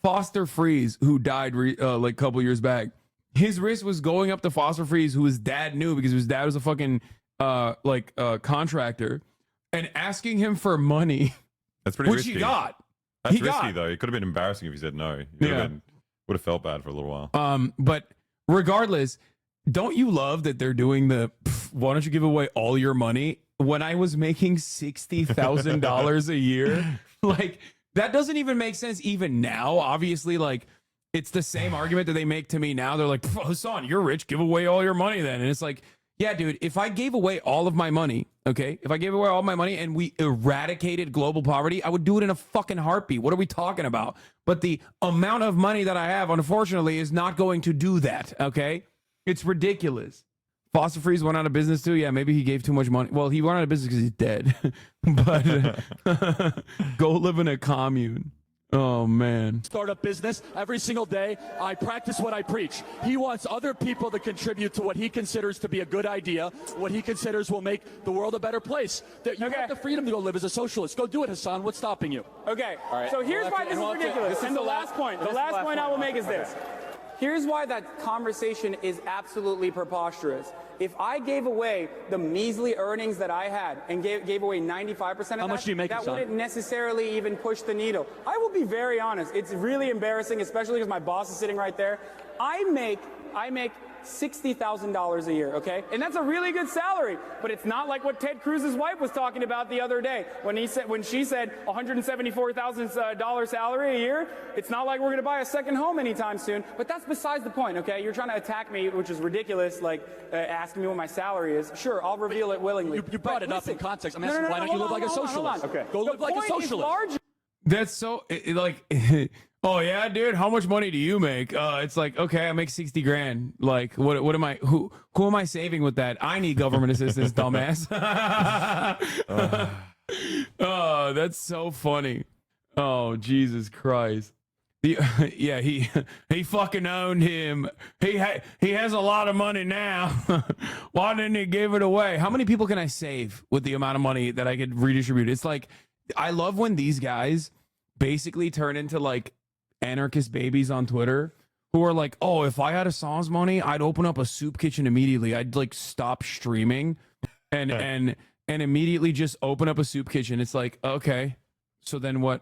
Foster Freeze, who died like a couple years back. His risk was going up to Foster Freeze, who his dad knew because his dad was a fucking contractor, and asking him for money. That's pretty which risky. he got. That's He risky got. though. It could have been embarrassing if he said no. Would have felt bad for a little while. But regardless, don't you love that they're doing why don't you give away all your money? When I was making $60,000 a year, like that doesn't even make sense even now. Obviously, like it's the same argument that they make to me now. They're like, Hassan, you're rich. Give away all your money then. And it's like, yeah, dude, if I gave away all of my money, okay, if I gave away all my money and we eradicated global poverty, I would do it in a fucking heartbeat. What are we talking about? But the amount of money that I have, unfortunately, is not going to do that, okay? It's ridiculous. Foster Freeze went out of business too. Yeah, maybe he gave too much money. Well, he went out of business because he's dead. But go live in a commune. Oh, man. Start a business every single day. I practice what I preach. He wants other people to contribute to what he considers to be a good idea, what he considers will make the world a better place. That you have the freedom to go live as a socialist. Go do it, Hassan. What's stopping you? Okay, right. so here's why this is ridiculous. this is And the last point I will make is this. Here's why that conversation is absolutely preposterous. If I gave away the measly earnings that I had and gave away 95% of How much do you make, that Hassan? wouldn't necessarily even push the needle. I will be very honest. It's really embarrassing, especially because my boss is sitting right there. I make $60,000 a year, okay? And that's a really good salary, but it's not like what Ted Cruz's wife was talking about the other day when she said $174,000 salary a year. It's not like we're going to buy a second home anytime soon, but that's besides the point, okay? You're trying to attack me, which is ridiculous, like asking me what my salary is. Sure, I'll reveal it willingly. You brought it up in context. I'm asking, No, why don't you live like a socialist? Okay. Go live like a socialist. That's so like, oh yeah, dude, how much money do you make? It's like, okay, I make 60 grand. Like, what am I, who am I saving with that? I need government assistance, dumbass. Oh, that's so funny. Oh, Jesus Christ. Yeah, he fucking owned him. He has a lot of money now. Why didn't he give it away? How many people can I save with the amount of money that I could redistribute? It's like, I love when these guys basically turn into like anarchist babies on Twitter who are like, oh, if I had Assange money, I'd open up a soup kitchen immediately. I'd like stop streaming and immediately just open up a soup kitchen. It's like, okay, so then what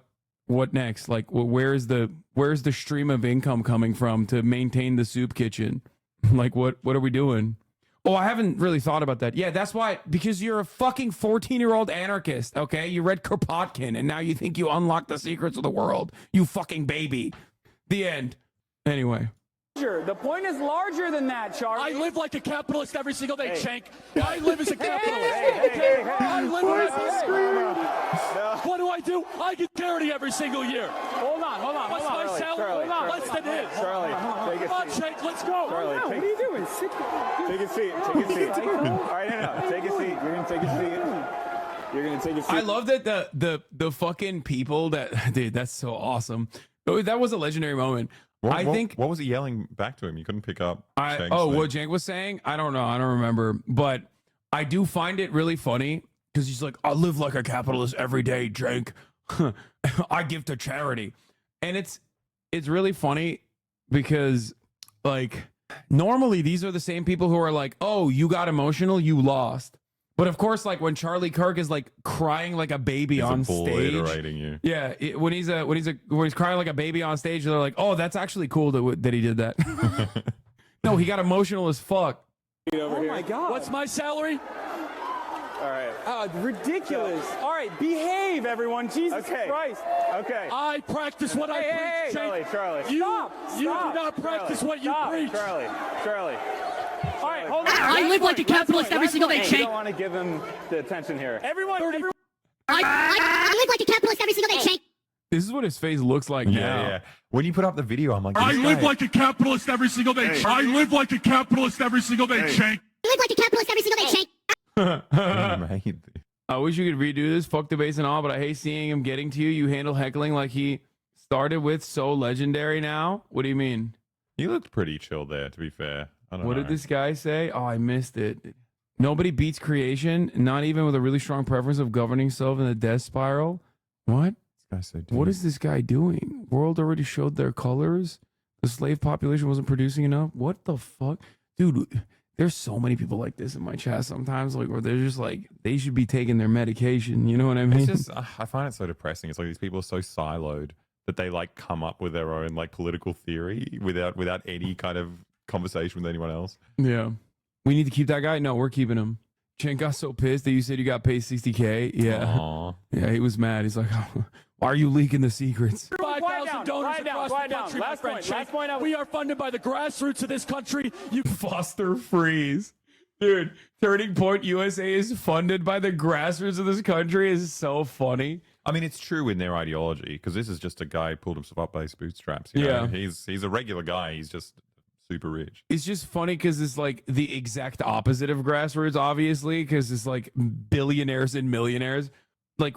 next? Like, where's the stream of income coming from to maintain the soup kitchen? Like, what are we doing? Oh, I haven't really thought about that. Yeah, that's why, because you're a fucking 14-year-old anarchist, okay? You read Kropotkin, and now you think you unlock the secrets of the world. You fucking baby. The end. Anyway. The point is larger than that, Charlie. I live like a capitalist every single day, Cenk. I live as a capitalist. I live What do I do? I get charity every single year. Hold on. What's my salary? Less than his. Charlie, take a Come on, Cenk, let's go. Charlie, what are you doing? Take a seat. All right, no. Take a seat. You're going to take a seat. You're going to take a seat. I love that the fucking people that, dude, that's so awesome. That was a legendary moment. What was he yelling back to him? You couldn't pick up. What Cenk was saying? I don't know. I don't remember. But I do find it really funny because he's like, I live like a capitalist every day, Cenk. I give to charity. And it's really funny because, like, normally these are the same people who are like, oh, you got emotional, you lost. But of course, like when Charlie Kirk is like crying like a baby on stage, you. Yeah, when he's crying like a baby on stage, they're like, "Oh, that's actually cool that he did that." No, he got emotional as fuck. Oh my God! What's my salary? All right. Ridiculous. All right, behave, everyone. Jesus Christ. Okay. I practice what I preach. Charlie. You do not practice what you preach. Charlie. All right, hold on. I live like a capitalist every single day, I Cenk. don't want to give him the attention here. Everyone. I live like a capitalist every single day, Cenk. This is what his face looks like now. Yeah. When you put up the video, I'm like, I live like a capitalist every single day. I live like a capitalist every single day, Cenk. I live like a capitalist every single day, Cenk. I wish you could redo this, fuck the bass and all, but I hate seeing him getting to you. You handle heckling like he started with so legendary now. What do you mean? He looked pretty chill there, to be fair. What did this guy say? Oh, I missed it. Nobody beats creation, not even with a really strong preference of governing self in the death spiral. What? What is this guy doing? World already showed their colors. The slave population wasn't producing enough. What the fuck? Dude, there's so many people like this in my chat sometimes, like where they're just like, they should be taking their medication. You know what I mean? It's just, I find it so depressing. It's like these people are so siloed that they like come up with their own like political theory without any kind of conversation with anyone else. Yeah. We need to keep that guy? No, we're keeping him. Cenk got so pissed that you said you got paid $60K. Yeah. Aww. Yeah, he was mad. He's like, oh, why are you leaking the secrets? 5,000 60,000 donors across the country, my friend Cenk. We are funded by the grassroots of this country. You Foster Freeze. Dude, Turning Point USA is funded by the grassroots of this country is so funny. I mean, it's true in their ideology because this is just a guy who pulled himself up by his bootstraps. You know? He's a regular guy. He's just super rich. It's just funny because it's like the exact opposite of grassroots, obviously, because it's like billionaires and millionaires. Like,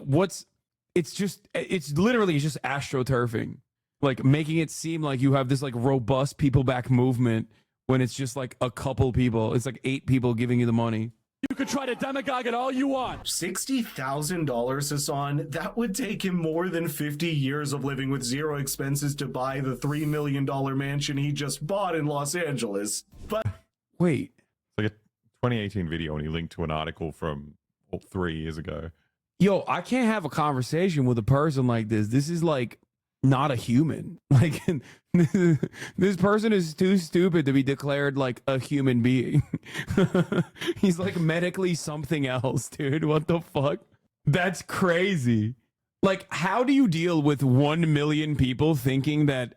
it's literally just astroturfing, like making it seem like you have this like robust people back movement when it's just like a couple people. It's like 8 people giving you the money. You could try to demagogue it all you want. $60,000, Hassan, that would take him more than 50 years of living with zero expenses to buy the $3 million mansion he just bought in Los Angeles. But wait. It's like a 2018 video and he linked to an article from 3 years ago. Yo, I can't have a conversation with a person like this. This is like not a human. Like this person is too stupid to be declared like a human being. He's like medically something else, dude. What the fuck? That's crazy. Like, how do you deal with 1 million people thinking that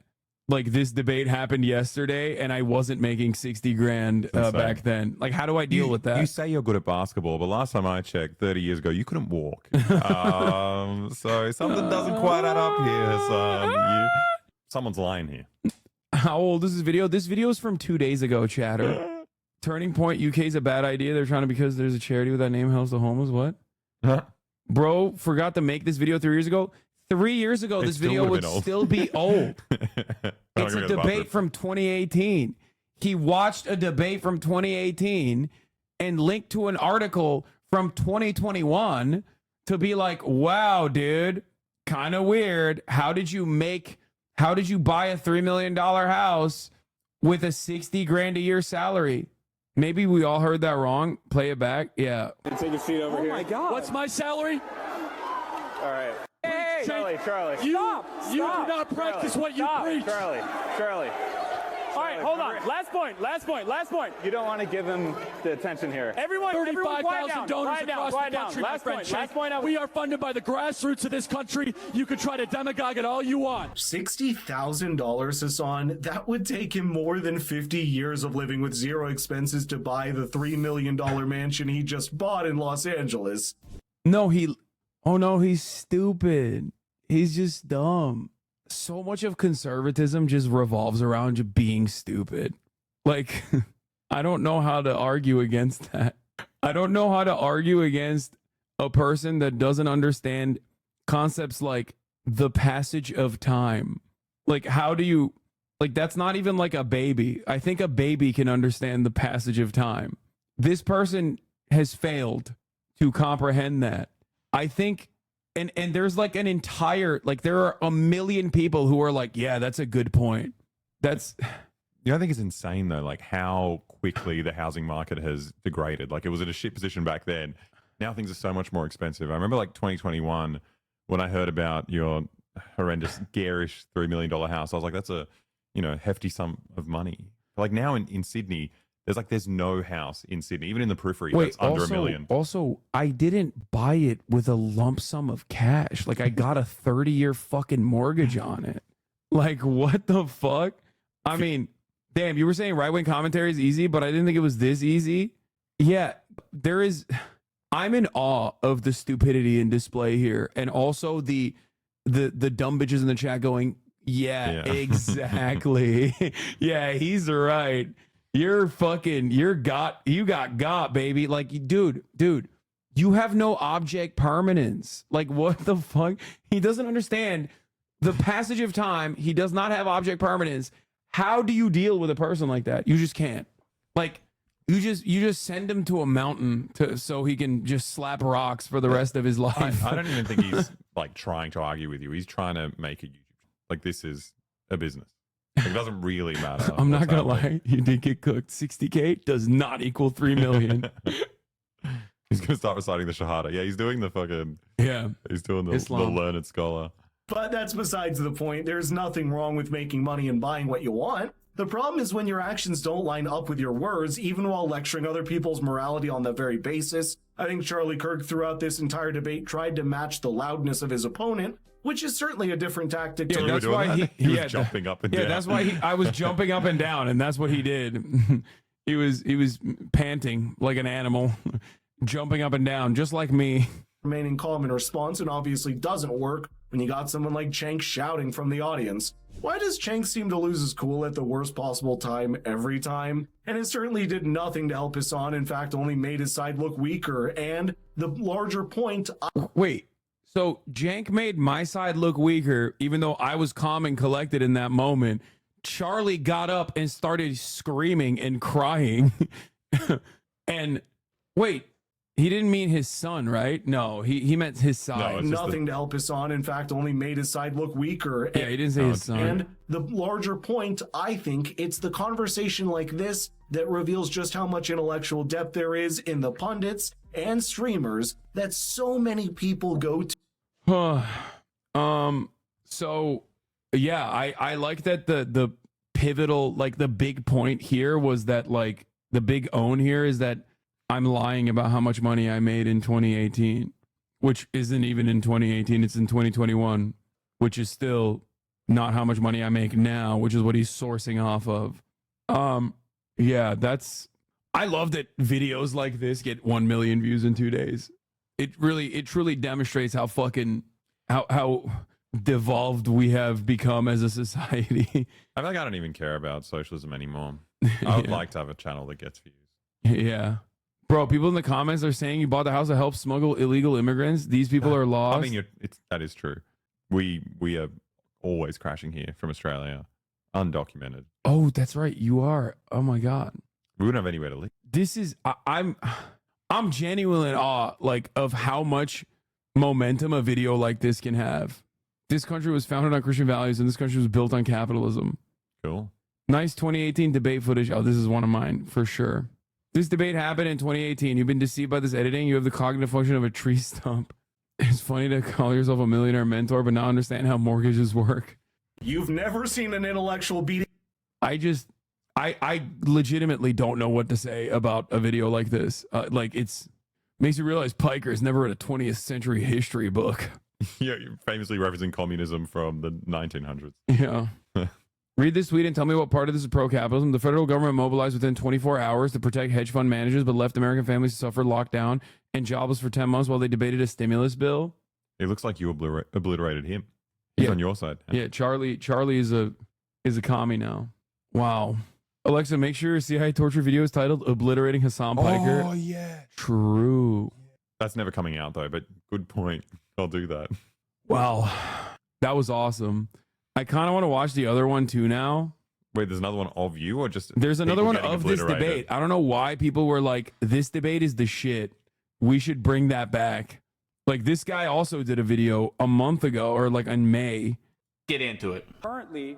like this debate happened yesterday and I wasn't making 60 grand back then? Like, how do I deal with that? You say you're good at basketball, but last time I checked 30 years ago, you couldn't walk. So something doesn't quite add up here, son. Someone's lying here. How old is this video? This video is from 2 days ago, chatter. Turning Point UK is a bad idea. They're trying to, because there's a charity with that name, helps the homeless. What? Bro, forgot to make this video 3 years ago. 3 years ago, this video would still be old. It's a debate from 2018. He watched a debate from 2018 and linked to an article from 2021 to be like, wow, dude, kind of weird. How did you buy a $3 million house with a 60 grand a year salary? Maybe we all heard that wrong. Play it back. Yeah. Take a seat over here. Oh my God. What's my salary? All right. Hey, Charlie. You do not practice what you preach. Charlie. All right, hold on. Last point. You don't want to give him the attention here. Everyone, 35,000 donors across the country, my friend Cenk. We are funded by the grassroots of this country. You can try to demagogue it all you want. $60,000, Hassan, that would take him more than 50 years of living with zero expenses to buy the $3 million mansion he just bought in Los Angeles. No, he's stupid. He's just dumb. So much of conservatism just revolves around just being stupid. Like, I don't know how to argue against that. I don't know how to argue against a person that doesn't understand concepts like the passage of time. Like, how do you, like, that's not even like a baby. I think a baby can understand the passage of time. This person has failed to comprehend that. I think, and there's like an entire, like there are a million people who are like, yeah, that's a good point. That's, you know, I think it's insane though, like how quickly the housing market has degraded. Like it was in a shit position back then. Now things are so much more expensive. I remember like 2021 when I heard about your horrendous garish $3 million house. I was like, that's a, you know, hefty sum of money. Like now in Sydney, there's no house in Sydney, even in the periphery, that's under $1 million. Also, I didn't buy it with a lump sum of cash. Like I got a 30-year fucking mortgage on it. Like what the fuck? I mean, damn, you were saying right-wing commentary is easy, but I didn't think it was this easy. Yeah, I'm in awe of the stupidity in display here. And also the dumb bitches in the chat going, yeah. Exactly. Yeah, he's right. You got, baby. Like, dude, you have no object permanence. Like, what the fuck? He doesn't understand the passage of time. He does not have object permanence. How do you deal with a person like that? You just can't. Like, you just send him to a mountain so he can just slap rocks for the rest of his life. I don't even think he's like trying to argue with you. He's trying to make a YouTube. Like, this is a business. It doesn't really matter. I'm not going to lie. You did get cooked. 60K does not equal 3 million. He's going to start reciting the Shahada. Yeah, he's doing the fucking... Yeah. He's doing the learned scholar. But that's besides the point. There's nothing wrong with making money and buying what you want. The problem is when your actions don't line up with your words, even while lecturing other people's morality on that very basis. I think Charlie Kirk throughout this entire debate tried to match the loudness of his opponent, which is certainly a different tactic. Yeah, to that's why he was jumping up and down. Yeah, that's why I was jumping up and down, and that's what he did. he was panting like an animal, jumping up and down, just like me. remaining calm in response, and obviously doesn't work when you got someone like Cenk shouting from the audience. Why does Cenk seem to lose his cool at the worst possible time every time? And it certainly did nothing to help Hassan, in fact only made his side look weaker, and the larger point... Wait, so Cenk made my side look weaker, even though I was calm and collected in that moment. Charlie got up and started screaming and crying. And wait, he didn't mean his son, right? No, he meant his side. Nothing to help Hassan, in fact only made his side look weaker. Yeah, he didn't say his son. And the larger point, I think, it's the conversation like this that reveals just how much intellectual depth there is in the pundits and streamers that so many people go to. So yeah, I like that the pivotal, like the big point here was that, like, the big own here is that I'm lying about how much money I made in 2018, which isn't even in 2018, it's in 2021, which is still not how much money I make now, which is what he's sourcing off of. Yeah, I love that videos like this get 1 million views in 2 days. It truly demonstrates how devolved we have become as a society. I feel like I don't even care about socialism anymore. I would like to have a channel that gets views. Yeah. Bro, people in the comments are saying you bought the house to help smuggle illegal immigrants. These people are lost. I mean, that is true. We are always crashing here from Australia, undocumented. Oh, that's right. You are. Oh my God. We wouldn't have anywhere to live. This is, I'm genuinely in awe, like, of how much momentum a video like this can have. This country was founded on Christian values, and this country was built on capitalism. Cool. Nice 2018 debate footage. Oh, this is one of mine for sure. This debate happened in 2018. You've been deceived by this editing. You have the cognitive function of a tree stump. It's funny to call yourself a millionaire mentor, but not understand how mortgages work. You've never seen an intellectual beating. I legitimately don't know what to say about a video like this. Like, makes you realize Piker has never read a 20th century history book. Yeah, you're famously referencing communism from the 1900s. Yeah. Read this tweet and tell me what part of this is pro-capitalism. The federal government mobilized within 24 hours to protect hedge fund managers, but left American families to suffer lockdown and jobless for 10 months while they debated a stimulus bill. It looks like you obliterated him. He's on your side. Yeah, Charlie is a commie now. Wow. Alexa, make sure your CIA torture video is titled "Obliterating Hassan Piker." Oh yeah. True. That's never coming out though, but good point. I'll do that. Wow. That was awesome. I kind of want to watch the other one too now. Wait, there's another one of you, or just there's another one of this obliterated? debate. I don't know why people were like, this debate is the shit. We should bring that back. Like, this guy also did a video a month ago, or like in May. Get into it. Currently,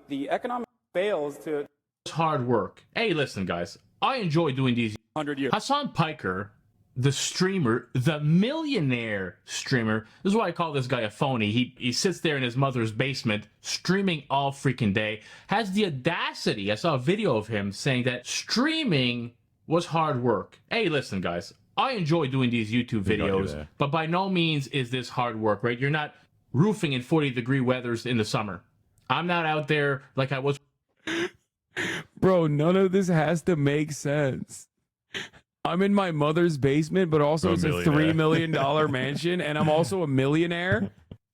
the economic fails to... It's hard work. Hey, listen, guys. I enjoy doing these 100 years. Hassan Piker, the streamer, the millionaire streamer. This is why I call this guy a phony. He sits there in his mother's basement streaming all freaking day. Has the audacity. I saw a video of him saying that streaming was hard work. Hey, listen, guys. I enjoy doing these YouTube videos, but by no means is this hard work, right? You're not roofing in 40-degree weathers in the summer. I'm not out there like I was. Bro, none of this has to make sense. I'm in my mother's basement, but also it's a $3 million mansion, and I'm also a millionaire.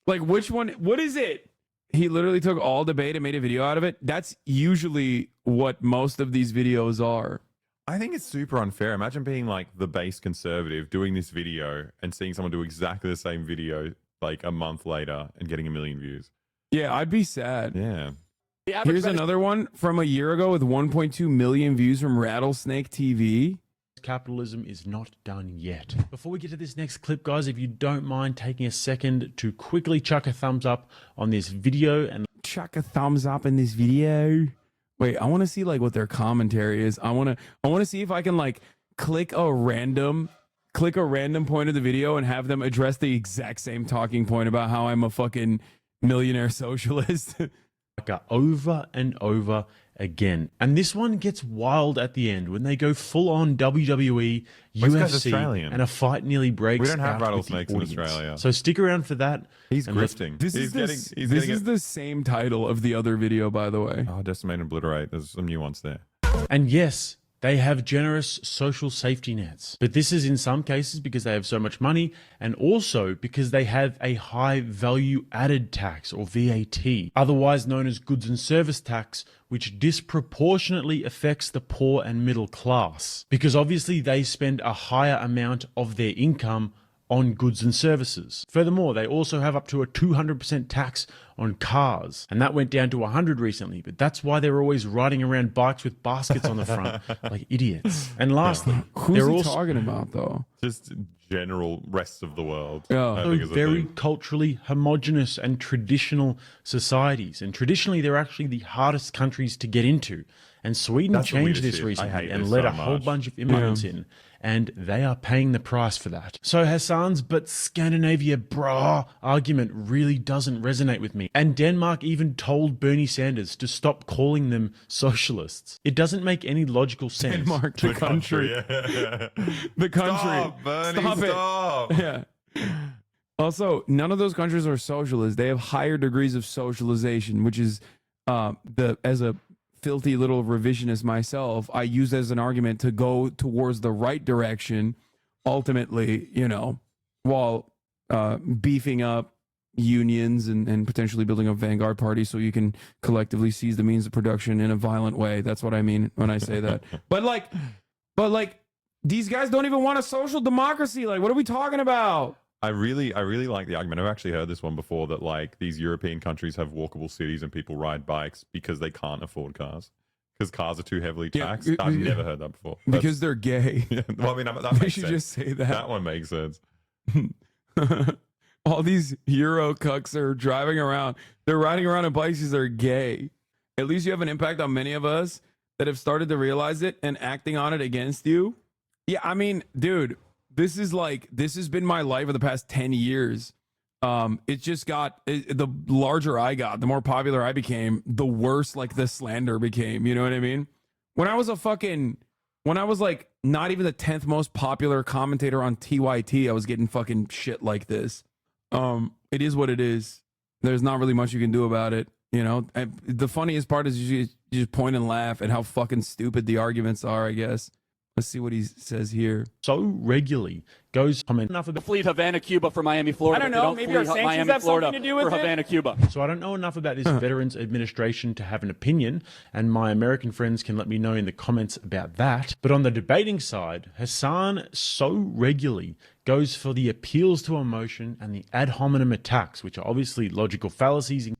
Like, which one? What is it? He literally took all debate and made a video out of it. That's usually what most of these videos are. I think it's super unfair. Imagine being like the base conservative doing this video and seeing someone do exactly the same video like a month later and getting 1 million views. Yeah, I'd be sad. Yeah. Here's another one from a year ago with 1.2 million views from Rattlesnake TV. Capitalism is not done yet. Before we get to this next clip, guys, if you don't mind taking a second to quickly chuck a thumbs up on this video and chuck a thumbs up in this video. Wait, I want to see like what their commentary is. I want to see if I can like click a random point of the video and have them address the exact same talking point about how I'm a fucking millionaire socialist. over and over again. And this one gets wild at the end when they go full on WWE, Well, this guy's UFC, Australian. and a fight nearly breaks We don't have out with the rattlesnakes in audience. Australia. So stick around for that. He's and let's- grifting. This He's is the same title of the other video, by the way. Oh, Decimate and Obliterate. There's some nuance there. And yes, they have generous social safety nets. But this is in some cases because they have so much money and also because they have a high value added tax or VAT, otherwise known as goods and service tax, which disproportionately affects the poor and middle class. Because obviously they spend a higher amount of their income on goods and services. Furthermore, they also have up to a 200% tax on cars, and that went down to 100 recently, but that's why they're always riding around bikes with baskets on the front like idiots. And lastly, Who's they're he also talking about, though? Just general rest of the world. Yeah. I think is a very thing. culturally homogenous and traditional societies, and traditionally they're actually the hardest countries to get into. And Sweden That's the changed weirdest this shit. I recently hate and this let so a whole much. bunch of immigrants in, and they are paying the price for that. So Hassan's "but Scandinavia, brah" argument really doesn't resonate with me. And Denmark even told Bernie Sanders to stop calling them socialists. It doesn't make any logical sense. Denmark, the country. Yeah. The country. Stop, Bernie, Stop it. stop. Yeah. Also, none of those countries are socialist. They have higher degrees of socialization, which is as a filthy little revisionist myself, I use as an argument to go towards the right direction, ultimately, while beefing up unions and potentially building a vanguard party so you can collectively seize the means of production in a violent way. That's what I mean when I say that. But like, these guys don't even want a social democracy. Like, what are we talking about? I really like the argument. I've actually heard this one before that like these European countries have walkable cities and people ride bikes because they can't afford cars. Because cars are too heavily taxed. I've never heard that before. Because they're gay. Yeah, well, I mean, that They makes should sense. just say that. That one makes sense. All these Euro cucks are driving around. They're riding around on bikes because they're gay. At least you have an impact on many of us that have started to realize it and acting on it against you. Yeah, I mean, dude, this has been my life for the past 10 years. It just the larger I got, the more popular I became, the worse like the slander became. You know what I mean? When I was like not even the 10th most popular commentator on TYT, I was getting fucking shit like this. It is what it is. There's not really much you can do about it. And the funniest part is you just point and laugh at how fucking stupid the arguments are, I guess. Let's see what he says here. So regularly goes comment enough about Fleet Havana, Cuba for Miami, Florida. I don't know, They maybe our flee sanctions Miami, have Florida something to do with for it? Havana, Cuba. So I don't know enough about this Veterans Administration to have an opinion, and my American friends can let me know in the comments about that. But on the debating side, Hassan so regularly goes for the appeals to emotion and the ad hominem attacks, which are obviously logical fallacies.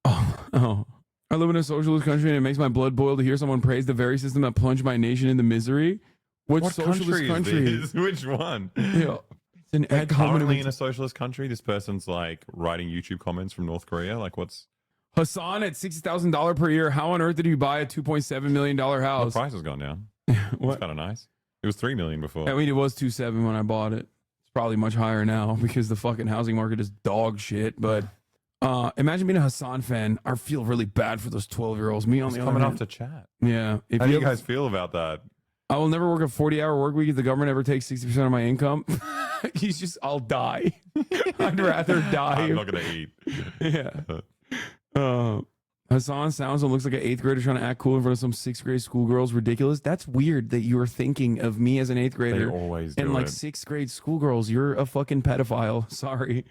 Oh. I live in a socialist country and it makes my blood boil to hear someone praise the very system that plunged my nation into misery. Which What socialist country? is this? Which one? Yeah. It's an ad Currently hominem. in a socialist country, this person's like writing YouTube comments from North Korea. Like, what's Hassan at $60,000 per year. How on earth did he buy a $2.7 million the house? price has gone down? What? It's kind of nice. It was $3 million before. I mean, it was 2.7 when I bought it. It's probably much higher now because the fucking housing market is dog shit. But imagine being a Hassan fan. I feel really bad for those 12-year-olds. Me on It's the other coming hand. off to chat. Yeah. If How do you have- guys feel about that? I will never work a 40-hour work week if the government ever takes 60% of my income. I'll die. I'd rather die. I'm not gonna eat. Yeah. Hassan sounds and looks like an 8th grader trying to act cool in front of some 6th grade schoolgirls. Ridiculous. That's weird that you were thinking of me as an 8th grader. They always and do like it. 6th grade schoolgirls. You're a fucking pedophile. Sorry.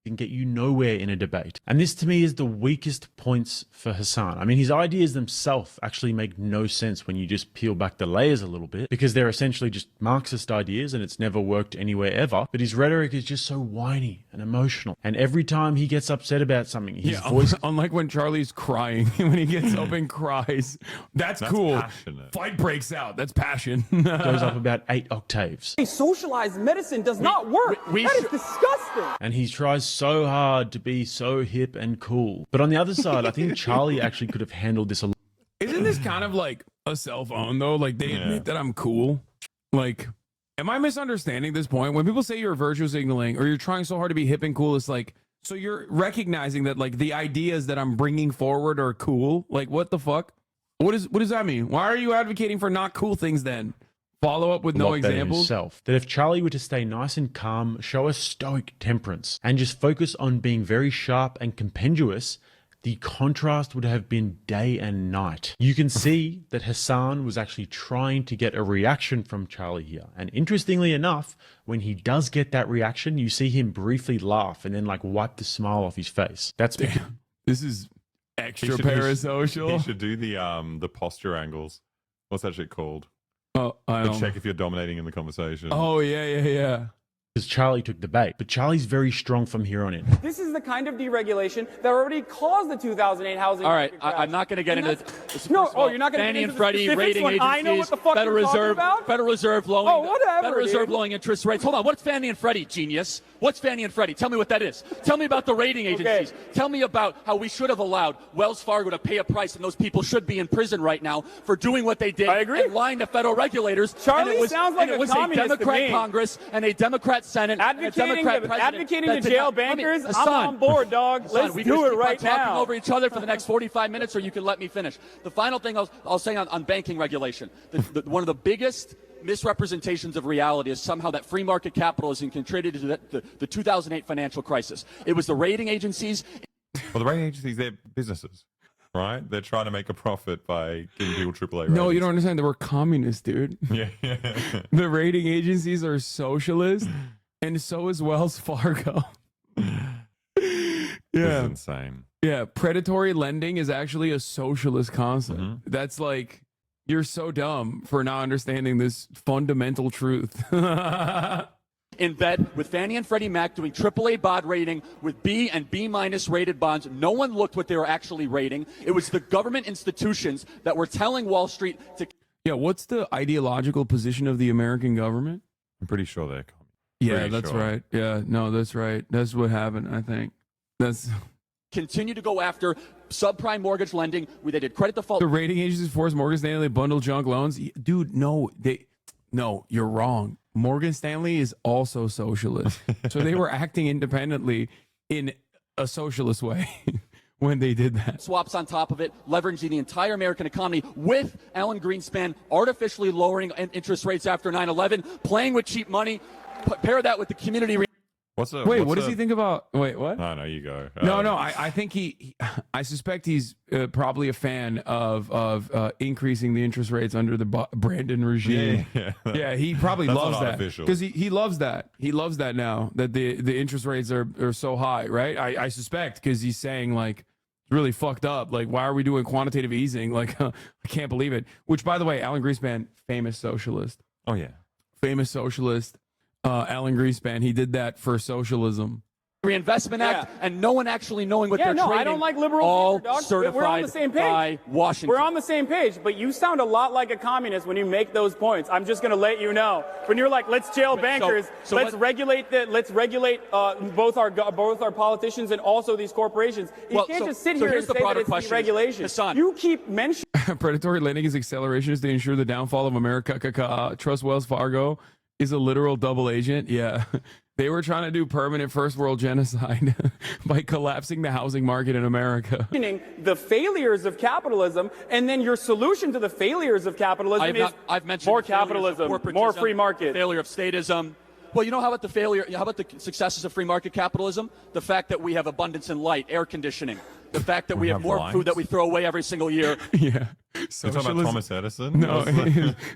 Can get you nowhere in a debate. And this to me is the weakest points for Hassan. I mean, his ideas themselves actually make no sense when you just peel back the layers a little bit, because they're essentially just Marxist ideas and it's never worked anywhere ever. But his rhetoric is just so whiny and emotional. And every time he gets upset about something, his voice... Unlike when Charlie's crying, when he gets up and cries. That's cool. passionate. Fight breaks out. That's passion. goes up about 8 octaves. Socialized medicine does not work. That is disgusting. And he tries so hard to be so hip and cool. But on the other side, I think Charlie actually could have handled this a lot. Isn't this kind of like a cell phone though? Like they admit that I'm cool. Like, am I misunderstanding this point? When people say you're virtue signaling or you're trying so hard to be hip and cool, it's like, so you're recognizing that like the ideas that I'm bringing forward are cool. Like, what the fuck? What does that mean? Why are you advocating for not cool things then? Follow up with no Locked that in examples. himself. That if Charlie were to stay nice and calm, show a stoic temperance, and just focus on being very sharp and compendious, the contrast would have been day and night. You can see that Hassan was actually trying to get a reaction from Charlie here. And interestingly enough, when he does get that reaction, you see him briefly laugh and then like wipe the smile off his face. That's because this is extra He parasocial. should do the posture angles. What's that shit called? Oh, I To don't. check if you're dominating in the conversation. Oh yeah. because Charlie took the bait. But Charlie's very strong from here on in. This is the kind of deregulation that already caused the 2008 housing All right, market crash. I'm not going to get And into that's- No, oh, you're not going to get Fannie into and the Freddie specifics rating when agencies, I know what the fuck Federal you're talking Reserve, about? Federal Reserve lowering, Oh, whatever, Federal Reserve dude. lowering interest rates. Hold on, what's Fannie and Freddie, genius? What's Fannie and Freddie? Tell me what that is. Tell me about the rating agencies. Tell me about how we should have allowed Wells Fargo to pay a price, and those people should be in prison right now for doing what they did. I agree. And lying to federal regulators. Charlie and it was, sounds like and it a was communist to Democrat me. Congress and a Democrat Senate and a Democrat president. Advocating that to did jail not- Let me- bankers, I'm Hassan, on board, dog. Hassan, Let's we do just it keep right on talking now. over each other for the next 45 minutes, or you can let me finish. The final thing I'll say on banking regulation, one of the biggest misrepresentations of reality is somehow that free market capitalism contributed to the 2008 financial crisis. It was the rating agencies. Well, the rating agencies, they're businesses, right? They're trying to make a profit by giving people AAA ratings. No, you don't understand. They were communists, dude. Yeah. The rating agencies are socialist, and so is Wells Fargo. This is insane. Yeah, predatory lending is actually a socialist concept. That's like, you're so dumb for not understanding this fundamental truth. In bed with Fannie and Freddie Mac doing AAA bond rating with B and B minus rated bonds. No one looked what they were actually rating. It was the government institutions that were telling Wall Street to. Yeah, what's the ideological position of the American government? I'm pretty sure they're Yeah, Pretty that's sure. right. Yeah, no, that's right. That's what happened, I think. That's continue to go after subprime mortgage lending. They did credit default. the rating agencies force Morgan Stanley to bundle junk loans. Dude, no, you're wrong. Morgan Stanley is also socialist. So they were acting independently in a socialist way when they did that. Swaps on top of it, leveraging the entire American economy with Alan Greenspan artificially lowering interest rates after 9/11, playing with cheap money. Pair that with the community. What does he think about? Wait, what? No, you go. No, I think I suspect he's probably a fan of increasing the interest rates under the Brandon regime. Yeah. He probably That's loves not that artificial. because he loves that. He loves that now that the interest rates are so high, right? I suspect because he's saying like it's really fucked up. Like, why are we doing quantitative easing? Like, I can't believe it. Which, by the way, Alan Greenspan, famous socialist. Oh yeah, famous socialist. Alan Greenspan, he did that for socialism. Reinvestment Act, and no one actually knowing what they're no, trading. I don't like liberal all either, dog. certified We're on the same page. by Washington. We're on the same page, but you sound a lot like a communist when you make those points. I'm just going to let you know. When you're like, let's jail bankers, let's regulate both our politicians and also these corporations. You can't just sit here and here's say the broader that it's question. deregulation. You keep mentioning. Predatory lending is accelerationist to ensure the downfall of America. Trust Wells Fargo is a literal double agent. Yeah. They were trying to do permanent first world genocide by collapsing the housing market in America. The failures of capitalism, and then your solution to the failures of capitalism I've mentioned more the failures of capitalism, corporatism, more free market. failure of statism. Well, you know how about the failure? How about the successes of free market capitalism? The fact that we have abundance in light, air conditioning. The fact that we have more food that we throw away every single year. Yeah. You're talking about Thomas Edison? No,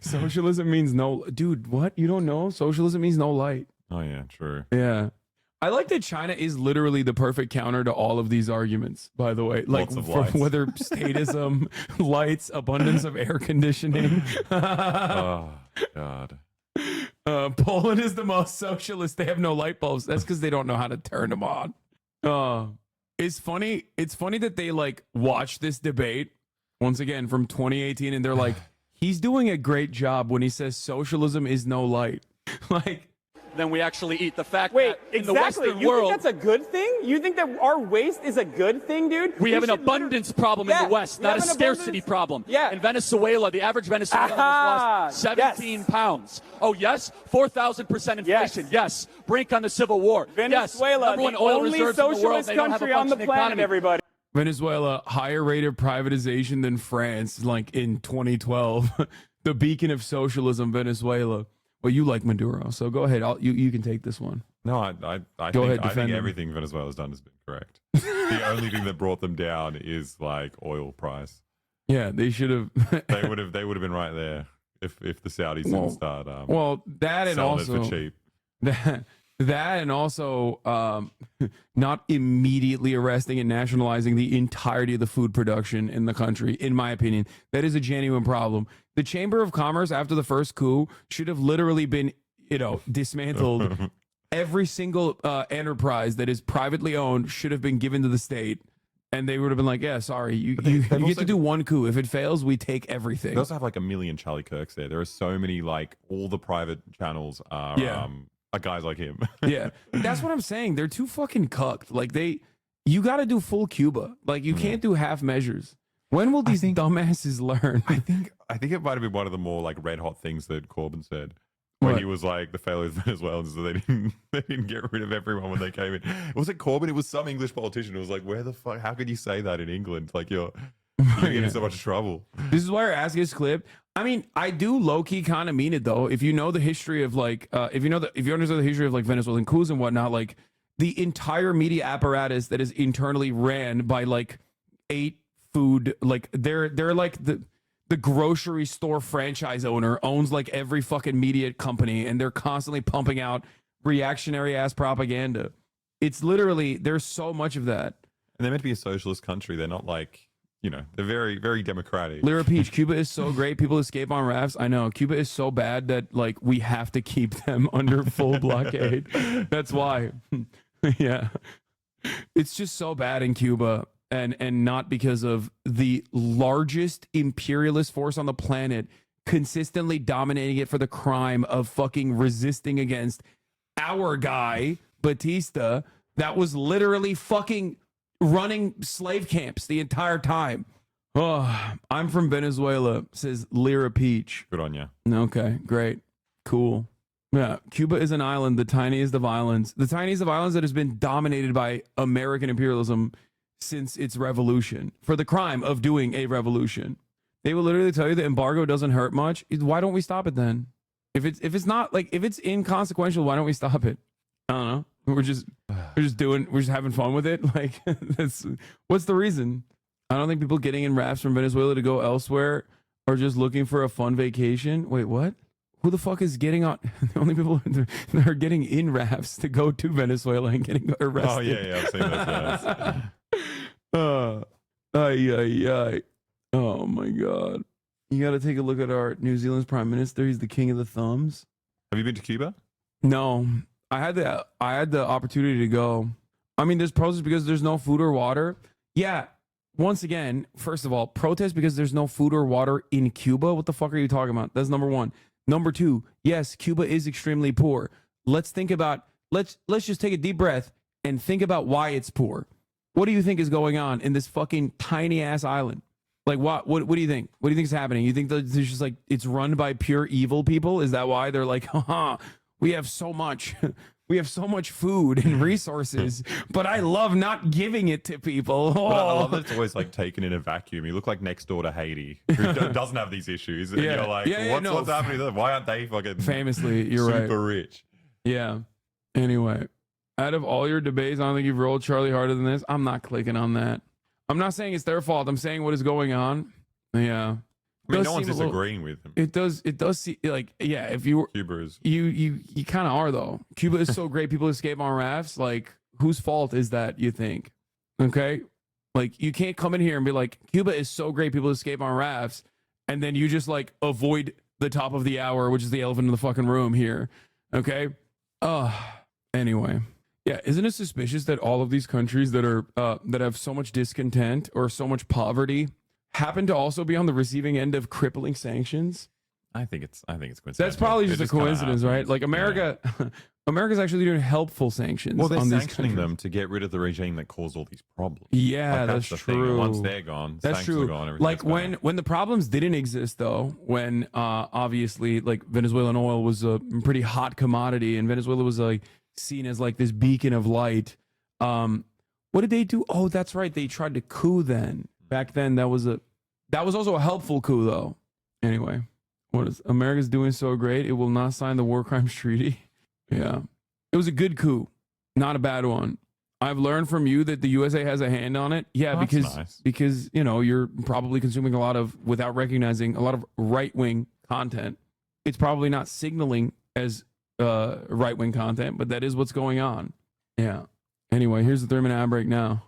socialism means no. Dude, what? You don't know? Socialism means no light. Oh yeah, true. Yeah. I like that China is literally the perfect counter to all of these arguments, by the way. Like, Lots of lights. whether statism, lights, abundance of air conditioning. Oh God. Poland is the most socialist. They have no light bulbs. That's because they don't know how to turn them on. It's funny. It's funny that they like watch this debate once again from 2018, and they're like, he's doing a great job when he says socialism is no light. Like, Then we actually eat. The fact Wait, that in the exactly. Western You world, think that's a good thing? You think that our waste is a good thing, dude? we have an abundance problem in the West, we not a have an scarcity abundance- problem. Yeah. In Venezuela, the average Venezuelan has lost 17 pounds. Oh, yes? 4,000% inflation. Yes. Brink on the Civil War. Venezuela, yes. Number one the oil only reserves in the world. socialist They don't have a country on the functioning planet, economy. everybody. Venezuela, higher rate of privatization than France, like in 2012. The beacon of socialism, Venezuela. Well, you like Maduro, so go ahead. You can take this one. No, I Go think, ahead, I defend think them. everything Venezuela's done has been correct. The only thing that brought them down is like oil price. Yeah, they should have. They would have been right there if the Saudis didn't start. Well, that and selling also it for cheap. that and also not immediately arresting and nationalizing the entirety of the food production in the country. In my opinion, that is a genuine problem. The Chamber of Commerce after the first coup should have literally been, dismantled. Every single enterprise that is privately owned should have been given to the state. And they would have been like, yeah, sorry, you get to do one coup. If it fails, we take everything. They also have like a million Charlie Kirks there. There are so many, like, all the private channels are guys like him. Yeah, that's what I'm saying. They're too fucking cucked. Like, you got to do full Cuba. Like, you can't do half measures. When will these dumbasses learn? I think it might have been one of the more like red hot things that Corbyn said. When he was like, the failures of Venezuelans, so they didn't get rid of everyone when they came in. Was it Corbyn? It was some English politician who was like, where the fuck, how could you say that in England? Like, you're getting in so much trouble. This is why I ask this clip. I mean, I do low-key kind of mean it, though. If you know the history of, like, if you understand the history of, like, Venezuelan coups and whatnot, like, the entire media apparatus that is internally ran by, like, 8 food, like, they're like the grocery store franchise owner owns like every fucking media company, and they're constantly pumping out reactionary ass propaganda. It's literally, there's so much of that. And they're meant to be a socialist country. They're not like, they're very, very democratic. Lyra Peach, Cuba is so great. People escape on rafts. I know. Cuba is so bad that like we have to keep them under full blockade. That's why. Yeah. It's just so bad in Cuba. And not because of the largest imperialist force on the planet consistently dominating it for the crime of fucking resisting against our guy, Batista, that was literally fucking running slave camps the entire time. Oh, I'm from Venezuela, says Lyra Peach. Good on you. Okay, great. Cool. Yeah, Cuba is an island, the tiniest of islands. The tiniest of islands that has been dominated by American imperialism since its revolution, for the crime of doing a revolution. They will literally tell you the embargo doesn't hurt much. Why don't we stop it then? If it's not like, if it's inconsequential, why don't we stop it? I don't know. We're just having fun with it. Like, what's the reason? I don't think people getting in rafts from Venezuela to go elsewhere are just looking for a fun vacation. Wait, what? Who the fuck is getting on? The only people that are getting in rafts to go to Venezuela and getting arrested. Oh yeah, I've seen that. Oh my god. You got to take a look at our New Zealand's prime minister. He's the king of the thumbs. Have you been to Cuba? No. I had the opportunity to go. I mean, there's protests because there's no food or water. Yeah. Once again, first of all, protest because there's no food or water in Cuba. What the fuck are you talking about? That's number one. Number two, yes, Cuba is extremely poor. Let's just take a deep breath and think about why it's poor. What do you think is going on in this fucking tiny ass island? Like, what do you think? What do you think is happening? You think that it's just like, it's run by pure evil people? Is that why they're like, haha, we have so much food and resources, but I love not giving it to people. But I love that it's always like taken in a vacuum. You look like next door to Haiti, who doesn't have these issues. And you're like, what's happening to them? Why aren't they fucking famously, you're super right. rich? Yeah. Anyway, out of all your debates, I don't think you've rolled Charlie harder than this. I'm not clicking on that. I'm not saying it's their fault. I'm saying what is going on. Yeah. I mean, no one's disagreeing with them. It does seem like, yeah, if you were, Cuba is. You kind of are though. Cuba is so great. People escape on rafts. Like, whose fault is that, you think? Okay. Like, you can't come in here and be like, Cuba is so great. People escape on rafts. And then you just like avoid the top of the hour, which is the elephant in the fucking room here. Okay. Anyway. Yeah, isn't it suspicious that all of these countries that are that have so much discontent or so much poverty happen to also be on the receiving end of crippling sanctions? I think it's coincidental. That's probably just a coincidence, right? Like America, America's actually doing helpful sanctions. Well, they're on these sanctioning countries. them to get rid of the regime that caused all these problems. Yeah, Like, that's the true. thing. Once they're gone, That's sanctions true. are gone. everything Like gets better. when the problems didn't exist, though, when obviously like Venezuelan oil was a pretty hot commodity, and Venezuela was like seen as like this beacon of light. What did they do? Oh, that's right. They tried to coup then. Back then, that was also a helpful coup, though. Anyway, what is America's doing so great? It will not sign the war crimes treaty. Yeah. It was a good coup, not a bad one. I've learned from you that the USA has a hand on it. Yeah, Oh, that's because you know, you're probably consuming a lot of, without recognizing, a lot of right-wing content. It's probably not signaling as right-wing content, but that is what's going on. Yeah. Anyway, here's the 3-minute ad break now.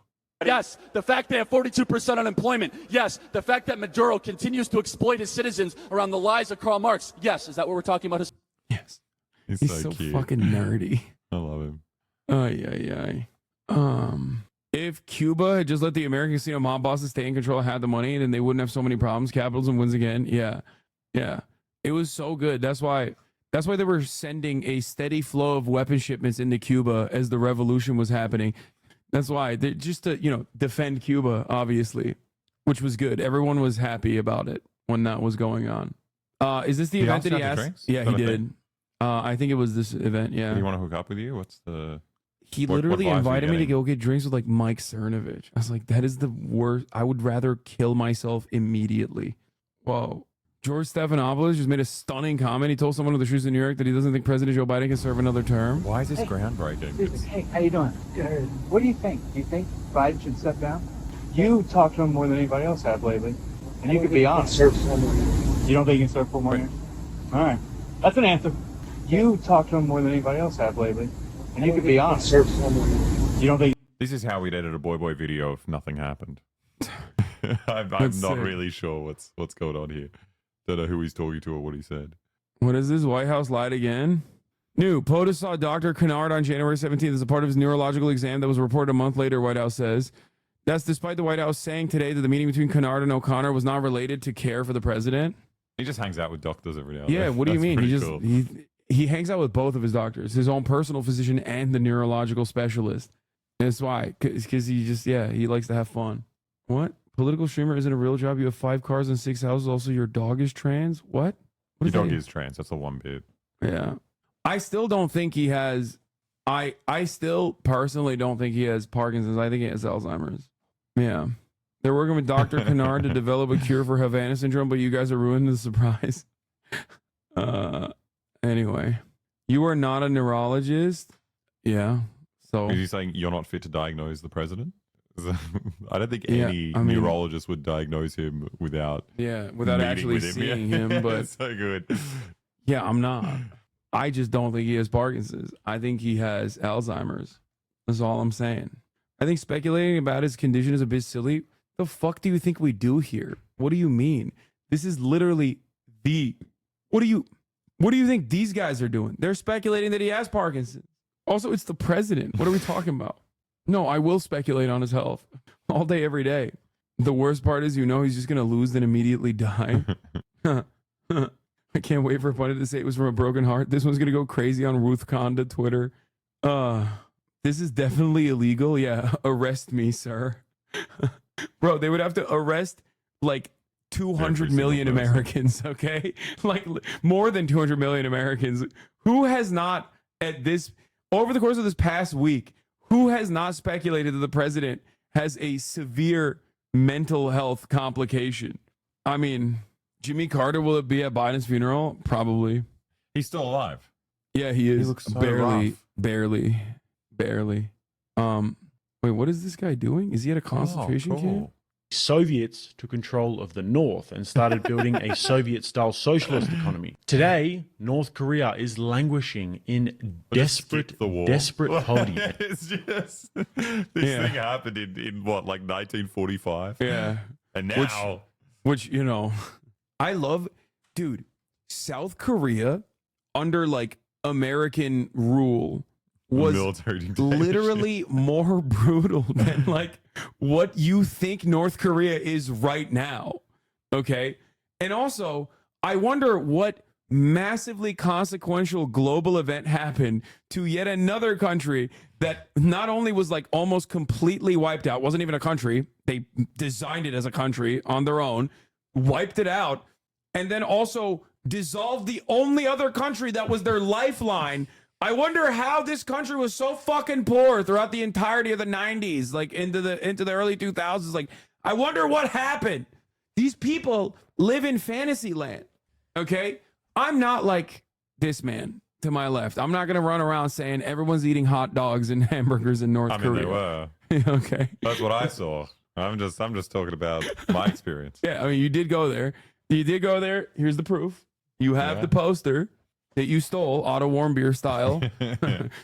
Yes, the fact they have 42% unemployment. Yes, the fact that Maduro continues to exploit his citizens around the lies of Karl Marx. Yes, is that what we're talking about? Yes. He's so cute. fucking nerdy. I love him. Ay. If Cuba had just let the American casino mob bosses stay in control and had the money, then they wouldn't have so many problems. Capitalism wins again. Yeah. It was so good. That's why they were sending a steady flow of weapon shipments into Cuba as the revolution was happening. That's why they just to, defend Cuba, obviously, which was good. Everyone was happy about it when that was going on. Is this the He event asked that he you out to asked? drinks? Yeah, Is he that a did. thing? I think it was this event. Yeah. Do you want to hook up with you? What's the? He what literally vibes are you invited me to getting? go get drinks with like Mike Cernovich. I was like, that is the worst. I would rather kill myself immediately. Whoa. George Stephanopoulos just made a stunning comment. He told someone with the shoes in New York that he doesn't think President Joe Biden can serve another term. Why is this Hey. groundbreaking? Hey, how you doing? Good. What do you think? Do you think Biden should step down? You talked to him more than anybody else have lately, and you could be honest. You don't think he can serve 4 more years? All right, that's an answer. You talked to him more than anybody else have lately, and you could be honest. You don't think? This is how we'd edit a boy video if nothing happened. I'm That's not sick. really sure what's going on here. Don't know who he's talking to or what he said. What is this? White House lied again? New. POTUS saw Dr. Kennard on January 17th as a part of his neurological exam that was reported a month later, White House says. That's despite the White House saying today that the meeting between Kennard and O'Connor was not related to care for the president. He just hangs out with doctors every now and Yeah, then. what do you That's mean? pretty He just cool. he hangs out with both of his doctors, his own personal physician and the neurological specialist. That's why, because he likes to have fun. What? Political streamer isn't a real job. You have 5 cars and 6 houses. Also, your dog is trans. What? Your does that dog mean? is trans. That's the one bit. Yeah. I still don't think he has. I still personally don't think he has Parkinson's. I think he has Alzheimer's. Yeah. They're working with Dr. Kennard to develop a cure for Havana syndrome, but you guys are ruining the surprise. Anyway, you are not a neurologist. Yeah. So Is he saying you're not fit to diagnose the president? I don't think Yeah, any I mean- neurologist would diagnose him without without meeting actually with him. seeing Yeah. him, but It's so good. yeah, I'm not. I just don't think he has Parkinson's. I think he has Alzheimer's. That's all I'm saying. I think speculating about his condition is a bit silly. The fuck do you think we do here? What do you mean? This is literally what do you think these guys are doing? They're speculating that he has Parkinson's. Also, it's the president. What are we talking about? No, I will speculate on his health all day, every day. The worst part is, he's just going to lose, then immediately die. I can't wait for a pundit to say it was from a broken heart. This one's going to go crazy on Ruth Conda Twitter. This is definitely illegal. Yeah, arrest me, sir. Bro, they would have to arrest like 200 million person. Americans, okay? Like more than 200 million Americans. Who has not over the course of this past week, who has not speculated that the president has a severe mental health complication? I mean, Jimmy Carter, will it be at Biden's funeral? Probably. He's still alive. Yeah, he is. looks so barely. rough. Wait, what is this guy doing? Is he at a concentration camp? Soviets took control of the North and started building a Soviet-style socialist economy. Today, North Korea is languishing in desperate poverty. It's just this thing happened in what, like 1945? Yeah. And now, which I love, dude. South Korea under like American rule was military dictatorship. literally more brutal than like what you think North Korea is right now. Okay. And also, I wonder what massively consequential global event happened to yet another country that not only was like almost completely wiped out, wasn't even a country. They designed it as a country on their own, wiped it out, and then also dissolved the only other country that was their lifeline I wonder how this country was so fucking poor throughout the entirety of the 90s, like into the early 2000s. Like, I wonder what happened. These people live in fantasy land. Okay? I'm not like this man to my left. I'm not going to run around saying everyone's eating hot dogs and hamburgers in North Korea. They were. Okay. That's what I saw. I'm just talking about my experience. Yeah, I mean, you did go there. You did go there. Here's the proof. You have the poster that you stole, Otto Warmbier style.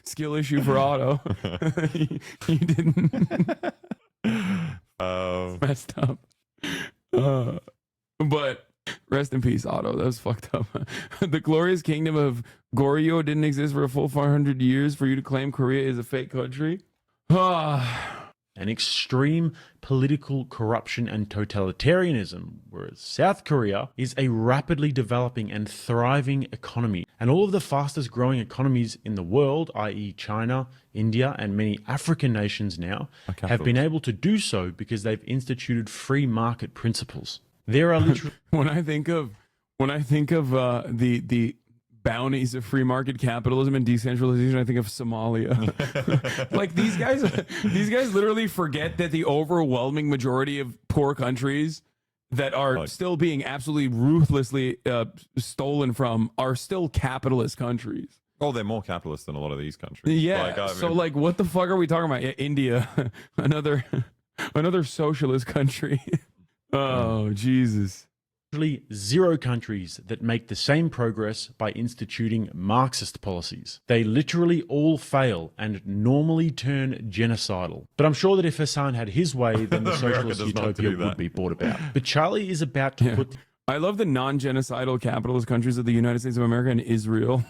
Skill issue for Otto. you didn't. Messed up. But rest in peace, Otto. That was fucked up. The glorious kingdom of Goryeo didn't exist for a full 400 years for you to claim Korea is a fake country. An extreme political corruption and totalitarianism, whereas South Korea is a rapidly developing and thriving economy. And all of the fastest growing economies in the world, i.e. China, India, and many African nations now, have been able to do so because they've instituted free market principles. There are literally... when I think of the bounties of free market capitalism and decentralization, I think of Somalia. Like these guys literally forget that the overwhelming majority of poor countries that are still being absolutely ruthlessly stolen from are still capitalist countries. Oh, they're more capitalist than a lot of these countries. Yeah. So what the fuck are we talking about? India, another socialist country. Oh, Jesus. Literally 0 countries that make the same progress by instituting Marxist policies. They literally all fail and normally turn genocidal. But I'm sure that if Hassan had his way, then the socialist utopia would be brought about. But Charlie is about to put... I love the non-genocidal capitalist countries of the United States of America and Israel.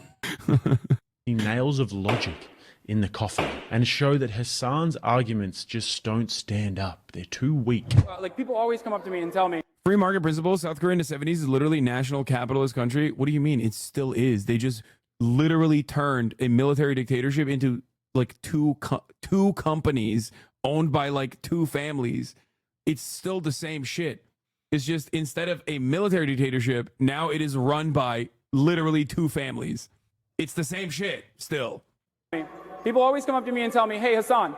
The nails of logic in the coffin and show that Hassan's arguments just don't stand up. They're too weak. Like, people always come up to me and tell me, free market principles, South Korea in the 70s is literally national capitalist country. What do you mean? It still is. They just literally turned a military dictatorship into like two companies owned by like 2 families. It's still the same shit. It's just instead of a military dictatorship, now it is run by literally 2 families. It's the same shit still. people always come up to me and tell me, hey, Hassan,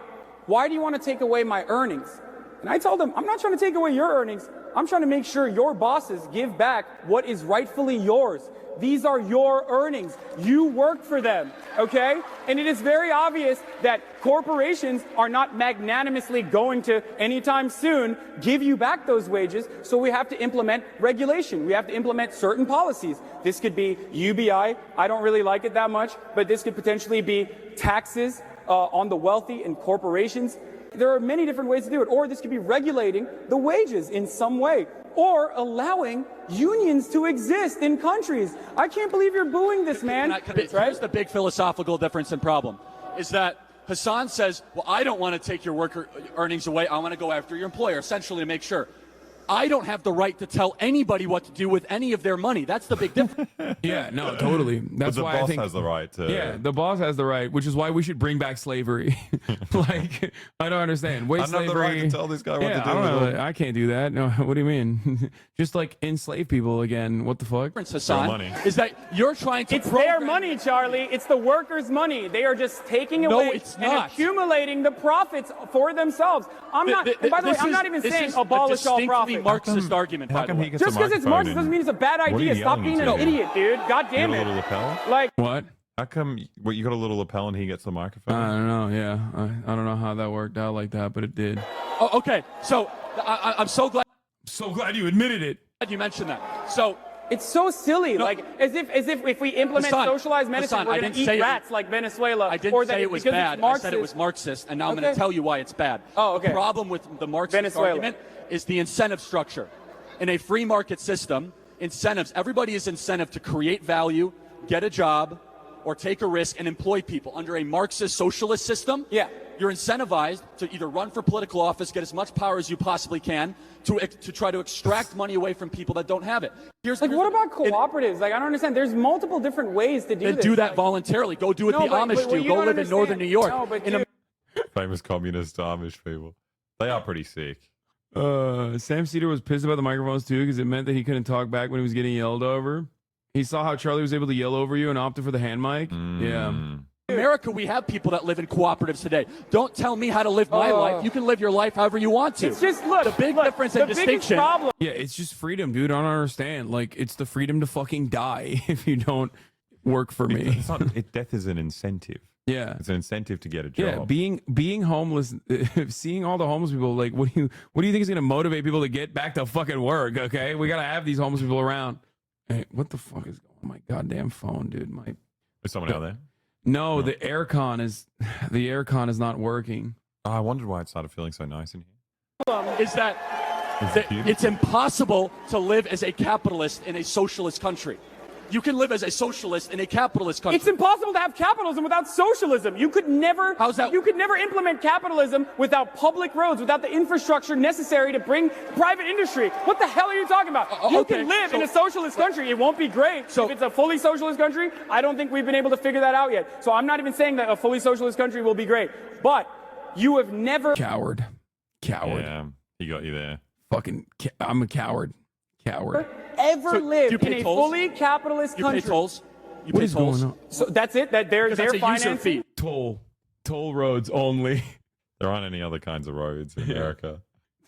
why do you want to take away my earnings? And I tell them, I'm not trying to take away your earnings. I'm trying to make sure your bosses give back what is rightfully yours. These are your earnings. You work for them, okay? And it is very obvious that corporations are not magnanimously going to, anytime soon, give you back those wages. So we have to implement regulation. We have to implement certain policies. This could be UBI. I don't really like it that much, but this could potentially be taxes on the wealthy and corporations. There are many different ways to do it. Or this could be regulating the wages in some way. Or allowing unions to exist in countries. I can't believe you're booing this, man. Here's the big philosophical difference and problem, is that Hassan says, well, I don't want to take your worker earnings away. I want to go after your employer, essentially to make sure. I don't have the right to tell anybody what to do with any of their money. That's the big difference. Yeah, no, totally. That's but the why boss I think has the right to. Yeah, the boss has the right, which is why we should bring back slavery. Like, I don't understand. Wait, I don't have the right to tell this guy what to do. I don't with know. it. I can't do that. No, what do you mean? Just like enslave people again. What the fuck? Hassan, is that you're trying to. It's their money, Charlie. It's the workers' money. They are just taking No, away it's and not. accumulating the profits for themselves. I'm not. And by the way, I'm not even saying abolish all profit. Marxist argument. How come he gets Just a because it's microphone Marxist and- doesn't mean it's a bad What are idea. you Stop yelling being an to? idiot, dude. God You damn got a it. little lapel? Like, What? How come you got a little lapel and he gets the microphone? I don't know. Yeah, I don't know how that worked out like that, but it did. Oh, okay, so I'm so glad. So glad you admitted it. You mentioned that. So it's so silly. Like as if we implement Hassan, socialized medicine, Hassan, we're I going to didn't eat say rats like Venezuela. I didn't or that say it was because bad. It's I Marxist. said it was Marxist, and now I'm going Okay. to tell you why it's bad. Oh, okay. The problem with the Marxist Venezuela. argument is the incentive structure. In a free market system, incentives, everybody is incentive to create value, get a job, or take a risk and employ people. Under a Marxist socialist system, you're incentivized to either run for political office, get as much power as you possibly can, to try to extract money away from people that don't have it. What about cooperatives? Like, I don't understand. There's multiple different ways to do And this. do that voluntarily. Go do what No, the but Amish do. you Go don't live in northern understand. New York. No, but In a- dude, Famous communist Amish people. They are pretty sick. Sam Cedar was pissed about the microphones too because it meant that he couldn't talk back when he was getting yelled over. He saw how Charlie was able to yell over you and opted for the hand mic. Yeah. America, we have people that live in cooperatives today. Don't tell me how to live my life. You can live your life however you want to. It's just, look, the big difference and distinction. Problem. Yeah, it's just freedom, dude. I don't understand. Like, it's the freedom to fucking die if you don't work for me. It's not, death is an incentive. Yeah, it's an incentive to get a job. Yeah, being homeless, seeing all the homeless people, like, what do you think is gonna motivate people to get back to fucking work? Okay, we gotta have these homeless people around. Hey, what the fuck is going on my goddamn phone, dude? Is someone out there? No, the aircon is not working. Oh, I wondered why it started feeling so nice in here. Is that it's impossible to live as a capitalist in a socialist country. You can live as a socialist in a capitalist country. It's impossible to have capitalism without socialism. You could never. How's that? You could never implement capitalism without public roads, without the infrastructure necessary to bring private industry. What the hell are you talking about? You can live in a socialist country. It won't be great. If it's a fully socialist country, I don't think we've been able to figure that out yet. So I'm not even saying that a fully socialist country will be great. But you have never. Coward. Yeah, he got you there. Fucking, I'm a coward. Ever lived in a fully capitalist country. You pay tolls. You What pay is tolls. going on? So that's it. That they're That's a user financing. fee. Toll roads only. There aren't any other kinds of roads in America.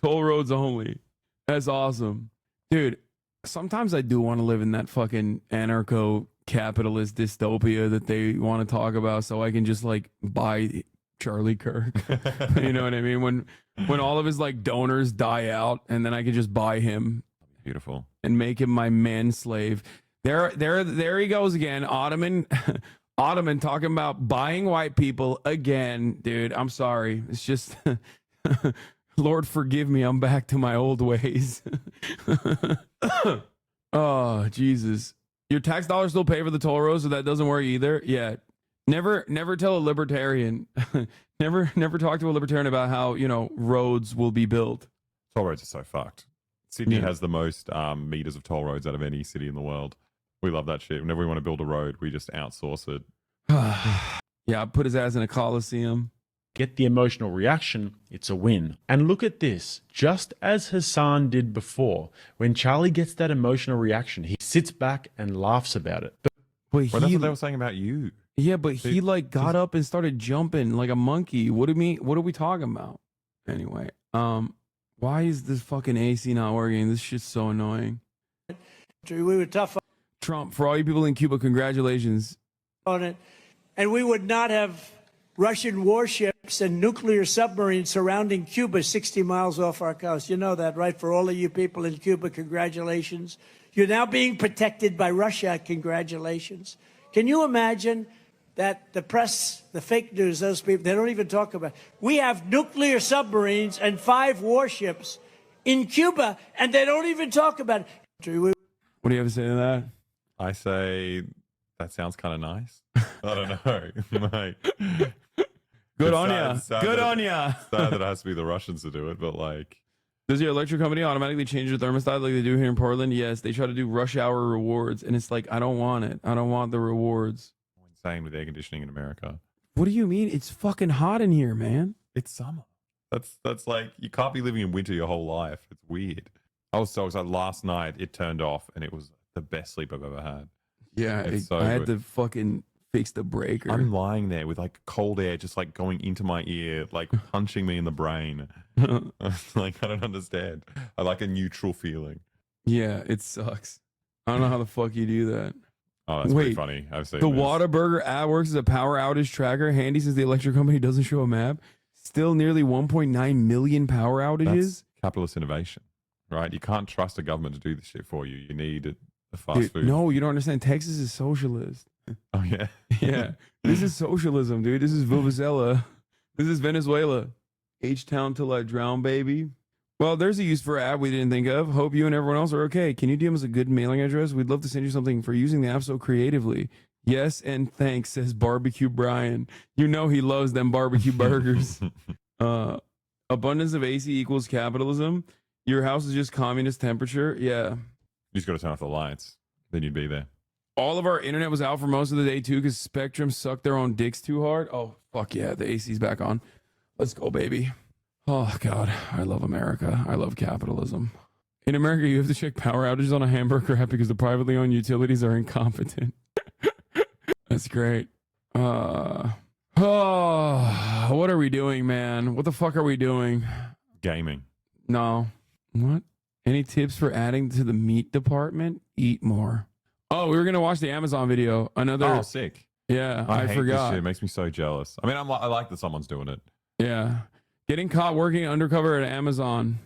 Toll roads only. That's awesome, dude. Sometimes I do want to live in that fucking anarcho-capitalist dystopia that they want to talk about, so I can just like buy Charlie Kirk. You know what I mean? When all of his like donors die out, and then I can just buy him. Beautiful. And make him my man slave. There he goes again. Ottoman talking about buying white people again, dude. I'm sorry. It's just Lord forgive me. I'm back to my old ways. Oh, Jesus. Your tax dollars still pay for the toll roads, so that doesn't worry either? Yeah. Never tell a libertarian. never talk to a libertarian about how, roads will be built. Toll roads are so fucked. Sydney has the most meters of toll roads out of any city in the world. We love that shit. Whenever we want to build a road, we just outsource it. Yeah, put his ass in a coliseum. Get the emotional reaction, it's a win. And look at this. Just as Hassan did before, when Charlie gets that emotional reaction, he sits back and laughs about it. But Well, that's what they were saying about you. Yeah, but he like got up and started jumping like a monkey. What are we talking about? Anyway, why is this fucking AC not working? This shit's so annoying. We were tough Trump, for all you people in Cuba, congratulations. on it, and we would not have Russian warships and nuclear submarines surrounding Cuba 60 miles off our coast. You know that, right? For all of you people in Cuba, congratulations. You're now being protected by Russia. Congratulations. Can you imagine that the press, the fake news, those people, they don't even talk about it. We have nuclear submarines and 5 warships in Cuba, and they don't even talk about it. What do you have to say to that? I say that sounds kind of nice. I don't know. Like, Good it's on ya. sad Good that on ya. Sad that it has to be the Russians to do it, but like. Does your electric company automatically change the thermostat like they do here in Portland? Yes, they try to do rush hour rewards, and it's like, I don't want it. I don't want the rewards. Insane with air conditioning in America. What do you mean? It's fucking hot in here, man. It's summer. That's like, you can't be living in winter your whole life. It's weird. I was so excited. Last night it turned off, and it was the best sleep I've ever had. Yeah, I had to fucking fix the breaker. I'm lying there with like cold air just like going into my ear, like punching me in the brain. Like, I don't understand. I like a neutral feeling. Yeah, it sucks. I don't know how the fuck you do that. Oh, that's pretty funny. I've seen the this. Whataburger app works as a power outage tracker, handy since the electric company doesn't show a map. Still nearly 1.9 million power outages. That's capitalist innovation, right? You can't trust a government to do this shit for you. You need a fast Dude, food. no, you don't understand. Texas is socialist. Oh, yeah? Yeah. This is socialism, dude. This is Vuvuzela. This is Venezuela. H-Town till I drown, baby. Well, there's a use for an app we didn't think of. Hope you and everyone else are okay. Can you DM us a good mailing address? We'd love to send you something for using the app so creatively. Yes, and thanks, says Barbecue Brian. You know he loves them barbecue burgers. Abundance of AC equals capitalism. Your house is just communist temperature. Yeah. You just got to turn off the lights. Then you'd be there. All of our internet was out for most of the day, too, because Spectrum sucked their own dicks too hard. Oh, fuck yeah. The AC's back on. Let's go, baby. Oh, God. I love America. I love capitalism. In America, you have to check power outages on a hamburger app because the privately owned utilities are incompetent. That's great. Oh, what are we doing, man? What the fuck are we doing? Gaming. No. What? Any tips for adding to the meat department? Eat more. Oh, we were gonna watch the Amazon video. Another. Oh, sick. Yeah, I I hate forgot. This shit. It makes me so jealous. I mean, I like that someone's doing it. Yeah, getting caught working undercover at Amazon.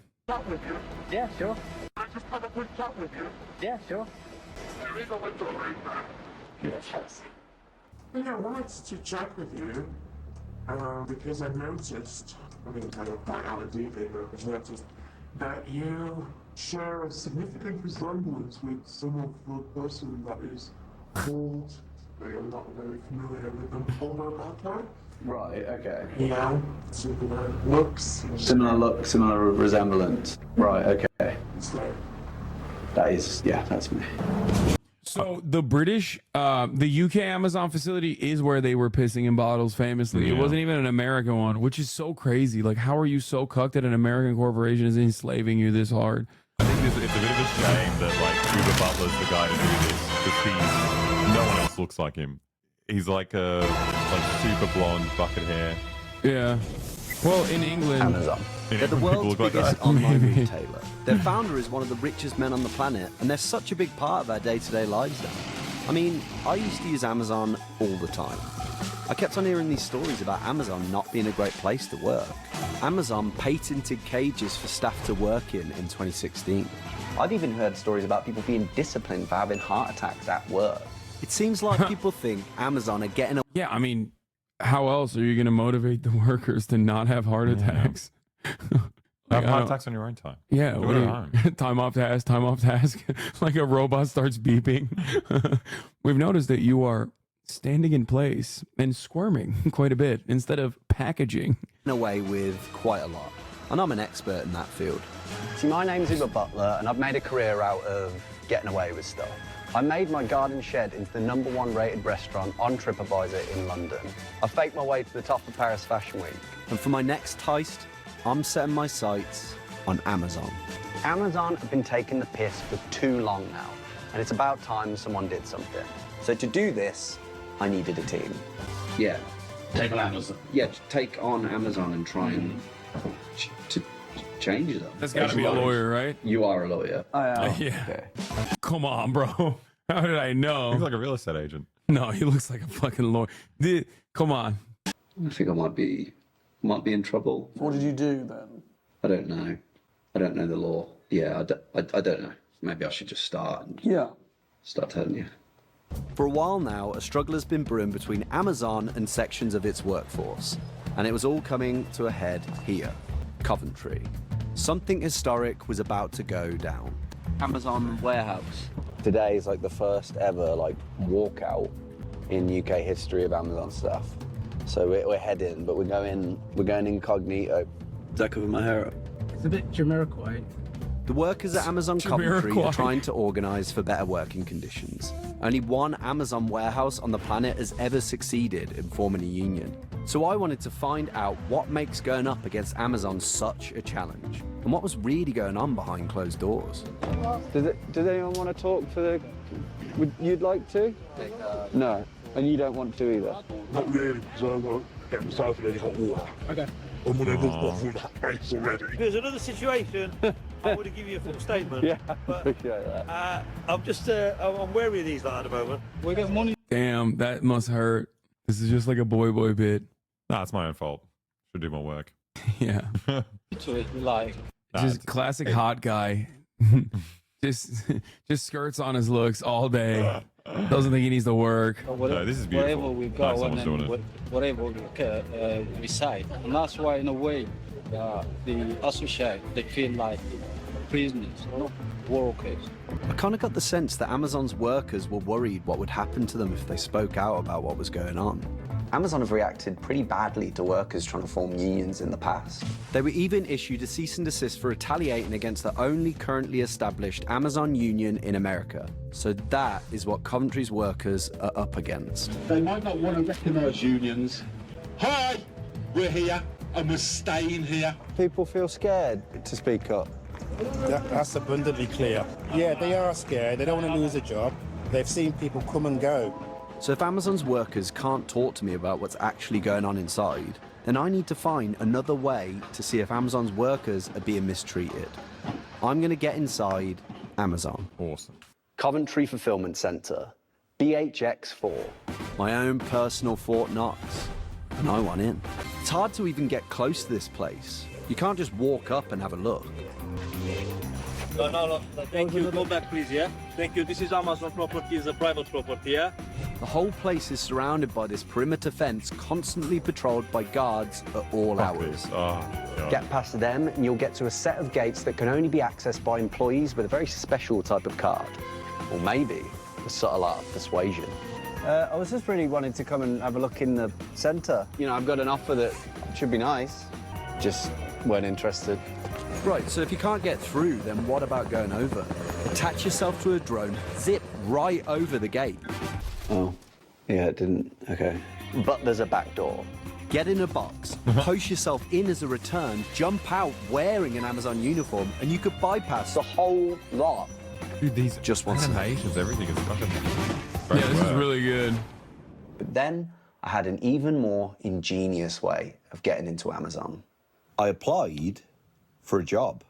Yeah, sure. I just have a quick chat with you. Yeah, sure. There is a window right there. Yes. I wanted to chat with you because I noticed, I mean, kind of biology, but noticed that you share a significant resemblance with some of the person that is called, I'm not very familiar with them, Paula Butler. Right, okay. Yeah, similar looks. Similar look, similar resemblance. Right, okay. So, That is, yeah, that's me. So the British, the UK Amazon facility is where they were pissing in bottles famously. It Yeah. wasn't even an American one, which is so crazy. Like, how are you so cucked that an American corporation is enslaving you this hard? I think it's a bit of a shame that like Uber Butler's the guy to do this because no one else looks like him. He's like a super blonde bucket hair. Yeah. Well, in England, Amazon. They're the world's biggest online retailer. Their founder is one of the richest men on the planet, and they're such a big part of our day-to-day lives now. I mean, I used to use Amazon all the time. I kept on hearing these stories about Amazon not being a great place to work. Amazon patented cages for staff to work in 2016. I've even heard stories about people being disciplined for having heart attacks at work. It seems like people think Amazon are getting yeah, I mean, how else are you going to motivate the workers to not have heart attacks? Have I heart don't- attacks on your own time. Yeah, Do what it do at you- home. time off task, time off task. Like a robot starts beeping. We've noticed that you are standing in place and squirming quite a bit instead of packaging. away with quite a lot, and I'm an expert in that field. See, my name's Uber Butler, and I've made a career out of getting away with stuff. I made my garden shed into the #1 rated restaurant on TripAdvisor in London. I faked my way to the top of Paris Fashion Week. And for my next heist, I'm setting my sights on Amazon. Amazon have been taking the piss for too long now, and it's about time someone did something. So to do this, I needed a team. Yeah. Take on Amazon. Yeah, to take on Amazon and try and to change them. That's got to be a lawyer, right? You are a lawyer. I am. Yeah. Come on, bro. How did I know? He's like a real estate agent. No, he looks like a fucking lawyer. Come on. I think I might be in trouble. What did you do then? I don't know. I don't know the law. Yeah, I don't know. Maybe I should just start and start telling you. For a while now, a struggle has been brewing between Amazon and sections of its workforce. And it was all coming to a head here, Coventry. Something historic was about to go down. Amazon warehouse. Today is like the first ever walkout in UK history of Amazon stuff. So we're heading, but we're going incognito. Does that cover my hair up? It's a bit Jamiroquai. The workers at Amazon Coventry Jamiroquai. are trying to organise for better working conditions. Only one Amazon warehouse on the planet has ever succeeded in forming a union. So I wanted to find out what makes going up against Amazon such a challenge, and what was really going on behind closed doors. Does anyone want to talk to the... You'd like to? No. And you don't want to either? Not really, because I won't get myself in any hot water. Okay. I'm one of those got through the hot ice already. If there's another situation, I would give you a full statement. Yeah, but appreciate that. I'm just, I'm wary of these at the moment. We get money. Damn, that must hurt. This is just like a boy bit. Nah, it's my own fault. Should do more work. Yeah. Like, Just classic hot guy. just skirts on his looks all day. Doesn't think he needs to work. No, this is beautiful. Whatever we Nice, go someone's doing and it. whatever we decide. And that's why, in a way, the associate, they feel like prisoners, not workers. I kind of got the sense that Amazon's workers were worried what would happen to them if they spoke out about what was going on. Amazon have reacted pretty badly to workers trying to form unions in the past. They were even issued a cease and desist for retaliating against the only currently established Amazon union in America. So that is what Coventry's workers are up against. They might not want to recognise unions. Hi, we're here and we're staying here. People feel scared to speak up. That's abundantly clear. Yeah, they are scared. They don't want to lose a job. They've seen people come and go. So if Amazon's workers can't talk to me about what's actually going on inside, then I need to find another way to see if Amazon's workers are being mistreated. I'm going to get inside Amazon. Awesome. Coventry Fulfillment Centre, BHX4. My own personal Fort Knox. And I want in. It's hard to even get close to this place. You can't just walk up and have a look. No. Thank you. Go back, please, yeah? Thank you. This is Amazon property. It's a private property, yeah? The whole place is surrounded by this perimeter fence, constantly patrolled by guards at all hours. Get past them and you'll get to a set of gates that can only be accessed by employees with a very special type of card. Or maybe a subtle art of persuasion. I was just really wanting to come and have a look in the centre. You know, I've got an offer that should be nice. Just weren't interested. Right, so if you can't get through, then what about going over? Attach yourself to a drone, zip right over the gate. Oh, yeah, it didn't. Okay. But there's a back door. Get in a box, post yourself in as a return, jump out wearing an Amazon uniform, and you could bypass the whole lot. Dude, these just one animations, everything is fucking. Yeah, this is really good. But then I had an even more ingenious way of getting into Amazon. I applied for a job.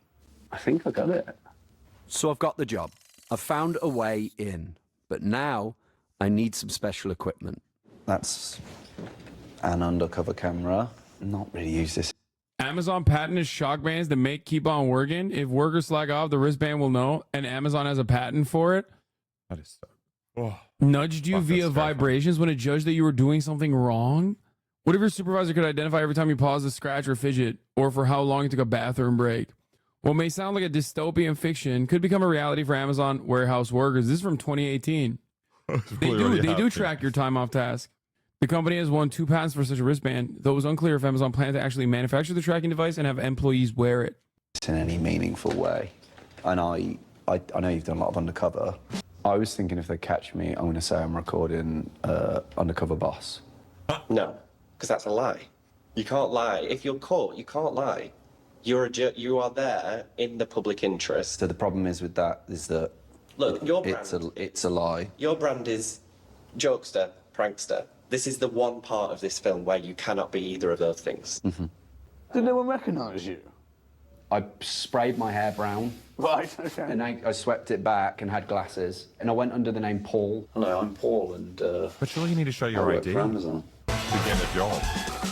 I think I got it. So I've got the job. I've found a way in. But now I need some special equipment. That's an undercover camera. Not really use this. Amazon patented shock bands that make keep on working. If workers slack off, the wristband will know, and Amazon has a patent for it. That is so. Nudged you via vibrations when it judged that you were doing something wrong? What if your supervisor could identify every time you pause to scratch or fidget, or for how long you took a bathroom break? What may sound like a dystopian fiction could become a reality for Amazon warehouse workers. This is from 2018. They do track your time off task. The company has won 2 patents for such a wristband, though it was unclear if Amazon planned to actually manufacture the tracking device and have employees wear it. In any meaningful way. And I know you've done a lot of undercover. I was thinking if they catch me, I'm going to say I'm recording Undercover Boss. No, because that's a lie. You can't lie. If you're caught, you can't lie. You are there in the public interest. So the problem is with that is that look, your brand, it's a lie. Your brand is jokester, prankster. This is the one part of this film where you cannot be either of those things. Mm-hmm. Did no one recognise you? I sprayed my hair brown. Right, okay. And I swept it back and had glasses. And I went under the name Paul. Hello, I'm Paul, and But surely you need to show your ID for Amazon to get a job.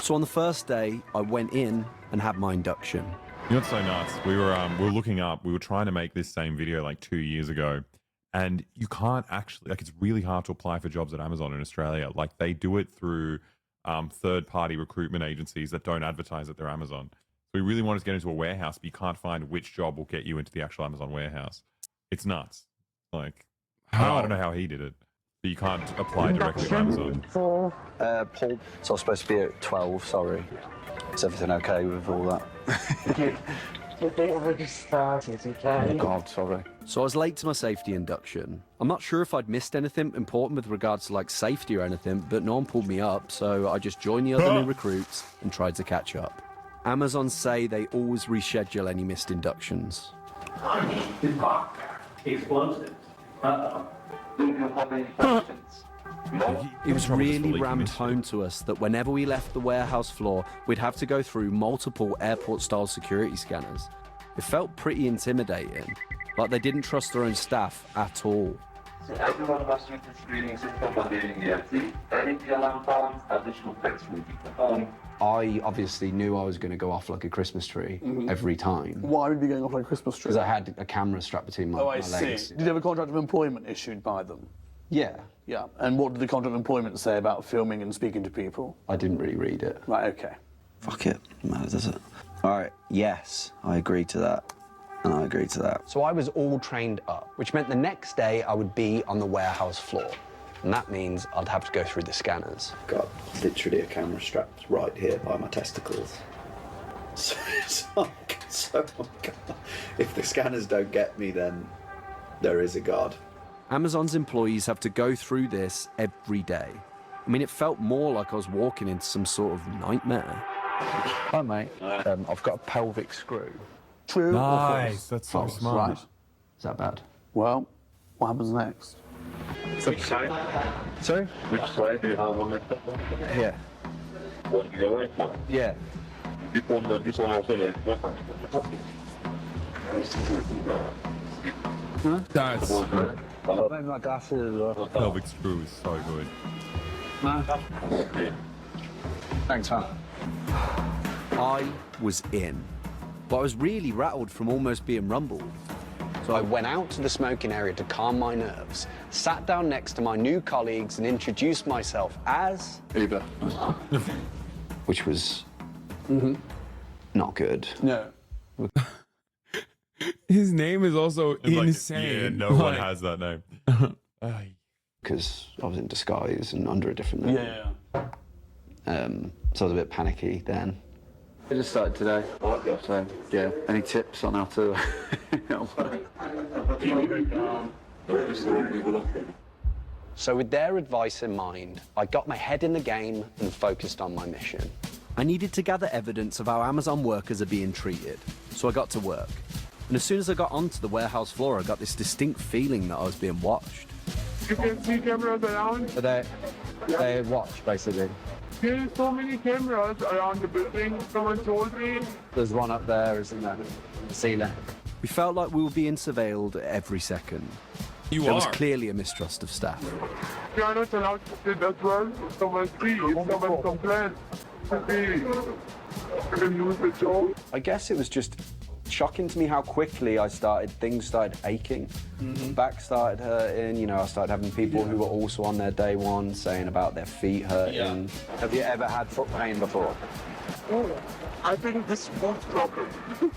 So on the first day, I went in and had my induction. You know what's so nuts? We were looking up. We were trying to make this same video like 2 years ago, and you can't actually, like, it's really hard to apply for jobs at Amazon in Australia. Like, they do it through third-party recruitment agencies that don't advertise that they're Amazon. So we really wanted to get into a warehouse, but you can't find which job will get you into the actual Amazon warehouse. It's nuts. Like, I don't know how he did it, but you can't apply directly to Amazon. Paul. So I was supposed to be at 12, sorry. Is everything okay with all that? Oh, God, sorry. So I was late to my safety induction. I'm not sure if I'd missed anything important with regards to like safety or anything, but no one pulled me up, so I just joined the other new recruits and tried to catch up. Amazon say they always reschedule any missed inductions. Explosive. It was really rammed home to us that whenever we left the warehouse floor, we'd have to go through multiple airport-style security scanners. It felt pretty intimidating, like they didn't trust their own staff at all. Everyone must use the screening system when leaving the FC. Any alarm sounds, additional text will be performed. I obviously knew I was going to go off like a Christmas tree every time. Why would you be going off like a Christmas tree? Because I had a camera strapped between my legs. Did you have a contract of employment issued by them? Yeah. Yeah. And what did the contract of employment say about filming and speaking to people? I didn't really read it. Right, okay. Fuck it. Doesn't matter, does it? All right, yes, I agree to that. And I agree to that. So I was all trained up, which meant the next day I would be on the warehouse floor. And that means I'd have to go through the scanners. Got literally a camera strapped right here by my testicles. So if the scanners don't get me, then there is a God. Amazon's employees have to go through this every day. I mean, it felt more like I was walking into some sort of nightmare. Hi, mate. I've got a pelvic screw. True or false? Nice, that's so False, smart. Right. Is that bad? Well, what happens next? Which side? Sorry? Which side do you have on it? Here. What, the right one? Yeah. This one also there. That's Maybe my glasses as well. Pelvic screw is so good. Thanks, man. I was in, but I was really rattled from almost being rumbled. So I went out to the smoking area to calm my nerves, sat down next to my new colleagues and introduced myself as Uber. Which was not good. No. His name is also It's like, insane. yeah, no one has that name. Because I was in disguise and under a different name. Yeah. So I was a bit panicky then. I just started today. So, yeah, any tips on how to... So with their advice in mind, I got my head in the game and focused on my mission. I needed to gather evidence of how Amazon workers are being treated, so I got to work. And as soon as I got onto the warehouse floor, I got this distinct feeling that I was being watched. You can see cameras around. They watch, basically. There are so many cameras around the building. Someone told me. There's one up there, isn't there? The ceiling. We felt like we were being surveilled every second. There was clearly a mistrust of staff. We are not allowed to sit as well. Someone sees, someone complains. You can lose the job. I guess it was just shocking to me how quickly things started aching. Back started hurting, you know, I started having people who were also on their day one saying about their feet hurting. Have you ever had foot pain before? Oh, I think this most problem.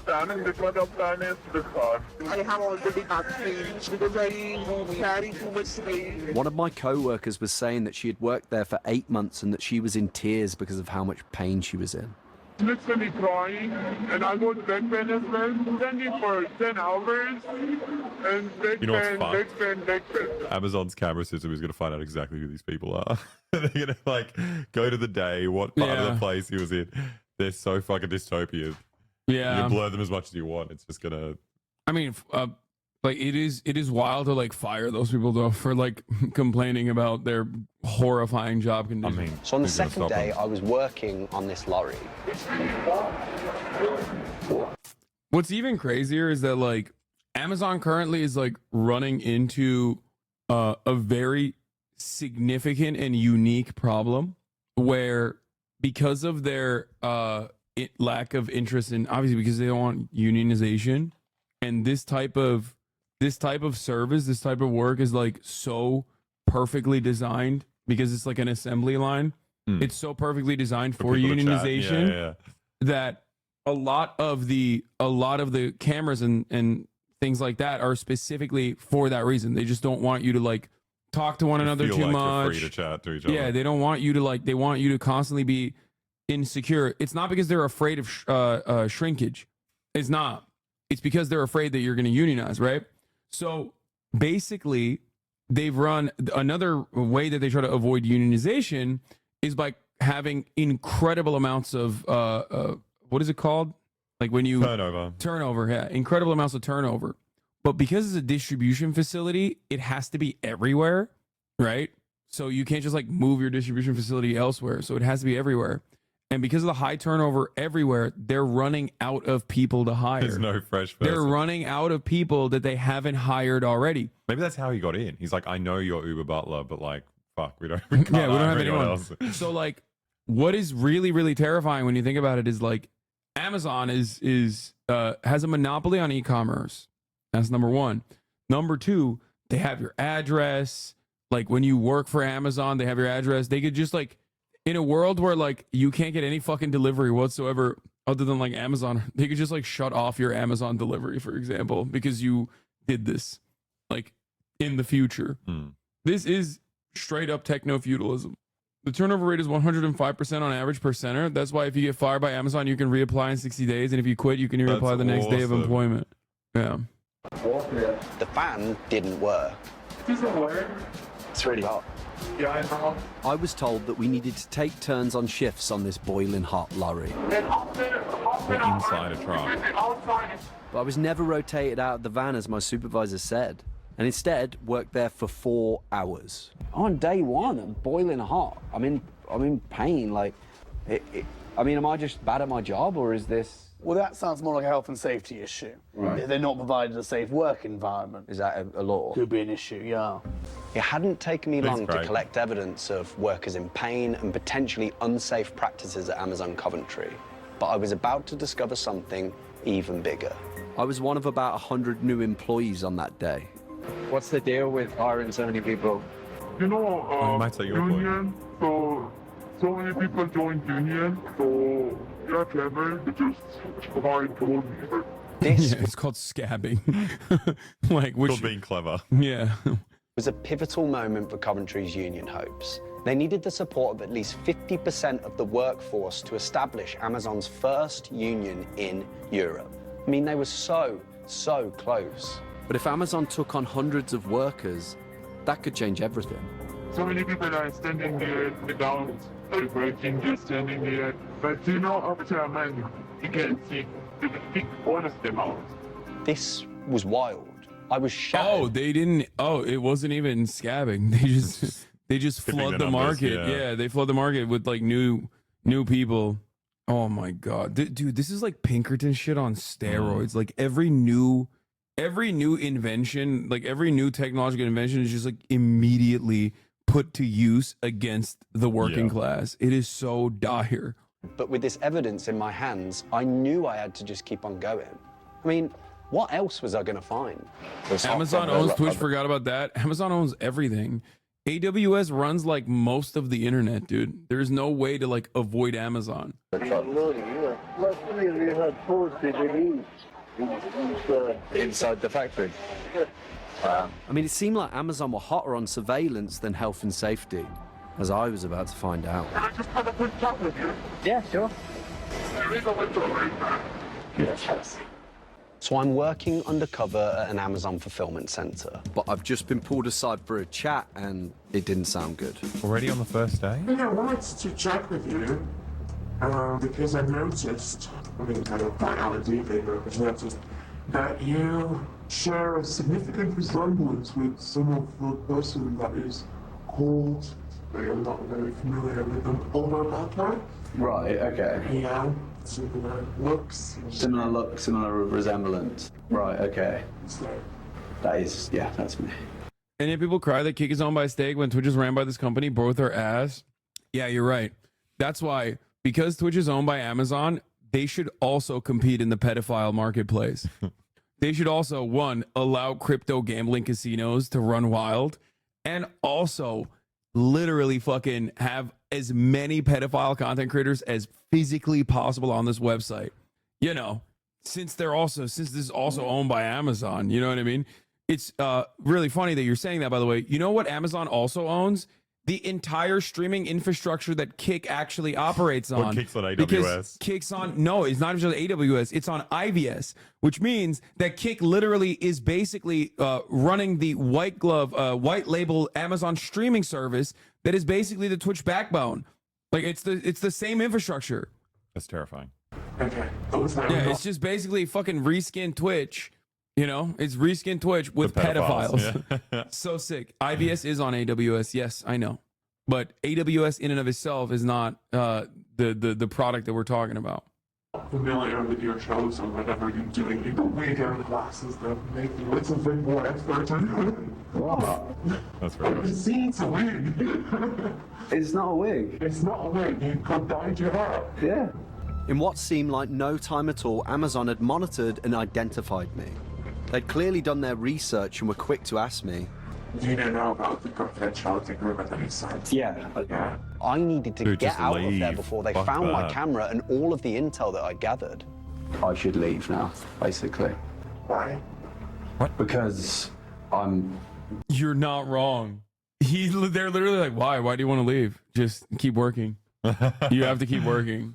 Planning the what I'm planning is the car. I have already back pain because I carry too much weight. One of my co-workers was saying that she had worked there for 8 months and that she was in tears because of how much pain she was in. Literally crying, and I got back pain as well. Standing for 10 hours, and back You know what's pain, fucked? back pain, back pain. Amazon's camera system is going to find out exactly who these people are. They're going to like go to the day, what part of the place he was in. They're so fucking dystopian. Yeah. You can blur them as much as you want. It's just gonna. I mean, like it is wild to like fire those people though for like complaining about their horrifying job conditions. I mean, So on the second day, I was working on this lorry. What's even crazier is that like Amazon currently is like running into a very significant and unique problem where because of their lack of interest in, obviously because they don't want unionization, and this type of service, this type of work is like so perfectly designed because it's like an assembly line. It's so perfectly designed for people to chat. unionization Yeah. that a lot of the cameras and things like that are specifically for that reason. They just don't want you to like talk to one another Feel too like much. You're free to chat to each other. Yeah, they don't want you to like. They want you to constantly be insecure. It's not because they're afraid of shrinkage. It's not. It's because they're afraid that you're going to unionize, right? So basically, they've run another way that they try to avoid unionization is by having incredible amounts of what is it called? Like when you turnover, yeah, incredible amounts of turnover. But because it's a distribution facility, it has to be everywhere, right? So you can't just like move your distribution facility elsewhere. So it has to be everywhere. And because of the high turnover everywhere, they're running out of people to hire. There's no fresh person. They're running out of people that they haven't hired already. Maybe that's how he got in. He's like, I know you're Uber Butler, but like, fuck, we don't We don't hire have anyone anyone. else. So like, what is really, really terrifying when you think about it is like, Amazon has a monopoly on e-commerce. That's number one. Number two, they have your address. Like when you work for Amazon, they have your address. They could just like, in a world where like you can't get any fucking delivery whatsoever other than like Amazon, they could just like shut off your Amazon delivery, for example, because you did this like in the future. This is straight up techno feudalism. The turnover rate is 105% on average per center. That's why if you get fired by Amazon, you can reapply in 60 days. And if you quit, you can reapply the next day of awesome. employment. Yeah. The fan didn't work. Doesn't work. It's really hot. Yeah, I know. I was told that we needed to take turns on shifts on this boiling hot lorry. We're inside a truck. But I was never rotated out of the van as my supervisor said. and instead worked there for 4 hours. On day one, I'm boiling hot. I'm in pain. Like, I mean, am I just bad at my job, or is this? Well, that sounds more like a health and safety issue. Right. They're not provided a safe work environment. Is that a law? Could be an issue, yeah. It hadn't taken me That's long to great. collect evidence of workers in pain and potentially unsafe practices at Amazon Coventry, but I was about to discover something even bigger. I was one of about 100 new employees on that day. What's the deal with hiring so many people? You know, union, so many people joined union, so yeah, Trevor just told me. Yeah, it's called scabbing. Like, which Called being clever. Yeah. It was a pivotal moment for Coventry's union hopes. They needed the support of at least 50% of the workforce to establish Amazon's first union in Europe. I mean, they were so close. But if Amazon took on hundreds of workers, that could change everything. So many people are standing there without working, just standing there. But you know, after a man, you can see, you can pick all of them out. This was wild. I was shocked. Oh, they didn't. Oh, it wasn't even scabbing. They just Tipping flood the the numbers, market. yeah. Yeah, they flood the market with like new people. Oh my god, dude, this is like Pinkerton shit on steroids. Like every new invention, like every new technological invention is just like immediately put to use against the working class. It is so dire. But with this evidence in my hands, I knew I had to just keep on going. I mean, what else was I going to find? Amazon owns Twitch. Forgot about that. Amazon owns everything. AWS runs like most of the internet, dude. There's no way to like avoid Amazon. Inside the factory. I mean, it seemed like Amazon were hotter on surveillance than health and safety, as I was about to find out. Can I just have a quick chat with you? Yeah, sure. There is a window right there. Yes. So I'm working undercover at an Amazon fulfillment center, but I've just been pulled aside for a chat and it didn't sound good. Already on the first day? I wanted to chat with you because I noticed, I mean, kind of quite out of deep but I noticed that you share a significant resemblance with some of the person that is called, I'm not very familiar with them, Omar Bakr. Right, okay. Yeah, similar looks. Similar look, similar resemblance. Right, okay. That is, yeah, that's me. And yet people cry that Kick is owned by Steak when Twitch is ran by this company. Both are ass. Yeah, you're right. That's why, because Twitch is owned by Amazon, they should also compete in the pedophile marketplace. They should also, one, allow crypto gambling casinos to run wild, and also literally fucking have as many pedophile content creators as physically possible on this website. You know, since this is also owned by Amazon, you know what I mean? It's really funny that you're saying that, by the way. You know what Amazon also owns? The entire streaming infrastructure that Kick actually operates on. Or Kick's on AWS. Because Kick's on, no, it's not just AWS, it's on IVS, which means that Kick literally is basically running the white glove, white label Amazon streaming service that is basically the Twitch backbone. Like it's the same infrastructure. That's terrifying. Okay. Yeah, it's just basically fucking reskin Twitch. You know, it's reskin Twitch with The pedophiles, pedophiles. yeah. So sick. IVS is on AWS. Yes, I know. But AWS in and of itself is not the product that we're talking about. Familiar with your shows or whatever you're doing. You don't wear down glasses that make you a little bit more expert in it. That's very It seems a wig. It's not a wig. It's not a wig. You could dye your hair. Yeah. In what seemed like no time at all, Amazon had monitored and identified me. They'd clearly done their research and were quick to ask me. Do you know about the confidentiality agreement that you signed? Yeah. I needed to Dude, get just out of there leave. before they Fuck found my that. camera and all of the intel that I gathered. I should leave now, basically. Why? What? Because I'm... You're not wrong. They're literally like, why? Why do you want to leave? Just keep working. You have to keep working.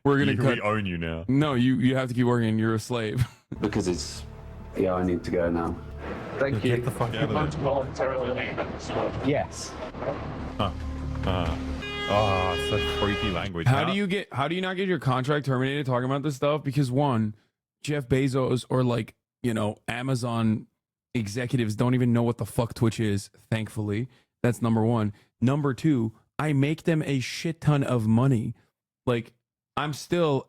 We're gonna We own you now. No, you have to keep working. You're a slave. Because it's... Yeah, I need to go now. Thank you. Get the fuck out of there. Voluntarily leave it. Yes. Such freaky language. How do you not get your contract terminated talking about this stuff? Because one, Jeff Bezos or like, you know, Amazon executives don't even know what the fuck Twitch is, thankfully. That's number one. Number two, I make them a shit ton of money. Like, I'm still,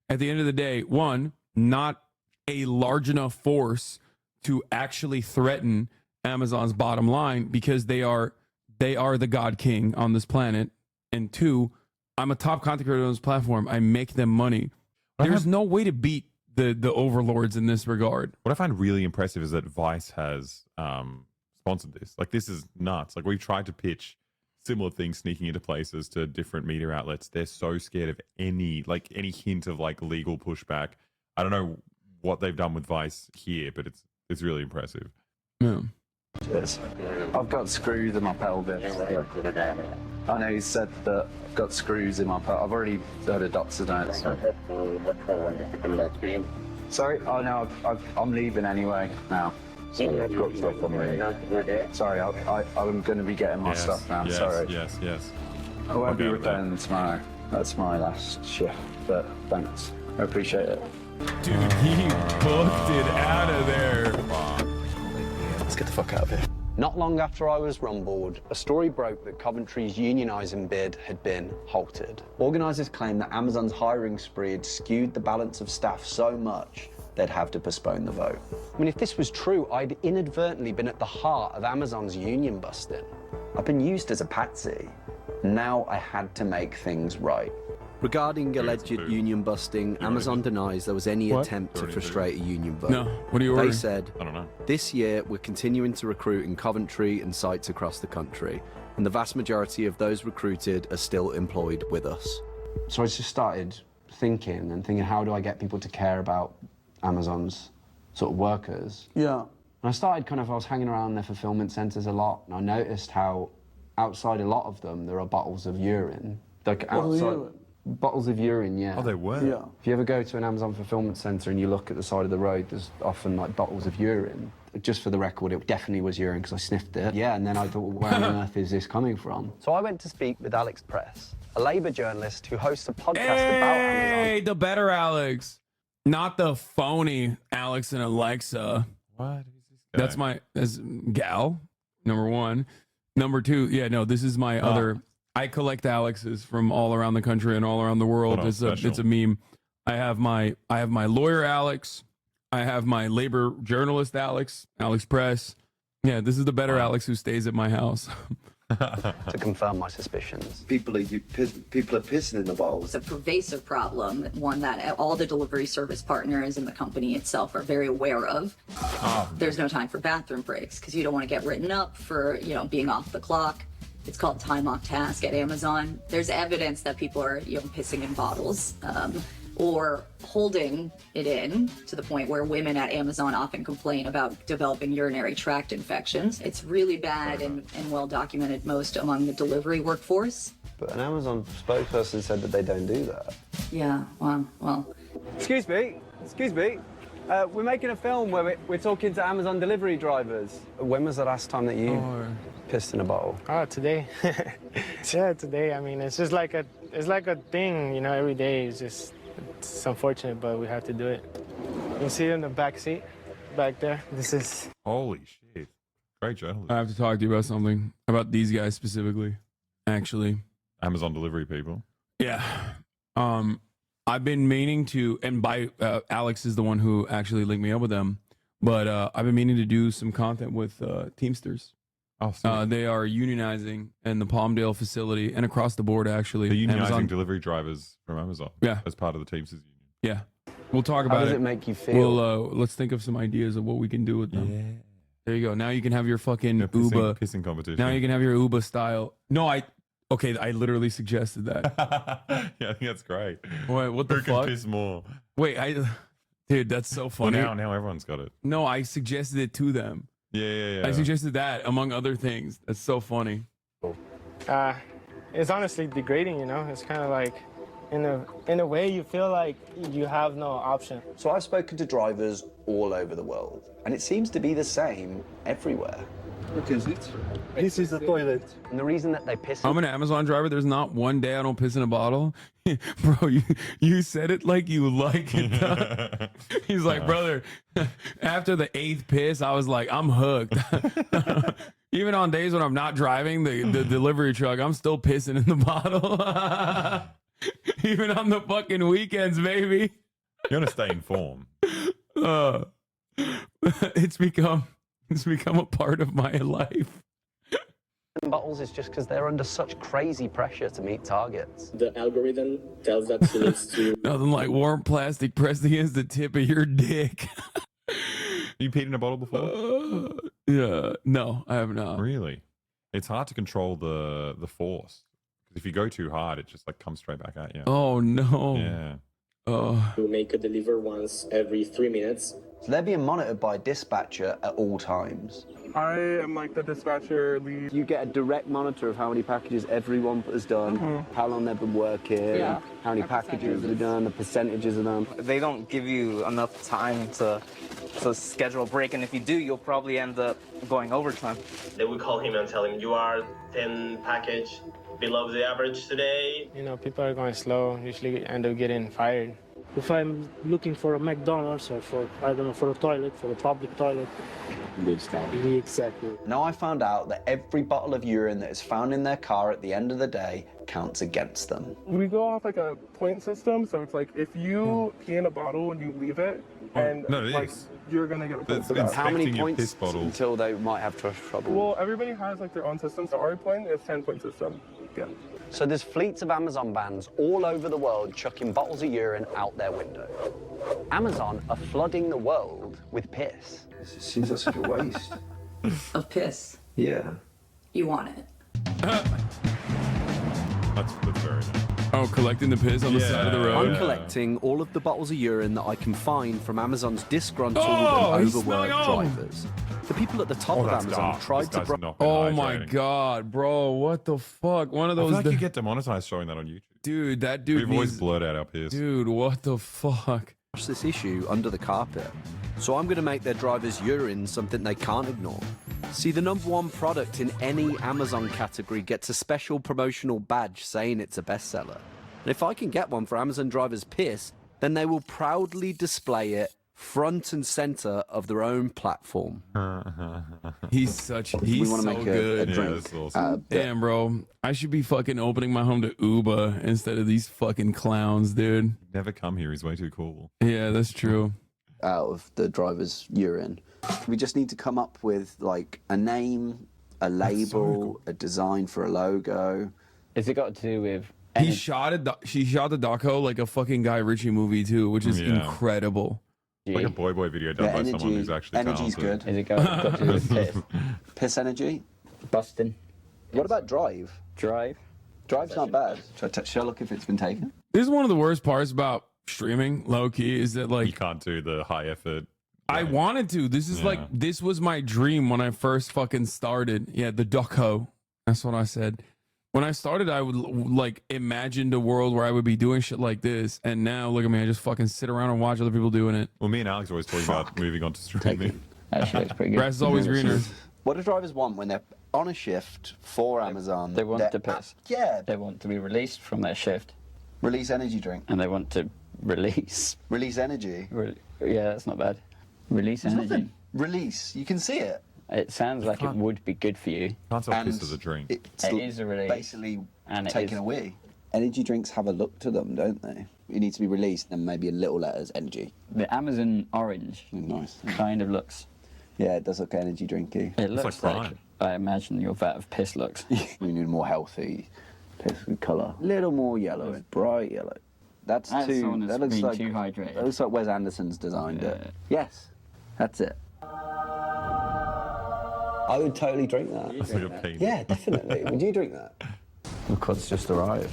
at the end of the day, one, not a large enough force to actually threaten Amazon's bottom line because they are the God King on this planet. And two, I'm a top content creator on this platform. I make them money. There's no way to beat the overlords in this regard. What I find really impressive is that Vice has sponsored this. Like, this is nuts. Like, we've tried to pitch similar things sneaking into places to different media outlets. They're so scared of any hint of like legal pushback. I don't know what they've done with Vice here, but it's really impressive. Yeah. Cheers. I've got screws in my pelvis. I know you said that I've got screws in my pelvis. I've already heard a doctor's note. Sorry? Oh no, I'm leaving anyway now. I've got stuff on me. Sorry, I'm going to be getting my stuff now. Yes, Sorry. Yes. I won't be returning tomorrow. That's my last shift, but thanks. I appreciate it. Dude, he booked it out of there. Let's get the fuck out of here. Not long after I was rumbled, a story broke that Coventry's unionising bid had been halted. Organisers claimed that Amazon's hiring spree had skewed the balance of staff so much they'd have to postpone the vote. I mean, if this was true, I'd inadvertently been at the heart of Amazon's union busting. I've been used as a patsy. Now I had to make things right. Regarding alleged union busting, Amazon denies there was any attempt to frustrate a union vote. No, what are you ordering? They said, I don't know. This year, we're continuing to recruit in Coventry and sites across the country, and the vast majority of those recruited are still employed with us. So I just started thinking, how do I get people to care about Amazon's sort of workers? Yeah. And I started I was hanging around their fulfillment centres a lot, and I noticed how outside a lot of them, there are bottles of urine. Like outside... Bottles of urine, yeah. Oh, they were? Yeah. If you ever go to an Amazon fulfillment centre and you look at the side of the road, there's often like bottles of urine. Just for the record, it definitely was urine because I sniffed it. Yeah, and then I thought, where on earth is this coming from? So I went to speak with Alex Press, a Labour journalist who hosts a podcast about Amazon. Hey, the better Alex. Not the phony Alex and Alexa. What? That's Gal, number one. Number two, this is my other... I collect Alexes from all around the country and all around the world. It's a meme. I have my lawyer Alex. I have my labor journalist Alex Press. Yeah, this is the better Alex who stays at my house. To confirm my suspicions. People are pissing in the bottles. It's a pervasive problem, one that all the delivery service partners and the company itself are very aware of. There's no time for bathroom breaks because you don't want to get written up for being off the clock. It's called time off task at Amazon. There's evidence that people are pissing in bottles or holding it in to the point where women at Amazon often complain about developing urinary tract infections. It's really bad and well documented most among the delivery workforce. But an Amazon spokesperson said that they don't do that. Yeah, well. Excuse me. We're making a film where we're talking to Amazon delivery drivers. When was the last time that you pissed in a bottle? Oh, today. Yeah, today. I mean, it's just like a thing, every day. It's unfortunate, but we have to do it. You see it in the back seat, back there. This is... Holy shit. Great journalism. I have to talk to you about something, about these guys specifically, actually. Amazon delivery people. Yeah. I've been meaning to, and Alex is the one who actually linked me up with them, but I've been meaning to do some content with Teamsters. Oh, they are unionizing in the Palmdale facility and across the board, actually. They're unionizing Amazon delivery drivers from Amazon. Yeah. As part of the Teamsters union. Yeah. We'll talk about it. How does it make you feel? Let's think of some ideas of what we can do with them. Yeah. There you go. Now you can have your fucking pissing competition. Now you can have your Uber style. No, I literally suggested that. Yeah, I think that's great. Wait, what the Who fuck? can piss more? Wait, dude, that's so funny. Well, now everyone's got it. No, I suggested it to them. Yeah. I suggested that among other things. That's so funny. It's honestly degrading, It's kind of like, in a way, you feel like you have no option. So I've spoken to drivers all over the world, and it seems to be the same everywhere. What is it? This is the toilet. And the reason that they piss. I'm an Amazon driver. There's not one day I don't piss in a bottle. Bro, you said it like you like it. Though. He's like, brother, after the 8th piss, I was like, I'm hooked. Even on days when I'm not driving the delivery truck, I'm still pissing in the bottle. Even on the fucking weekends, baby. You want to stay in form. It's become a part of my life. Bottles is just because they're under such crazy pressure to meet targets. The algorithm tells that she needs to. Nothing like warm plastic pressed against the tip of your dick. You peed in a bottle before? Yeah, no, I have not. Really? It's hard to control the force. Because if you go too hard, it just like comes straight back at you. Oh no. Yeah. To make a deliver once every 3 minutes. So they're being monitored by a dispatcher at all times. I am like the dispatcher lead. You get a direct monitor of how many packages everyone has done, how long they've been working, how many packages they've done, the percentages of them. They don't give you enough time to schedule a break, and if you do, you'll probably end up going overtime. They would call him and tell him, you are 10 package below the average today. You know, people are going slow, usually end up getting fired. If I'm looking for a McDonald's or for a toilet, for a public toilet. Exactly. Now I found out that every bottle of urine that is found in their car at the end of the day counts against them. We go off like a point system, so it's like if you pee in a bottle and you leave it, and you're gonna get a point for that. How many points until they might have trouble? Well, everybody has like their own system, so our point is 10-point system. Yeah. So there's fleets of Amazon vans all over the world chucking bottles of urine out their window. Amazon are flooding the world with piss. It seems like such a waste. Of piss. Yeah. You want it. That's very nice. Oh, collecting the piss on the side of the road? Oh, I'm collecting all of the bottles of urine that I can find from Amazon's disgruntled and overworked drivers. The people at the top of Amazon tried to... Oh my god, bro, what the fuck? One of I those... feel like you get demonetized showing that on YouTube. Dude, that dude We've always blurred out our piss. Dude, what the fuck? This issue under the carpet. So I'm going to make their drivers' urine something they can't ignore. See, the #1 product in any Amazon category gets a special promotional badge saying it's a bestseller. And if I can get one for Amazon drivers' piss, then they will proudly display it front and center of their own platform. He's so make good. a drink. That's awesome. Damn, bro. I should be fucking opening my home to Uber instead of these fucking clowns, dude. Never come here. He's way too cool. Yeah, that's true. Out of the driver's urine. We just need to come up with like a name, a label, a design for a logo. Has it got to do with... She shot the doco like a fucking Guy Ritchie movie too, which is incredible. Like a boy video done by someone who's actually Energy's talented. good. Has it got to do with piss? Piss energy? Busting. What about drive? Drive's not bad. Shall I look if it's been taken? This is one of the worst parts about streaming, low key, is that like you can't do the high effort. I wanted to. This is like this was my dream when I first fucking started. Yeah, the doco. That's what I said. When I started, I would like imagined a world where I would be doing shit like this, and now look at me, I just fucking sit around and watch other people doing it. Well, me and Alex always talking about moving on to streaming. Actually, it's pretty good. Grass is always greener. What do drivers want when they're on a shift for Amazon? They want to piss. Yeah. They want to be released from their shift. Release energy drink. And they want to release. Release energy. Yeah, that's not bad. Release There's energy. nothing. Release. You can see it. It sounds like it would be good for you. Can't tell piss as a drink. It is a release. Basically and taken away. Energy drinks have a look to them, don't they? You need to be released, and maybe a little letters energy. The Amazon orange nice. kind of looks. Yeah, it does look energy drinky. It looks like I imagine your vat of piss looks. We need more healthy piss with colour. A little more yellow, bright yellow. That's too. That looks like too hydrated. That looks like Wes Anderson's designed it. Yes, that's it. I would totally drink that. That's like a pain. Yeah, definitely. Would you drink that? The cod's just arrived.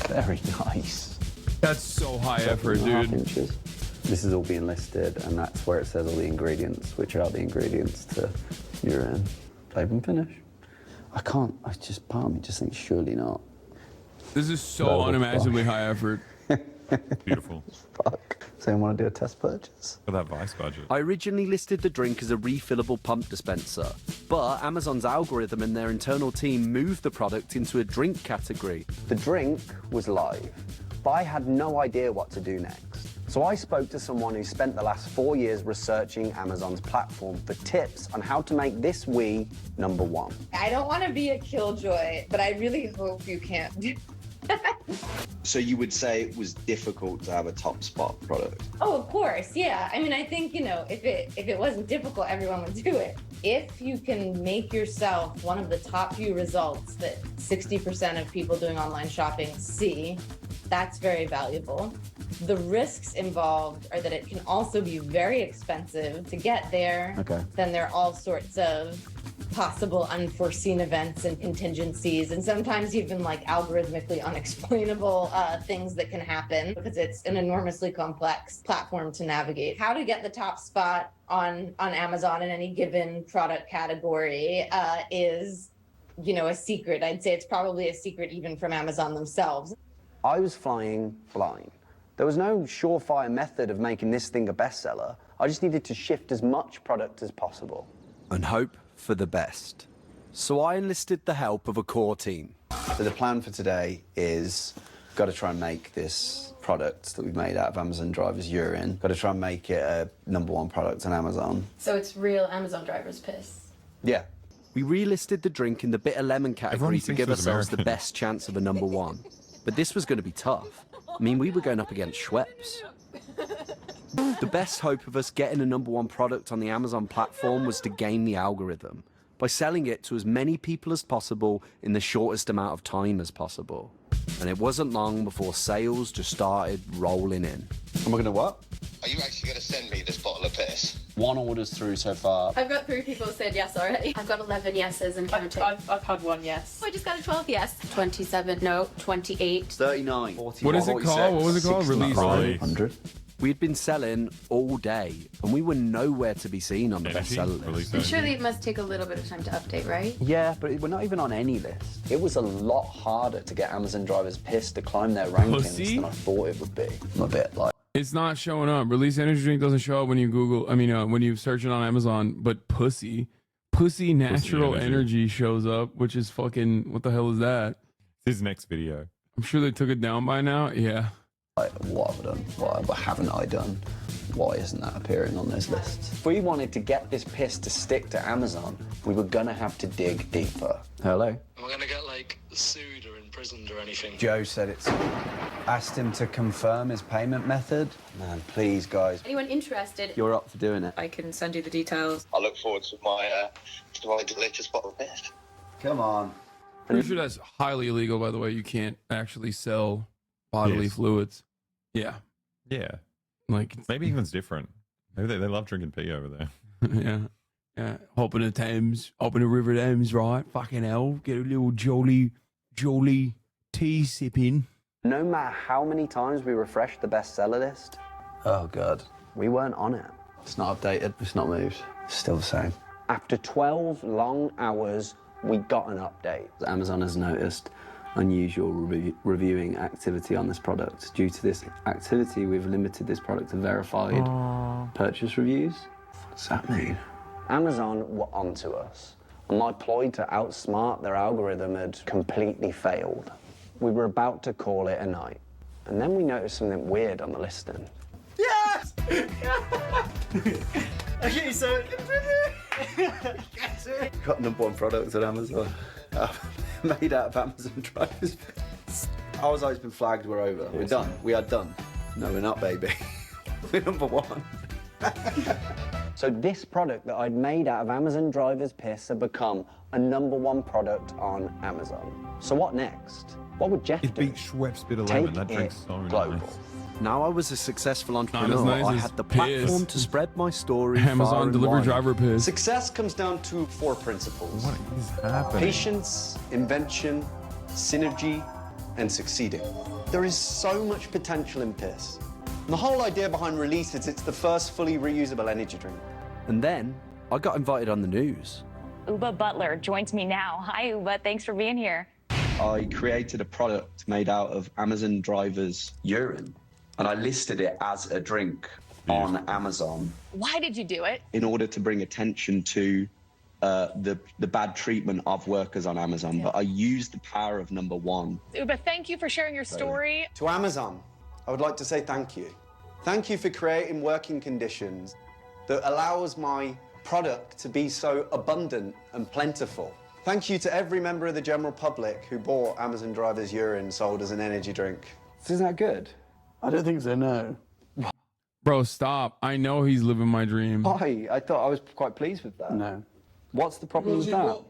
Very nice. That's so high effort, dude. Inches. This is all being listed, and that's where it says all the ingredients, which are the ingredients to urine. Open finish. I can't. I just part of me just thinks surely not. This is so unimaginably high effort. Beautiful. Fuck. Does anyone want to do a test purchase? For that Vice budget. I originally listed the drink as a refillable pump dispenser, but Amazon's algorithm and their internal team moved the product into a drink category. The drink was live, but I had no idea what to do next. So I spoke to someone who spent the last 4 years researching Amazon's platform for tips on how to make this Wii #1. I don't want to be a killjoy, but I really hope you can't do So you would say it was difficult to have a top spot product? Oh, of course, yeah. I mean, I think, you know, if it wasn't difficult, everyone would do it. If you can make yourself one of the top few results that 60% of people doing online shopping see, that's very valuable. The risks involved are that it can also be very expensive to get there. Okay. Then there are all sorts of possible unforeseen events and contingencies, and sometimes even like algorithmically unexplainable things that can happen because it's an enormously complex platform to navigate. How to get the top spot on Amazon in any given product category is, you know, a secret. I'd say it's probably a secret even from Amazon themselves. I was flying blind. There was no surefire method of making this thing a bestseller. I just needed to shift as much product as possible. And hope for the best. So I enlisted the help of a core team. So the plan for today is got to try and make this product that we've made out of Amazon drivers' urine. Got to try and make it a #1 product on Amazon. So it's real Amazon drivers' piss. Yeah. We relisted the drink in the bitter lemon category Everyone to thinks give it was ourselves the American. best chance of a #1. But this was going to be tough. I mean, we were going up against Schweppes. The best hope of us getting a #1 product on the Amazon platform was to game the algorithm by selling it to as many people as possible in the shortest amount of time as possible. And it wasn't long before sales just started rolling in. Am I going to what? Are you actually going to send me this bottle of piss? 1 order's through so far. I've got 3 people who said yes already. I've got 11 yeses and counting. I've had 1 yes. I just got a 12 yes. 27, no, 28. 39. What is it called? What was it called? Release. 100. We'd been selling all day, and we were nowhere to be seen on the bestseller list. And surely it must take a little bit of time to update, right? Yeah, but we're not even on any list. It was a lot harder to get Amazon drivers pissed to climb their rankings Pussy? than I thought it would be. I'm a bit like... It's not showing up. Release energy drink doesn't show up when you Google. I mean, when you search it on Amazon. But pussy natural energy shows up, which is fucking. What the hell is that? His next video. I'm sure they took it down by now. Yeah. Like, what have I done? What haven't I done? Why isn't that appearing on this list? If we wanted to get this piss to stick to Amazon, we were gonna have to dig deeper. Hello? Am I gonna get, like, sued or imprisoned or anything? Joe said it's... Asked him to confirm his payment method. Man, please, guys. Anyone interested? You're up for doing it. I can send you the details. I look forward to my delicious bottle of piss. Come on. Pretty sure that's highly illegal, by the way. You can't actually sell bodily fluids. Yeah. Yeah. Like maybe England's different. Maybe they love drinking pee over there. Yeah. Yeah. Hop in the Thames, hop in the River Thames, right? Fucking hell. Get a little jolly tea sipping. No matter how many times we refreshed the bestseller list, Oh, God. we weren't on it. It's not updated. It's not moved. It's still the same. After 12 long hours, we got an update. Amazon has noticed unusual reviewing activity on this product. Due to this activity, we've limited this product to verified purchase reviews. What does that mean? Amazon were onto us, and my ploy to outsmart their algorithm had completely failed. We were about to call it a night, and then we noticed something weird on the listing. Yes! Okay, so... Got #1 product at Amazon. Made out of Amazon drivers. Ours has been flagged, we're over. We're done. We are done. No, we're not, baby. We're #1. So this product that I'd made out of Amazon drivers' piss had become a #1 product on Amazon. So what next? What would Jeff do? It beat Schweppes Bitter Take Lemon. That drink's so global. nice. Now I was a successful entrepreneur. as nice I as had the piss. platform to spread my story. far Amazon and delivery wide. driver piss. Success comes down to 4 principles. What is happening? Patience, invention, synergy, and succeeding. There is so much potential in piss. And the whole idea behind Release is it's the first fully reusable energy drink. And then I got invited on the news. Uba Butler joins me now. Hi, Uba. Thanks for being here. I created a product made out of Amazon drivers' urine. and I listed it as a drink on Amazon. Why did you do it? In order to bring attention to the bad treatment of workers on Amazon, but I used the power of number one. Uba, thank you for sharing your story. To Amazon, I would like to say thank you. Thank you for creating working conditions that allows my product to be so abundant and plentiful. Thank you to every member of the general public who bought Amazon drivers' urine sold as an energy drink. Isn't that good? I don't think so, no. Bro, stop. I know he's living my dream. Why? I thought I was quite pleased with that. No. What's the problem with that?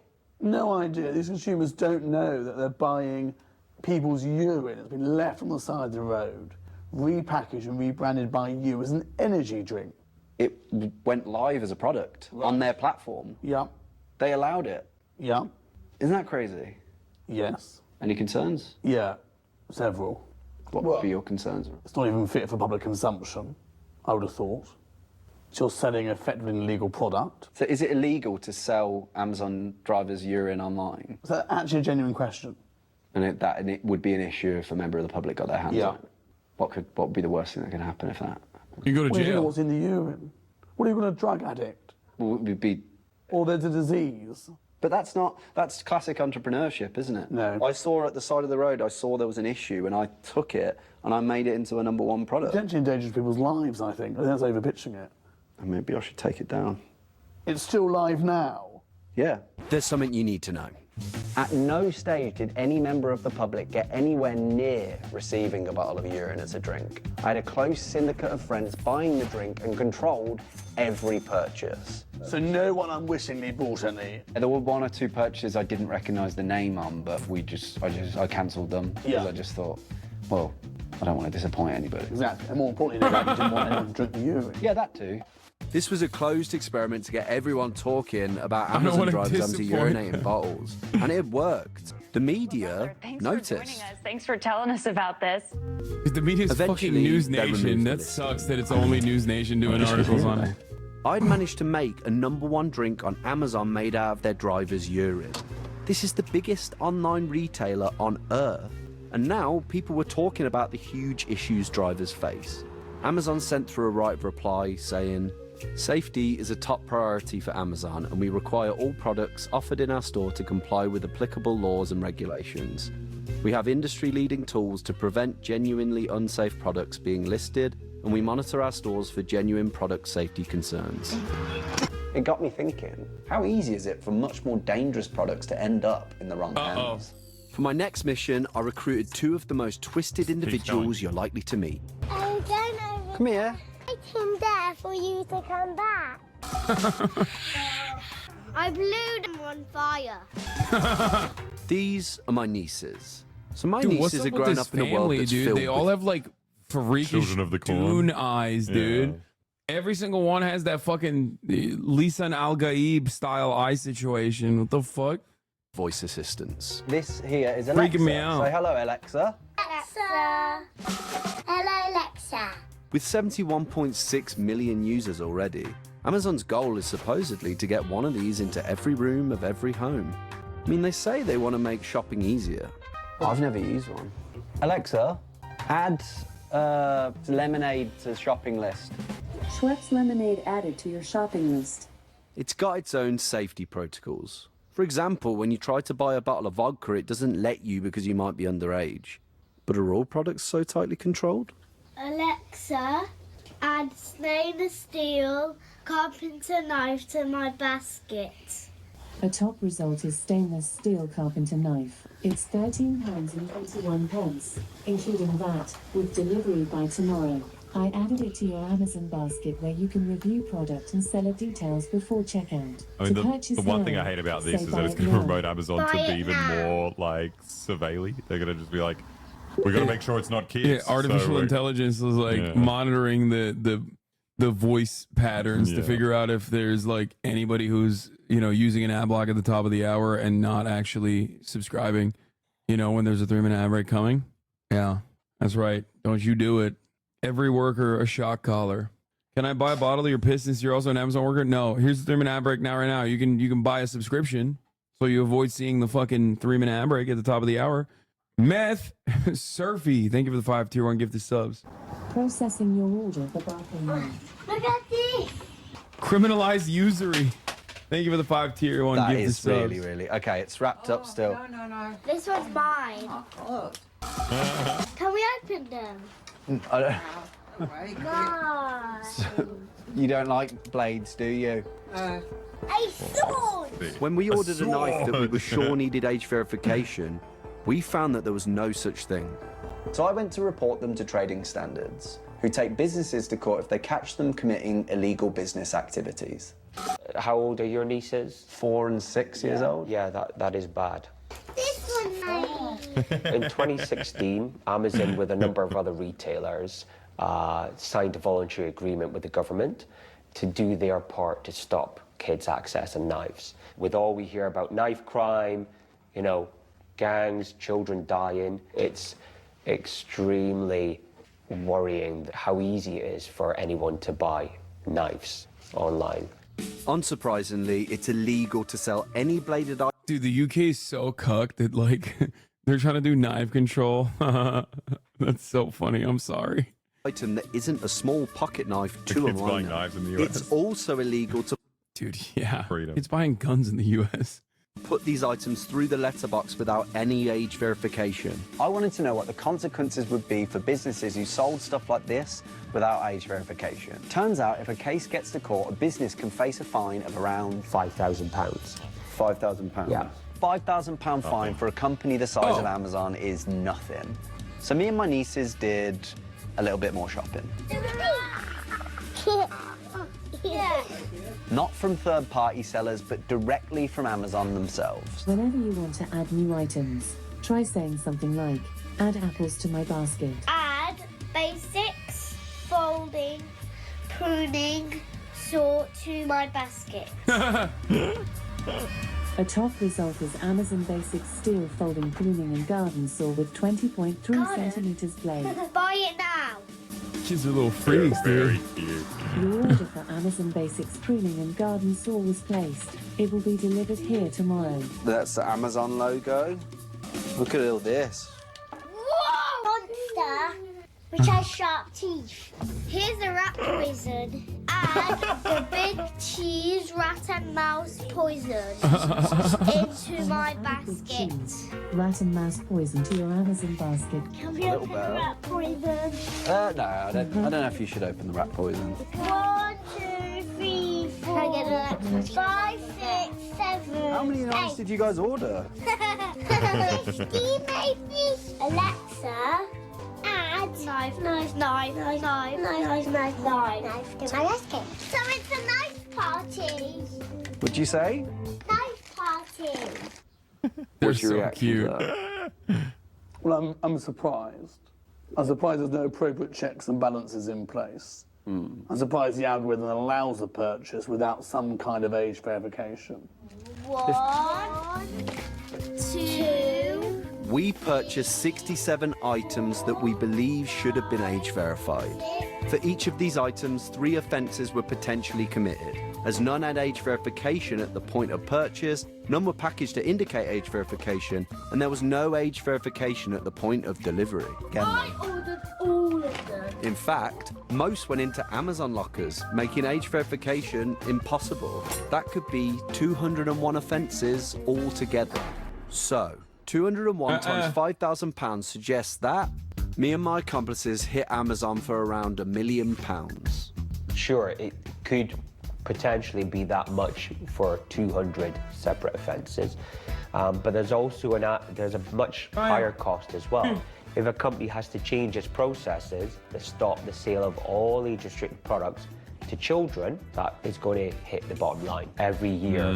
No idea. These consumers don't know that they're buying people's urine that's been left on the side of the road, repackaged and rebranded by you as an energy drink. It went live as a product on their platform. Yeah. They allowed it. Yeah. Isn't that crazy? Yes. Any concerns? Yeah, several. What would be your concerns? It's not even fit for public consumption, I would have thought. So you're selling effectively an illegal product. So is it illegal to sell Amazon drivers' urine online? Is that actually a genuine question? And it would be an issue if a member of the public got their hands on it. What would be the worst thing that could happen if that? You go to Well, you know jail. what's in the urine? What are you going to drug addict? Well, it would be... Or there's a disease. But that's classic entrepreneurship, isn't it? No. I saw at the side of the road, I saw there was an issue and I took it and I made it into a number one product. Potentially endangers people's lives, I think. I think that's overpitching it. And maybe I should take it down. It's still live now. Yeah. There's something you need to know. At no stage did any member of the public get anywhere near receiving a bottle of urine as a drink. I had a close syndicate of friends buying the drink and controlled every purchase. So no one unwittingly bought any. There were one or two purchases I didn't recognise the name on, but I cancelled them because I just thought, well, I don't want to disappoint anybody. Exactly. And more importantly, you didn't want anyone to drink the urine. Yeah, that too. This was a closed experiment to get everyone talking about Amazon drivers anti-urinating bottles, and it worked. The media Thanks noticed. for joining us. Thanks for telling us about this. The media's fucking Eventually, News they Nation. removed That the sucks that it's only News Nation doing articles on it. I'd managed to make a number one drink on Amazon made out of their driver's urine. This is the biggest online retailer on earth, and now people were talking about the huge issues drivers face. Amazon sent through a right of reply saying, "Safety is a top priority for Amazon, and we require all products offered in our store to comply with applicable laws and regulations. We have industry-leading tools to prevent genuinely unsafe products being listed, and we monitor our stores for genuine product safety concerns." It got me thinking, how easy is it for much more dangerous products to end up in the wrong hands? For my next mission, I recruited two of the most twisted individuals you're likely to meet. Come here. Waiting there for you to come back. I blew them on fire. These are my nieces. So my Dude, what's nieces are up with grown this up in a world family, that's dude? filled They all with have like freakish Children of the Corn. Dune eyes, dude. Yeah. Every single one has that fucking Lisan Al Gaib style eye situation. What the fuck? voice assistants. This here is Alexa. Freaking me out. Say hello, Alexa. Alexa. Hello, Alexa. With 71.6 million users already, Amazon's goal is supposedly to get one of these into every room of every home. I mean, they say they want to make shopping easier. I've never used one. Alexa, add lemonade to the shopping list. Schweppes lemonade added to your shopping list. It's got its own safety protocols. For example, when you try to buy a bottle of vodka, it doesn't let you because you might be underage. But are all products so tightly controlled? Alexa, add stainless steel carpenter knife to my basket. A top result is stainless steel carpenter knife. It's £13.21, including VAT, with delivery by tomorrow. I added it to your Amazon basket where you can review product and seller details before checkout. I mean, the one thing I hate about this is that it's going to promote Amazon to be even more like surveilly. They're going to just be like, we got to make sure it's not kids. Yeah, artificial intelligence is like monitoring the voice patterns to figure out if there's like anybody who's, you know, using an ad block at the top of the hour and not actually subscribing, you know, when there's a 3-minute ad break coming. Yeah, that's right. Don't you do it. Every worker a shock collar. Can I buy a bottle of your piss since you're also an Amazon worker? No. Here's the 3-minute ad break now. Right now, you can buy a subscription so you avoid seeing the fucking 3-minute ad break at the top of the hour. Meth Surfy, thank you for the 5 tier 1 gifted subs. Processing your order for Barclay. Look at this. Criminalized usury. Thank you for the 5 tier 1 That gifted is subs. really, really... Okay, it's wrapped up still. No. This one's mine. Can we open them? I don't- No. You don't like blades, do you? A sword. When we ordered a knife that we were sure needed age verification, we found that there was no such thing. So I went to report them to Trading Standards, who take businesses to court if they catch them committing illegal business activities. How old are your nieces? 4 and 6 years old. Yeah, that is bad. This one's mine. In 2016, Amazon, with a number of other retailers, signed a voluntary agreement with the government to do their part to stop kids accessing knives. With all we hear about knife crime, you know, gangs, children dying, it's extremely worrying how easy it is for anyone to buy knives online. Unsurprisingly, it's illegal to sell any bladed items. Dude, the UK is so cucked that, like, they're trying to do knife control. That's so funny. I'm sorry. Item that isn't a small pocket knife to a Kids buying minor. knives in the US. It's also illegal to Dude, yeah. Freedom. It's buying guns in the US. put these items through the letterbox without any age verification. I wanted to know what the consequences would be for businesses who sold stuff like this without age verification. Turns out if a case gets to court, a business can face a fine of around £5,000. £5,000? Yeah. £5,000 fine for a company the size of Amazon is nothing. So me and my nieces did a little bit more shopping. Yeah. Not from third-party sellers, but directly from Amazon themselves. Whenever you want to add new items, try saying something like, add apples to my basket. Add basics, folding, pruning, sort to my basket. A top result is Amazon Basics Steel Folding Pruning and Garden Saw with 20.3 centimeters blade. Buy it now. Kids are little freaks, dude. Your order for Amazon Basics Pruning and Garden Saw was placed. It will be delivered here tomorrow. That's the Amazon logo. Look at all this. Whoa! Monster, which has sharp teeth. Here's the rat poison. Add the big cheese rat and mouse poison into my basket. Rat and mouse poison to your Amazon basket. Can we open the rat poison? No, I don't know if you should open the rat poison. 1, 2, 3, 4, 5, 6, 7. How many knives did you guys order? Alexa, add knife to my basket. So it's a knife party. What'd you say? Knife party. They're What's your so reaction cute. to Well, I'm surprised. I'm surprised there's no appropriate checks and balances in place. I'm surprised the algorithm allows the purchase without some kind of age verification. 1, 2. We purchased 67 items that we believe should have been age verified. For each of these items, 3 offences were potentially committed, as none had age verification at the point of purchase, none were packaged to indicate age verification, and there was no age verification at the point of delivery. I ordered all of them. In fact, most went into Amazon lockers, making age verification impossible. That could be 201 offences altogether. So, 201 times £5,000 suggests that me and my accomplices hit Amazon for around £1 million. Sure, it could potentially be that much for 200 separate offences, but there's also there's a much higher cost as well. If a company has to change its processes to stop the sale of all age-restricted products to children, that is going to hit the bottom line every year,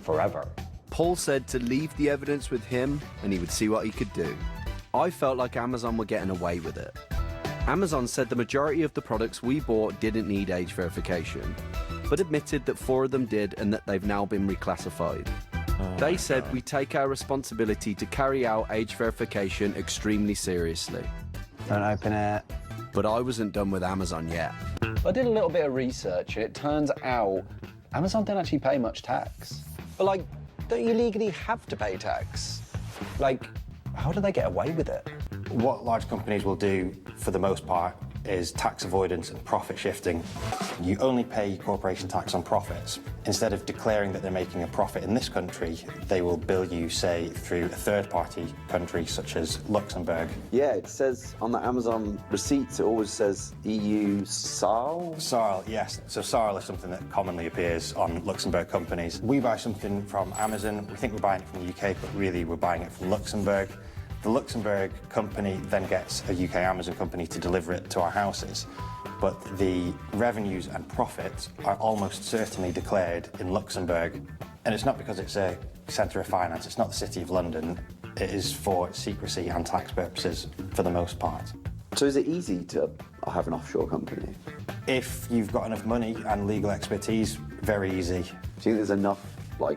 forever. Paul said to leave the evidence with him and he would see what he could do. I felt like Amazon were getting away with it. Amazon said the majority of the products we bought didn't need age verification, but admitted that 4 of them did and that they've now been reclassified. They said we take our responsibility to carry out age verification extremely seriously. Don't open it. But I wasn't done with Amazon yet. I did a little bit of research and it turns out Amazon don't actually pay much tax. But like, don't you legally have to pay tax? Like, How do they get away with it? What large companies will do, for the most part, is tax avoidance and profit shifting. You only pay corporation tax on profits. Instead of declaring that they're making a profit in this country, they will bill you, say, through a third-party country such as Luxembourg. Yeah, it says on the Amazon receipts, it always says EU SARL? SARL, yes. So SARL is something that commonly appears on Luxembourg companies. We buy something from Amazon. We think we're buying it from the UK, but really we're buying it from Luxembourg. The Luxembourg company then gets a UK Amazon company to deliver it to our houses. But the revenues and profits are almost certainly declared in Luxembourg. And it's not because it's a centre of finance, it's not the City of London. It is for secrecy and tax purposes for the most part. So is it easy to have an offshore company? If you've got enough money and legal expertise, very easy. Do you think there's enough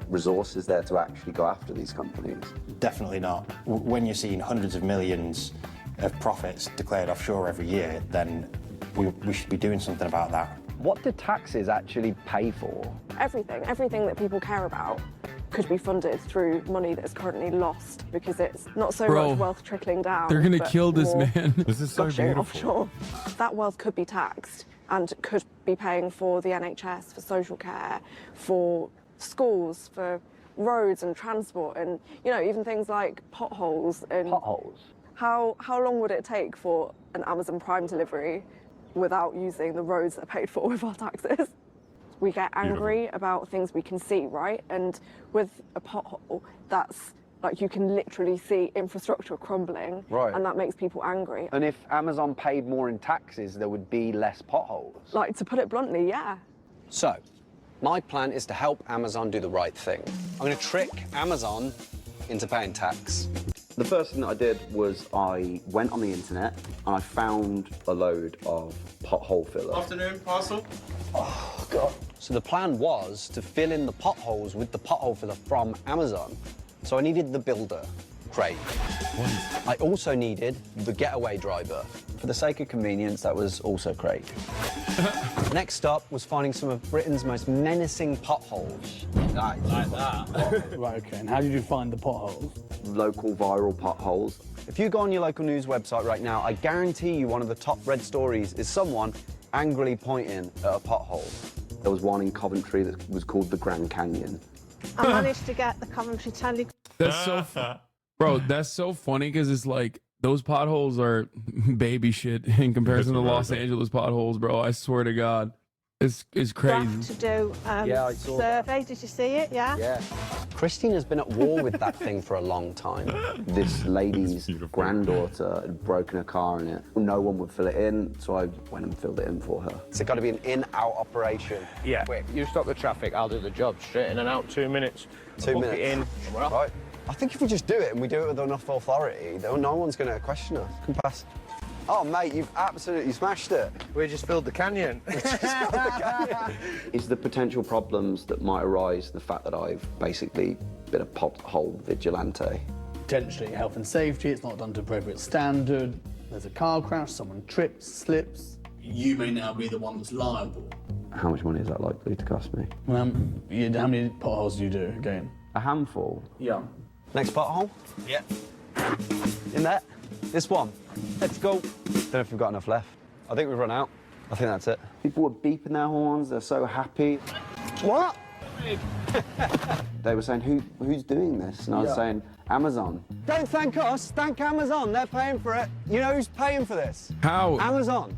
resources there to actually go after these companies? Definitely not. When you're seeing hundreds of millions of profits declared offshore every year, then we should be doing something about that. What do taxes actually pay for? Everything that people care about could be funded through money that is currently lost because it's not so much wealth trickling down. They're gonna but kill this more man. This is so gushing beautiful. offshore. That wealth could be taxed and could be paying for the NHS, for social care, for schools, for roads and transport, and even things like potholes. And potholes. How long would it take for an Amazon Prime delivery without using the roads that are paid for with our taxes? We get angry about things we can see, right? And with a pothole, that's you can literally see infrastructure crumbling, right? And that makes people angry. And if Amazon paid more in taxes, there would be less potholes. To put it bluntly, yeah. So, my plan is to help Amazon do the right thing. I'm going to trick Amazon into paying tax. The first thing that I did was I went on the internet and I found a load of pothole filler. Afternoon, parcel. Oh, God. So the plan was to fill in the potholes with the pothole filler from Amazon. So I needed the builder, Craig. I also needed the getaway driver. For the sake of convenience, that was also Craig. Next up was finding some of Britain's most menacing potholes. Like that. Right, okay. And how did you find the potholes? Local viral potholes. If you go on your local news website right now, I guarantee you one of the top red stories is someone angrily pointing at a pothole. There was one in Coventry that was called the Grand Canyon. I managed to get the Coventry Tele. That's so, bro. That's so funny because it's those potholes are baby shit in comparison to Los Angeles potholes, bro. I swear to God, it's crazy. To do yeah, I saw survey. Did you see it? Yeah. Yeah. Christina's been at war with that thing for a long time. This lady's granddaughter had broken a car in it. No one would fill it in, so I went and filled it in for her. It's got to be an in-out operation. Yeah. Quick. You stop the traffic, I'll do the job. Straight in and out, 2 minutes. 2 minutes. Book it in. Right. I think if we just do it and we do it with enough authority, no one's going to question us. Can pass. Oh, mate, you've absolutely smashed it. We just filled the canyon. Is the potential problems that might arise the fact that I've basically been a pothole vigilante? Potentially health and safety, it's not done to appropriate standard. There's a car crash, someone trips, slips. You may now be the one that's liable. How much money is that likely to cost me? Well, how many potholes do you do again? A handful. Yeah. Next pothole? Yeah. In there. This one. Let's go. Don't know if we've got enough left. I think we've run out. I think that's it. People were beeping their horns, they're so happy. What? They were saying, who's doing this? And I was saying, Amazon. Don't thank us, thank Amazon. They're paying for it. You know who's paying for this? How? Amazon.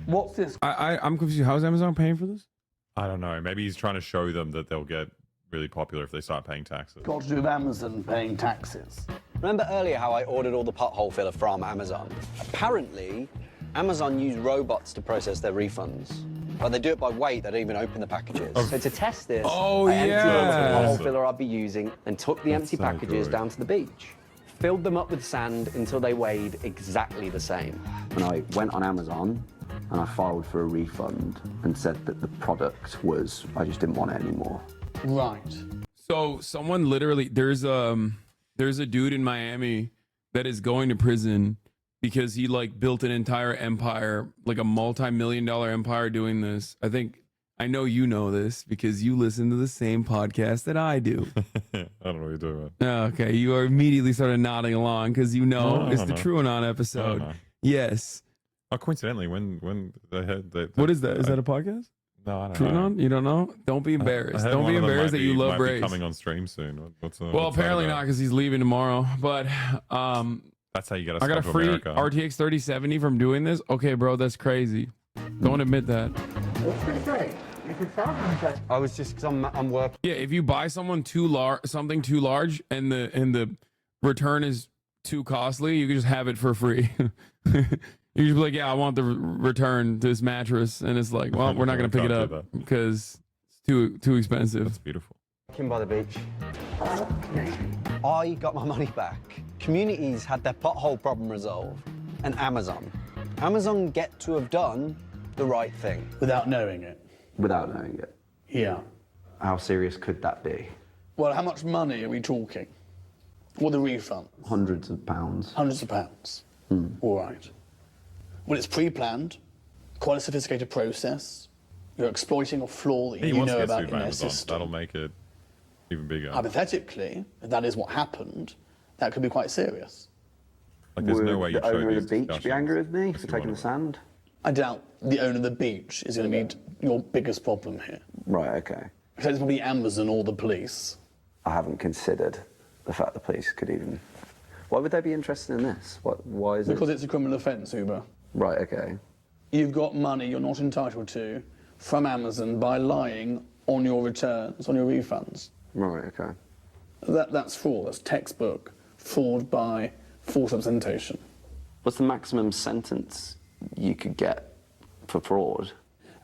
What's this? I'm confused. How's Amazon paying for this? I don't know. Maybe he's trying to show them that they'll get really popular if they start paying taxes. Got to do with Amazon paying taxes. Remember earlier how I ordered all the pothole filler from Amazon? Apparently, Amazon use robots to process their refunds. But they do it by weight, they don't even open the packages. So to test this, I emptied all the pothole filler I'd be using and took the empty packages down to the beach. Filled them up with sand until they weighed exactly the same. And I went on Amazon and I filed for a refund and said that the product was, I just didn't want it anymore. Right. So someone literally, there's a dude in Miami that is going to prison because he built an entire empire, like a multi-million-dollar empire doing this. I think I know you know this because you listen to the same podcast that I do. I don't know what you're talking about. Okay, you are immediately started nodding along because you know No, it's the no. TrueAnon episode. No. Yes. Oh, coincidentally, when they had What is that? Is that a podcast? No, I don't know. TrueAnon? You don't know? Don't be I embarrassed. heard Don't one be of them embarrassed might that you be- love might be Brace. coming on stream soon. What's Well, what's that apparently about? not because he's leaving tomorrow. But That's how you get us I got a to free America. RTX 3070 from doing this. Okay, bro, that's crazy. Don't admit that. What's pretty great. You can sound check. I was just because I'm working. Yeah, if you buy something something too large, and the return is too costly, you can just have it for free. You just be like, yeah, I want the return to this mattress, and it's like, well, we're not gonna pick it Can't do up because it's too expensive. That's beautiful. Working by the beach. I got my money back. Communities had their pothole problem resolved, and Amazon get to have done the right thing. Without knowing it. Without knowing it. Yeah. How serious could that be? Well, how much money are we talking? What are the refunds? Hundreds of pounds. Hundreds of pounds. All right. Well, it's pre-planned, quite a sophisticated process. You're exploiting a flaw that He you wants know to get about sued in by their Amazon. system. That'll make it even bigger. Hypothetically, if that is what happened, that could be quite serious. Like, there's no Would way you the owner of the beach be angry with me for taking the sand? I doubt the owner of the beach is going to be your biggest problem here. Right, okay. So it's probably Amazon or the police. I haven't considered the fact the police could even... Why would they be interested in this? Why is it... Because it's a criminal offence, Uber. Right, okay. You've got money you're not entitled to from Amazon by lying on your returns, on your refunds. Right, okay. That's fraud. That's textbook fraud by false representation. What's the maximum sentence you could get for fraud?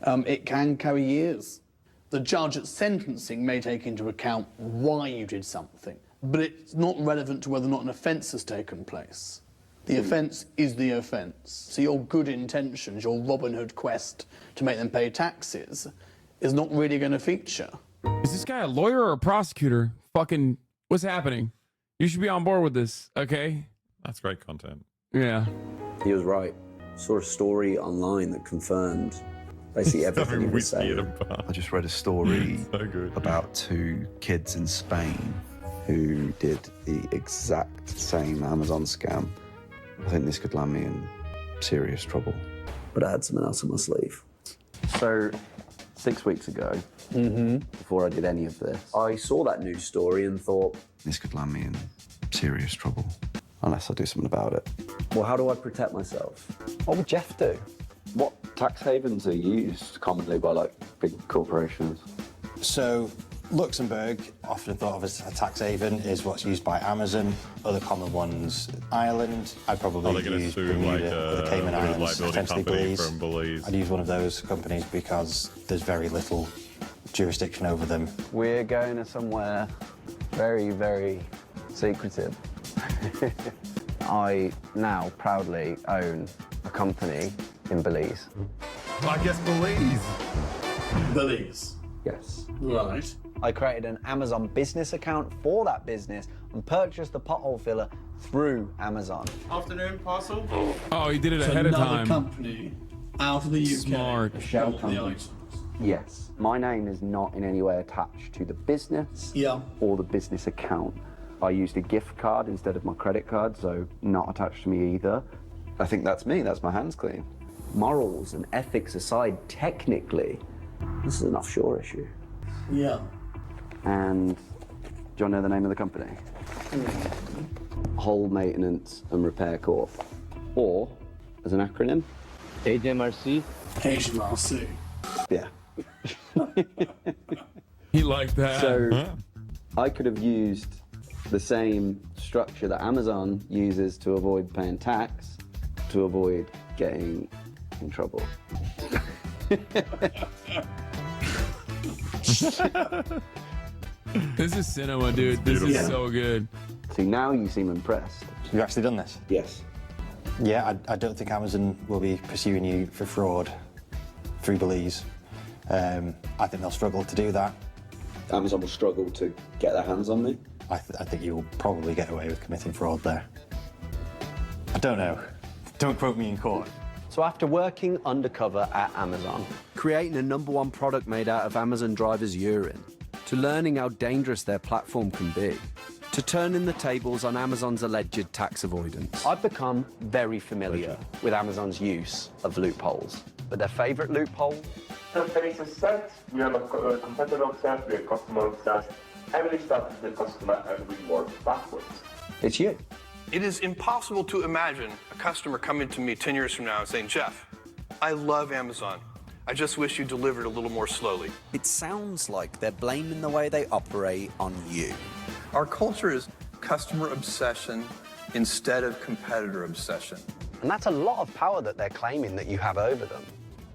It can carry years. The judge at sentencing may take into account why you did something, but it's not relevant to whether or not an offence has taken place. The offence is the offence. So your good intentions, your Robin Hood quest to make them pay taxes, is not really going to feature. Is this guy a lawyer or a prosecutor? Fucking, what's happening? You should be on board with this, okay? That's great content. Yeah. He was right. Saw a story online that confirmed basically everything he was saying. I just read a story about two kids in Spain who did the exact same Amazon scam. I think this could land me in serious trouble. But I had something else on my sleeve. So, 6 weeks ago, before I did any of this, I saw that news story and thought, this could land me in serious trouble unless I do something about it. well, how do I protect myself? What would Jeff do? What tax havens are used commonly by, like, big corporations? So, Luxembourg, often thought of as a tax haven, is what's used by Amazon. Other common ones, Ireland. I'd probably Are they going to use sue Bermuda or the Cayman a Islands, liability potentially company Belize. from Belize? I'd use one of those companies because there's very little jurisdiction over them. We're going to somewhere very, very secretive. I now proudly own a company in Belize. I guess Belize. Belize. Yes. Right. I created an Amazon business account for that business and purchased the pothole filler through Amazon. Afternoon, parcel. Oh, he did it So ahead of another time. company out of the UK. Smart. Shell The company. items. Yes. My name is not in any way attached to the business or the business account. I used a gift card instead of my credit card, so not attached to me either. I think that's me, that's my hands clean. Morals and ethics aside, technically, this is an offshore issue. Yeah. And do you want to know the name of the company? Hull Maintenance and Repair Corp. Or, as an acronym, HMRC. HMRC. Yeah. He liked that. So, I could have used the same structure that Amazon uses to avoid paying tax, to avoid getting in trouble. This is cinema, dude. This is so good. See, now you seem impressed. You've actually done this? Yes. Yeah, I don't think Amazon will be pursuing you for fraud through Belize. I think they'll struggle to do that. Amazon will struggle to get their hands on me. I think you'll probably get away with committing fraud there. I don't know. Don't quote me in court. So after working undercover at Amazon, creating a #1 product made out of Amazon drivers' urine, to learning how dangerous their platform can be, to turning the tables on Amazon's alleged tax avoidance, I've become very familiar with Amazon's use of loopholes. But their favorite loophole? So there is a set, we are competitor obsessed, we are customer obsessed, and we start with the customer and we work backwards. It's you. It is impossible to imagine a customer coming to me 10 years from now and saying, Jeff, I love Amazon. I just wish you delivered a little more slowly. It sounds like they're blaming the way they operate on you. Our culture is customer obsession instead of competitor obsession. And that's a lot of power that they're claiming that you have over them.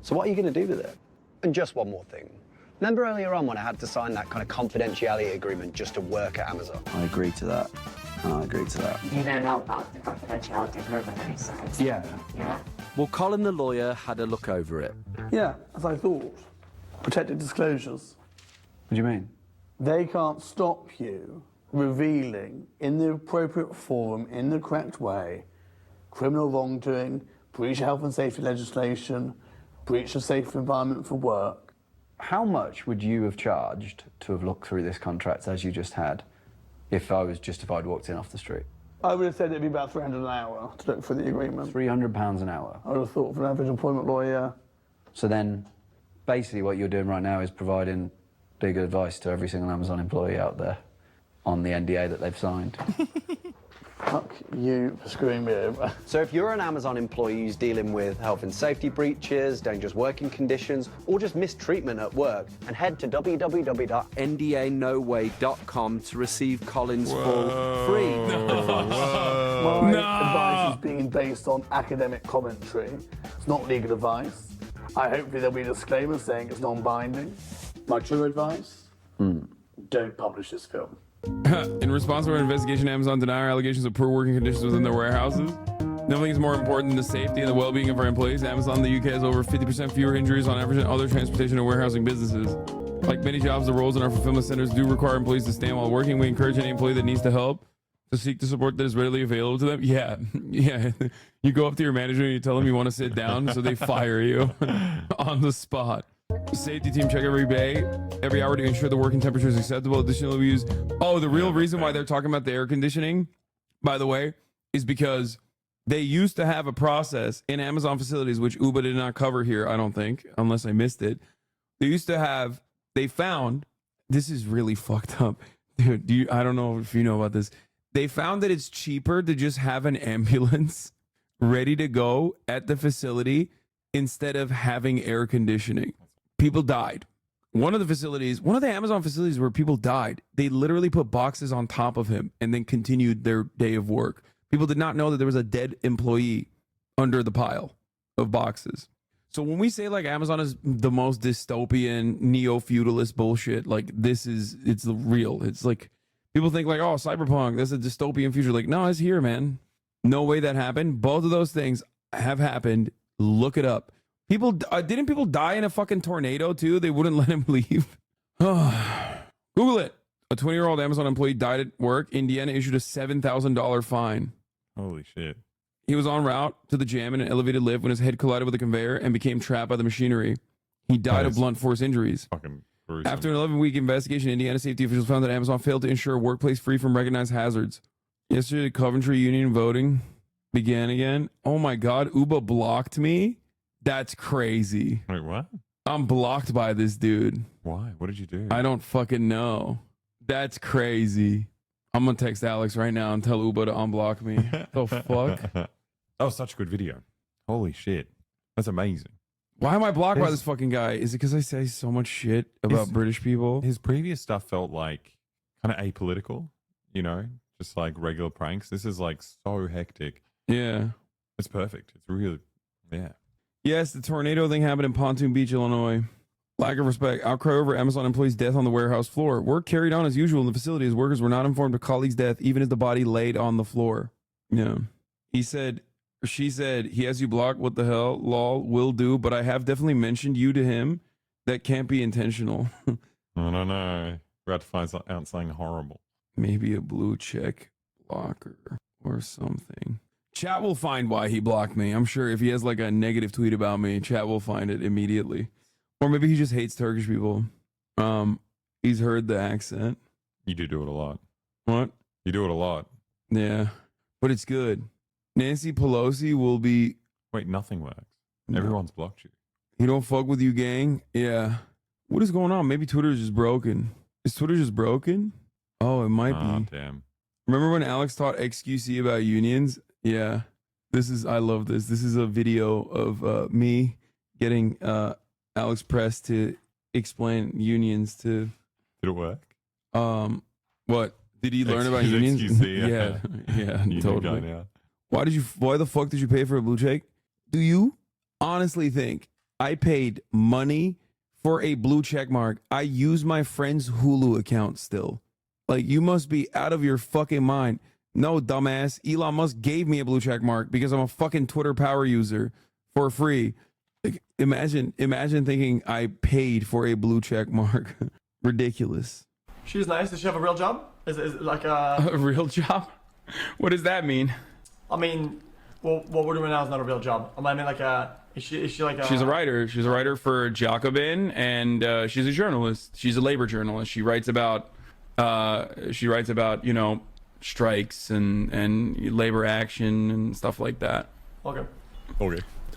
So what are you going to do with it? And just one more thing. Remember earlier on when I had to sign that kind of confidentiality agreement just to work at Amazon? I agree to that. I agree to that. You don't know about the confidentiality agreement anymore. Yeah. Yeah. Well, Colin the lawyer had a look over it. Yeah, as I thought. Protected disclosures. What do you mean? They can't stop you revealing in the appropriate forum, in the correct way, criminal wrongdoing, breach of health and safety legislation, breach of safe environment for work. How much would you have charged to have looked through this contract as you just had if I'd walked in off the street? I would have said it'd be about £300 an hour to look for the agreement. £300 an hour? I would have thought for an average employment lawyer. So then, basically what you're doing right now is providing legal advice to every single Amazon employee out there on the NDA that they've signed. Fuck you for screwing me over. So if you're an Amazon employee who's dealing with health and safety breaches, dangerous working conditions, or just mistreatment at work, and head to www.ndanoway.com to receive Colin's full free My advice is being based on academic commentary. It's not legal advice. Hopefully there'll be a disclaimer saying it's non-binding. My true advice, don't publish this film. In response to our investigation, Amazon denied our allegations of poor working conditions within their warehouses. Nothing is more important than the safety and the well-being of our employees. Amazon in the UK has over 50% fewer injuries on average than other transportation and warehousing businesses. Like many jobs, the roles in our fulfillment centers do require employees to stand while working. We encourage any employee that needs the help to seek the support that is readily available to them. Yeah. You go up to your manager and you tell them you want to sit down, so they fire you on the spot. Safety team check every hour to ensure the working temperature is acceptable. Additionally, we use... Oh, the real reason why they're talking about the air conditioning, by the way, is because they used to have a process in Amazon facilities, which Uber did not cover here, I don't think, unless I missed it. They found, this is really fucked up. Dude, I don't know if you know about this. They found that it's cheaper to just have an ambulance ready to go at the facility instead of having air conditioning. People died. One of the Amazon facilities where people died, they literally put boxes on top of him and then continued their day of work. People did not know that there was a dead employee under the pile of boxes. So when we say like Amazon is the most dystopian, neo-feudalist bullshit, like it's real. It's like people think like, oh, cyberpunk, that's a dystopian future. Like, no, it's here, man. No way that happened. Both of those things have happened. Look it up. Didn't people die in a fucking tornado too? They wouldn't let him leave. Google it. A 20-year-old Amazon employee died at work. Indiana issued a $7,000 fine. Holy shit. He was en route to the jam in an elevated lift when his head collided with a conveyor and became trapped by the machinery. He died of blunt force injuries. Fucking gruesome. After an 11-week investigation, Indiana safety officials found that Amazon failed to ensure a workplace free from recognized hazards. Yesterday, the Coventry Union voting began again. Oh my God, Uber blocked me? That's crazy. Wait, what? I'm blocked by this dude. Why? What did you do? I don't fucking know. That's crazy. I'm gonna text Alex right now and tell Uber to unblock me. The fuck? That was such a good video. Holy shit. That's amazing. Why am I blocked by this fucking guy? Is it because I say so much shit about British people? His previous stuff felt like kind of apolitical, you know, just like regular pranks. This is like so hectic. Yeah. It's perfect. It's really, yeah. Yes, the tornado thing happened in Pontoon Beach, Illinois. Lack of respect. Outcry over Amazon employee's death on the warehouse floor. Work carried on as usual in the facility as workers were not informed of colleague's death, even as the body laid on the floor. Yeah. She said, he has you blocked. What the hell? Lol, will do. But I have definitely mentioned you to him. That can't be intentional. I don't know. We're about to find out something horrible. Maybe a blue check blocker or something. Chat will find why he blocked me. I'm sure if he has like a negative tweet about me, chat will find it immediately. Or maybe he just hates Turkish people. He's heard the accent. You do it a lot. What? You do it a lot. Yeah, but it's good. Nancy Pelosi will be. Wait, nothing works. Everyone's blocked you. He don't fuck with you, gang. Yeah. What is going on? Maybe Twitter is just broken. Is Twitter just broken? Oh, it might be. Damn. Remember when Alex taught XQC about unions? Yeah. I love this. This is a video of me getting Alex Press to explain unions to. Did it work? What? Did he learn about unions? XQC, yeah, Union totally. guy now. Why the fuck did you pay for a blue check? Do you honestly think I paid money for a blue check mark? I use my friend's Hulu account still. Like, you must be out of your fucking mind. No, dumbass. Elon Musk gave me a blue check mark because I'm a fucking Twitter power user for free. Like, imagine thinking I paid for a blue check mark. Ridiculous. She's nice. Does she have a real job? Is it like a real job? What does that mean? I mean, well, what we're doing now is not a real job. I mean, like is she like a? She's a writer. She's a writer for Jacobin, and she's a journalist. She's a labor journalist. She writes about strikes and labor action and stuff like that. Okay.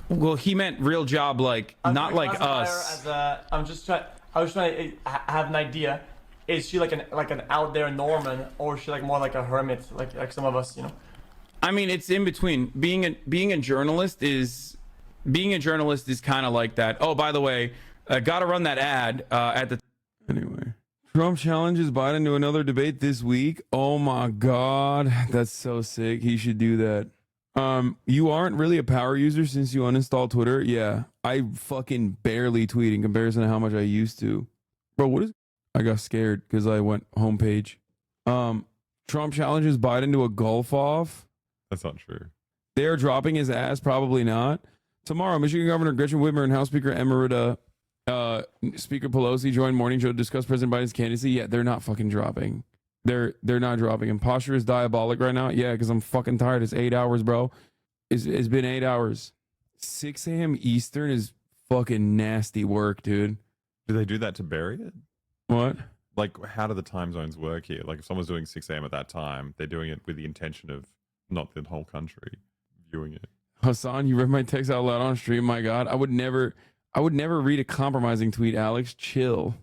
Well, he meant real job, like not like us. I was trying to have an idea. Is she like an out there Norman, or is she like more like a hermit, like some of us, you know? I mean, it's in between. Being a journalist is kind of like that. Oh, by the way, gotta run that ad at the. Anyway, Trump challenges Biden to another debate this week. Oh my God, that's so sick. He should do that. You aren't really a power user since you uninstalled Twitter. Yeah, I fucking barely tweet in comparison to how much I used to. Bro, what is? I got scared because I went homepage. Trump challenges Biden to a golf off. That's not true. They're dropping his ass. Probably not. Tomorrow, Michigan Governor Gretchen Whitmer and House Speaker Emerita, Speaker Pelosi join Morning Show to discuss President Biden's candidacy. Yeah, they're not fucking dropping. They're not dropping. And posture is diabolic right now. Yeah, because I'm fucking tired. It's 8 hours, bro. It's been 8 hours. 6 a.m. Eastern is fucking nasty work, dude. Do they do that to bury it? What? Like, how do the time zones work here? Like, if someone's doing 6 a.m. at that time, they're doing it with the intention of not the whole country viewing it. Hassan, you read my text out loud on stream. My God, I would never read a compromising tweet. Alex, chill.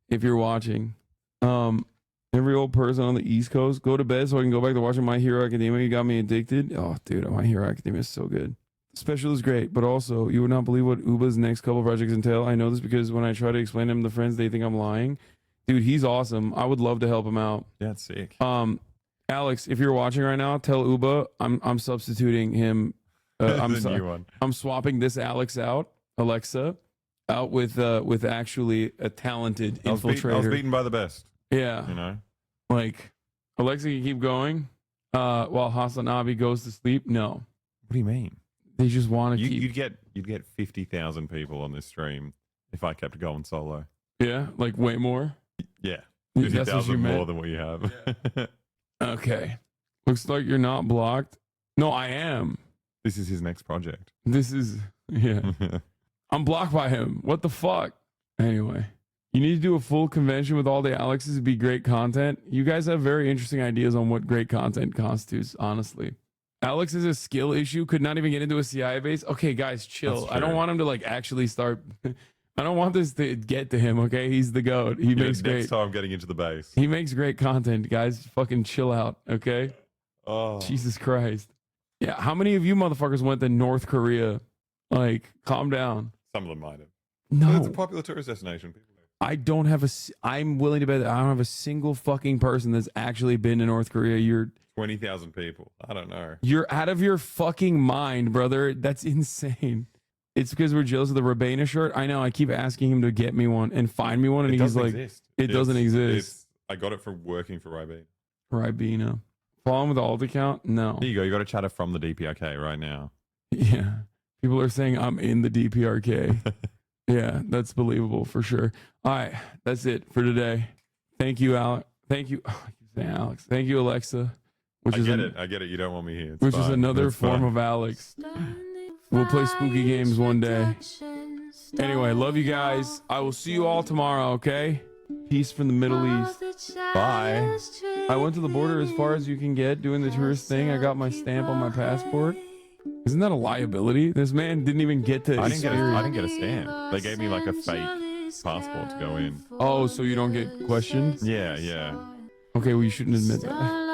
If you're watching, every old person on the East Coast, go to bed so I can go back to watching My Hero Academia. You got me addicted. Oh, dude, My Hero Academia is so good. Special is great, but also you would not believe what Uba's next couple projects entail. I know this because when I try to explain to them to friends, they think I'm lying. Dude, he's awesome. I would love to help him out. Yeah, it's sick. Alex, if you're watching right now, tell Uba I'm substituting him. New one. I'm swapping this Alexa out with actually a talented infiltrator. I was beaten by the best. Yeah, you know, like Alexa can keep going while Hasanabi goes to sleep. No, what do you mean? They just want to keep. You'd get 50,000 people on this stream if I kept going solo. Yeah, like way more. Yeah, That's what you 50,000 meant. more than what you have. Yeah. Okay, looks like you're not blocked. No, I am. This is his next project. Yeah. I'm blocked by him. What the fuck? Anyway, you need to do a full convention with all the Alexes to be great content. You guys have very interesting ideas on what great content constitutes, honestly. Alex is a skill issue, could not even get into a CIA base. Okay, guys, chill. I don't want him to like actually start. I don't want this to get to him, okay? He's the GOAT. He makes great. Next time getting into the base. He makes great content, guys. Fucking chill out, okay? Oh. Jesus Christ. Yeah, how many of you motherfuckers went to North Korea? Like, calm down. Some of them might have. No. But it's a popular tourist destination. People know. I don't have I'm willing to bet that I don't have a single fucking person that's actually been to North Korea. You're 20,000 people. I don't know. You're out of your fucking mind, brother. That's insane. It's because we're jealous of the Rabena shirt. I know. I keep asking him to get me one and find me one, and he's like, "It doesn't exist." I got it from working for Ribena. Ribena. Follow him with the alt account? No. There you go. You got a chatter from the DPRK right now. Yeah. People are saying I'm in the DPRK. Yeah, that's believable for sure. All right, that's it for today. Thank you, Alex. Thank you, Alex. Thank you, Alexa. Which I is get an- it. I get it. You don't want me here. It's which is fine. another It's form fine. of Alex. We'll play spooky games one day. Anyway, love you guys. I will see you all tomorrow, okay? Peace from the Middle East. Bye. I went to the border as far as you can get doing the tourist thing. I got my stamp on my passport. Isn't that a liability? This man didn't even get to I experience. didn't get a stamp. They gave me like a fake passport to go in. Oh, so you don't get questioned? Yeah, yeah. Okay, well you shouldn't admit that.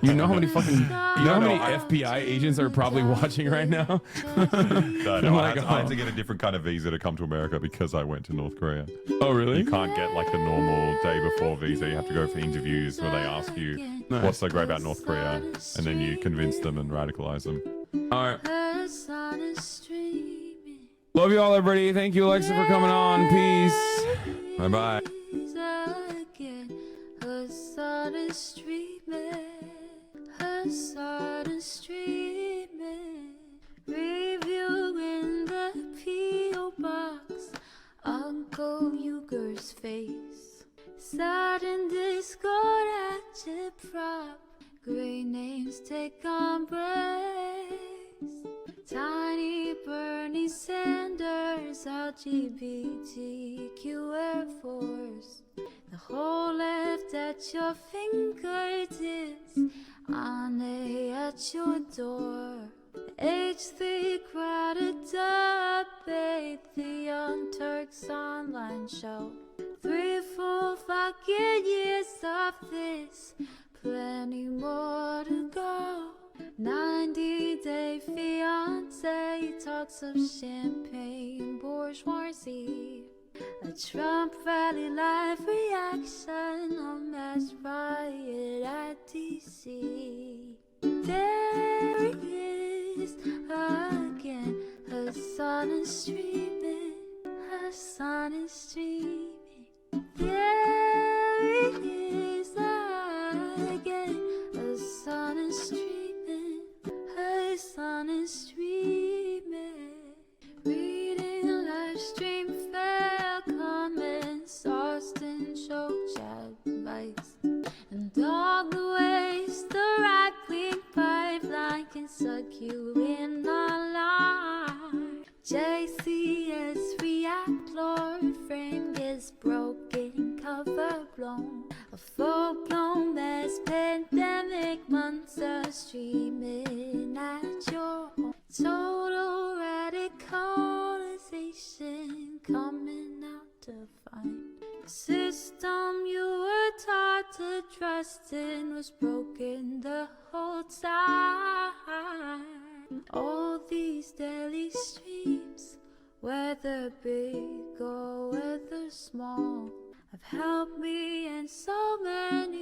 You know how many fucking, you know how many FBI agents are probably watching right now? No, They're I like, had to get a different kind of visa to come to America because I went to North Korea. Oh, really? You can't get like the normal day before visa. You have to go for interviews where they ask you what's so great about North Korea, and then you convince them and radicalize them. All right. Love you all, everybody. Thank you, Alexa, for coming on. Peace. Bye bye. Reviewing the P.O. box, Uncle Uger's face. Sudden discord agitprop, great names take on breaks. Tiny Bernie Sanders, LGBTQ Air Force. The whole left at your fingertips, Ane at your door. H3 crowded debate, the Young Turks online show. 3 full fucking years of this, plenty more to go. 90-day fiance, talks of champagne bourgeoisie. A Trump rally live reaction, a mass riot at DC. There he is again, her son is streaming, her son is streaming. There he is again, her son is streaming, her son is streaming. Reading a live stream, fair comments, Austin show chat advice, and all the ways the right-wing pipeline can suck you in online. JCS react, Lord, frame gets broken, cover blown. A full-blown mass pandemic, monster streaming at your home. Total radicalization coming out to find. The system you were taught to trust in was broken the whole time. All these daily streams, whether big or whether small, have helped me in so many